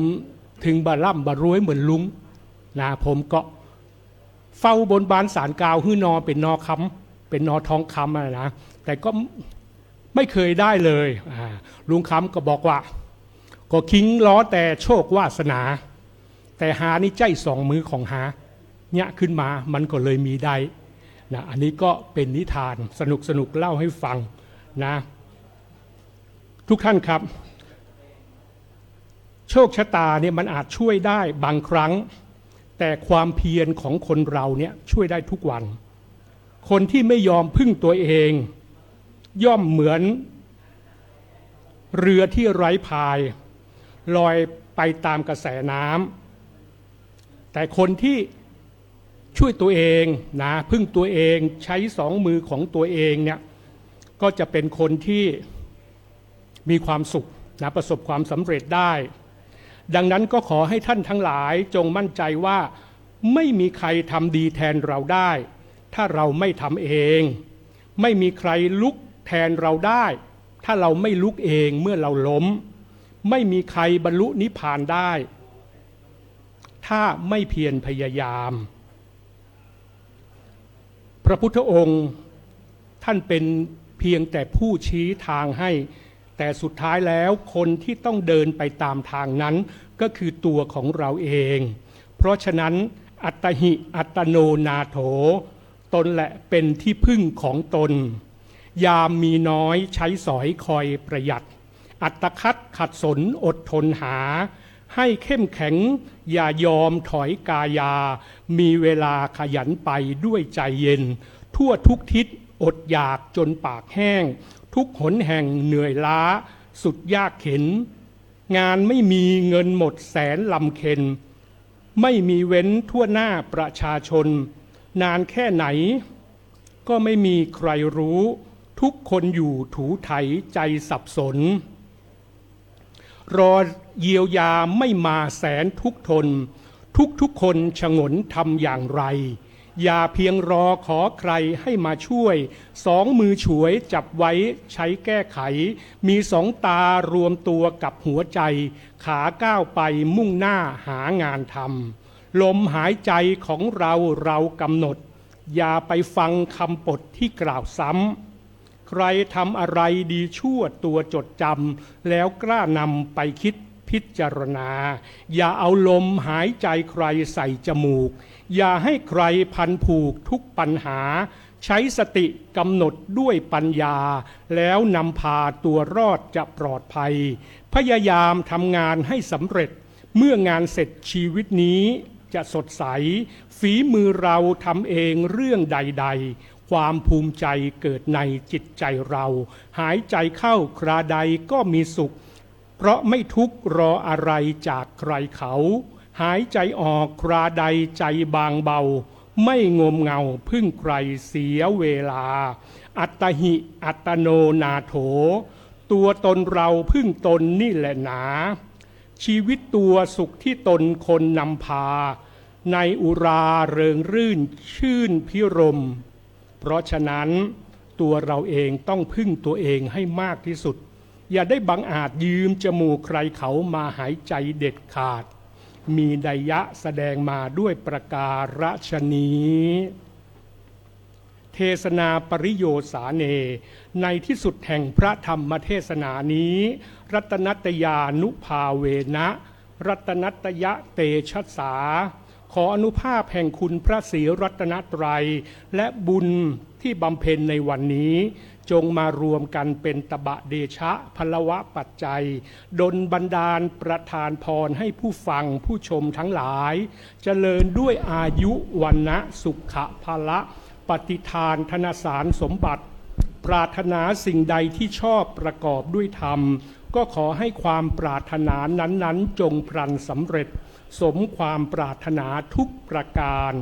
ถึงบาร่ำบารวยเหมือนลุงนะผมก็เฝ้าบนบานศาลกล่าวหื้อนอเป็นนอคำเป็นนอทองคำนะแต่ก็ไม่เคยได้เลยลุงคำก็บอกว่าก็คิงล้อแต่โชควาสนาแต่หานี่ใจสองมือของหาเนี่ยขึ้นมามันก็เลยมีได้นะอันนี้ก็เป็นนิทานสนุกเล่าให้ฟังนะทุกท่านครับโชคชะตาเนี่ยมันอาจช่วยได้บางครั้งแต่ความเพียรของคนเราเนี่ยช่วยได้ทุกวันคนที่ไม่ยอมพึ่งตัวเองย่อมเหมือนเรือที่ไร้พายลอยไปตามกระแสน้ำแต่คนที่ช่วยตัวเองนะพึ่งตัวเองใช้สองมือของตัวเองเนี่ยก็จะเป็นคนที่มีความสุขนะประสบความสำเร็จได้ดังนั้นก็ขอให้ท่านทั้งหลายจงมั่นใจว่าไม่มีใครทำดีแทนเราได้ถ้าเราไม่ทำเองไม่มีใครลุกแทนเราได้ถ้าเราไม่ลุกเองเมื่อเราล้มไม่มีใครบรรลุนิพพานได้ถ้าไม่เพียรพยายามพระพุทธองค์ท่านเป็นเพียงแต่ผู้ชี้ทางให้แต่สุดท้ายแล้วคนที่ต้องเดินไปตามทางนั้นก็คือตัวของเราเองเพราะฉะนั้นอัตหิอัตโนนาโถตนแหละเป็นที่พึ่งของตนยามมีน้อยใช้สอยคอยประหยัดอัตคัดขัดสนอดทนหาให้เข้มแข็งอย่ายอมถอยกายามีเวลาขยันไปด้วยใจเย็นทั่วทุกทิศอดอยากจนปากแห้งทุกหนแห่งเหนื่อยล้าสุดยากเข็นงานไม่มีเงินหมดแสนลำเค็นไม่มีเว้นทั่วหน้าประชาชนนานแค่ไหนก็ไม่มีใครรู้ทุกคนอยู่ถูไถใจสับสนรอเยียวยาไม่มาแสนทุกทนทุกคนฉงนทำอย่างไรอย่าเพียงรอขอใครให้มาช่วยสองมือฉวยจับไว้ใช้แก้ไขมีสองตารวมตัวกับหัวใจขาก้าวไปมุ่งหน้าหางานทำลมหายใจของเรากำหนดอย่าไปฟังคำปดที่กล่าวซ้ำใครทำอะไรดีชั่วตัวจดจำแล้วกล้านำไปคิดพิจารณาอย่าเอาลมหายใจใครใส่จมูกอย่าให้ใครพันผูกทุกปัญหาใช้สติกำหนดด้วยปัญญาแล้วนำพาตัวรอดจะปลอดภัยพยายามทำงานให้สำเร็จเมื่องานเสร็จชีวิตนี้จะสดใสฝีมือเราทำเองเรื่องใดๆ ความภูมิใจเกิดในจิตใจเรา หายใจเข้าคราใดก็มีสุข เพราะไม่ทุกข์รออะไรจากใครเขา หายใจออกคราใดใจบางเบา ไม่งมเงาพึ่งใครเสียเวลา อัตหิอัตโนนาโถ ตัวตนเราพึ่งตนนี่แหละหนา ชีวิตตัวสุขที่ตนคนนำพา ในอุราเริงรื่นชื่นพิรม เพราะฉะนั้นตัวเราเองต้องพึ่งตัวเองให้มากที่สุด อย่าได้บังอาจยืมจมูกใครเขามาหายใจเด็ดขาด มีนัยยะแสดงมาด้วยประการฉนี้ เทศนาปริโยสาเน ในที่สุดแห่งพระธรรมเทศนานี้ รัตนัตยานุภาเวนะรัตนัตยะเตชัสสา ขออนุภาพแห่งคุณพระศรีรัตนตรัยและบุญที่บำเพ็ญในวันนี้ จงมารวมกันเป็นตบะเดชะพลวะปัจจัยดลบันดาลประทานพรให้ผู้ฟังผู้ชมทั้งหลาย เจริญด้วยอายุวันนะสุขะภละปฏิทานธนสารสมบัติ ปรารถนาสิ่งใดที่ชอบประกอบด้วยธรรม ก็ขอให้ความปรารถนานั้นๆจงพลันสำเร็จ สมความปรารถนาทุกประการ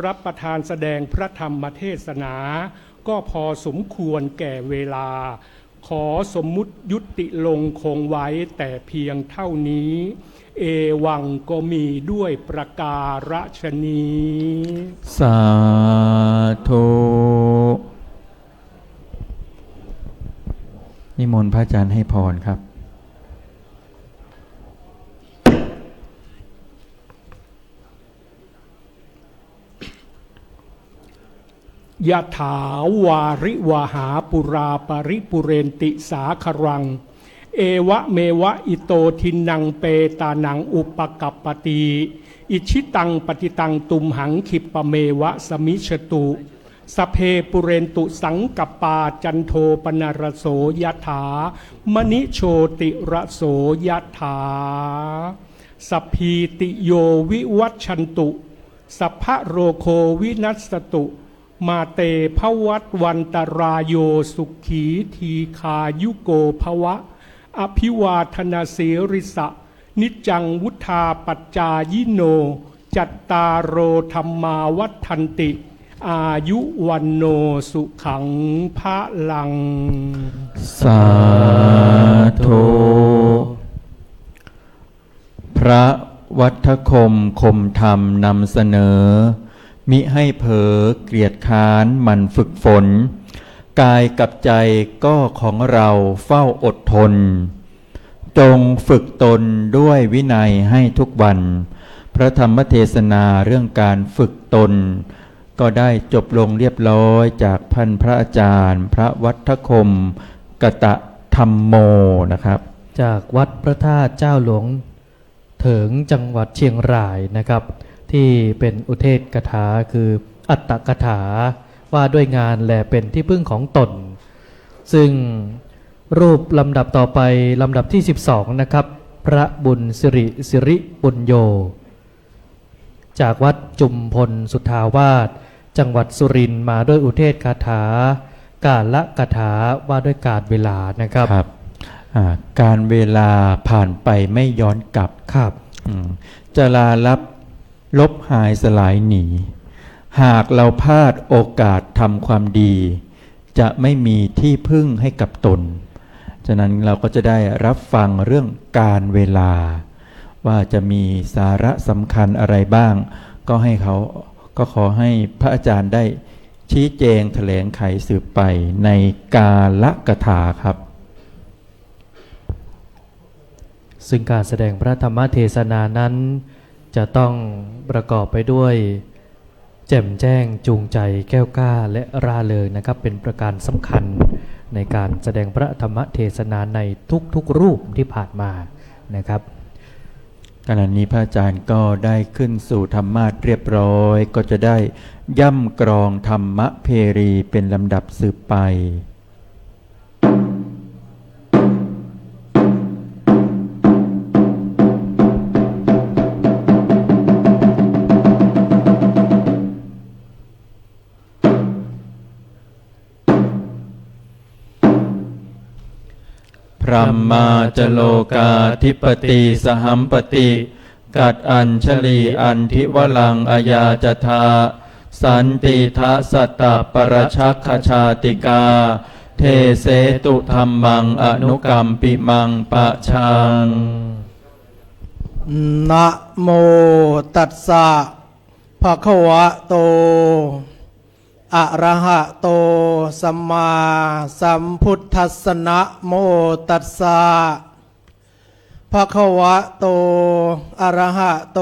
รับประทานแสดงพระธรรมเทศนา ก็พอสมควรแก่เวลา ขอสมมุติยุติลงคงไว้แต่เพียงเท่านี้ เอวังก็มีด้วยประการฉนี้ สาธุนิมนต์พระอาจารย์ให้พรครับ ยะถาวาริวหาปุราปริปุเรนติสาครัง เอวะเมวะอิโตทินังเปตานังอุปกัปปติอิชิตังปฏิตังตุมหังขิปะเมวะสมิชตุสเพปุเรนตุสังกัปปาจันโทปนรโสยะถามณิโชติระโสยะถาสัพพีติโยวิวัชชันตุสัพพะโรโควินัสตุมาเตภวัตวันตรายโยสุขีทีคายุโกภวะอภิวาทนาเสริสะนิจจังวุธาปัจจายิโนจัตตารโอธรรมาวัฏันติอายุวันโนสุขังพระลัง สาธุพระวัฒคมคมธรรมนำเสนอ มิให้เผลอเกลียดค้านหมันฝึกฝน กายกับใจก็ของเราเฝ้าอดทน จงฝึกตนด้วยวินัยให้ทุกวัน พระธรรมเทศนาเรื่องการฝึกตน ก็ได้จบลงเรียบร้อยจากพันพระอาจารย์ พระวัฒคมกตธรรมโมนะครับ จากวัดพระธาตุเจ้าหลวงเถิงจังหวัดเชียงรายนะครับ ที่เป็นอุเทศกถาคืออัตตกถาว่าด้วยงานแลเป็นที่พึ่งของตน ซึ่งรูปลำดับต่อไปลำดับที่12นะครับพระบุญสิริปุญโยจากวัดจุมพลสุทธาวาสจังหวัดสุรินทร์มาด้วยอุเทศคาถากาลกถาว่าด้วยการเวลานะครับการเวลาผ่านไปไม่ย้อนกลับครับจะลาลับลบหายสลายหนีหากเราพลาดโอกาสทำความดีจะไม่มีที่พึ่งให้กับตนฉะนั้นเราก็จะได้รับฟังเรื่องการเวลาว่าจะมีสาระสำคัญอะไรบ้างก็ขอให้พระอาจารย์ได้ชี้แจงแถลงไขสืบไปในกาลกถาครับซึ่งการแสดงพระธรรมเทศนานั้นจะต้องประกอบไปด้วยแจ่มแจ้งจูงใจแก้วกล้าและร่าเริงนะครับเป็นประการสำคัญในการแสดงพระธรรมเทศนาในทุกๆรูปที่ผ่านมานะครับขณะนี้พระอาจารย์ก็ได้ขึ้นสู่ธรรมาสเรียบร้อยก็จะได้ย่ำกรองธรรมเพรีเป็นลำดับสืบไป รัมมาจโลกาธิปติสหัมปติกัดอัญชลีอันทิวลังอายาจทาสันติทะสัตตปรชักขชาติกาเทเสตุธรรมังอนุกรรมปิมังปะชัง นะโมตัสสะภะคะวะโตอะระหะโตสัมมาสัมพุทธัสสะนะโมตัสสะภะคะวะโตอะระหะโต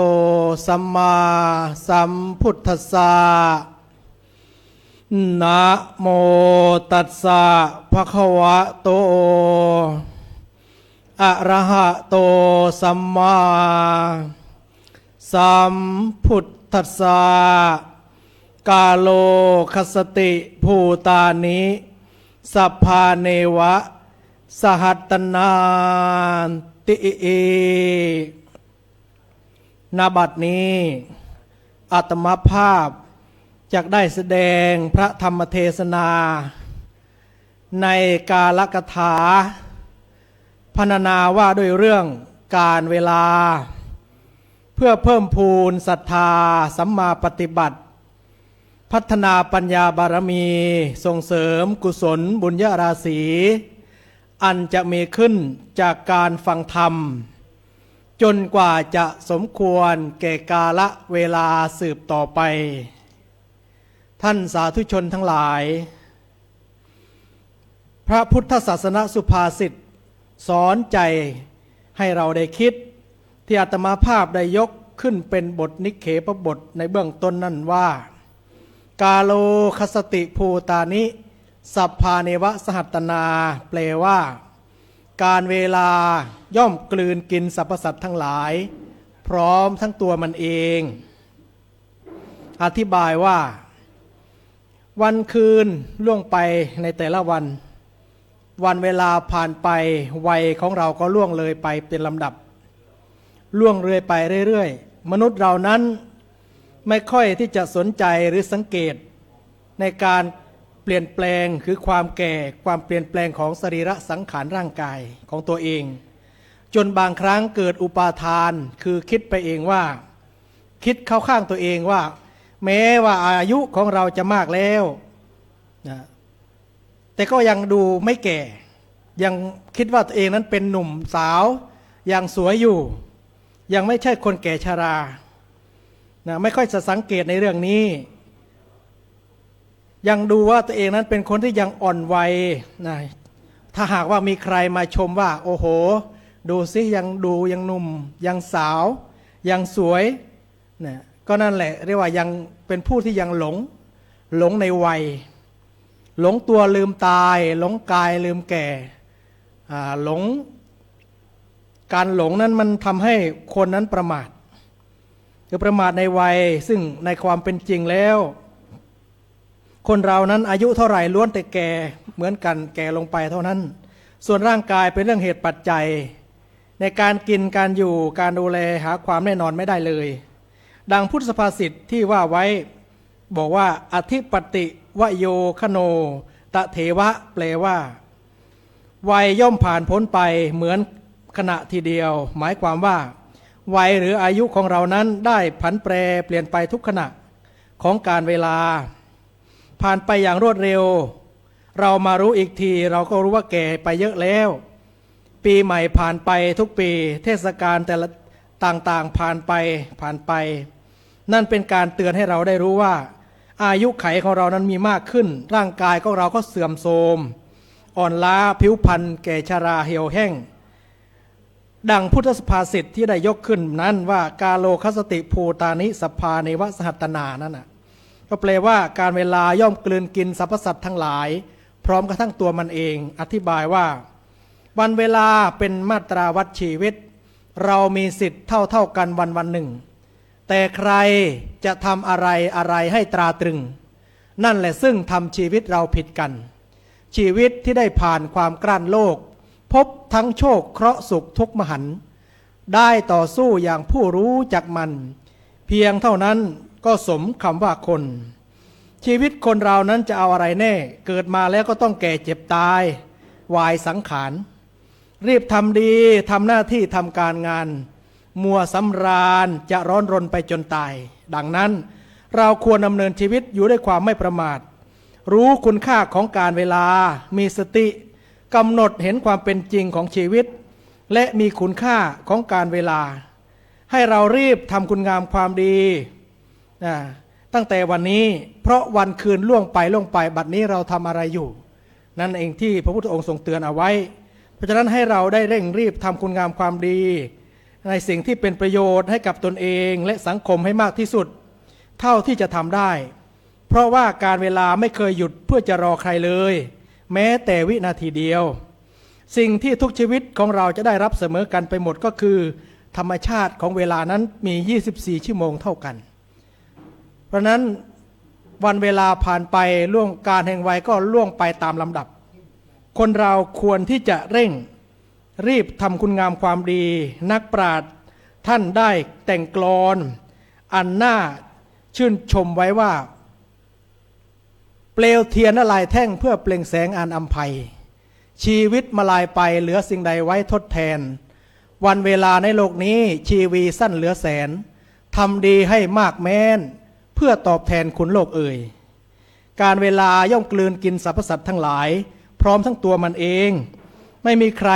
สัมมาสัมพุทธัสสะนะโมตัสสะภะคะวะโตอะระหะโตสัมมาสัมพุทธัสสะกาโลคัสสติภูตานิสัพพาเนวะสหัตตนาติณบัดนี้อาตมาภาพจักได้แสดงพระธรรมเทศนาในกาลกถาพรรณนาว่าด้วยเรื่องการเวลาเพื่อเพิ่มพูนศรัทธาสัมมาปฏิบัติพัฒนาปัญญาบารมีส่งเสริมกุศลบุญญาราศีอันจะมีขึ้นจากการฟังธรรมจนกว่าจะสมควรแก่กาลเวลาสืบต่อไปท่านสาธุชนทั้งหลายพระพุทธศาสนสุภาษิตสอนใจให้เราได้คิดที่อาตมาภาพได้ยกขึ้นเป็นบทนิเขปบทในเบื้องต้นนั่นว่ากาโลคัสสติภูตานิสัพพาเนวะสหัตตนาแปลว่าการเวลาย่อมกลืนกินสรรพสัตว์ทั้งหลายพร้อมทั้งตัวมันเองอธิบายว่าวันคืนล่วงไปในแต่ละวันวันเวลาผ่านไปวัยของเราก็ล่วงเลยไปเป็นลำดับล่วงเลยไปเรื่อยๆมนุษย์เรานั้นไม่ค่อยที่จะสนใจหรือสังเกตในการเปลี่ยนแปลงคือความแก่ความเปลี่ยนแปลงของสรีระสังขารร่างกายของตัวเองจนบางครั้งเกิดอุปาทานคือคิดไปเองว่าคิดเข้าข้างตัวเองว่าแม้ว่าอายุของเราจะมากแล้วนะแต่ก็ยังดูไม่แก่ยังคิดว่าตัวเองนั้นเป็นหนุ่มสาวยังสวยอยู่ยังไม่ใช่คนแก่ชรานะไม่ค่อยจะสังเกตในเรื่องนี้ยังดูว่าตัวเองนั้นเป็นคนที่ยังอ่อนวัยนะถ้าหากว่ามีใครมาชมว่าโอ้โหดูซิยังดูยังหนุ่มยังสาวยังสวยนะก็นั่นแหละเรียกว่ายังเป็นผู้ที่ยังหลงในวัยหลงตัวลืมตายหลงกายลืมแก่หลงการหลงนั้นมันทำให้คนนั้นประมาทคือประมาทในวัยซึ่งในความเป็นจริงแล้วคนเรานั้นอายุเท่าไหร่ล้วนแต่แก่เหมือนกันแก่ลงไปเท่านั้นส่วนร่างกายเป็นเรื่องเหตุปัจจัยในการกินการอยู่การดูแลหาความแน่นอนไม่ได้เลยดังพุทธภาษิตที่ว่าไว้บอกว่าอธิปติวโยคโนตะเถวะแปลว่าวัยย่อมผ่านพ้นไปเหมือนขณะทีเดียวหมายความว่าวัยหรืออายุของเรานั้นได้ผันแปรเปลี่ยนไปทุกขณะของการเวลาผ่านไปอย่างรวดเร็วเรามารู้อีกทีเราก็รู้ว่าแก่ไปเยอะแล้วปีใหม่ผ่านไปทุกปีเทศกาลแต่ละต่างๆผ่านไปนั่นเป็นการเตือนให้เราได้รู้ว่าอายุไขของเรานั้นมีมากขึ้นร่างกายของเราก็เสื่อมโทรมอ่อนล้าผิวพรรณแก่ชราเหี่ยวแห้งดังพุทธภาษิตที่ได้ยกขึ้นนั้นว่ากาโลคัสสติภูตานิสัพพาเนวะสหัตตนานั่นน่ะก็แปลว่าการเวลาย่อมกลืนกินสรรพสัตว์ทั้งหลายพร้อมกระทั่งตัวมันเองอธิบายว่าวันเวลาเป็นมาตราวัดชีวิตเรามีสิทธิ์เท่ากันวันหนึ่งแต่ใครจะทำอะไรให้ตราตรึงนั่นแหละซึ่งทำชีวิตเราผิดกันชีวิตที่ได้ผ่านความกลั้นโลกพบทั้งโชคเคราะห์สุขทุกข์มหันต์ได้ต่อสู้อย่างผู้รู้จักมันเพียงเท่านั้นก็สมคำว่าคนชีวิตคนเรานั้นจะเอาอะไรแน่เกิดมาแล้วก็ต้องแก่เจ็บตายวายสังขาร รีบทำดีทำหน้าที่ทำการงานมัวสำราญจะร้อนรนไปจนตายดังนั้นเราควรดำเนินชีวิตอยู่ด้วยความไม่ประมาทรู้คุณค่าของการเวลามีสติกำหนดเห็นความเป็นจริงของชีวิตและมีคุณค่าของการเวลาให้เรารีบทำคุณงามความดีตั้งแต่วันนี้เพราะวันคืนล่วงไปบัดนี้เราทำอะไรอยู่นั่นเองที่พระพุทธองค์ทรงเตือนเอาไว้เพราะฉะนั้นให้เราได้เร่งรีบทำคุณงามความดีในสิ่งที่เป็นประโยชน์ให้กับตนเองและสังคมให้มากที่สุดเท่าที่จะทำได้เพราะว่าการเวลาไม่เคยหยุดเพื่อจะรอใครเลยแม้แต่วินาทีเดียวสิ่งที่ทุกชีวิตของเราจะได้รับเสมอกันไปหมดก็คือธรรมชาติของเวลานั้นมี24ชั่วโมงเท่ากันเพราะนั้นวันเวลาผ่านไปล่วงการแห่งวัยก็ล่วงไปตามลำดับคนเราควรที่จะเร่งรีบทำคุณงามความดีนักปราชญ์ท่านได้แต่งกลอนอันน่าชื่นชมไว้ว่าเปลวเทียนละลายแท่งเพื่อเปล่งแสงอันอำไพชีวิตมาลายไปเหลือสิ่งใดไว้ทดแทนวันเวลาในโลกนี้ชีวีสั้นเหลือแสนทำดีให้มากแม้นเพื่อตอบแทนคุณโลกเอ่ยการเวลาย่อมกลืนกินสรรพสัตว์ทั้งหลายพร้อมทั้งตัวมันเองไม่มีใคร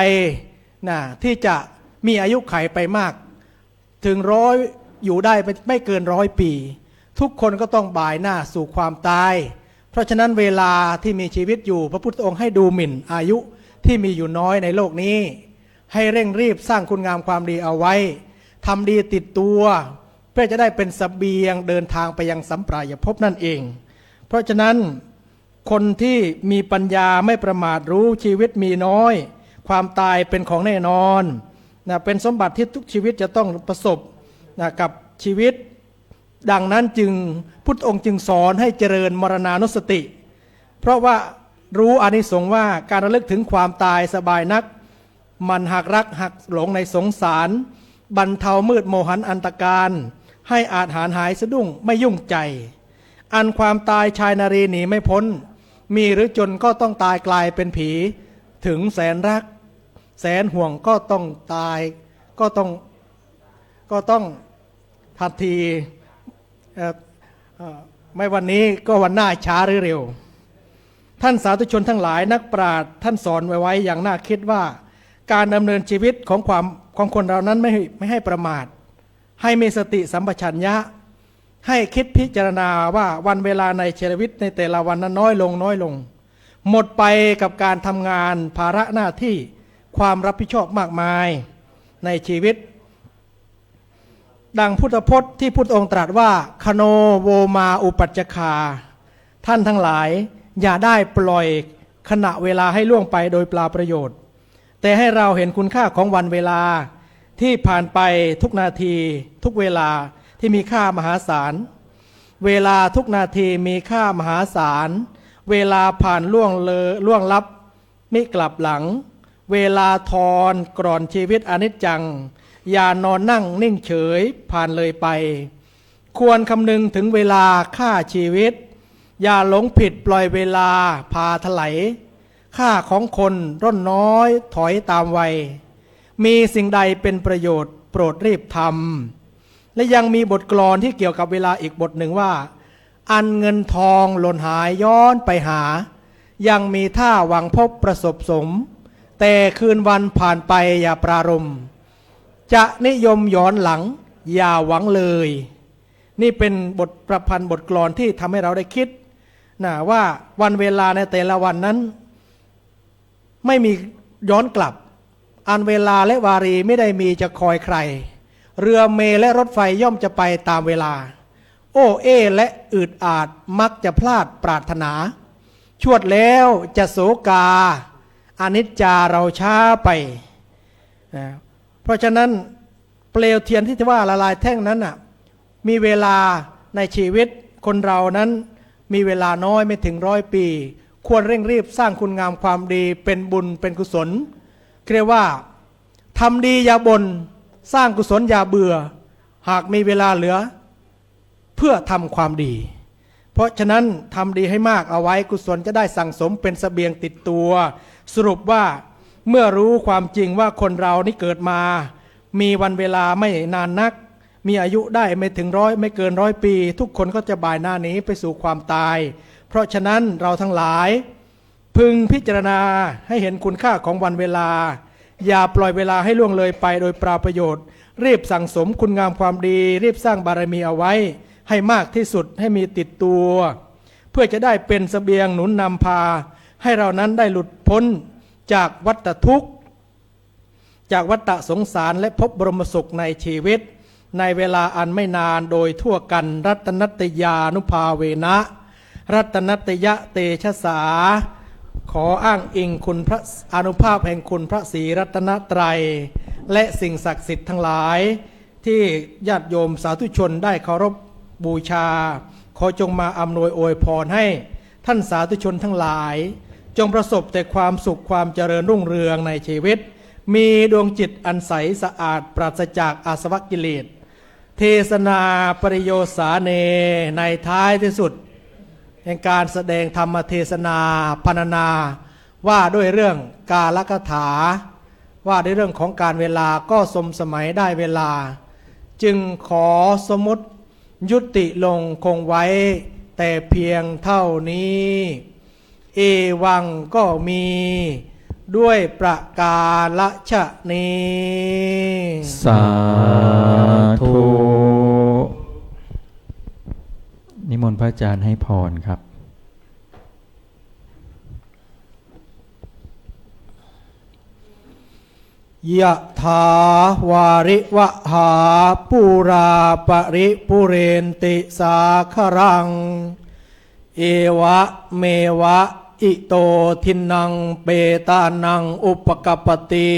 ที่จะมีอายุขัยไปมากถึง100อยู่ได้ไม่เกิน100 ปีทุกคนก็ต้องบ่ายหน้าสู่ความตายเพราะฉะนั้นเวลาที่มีชีวิตอยู่พระพุทธองค์ให้ดูหมิ่นอายุที่มีอยู่น้อยในโลกนี้ให้เร่งรีบสร้างคุณงามความดีเอาไว้ทำดีติดตัวเพื่อจะได้เป็นเสบียงเดินทางไปยังสัมปรายภพนั่นเองเพราะฉะนั้นคนที่มีปัญญาไม่ประมาทรู้ชีวิตมีน้อยความตายเป็นของแน่นอนเป็นสมบัติที่ทุกชีวิตจะต้องประสบกับชีวิตดังนั้นจึงพุทธองค์จึงสอนให้เจริญมรณานุสติเพราะว่ารู้อานิสงส์ว่าการระลึกถึงความตายสบายนักมันหักรักหักหลงในสงสารบรรเทามืดโมหันอันตการให้อาจหารหายสะดุ้งไม่ยุ่งใจอันความตายชายนารีหนีไม่พ้นมีหรือจนก็ต้องตายกลายเป็นผีถึงแสนรักแสนห่วงก็ต้องตายก็ต้องทันทีไม่วันนี้ก็วันหน้าช้าหรือเร็วท่านสาธุชนทั้งหลายนักปราชญ์ท่านสอนไว้อย่างน่าคิดว่าการดำเนินชีวิตของคนเรานั้นไม่ให้ประมาทให้มีสติสัมปชัญญะให้คิดพิจารณาว่าวันเวลาในชีวิตในแต่ละวันนั้นน้อยลงหมดไปกับการทำงานภาระหน้าที่ความรับผิดชอบมากมายในชีวิตดังพุทธพจน์ที่พุทธองค์ตรัสว่าคโนโวมาอุปัจจคาท่านทั้งหลายอย่าได้ปล่อยขณะเวลาให้ล่วงไปโดยเปล่าประโยชน์แต่ให้เราเห็นคุณค่าของวันเวลาที่ผ่านไปทุกนาทีทุกเวลาที่มีค่ามหาศาลเวลาทุกนาทีมีค่ามหาศาลเวลาผ่านล่วงลับมิกลับหลังเวลาทอนกร่อนชีวิตอนิจจังอย่านอนนั่งนิ่งเฉยผ่านเลยไปควรคำนึงถึงเวลาฆ่าชีวิตอย่าหลงผิดปล่อยเวลาพาถลายค่าของคนร่นน้อยถอยตามวัยมีสิ่งใดเป็นประโยชน์โปรดรีบทำและยังมีบทกลอนที่เกี่ยวกับเวลาอีกบทหนึ่งว่าอันเงินทองหล่นหายย้อนไปหายังมีท่าหวังพบประสบสมแต่คืนวันผ่านไปอย่าปรารมจะนิยมย้อนหลังอย่าหวังเลยนี่เป็นบทประพันธ์บทกลอนที่ทำให้เราได้คิดว่าวันเวลาในแต่ละวันนั้นไม่มีย้อนกลับอันเวลาและวารีไม่ได้มีจะคอยใครเรือเมล์และรถไฟย่อมจะไปตามเวลาโอ้เอและอืดอาดมักจะพลาดปรารถนาชวดแล้วจะโศกาอนิจจาเราช้าไปเพราะฉะนั้นเปลวเทียนที่ว่าละลายแท่งนั้นมีเวลาในชีวิตคนเรานั้นมีเวลาน้อยไม่ถึง100 ปีควรเร่งรีบสร้างคุณงามความดีเป็นบุญเป็นกุศลเรียกว่าทำดีอย่าบ่นสร้างกุศลอย่าเบื่อหากมีเวลาเหลือเพื่อทำความดีเพราะฉะนั้นทำดีให้มากเอาไว้กุศลจะได้สั่งสมเป็นเสบียงติดตัวสรุปว่า เมื่อรู้ความจริงว่าคนเรานี่เกิดมา มีวันเวลาไม่นานนัก มีอายุได้ไม่ถึงไม่เกิน100 ปี ทุกคนก็จะบ่ายหน้านี้ไปสู่ความตาย เพราะฉะนั้นเราทั้งหลาย พึงพิจารณาให้เห็นคุณค่าของวันเวลา อย่าปล่อยเวลาให้ล่วงเลยไปโดยเปล่าประโยชน์ รีบสั่งสมคุณงามความดี รีบสร้างบารมีเอาไว้ให้มากที่สุดให้มีติดตัว เพื่อจะได้เป็นเสบียงหนุนนำพา ให้เรานั้นได้หลุดพ้นจากวัฏทุกข์ จากวัฏสงสารและพบบรมสุขในชีวิต ในเวลาอันไม่นานโดยทั่วกันรัตนัตยานุภาเวนะรัตนัตยะเตชะสา ขออ้างอิงคุณพระอานุภาพแห่งคุณพระศรีรัตนตรัย และสิ่งศักดิ์สิทธิ์ทั้งหลาย ที่ญาติโยมสาธุชนได้เคารพบูชา ขอจงมาอำนวยอวยพรให้ท่านสาธุชนทั้งหลาย จงประสบแต่ความสุขความเจริญรุ่งเรืองในชีวิต มีดวงจิตอันใสสะอาดปราศจากอาสวะกิเลส เทศนาปริโยสาเนในท้ายที่สุดแห่งการแสดงธรรมเทศนาพรรณนาว่าด้วยเรื่องกาลคถา ว่าด้วยเรื่องของการเวลาก็สมสมัยได้เวลา จึงขอสมมติยุติลงคงไว้แต่เพียงเท่านี้ เอวังก็มีด้วยประกาศนี้ สาธุนิมนต์พระอาจารย์ให้พรครับ ยะถาวาริวหาปูราปริปุเรนติสาครัง เอวะเมวะอิโตทินังเปตานังอุปกปปติ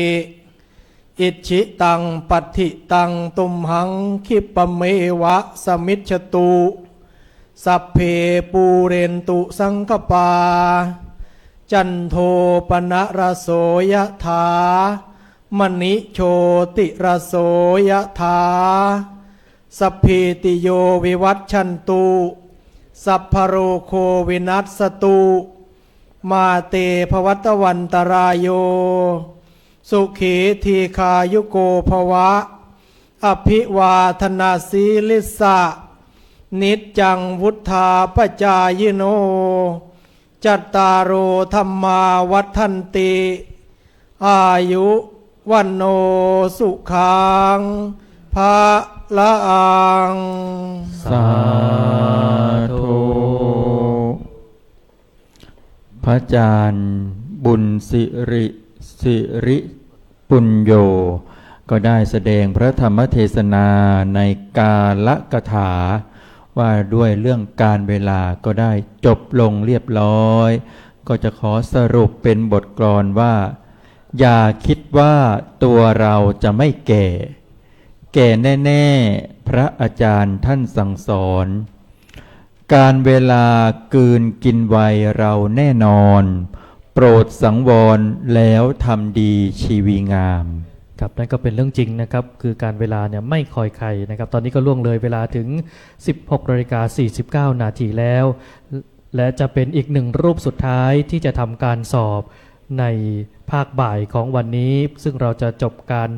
อิชิตังปัฏฐิตังตุมหังคิปะเมวะสมิจฉตุสัพเพปูเรนตุสังคปาจันโทปนะระโสยถามณิโชติระโสยถาสัพพิติโยวิวัชชันตุสัพพโรโควินัสสตุมาเตภวัตวันตรายโยสุขีทีคายุโกภวะอภิวาทนาสีลิสะนิจจังวุธาปจายโนจัตตารโอธรรมาวัฏันติอายุวันโนสุขังภะละอัง สาธุพระอาจารย์บุญสิริปุญโญก็ได้แสดงพระธรรมเทศนาในกาลกถาว่าด้วยเรื่องการเวลาก็ได้จบลงเรียบร้อยก็จะขอสรุปเป็นบทกลอนว่าอย่าคิดว่าตัวเราจะไม่แก่ แก่แน่ๆพระอาจารย์ท่านสั่งสอนการเวลากืนกินวัยเราแน่นอนโปรดสังวรแล้วทำดีชีวีงามครับนั่นก็เป็นเรื่องจริงนะครับคือการเวลาเนี่ยไม่คอยใครนะครับตอนนี้ก็ล่วงเลยเวลาถึง 16:49 นาทีแล้วและจะเป็นอีกหนึ่งรูปสุดท้ายที่จะทำการสอบในภาคบ่ายของวันนี้ซึ่งเราจะจบการ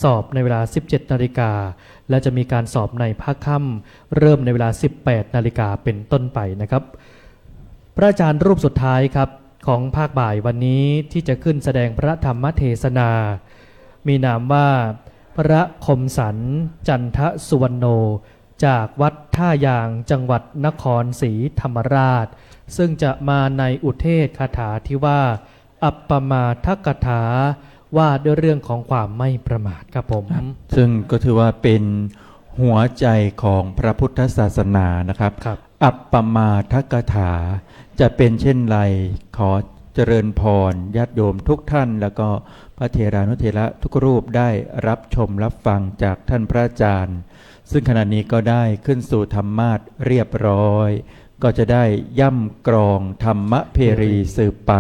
สอบในเวลา 17 นาฬิกาและจะมีการสอบในภาคค่ำเริ่มในเวลา 18 นาฬิกาเป็นต้นไปนะครับพระอาจารย์รูปสุดท้ายครับของภาคบ่ายวันนี้ที่จะขึ้นแสดงพระธรรมเทศนามีนามว่าพระคมสันจันทสุวรรณโนจากวัดท่ายางจังหวัดนครศรีธรรมราชซึ่งจะมาในอุเทศคาถาที่ว่าอัปปมาทกถาว่าด้วยเรื่องของความไม่ประมาทครับผมซึ่งก็ถือว่าเป็นหัวใจของพระพุทธศาสนานะครับอัปปมาทกถาจะเป็นเช่นไรขอเจริญพรญาติโยมทุกท่านแล้วก็พระเถรานุเถระทุกรูปได้รับชมรับฟังจากท่านพระอาจารย์ซึ่งขณะนี้ก็ได้ขึ้นสู่ธรรมาสน์เรียบร้อยก็จะได้ย่ำกรองธรรมเพรีสืบไป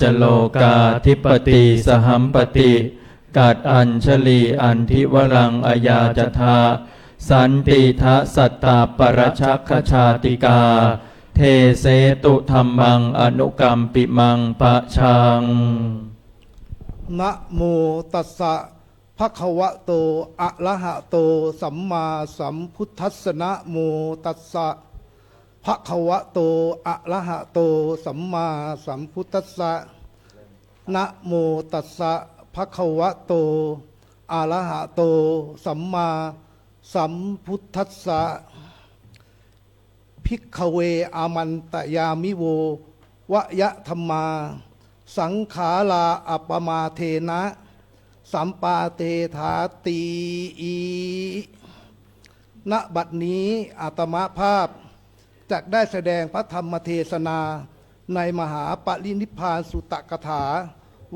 จโลกาธิปติสหัมปติกัดอัญชลีอันทิวรังอยาจทาสันติทะสัตตาปรชักขชาติกาเทเสตุธรรมังอนุกรรมปิมังปะชัง นะโมตัสสะภะคะวะโตอะระหะโตสัมมาสัมพุทธัสสะนะโมตัสสะภะคะวะโตอะระหะโตสัมมาสัมพุทธัสสะนะโมตัสสะภะคะวะโตอะระหะโตสัมมาสัมพุทธัสสะภิกขเวอามันตยามิโววยะธัมมาสังขาราอัปปมาเทนะสัมปาเตถาตีณบัดนี้อาตมาภาพจักได้แสดงพระธรรมเทศนาในมหาปรินิพพานสุตตกถา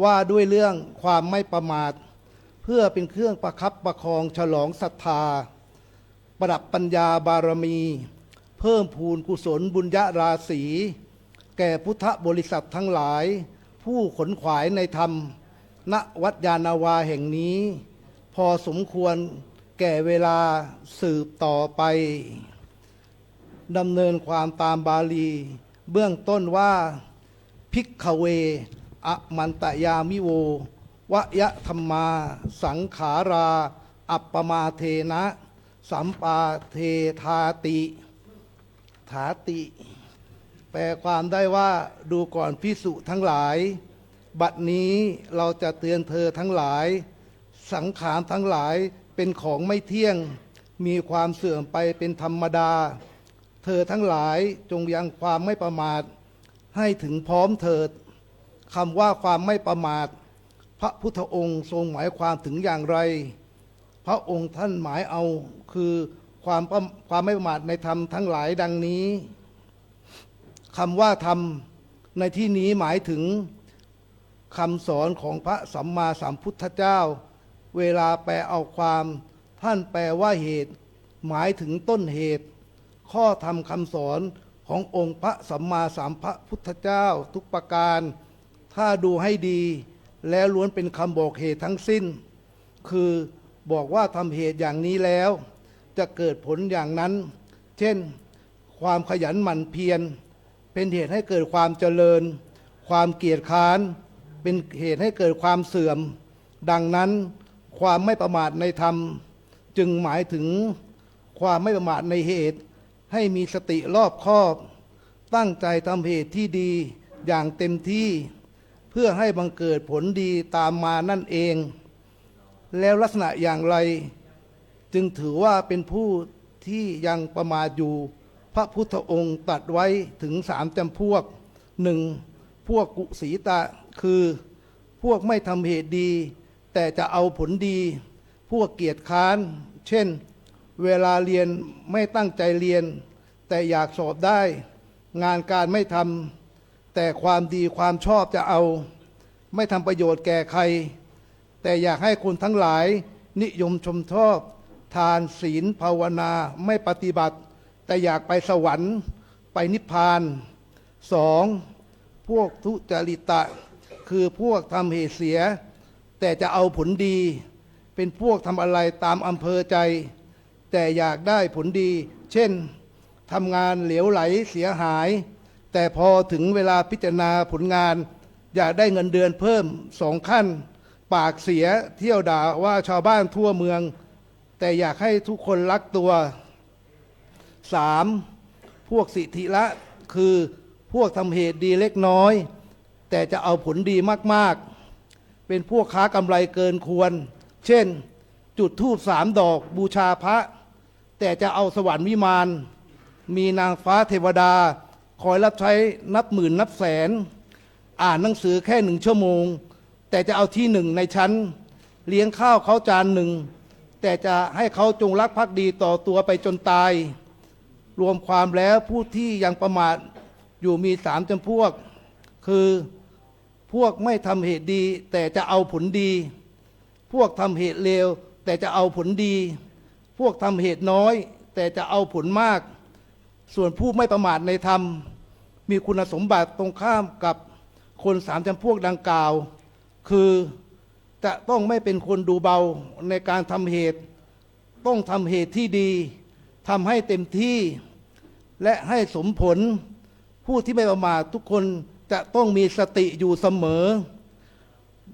ว่าด้วยเรื่องความไม่ประมาทเพื่อเป็นเครื่องประคับประคองฉลองศรัทธาประดับปัญญาบารมี เพิ่มพูนกุศลบุญญาราศีแก่พุทธบริษัททั้งหลายผู้ขนขวายในธรรมณวัดยานาวาแห่งนี้พอสมควรแก่เวลาสืบต่อไปดำเนินความตามบาลีเบื้องต้นว่าภิกขเวอะมันตยามิโววยะธัมมาสังขาราอัปปมาเทนะสัมปาเทธาติถาติแปลความได้ว่าดูก่อนภิกษุทั้งหลายบัดนี้เราจะเตือนเธอทั้งหลายสังขารทั้งหลายเป็นของไม่เที่ยงมีความเสื่อมไปเป็นธรรมดาเธอทั้งหลายจงยังความไม่ประมาทให้ถึงพร้อมเถิดคำว่าความไม่ประมาทพระพุทธองค์ทรงหมายความถึงอย่างไรพระองค์ท่านหมายเอาคือความไม่ประมาทในธรรมทั้งหลายดังนี้คำว่าธรรมในที่นี้หมายถึงคำสอนของพระสัมมาสัมพุทธเจ้าเวลาแปลเอาความท่านแปลว่าเหตุหมายถึงต้นเหตุข้อธรรมคำสอนขององค์พระสัมมาสัมพุทธเจ้าทุกประการถ้าดูให้ดีแล้วล้วนเป็นคำบอกเหตุทั้งสิ้นคือบอกว่าทำเหตุอย่างนี้แล้วจะเกิดผลอย่างนั้นเช่นความขยันหมั่นเพียรเป็นเหตุให้เกิดความเจริญความเกียจคร้านเป็นเหตุให้เกิดความเสื่อมดังนั้นความไม่ประมาทในธรรมจึงหมายถึงความไม่ประมาทในเหตุให้มีสติรอบคอบตั้งใจทำเหตุที่ดีอย่างเต็มที่เพื่อให้บังเกิดผลดีตามมานั่นเองแล้วลักษณะอย่างไรจึงถือว่าเป็นผู้ที่ยังประมาทอยู่พระพุทธองค์ตรัสไว้ถึง3 จำพวก 1. พวกกุสีตะคือพวกไม่ทำเหตุดีแต่จะเอาผลดีพวกเกียจค้านเช่นเวลาเรียนไม่ตั้งใจเรียนแต่อยากสอบได้งานการไม่ทำแต่ความดีความชอบจะเอาไม่ทำประโยชน์แก่ใครแต่อยากให้คนทั้งหลายนิยมชมชอบทานศีลภาวนาไม่ปฏิบัติแต่อยากไปสวรรค์ไปนิพพาน 2. พวกทุจริตะคือพวกทำเหตุเสียแต่จะเอาผลดีเป็นพวกทำอะไรตามอำเภอใจแต่อยากได้ผลดีเช่นทำงานเหลวไหลเสียหายแต่พอถึงเวลาพิจารณาผลงานอยากได้เงินเดือนเพิ่ม2 ขั้นปากเสียเที่ยวด่าว่าชาวบ้านทั่วเมืองแต่อยากให้ทุกคนรักตัว 3. พวกสิทธิละคือพวกทำเหตุดีเล็กน้อยแต่จะเอาผลดีมากๆเป็นพวกค้ากำไรเกินควรเช่นจุดธูป3 ดอกบูชาพระแต่จะเอาสวรรค์วิมานมีนางฟ้าเทวดาคอยรับใช้นับหมื่นนับแสนอ่านหนังสือแค่1 ชั่วโมงแต่จะเอาที่1ในชั้นเลี้ยงข้าวเขาจานหนึ่งแต่จะให้เขาจงรักภักดีต่อตัวไปจนตายรวมความแล้วผู้ที่ยังประมาทอยู่มี3 จำพวกคือพวกไม่ทำเหตุดีแต่จะเอาผลดีพวกทำเหตุเลวแต่จะเอาผลดีพวกทำเหตุน้อยแต่จะเอาผลมากส่วนผู้ไม่ประมาทในธรรมมีคุณสมบัติตรงข้ามกับ คนสามจำพวกดังกล่าว คือจะต้องไม่เป็นคนดูเบาในการทำเหตุ ต้องทำเหตุที่ดีทำให้เต็มที่และให้สมผล ผู้ที่ไม่ประมาททุกคนจะต้องมีสติอยู่เสมอ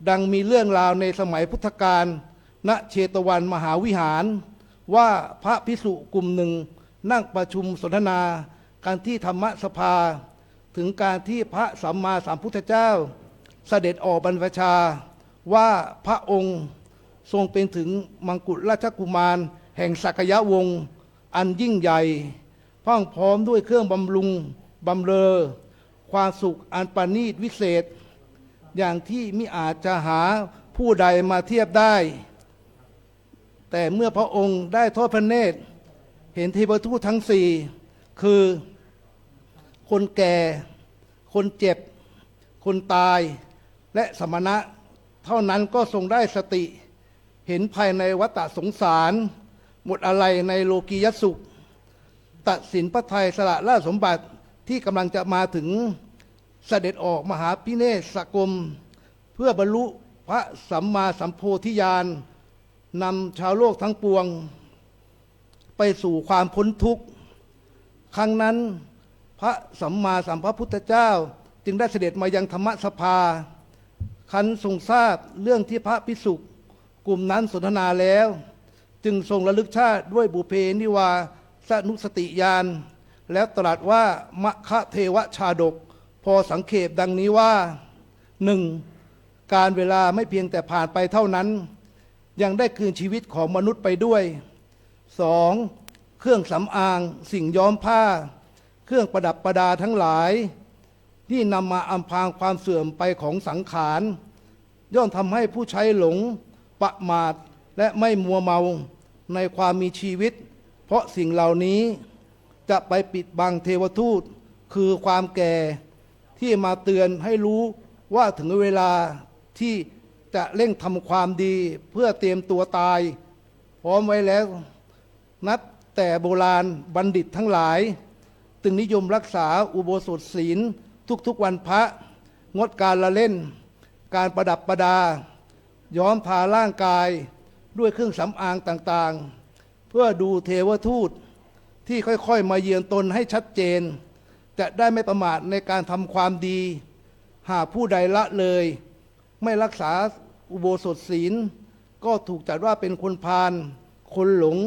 ดังมีเรื่องราวในสมัยพุทธกาลณเชตวันมหาวิหารว่าพระภิกษุกลุ่มหนึ่งนั่งประชุมสนทนาการที่ธรรมสภาถึงการที่พระสัมมาสัมพุทธเจ้าเสด็จออกบรรพชาว่าพระองค์ทรงเป็นถึงมังกุฎราชกุมารแห่งสักยวงศ์อันยิ่งใหญ่พรั่งพร้อมด้วยเครื่องบำรุงบำเรอความสุขอันประณีตวิเศษอย่างที่มิอาจจะหาผู้ใดมาเทียบได้แต่เมื่อพระองค์ได้ทอดพระเนตรเห็นเทวทูตทั้งสี่คือคนแก่คนเจ็บคนตายและสมณะเท่านั้นก็ทรงได้สติเห็นภายในวัฏสงสารหมดอะไรในโลกียสุขตัดสินพระทัยสละราชสมบัติที่กำลังจะมาถึงเสด็จออกมหาพิเนศกรมเพื่อบรรลุพระสัมมาสัมโพธิญาณนำชาวโลกทั้งปวงไปสู่ความพ้นทุกข์ครั้งนั้นพระสัมมาสัมพุทธเจ้าจึงได้เสด็จมายังธรรมสภาคันทรงทราบเรื่องที่พระภิกษุกลุ่มนั้นสนทนาแล้วจึงทรงระลึกชาติด้วยบุเพนิวาสนุสติญาณแล้วตรัสว่ามคะเทวชาดกพอสังเขปดังนี้ว่าหนึ่งการเวลาไม่เพียงแต่ผ่านไปเท่านั้นยังได้คืนชีวิตของมนุษย์ไปด้วยสองเครื่องสำอางสิ่งย้อมผ้าเครื่องประดับประดาทั้งหลายที่นำมาอำพรางความเสื่อมไปของสังขารย่อมทำให้ผู้ใช้หลงประมาทและไม่มัวเมาในความมีชีวิตเพราะสิ่งเหล่านี้จะไปปิดบังเทวทูตคือความแก่ที่มาเตือนให้รู้ว่าถึงเวลาที่จะเร่งทำความดีเพื่อเตรียมตัวตายพร้อมไว้แล้วนับแต่โบราณบัณฑิตทั้งหลายจึงนิยมรักษาอุโบสถศีลทุกๆวันพระงดการละเล่นการประดับประดาย้อมทาร่างกายด้วยเครื่องสำอางต่างๆเพื่อดูเทวทูตที่ค่อยๆมาเยือนตนให้ชัดเจนจะได้ไม่ประมาทในการทำความดีหากผู้ใดละเลยไม่รักษาอุโบสถศีลก็ถูกจัดว่าเป็นคนพาลคนหลง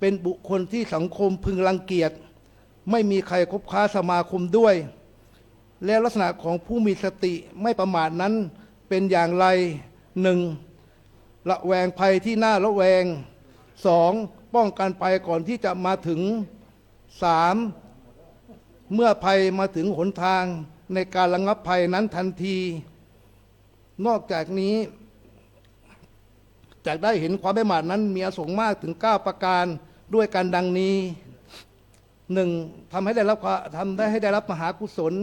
เป็นบุคคลที่สังคมพึงรังเกียจไม่มีใครคบค้าสมาคมด้วยและลักษณะของผู้มีสติไม่ประมาทนั้นเป็นอย่างไรหนึ่งระแวงภัยที่น่าระแวงสองป้องกันภัยก่อนที่จะมาถึงสามเมื่อภัยมาถึงหนทางในการระงับภัยนั้นทันทีนอกจากนี้จากได้เห็นความไม่ประมาทนั้นมีอาสงฆ์มากถึง9ประการด้วยกันดังนี้หนึ่งทำให้ได้รับมหากุศล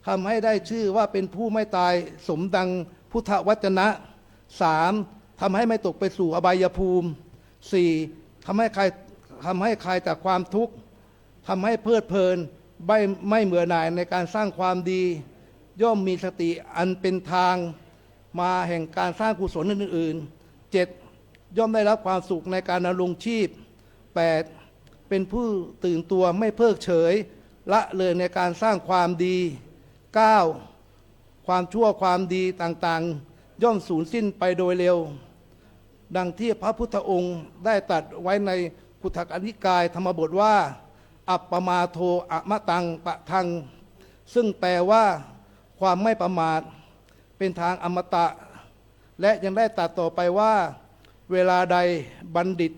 ทำให้ได้ชื่อว่าเป็นผู้ไม่ตายสมดังพุทธวจนะสามทำให้ไม่ตกไปสู่อบายภูมิสี่ทำให้คลายจากความทุกข์ทำให้เพลิดเพลินไม่เบื่อหน่ายในการสร้างความดีย่อมมีสติอันเป็นทางมาแห่งการสร้างกุศลอื่นๆเจ็ดย่อมได้รับความสุขในการดำรงชีพแปดเป็นผู้ตื่นตัวไม่เพิกเฉยละเลยในการสร้างความดี9ความชั่วความดีต่างๆย่อมสูญสิ้นไปโดยเร็วดังที่พระพุทธองค์ได้ตรัสไว้ในพุทธกนิกายธรรมบทว่าอัปปมาโทอะมะตังปะทังซึ่งแปลว่าความไม่ประมาทเป็นทางอมตะและยังได้ตรัสต่อไปว่าเวลาใดบัณฑิต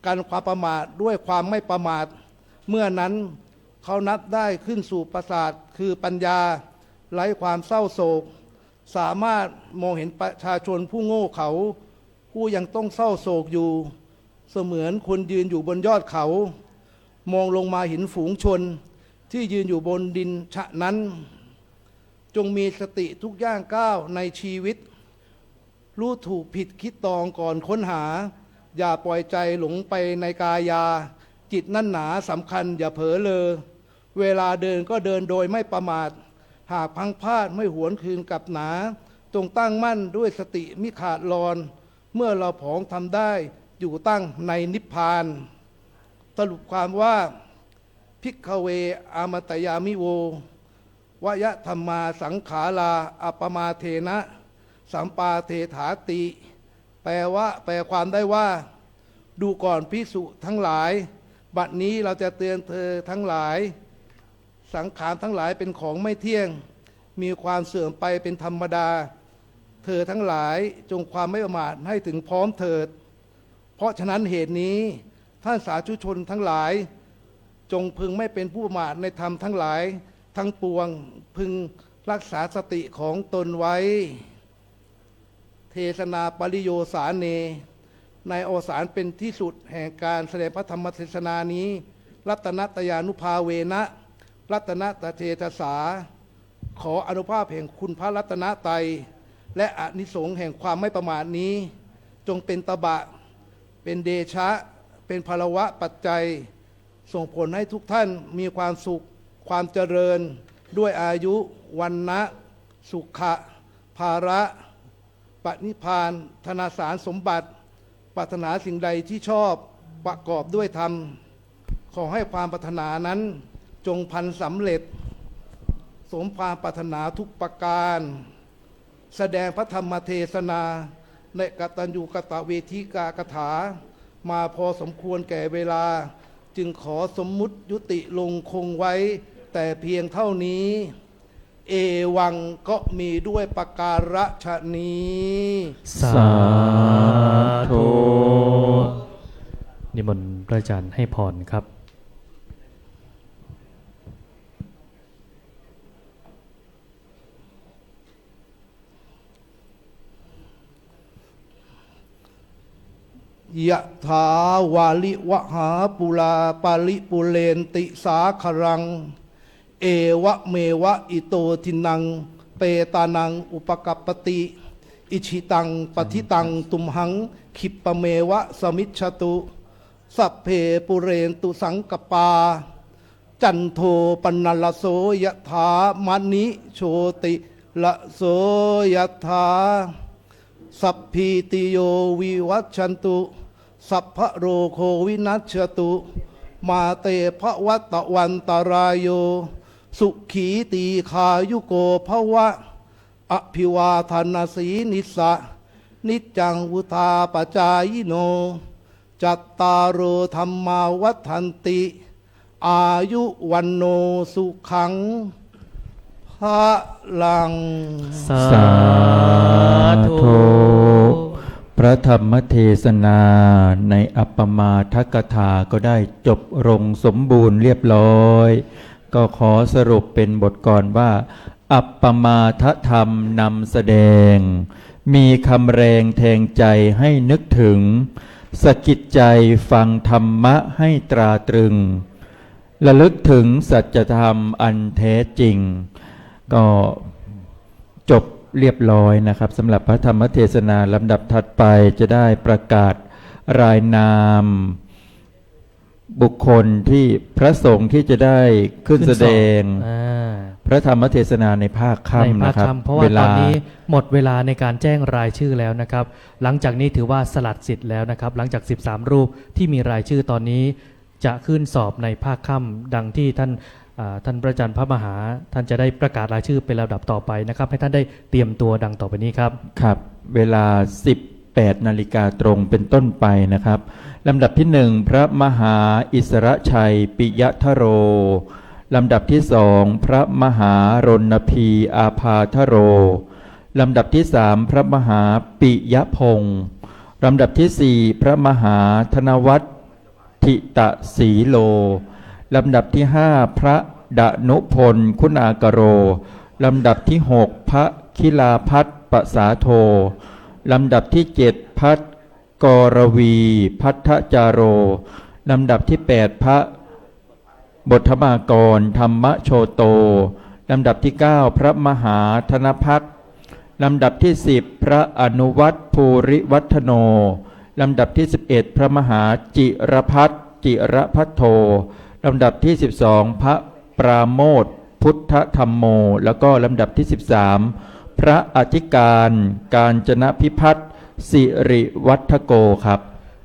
กันความประมาทด้วยความไม่ประมาทเมื่อนั้นเขานับได้ขึ้นสู่ประสาทคือปัญญาไร้ความเศร้าโศกสามารถมองเห็นประชาชนผู้โง่เขาผู้ยังต้องเศร้าโศกอยู่เสมือนคนยืนอยู่บนยอดเขามองลงมาเห็นฝูงชนที่ยืนอยู่บนดินฉะนั้นจงมีสติทุกย่างก้าวในชีวิตรู้ถูกผิดคิดตองก่อนค้นหาอย่าปล่อยใจหลงไปในกายาจิตนั่นหนาสำคัญอย่าเผลอเลอเวลาเดินก็เดินโดยไม่ประมาท หากพังพลาดไม่หวนคืนกลับหนาจงตั้งมั่นด้วยสติมิขาดลอนเมื่อเราผองทำได้อยู่ตั้งในนิพพานสรุปความว่าภิกขเวอามตยามิโววยธรรมาสังขาราอัปปมาเทนะสัมปาเทถาติแปลความได้ว่าดูก่อนภิกษุทั้งหลายบัดนี้เราจะเตือนเธอทั้งหลายสังขารทั้งหลายเป็นของไม่เที่ยงมีความเสื่อมไปเป็นธรรมดาเธอทั้งหลายจงความไม่ประมาทให้ถึงพร้อมเถิดเพราะฉะนั้นเหตุนี้ท่านสาธุชนทั้งหลายจงพึงไม่เป็นผู้ประมาทในธรรมทั้งหลายทั้งปวงพึงรักษาสติของตนไว้เทศนาปริโยสาเนในอวสานเป็นที่สุดแห่งการแสดงพระธรรมเทศนานี้รัตนตยานุภาเวนะรัตนตเจตสาขออนุภาพแห่งคุณพระรัตนตรัยและอานิสงส์แห่งความไม่ประมาทนี้จงเป็นตบะเป็นเดชะเป็นภลวะปัจจัยส่งผลให้ทุกท่านมีความสุขความเจริญด้วยอายุวันนะสุขะภาระปณิพพานธนาสารสมบัติปรารถนาสิ่งใดที่ชอบประกอบด้วยธรรมขอให้ความปรารถนานั้นจงพันสำเร็จสมความปรารถนาทุกประการแสดงพระธรรมเทศนาในกตัญญูกตเวทีกากถามาพอสมควรแก่เวลาจึงขอสมมุติยุติลงคงไว้แต่เพียงเท่านี้เอวังก็มีด้วยประการฉะนี้สาธุนิมนต์พระอาจารย์ให้พรครับยะถาวาลิวหาปุราปาลิปุเรนติสาครังเอวะเมวะอิโตทินังเปตานังอุปกัปปติอิชิตังปฏิตังตุมหังคิปะเมวะสมิชฉตุสัพเพปุเรนตุสังกปาจันโทปนลโสยะถามณิโชติละโสยะถาสัพพิติโยวิวัชชันตุสัพพะโรโควินัสชตุมาเตภวัตวันตรายโยสุขีตีขายุโกภวะอภิวาทนาสีนิสะนิจจังวุธาปจายโนจัตตารโอธรรมาวัฏันติอายุวันโนสุขังพระลังสาธุพระธรรมเทศนาในอัปปมาทกถาก็ได้จบลงสมบูรณ์เรียบร้อยก็ขอสรุปเป็นบทกลว่าอัปปมาทธรรมนำแสดงมีคำแรงแทงใจให้นึกถึงสะกิดใจฟังธรรมะให้ตราตรึงระลึกถึงสัจธรรมอันแท้จริงก็จบเรียบร้อยนะครับสำหรับพระธรรมเทศนาลำดับถัดไปจะได้ประกาศรายนามบุคคลที่พระสงฆ์ที่จะได้ขึ้นแสดงพระธรรมเทศนาในภาคค่ำนะครับเพราะว่าตอนนี้หมดเวลาในการแจ้งรายชื่อแล้วนะครับหลังจากนี้ถือว่าสลัดสิทธิ์แล้วนะครับหลังจาก13รูปที่มีรายชื่อตอนนี้จะขึ้นสอบในภาคค่ำดังที่ท่านพระอาจารย์พระมหาท่านจะได้ประกาศรายชื่อเป็นลำดับต่อไปนะครับให้ท่านได้เตรียมตัวดังต่อไปนี้ครับครับเวลา 18 นาฬิกาตรงเป็นต้นไปนะครับลำดับที่1พระมหาอิสระชัยปิยทโรลำดับที่2พระมหารณพีอาภาทโรลำดับที่3พระมหาปิยพงศ์ลำดับที่4พระมหาธนวัฒน์ทิตะสีโลลำดับที่5พระดนุพลคุณากโรลำดับที่6พระคิลาพัฒน์ปสาโทลำดับที่7พัฒกรวีพัทธจาโรลำดับที่8พระบทมากรธรรมโชโตลำดับที่9พระมหาธนภักดิ์ลำดับที่10พระอนุวัตภูริวัฒโนลำดับที่11พระมหาจิรพัฒน์จิรพัทโทลำดับที่12พระปราโมทย์ พุทธธรรมโมแล้วก็ลำดับที่ 13 พระอธิการกาญจนพิพัฒน์สิริวัฒโกครับ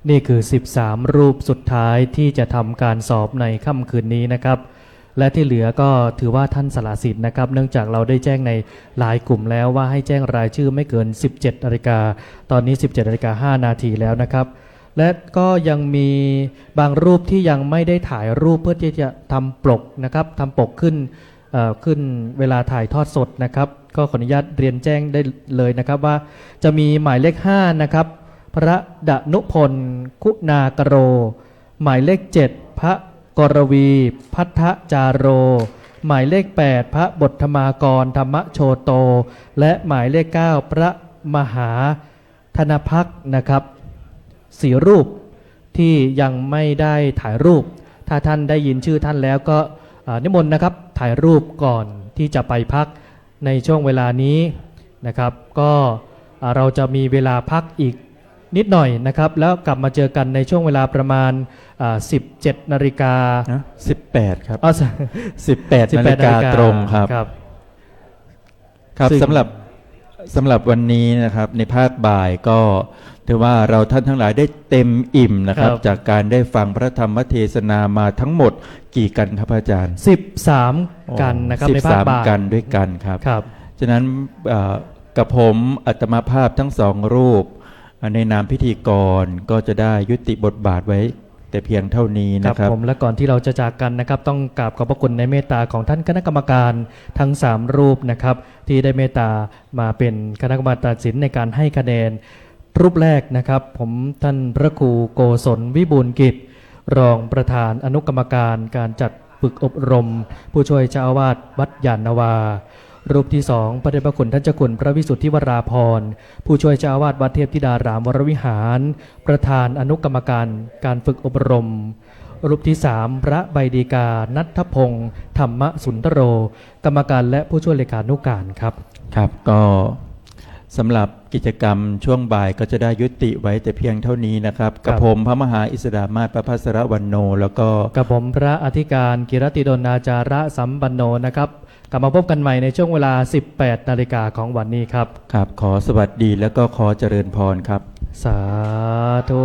นี่คือ13รูปสุดท้ายที่จะทำการสอบในค่ำคืนนี้นะครับและที่เหลือก็ถือว่าท่านสละสิทธิ์นะครับเนื่องจากเราได้แจ้งในหลายกลุ่มแล้วว่าให้แจ้งรายชื่อไม่เกิน 17 นาฬิกาตอนนี้ 17 นาฬิกา 5 นาทีแล้วนะครับและก็ยังมีบางรูปที่ยังไม่ได้ถ่ายรูปเพื่อที่จะทำปกนะครับทำปกขึ้นเวลาถ่ายทอดสดนะครับก็ขออนุญาตเรียนแจ้งได้เลยนะครับว่าจะมีหมายเลข5นะครับพระดนุพลคุณากโรหมายเลข7พระกรวีพัทธจารโรหมายเลข8พระบทธมากรธรรมโชโตและหมายเลข9พระมหาธนภักษ์นะครับ4รูปที่ยังไม่ได้ถ่ายรูปถ้าท่านได้ยินชื่อท่านแล้วก็นิมนต์นะครับถ่ายรูปก่อนที่จะไปพักในช่วงเวลานี้นะครับก็เราจะมีเวลาพักอีกนิดหน่อยนะครับแล้วกลับมาเจอกันในช่วงเวลาประมาณ17 นาฬิกา18ครับ18 นาฬิกาตรงครับสำหรับวันนี้นะครับในภาคบ่ายก็ถือว่าเราท่านทั้งหลายได้เต็มอิ่มนะครับจากการได้ฟังพระธรรมเทศนามาทั้งหมดกี่กันครับอาจารย์13กันนะครับในภาคบ่ายกันด้วยกันครับฉะนั้นกับผมอัตมาภาพทั้งสองรูปในนามพิธีกรก็จะได้ยุติบทบาทไว้แต่เพียงเท่านี้นะครับผมและก่อนที่เราจะจากกันนะครับต้องกราบขอบพระคุณในเมตตาของท่านคณะกรรมการทั้ง3รูปนะครับที่ได้เมตตามาเป็นคณะกรรมการตัดสินในการให้คะแนนรูปแรกนะครับผมท่านพระครูโกศลวิบูลย์กิจรองประธานอนุกรรมการการจัดฝึกอบรมผู้ช่วยเจ้าอาวาสวัดยานนาวารูปที่2พระเดชพระคุณท่านเจ้าคุณพระวิสุทธิวราภรณ์ผู้ช่วยเจ้าอาวาสวัดเทพธิดารามวรวิหารประธานอนุกรรมการการฝึกอบรมรูปที่3พระใบดีกาณัฐพงศ์ธรรมสุนทโรกรรมการและผู้ช่วยเลขานุการครับครับก็สำหรับกิจกรรมช่วงบ่ายก็จะได้ยุติไว้แต่เพียงเท่านี้นะครับกับผมพระมหาอิสดามาศประภัสรวรรณโนแล้วก็กับผมพระอธิการกิรติดลอาจาระสัมปันโนนะครับกลับมาพบกันใหม่ในช่วงเวลา 18 นาฬิกาของวันนี้ครับครับขอสวัสดีแล้วก็ขอเจริญพรครับสาธุ